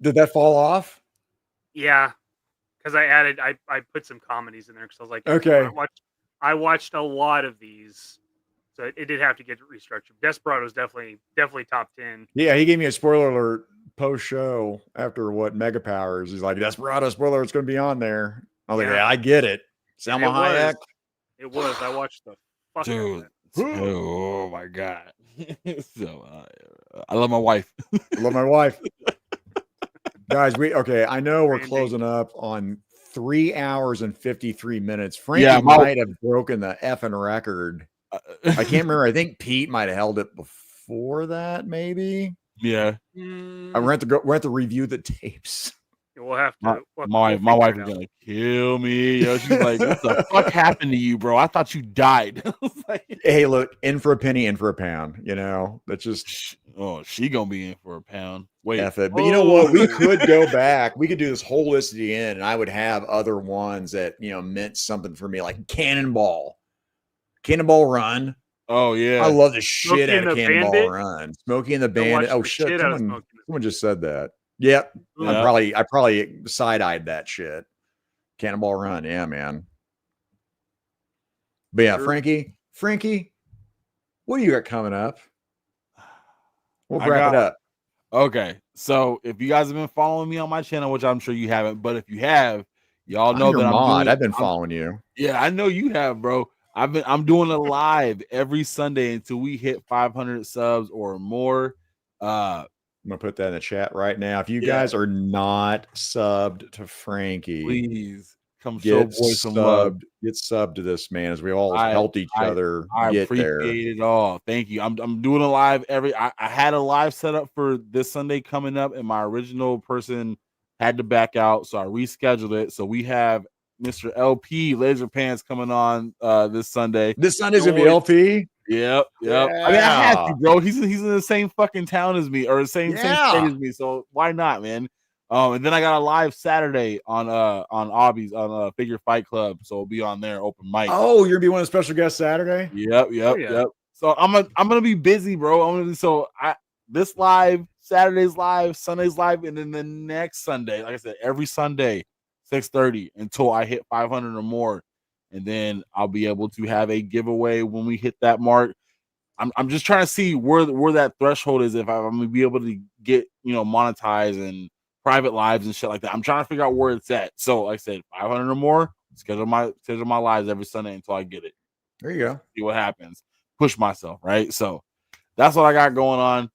Did that fall off? Yeah, because I put some comedies in there because I was like, okay. I watched a lot of these, so it did have to get restructured. Desperado is definitely top 10. Yeah, he gave me a spoiler alert post show after what Mega Powers. He's like, Desperado spoiler, it's going to be on there. I was like, yeah, I get it. Selma Hayek. It was. I watched the fuck out of it. Oh my god. So I love my wife. I love my wife. Guys, I know we're closing up on 3 hours and 53 minutes. Frankie might have broken the effing record. I can't remember. I think Pete might have held it before that, maybe. Yeah. We're have to review the tapes. We'll have to. My wife is gonna kill me. Yo, she's like, "What the fuck happened to you, bro? I thought you died." Hey, look, in for a penny, in for a pound. You know, that's just. Oh, she gonna be in for a pound. Wait, F it. But you know what? We could go back. We could do this whole list at the end, and I would have other ones that meant something for me, like Cannonball Run. Oh yeah, I love the shit out of Cannonball Run. Smokey and the Bandit. Oh shit! Someone just said that. Yep. Yeah. I probably side-eyed that shit. Cannonball Run. Yeah, man. But yeah, Frankie, what do you got coming up? We'll wrap it up. Okay, so if you guys have been following me on my channel, which I'm sure you haven't, but if you have, y'all I'm know your that mod. I've been following you. Yeah, I know you have, bro. I'm doing a live every Sunday until we hit 500 subs or more. I'm gonna put that in the chat right now. If you Yeah. guys are not subbed to Frankie, Please come show get boy some love. subbed. Get subbed to this man as we all I- helped each other I get appreciate there. it all. Thank you. I'm doing a live I had a live set up for this Sunday coming up, and my original person had to back out, so I rescheduled it. So we have Mr. LP Laser Pants coming on this Sunday. This Sunday's gonna be LP. Yep. I mean, I had Yeah. to, bro. He's in the same fucking town as me, or the same state Yeah. as me. So why not, man? And then I got a live Saturday on Obby's on Figure Fight Club, so it'll be on there, open mic. Oh, you're gonna be one of the special guests Saturday. Yep. So I'm gonna be busy, bro. This live, Saturday's live, Sunday's live, and then the next Sunday, like I said, every Sunday, 6:30 until I hit 500 or more, and then I'll be able to have a giveaway when we hit that mark. I'm just trying to see where that threshold is, if I'm gonna be able to get monetize and private lives and shit like that. I'm trying to figure out where it's at. So like I said, 500 or more, schedule my lives every Sunday until I get it. There you go. See what happens. Push myself, right? So that's what I got going on.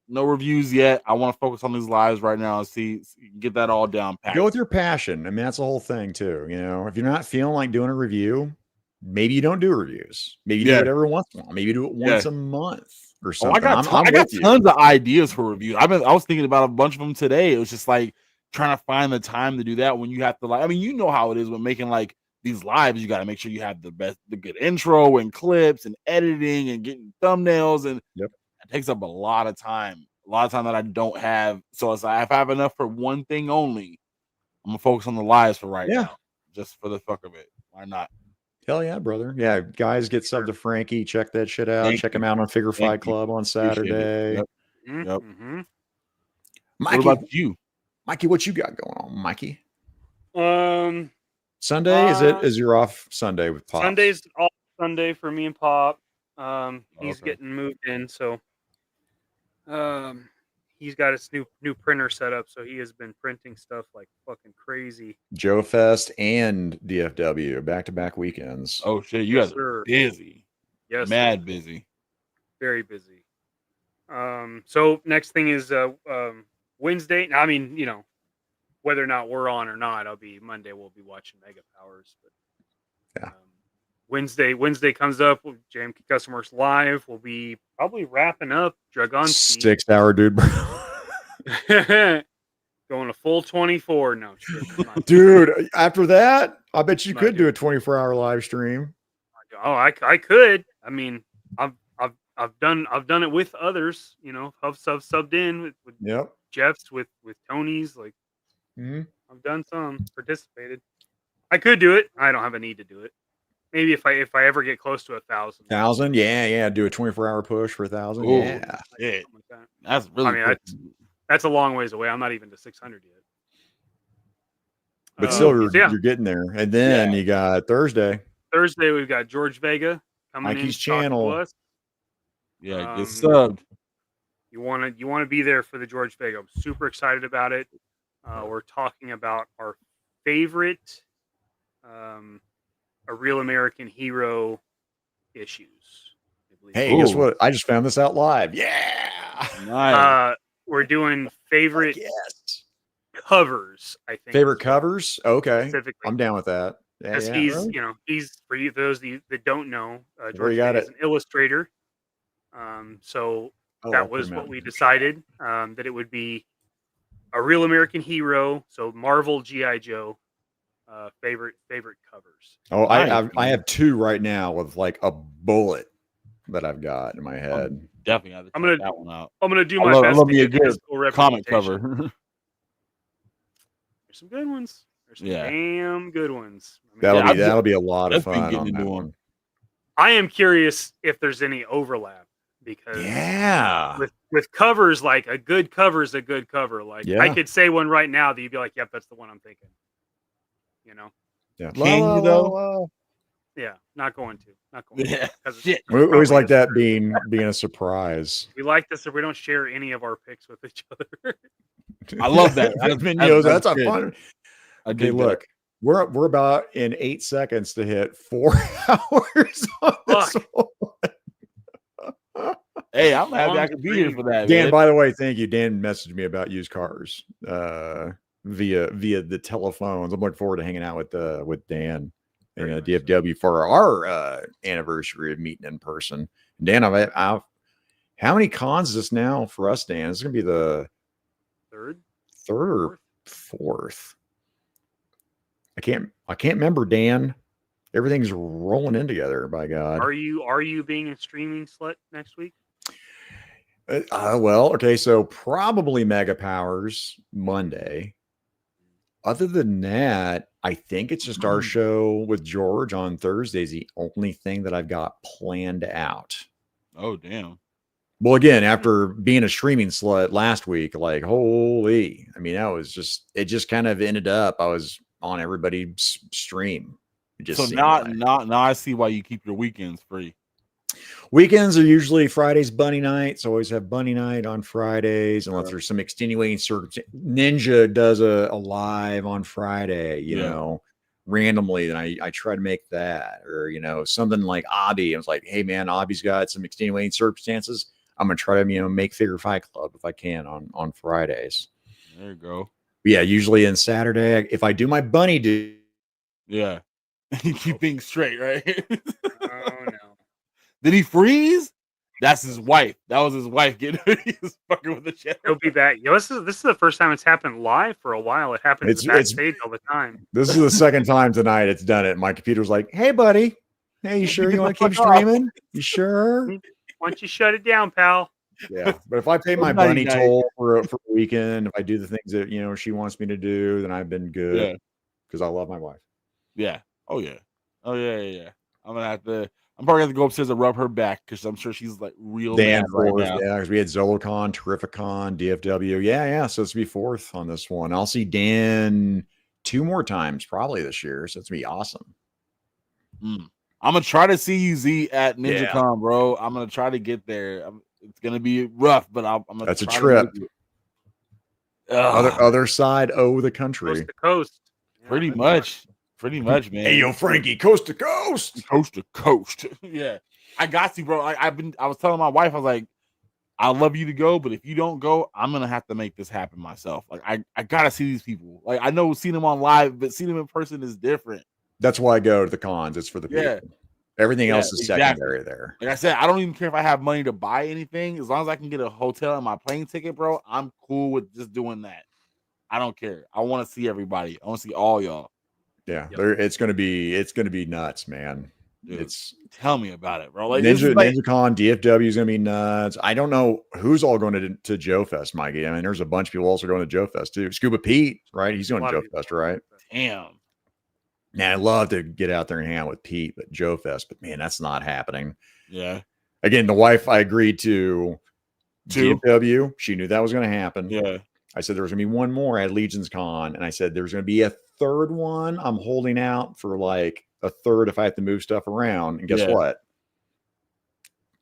No reviews yet. I want to focus on these lives right now and get that all down packed. Go with your passion. I mean, that's the whole thing too. If you're not feeling like doing a review, maybe you don't do reviews. Maybe you do it every once in a while. Maybe you do it once a month or something. I got tons of ideas for reviews. I was thinking about a bunch of them today. It was just like trying to find the time to do that when you have to you know how it is when making like these lives. You got to make sure you have the good intro and clips and editing and getting thumbnails, and it takes up a lot of time that I don't have. So it's like, if I have enough for one thing only, I'm gonna focus on the lives for right now, just for the fuck of it. Why not? Hell yeah, brother. Yeah, guys, get sub to Frankie. Check that shit out. Check him out on Figure Fight Club on Saturday. Yep. Mm-hmm. Mikey, what about you? Mikey, what you got going on, Mikey? Sunday is your off Sunday with Pop? Sunday's off Sunday for me and Pop. He's getting moved in, so he's got his new printer set up, so he has been printing stuff like fucking crazy. Joe Fest and DFW back-to-back weekends. Oh shit, you guys are busy. Yes, mad busy. Very busy. So next thing is Wednesday. I mean, whether or not we're on or not, Monday we'll be watching Mega Powers. But yeah. Wednesday comes up. JMK Custom Works live. We'll be probably wrapping up Dragon 6 hour dude, bro. Going a full 24. No, dude. After that, I bet you could do a 24-hour live stream. Oh, I could. I mean, I've done it with others. I've subbed in with Jeff's, with Tony's. Like, I've done some, participated. I could do it. I don't have a need to do it. Maybe if I ever get close to 1,000. 1,000, yeah. Do a 24-hour push for 1,000. Yeah, like that's really. I mean, that's a long ways away. I'm not even to 600 yet. But still, you're getting there. And then you got Thursday. Thursday, we've got George Vega coming Mikey's in, channel. To us. Yeah, get subbed. You want to be there for the George Vega. I'm super excited about it. We're talking about our favorite A Real American Hero issues. Hey, guess what? I just found this out live. Yeah. Nice. We're doing favorite covers, I think. Favorite covers? Okay. I'm down with that. Because he's for you, those that don't know, George got is an illustrator. So that was what we decided, that it would be A Real American Hero. So Marvel, G.I. Joe, favorite covers. Oh, I have 2 right now with like a bullet that I've got in my head. Definitely have to check that one out. I'm gonna do my best. I love me a good comic cover. There's some good ones. There's some damn good ones. That'll be a lot of fun on that one. I am curious if there's any overlap, because with covers, like a good cover is a good cover. Like I could say one right now that you'd be like, "Yep, that's the one I'm thinking." Yeah. Can you though? Yeah, not going to. Not going to. Yeah, 'Cause it's shit. We always probably like that absurd. being a surprise. We like this if we don't share any of our picks with each other. I love that. Videos, that's a good. fun. I Okay, dig look, we're about in 8 seconds to hit 4 hours on this Fuck. one. Hey, I'm happy Long I could be here for that, Dan, man. by the way, thank you. Dan messaged me about used cars via the telephones. I'm looking forward to hanging out with Dan and DFW for our anniversary of meeting in person. Dan, I've how many cons is this now for us, Dan? It's gonna be the Third or fourth. I can't remember, Dan. Everything's rolling in together, by God. Are you being a streaming slut next week? Well, okay, so probably Mega Powers Monday. Other than that, I think it's just our show with George on Thursday is the only thing that I've got planned out. Oh, damn. Well, again, after being a streaming slut last week, like, holy, I mean, it just kind of ended up, I was on everybody's stream. So now I see why you keep your weekends free. Weekends are usually Fridays, bunny nights. Always have bunny night on Fridays, unless there's some extenuating circumstance. Ninja does a live on Friday, you know, randomly. Then I try to make that, or something like Obby. I was like, hey man, Obby's got some extenuating circumstances. I'm gonna try to make Figure Fight Club if I can on Fridays. There you go. But yeah, usually in Saturday, if I do my bunny do. Yeah. You keep being straight, right? Oh no. Did he freeze? That's his wife. That was his wife getting he's fucking with the chair. He'll be back. This is the first time it's happened live for a while. It happens backstage all the time. This is the second time tonight it's done it. My computer's like, hey buddy, hey, you sure you want to keep streaming? You sure? Why don't you shut it down, pal? Yeah, but if I pay my bunny toll for a weekend, if I do the things that she wants me to do, then I've been good. Because I love my wife. Yeah. Oh yeah. Oh yeah. I'm probably gonna have to go upstairs and rub her back because I'm sure she's like real mad right now. Yeah, because we had ZoloCon, Terrificon, DFW. Yeah. So it's to be fourth on this one. I'll see Dan 2 more times probably this year. So it's gonna be awesome. I'm gonna try to see you Z at NinjaCon, bro. I'm gonna try to get there. It's gonna be rough, but I'm gonna. That's a trip. Other side of the country, coast to coast. Yeah, pretty much, man. Hey, yo, Frankie, coast to coast. Yeah, I got you, bro. I was telling my wife, I was like, I love you to go, but if you don't go, I'm gonna have to make this happen myself. Like, I gotta see these people. Like, I know seeing them on live, but seeing them in person is different. That's why I go to the cons. It's for the people. Everything else is secondary there. Like I said, I don't even care if I have money to buy anything. As long as I can get a hotel and my plane ticket, bro, I'm cool with just doing that. I don't care. I want to see everybody. I want to see all y'all. Yeah, it's gonna be nuts, man. Dude, tell me about it, bro. Like NinjaCon, DFW is gonna be nuts. I don't know who's all going to Joe Fest, Mikey. I mean, there's a bunch of people also going to Joe Fest too. Scuba Pete, right? He's going to Joe Fest, right? Damn. Man, I'd love to get out there and hang out with Pete at Joe Fest, but man, that's not happening. Yeah. Again, the wife I agreed to DFW. She knew that was going to happen. Yeah. I said there was going to be one more at Legion's Con, and I said there's going to be a third one. I'm holding out for like a third if I have to move stuff around. And guess what?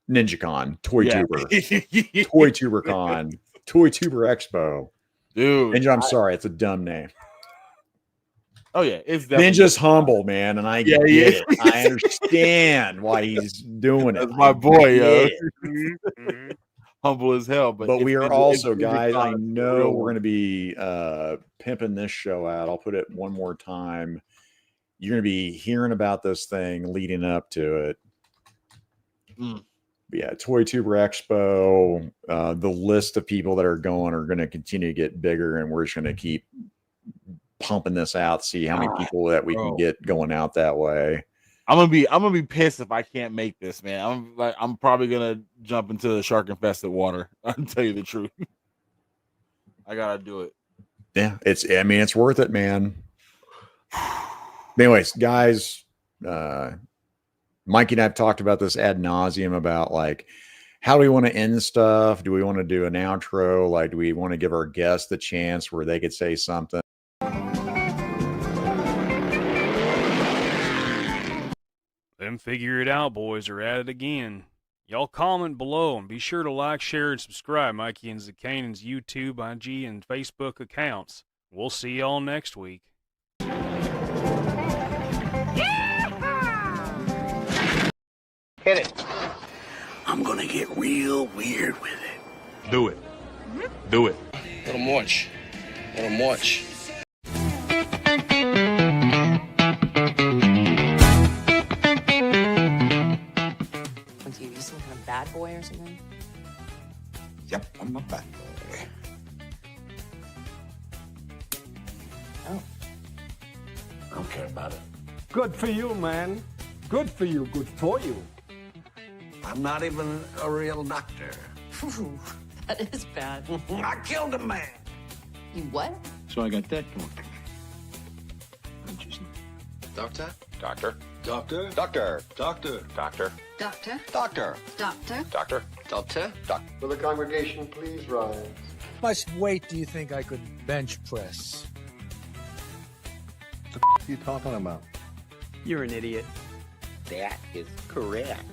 NinjaCon, ToyTuber, ToyTuberCon, ToyTuber Expo. Dude, Ninja, I'm sorry, it's a dumb name. Oh yeah, it's Ninja's humble, man, and I get it. I understand why he's doing it. That's my boy, yo. Humble as hell, but we are also, guys, I know we're going to be pimping this show out. I'll put it one more time. You're going to be hearing about this thing leading up to it. But yeah, ToyTuber Expo, the list of people that are going to continue to get bigger, and we're just going to keep pumping this out, see how many people that we can get going out that way. I'm gonna be pissed if I can't make this, man. I'm probably gonna jump into the shark infested water. I'll tell you the truth. I gotta do it. Yeah, it's worth it, man. Anyways, guys, Mikey and I have talked about this ad nauseum about like how do we want to end stuff? Do we want to do an outro? Like, do we want to give our guests the chance where they could say something? Them figure it out boys are at it again. Y'all comment below and be sure to like, share, and subscribe Mikey and Zakanan's YouTube, IG, and Facebook accounts. We'll see y'all next week. Hit it. I'm gonna get real weird with it. Do it. Do it. Let him watch. Let him watch. You some kind of bad boy or something? Yep, I'm a bad boy. Oh. I don't care about it. Good for you, man. Good for you. Good for you. I'm not even a real doctor. Ooh, that is bad. I killed a man. You what? So I got that going. Doctor? Doctor. Doctor? Doctor. Doctor? Doctor. Doctor? Doctor. Doctor? Doctor. Doctor? Will the congregation please rise? How much weight do you think I could bench press? What are you talking about? You're an idiot. That is correct.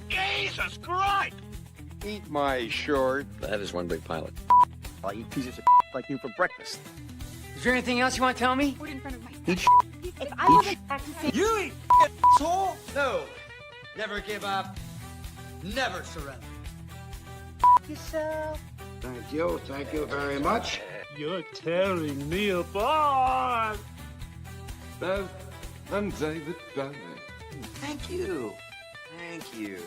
Jesus Christ! Eat my short. That is one big pilot. I'll eat pieces of like you for breakfast. Is there anything else you want to tell me? Put in front of my Eat If I wasn't practicing, You eat asshole? No. Never give up. Never surrender. yourself. Thank you. Thank you very much. You're tearing me apart. I'm David Bowie. Thank you. Thank you.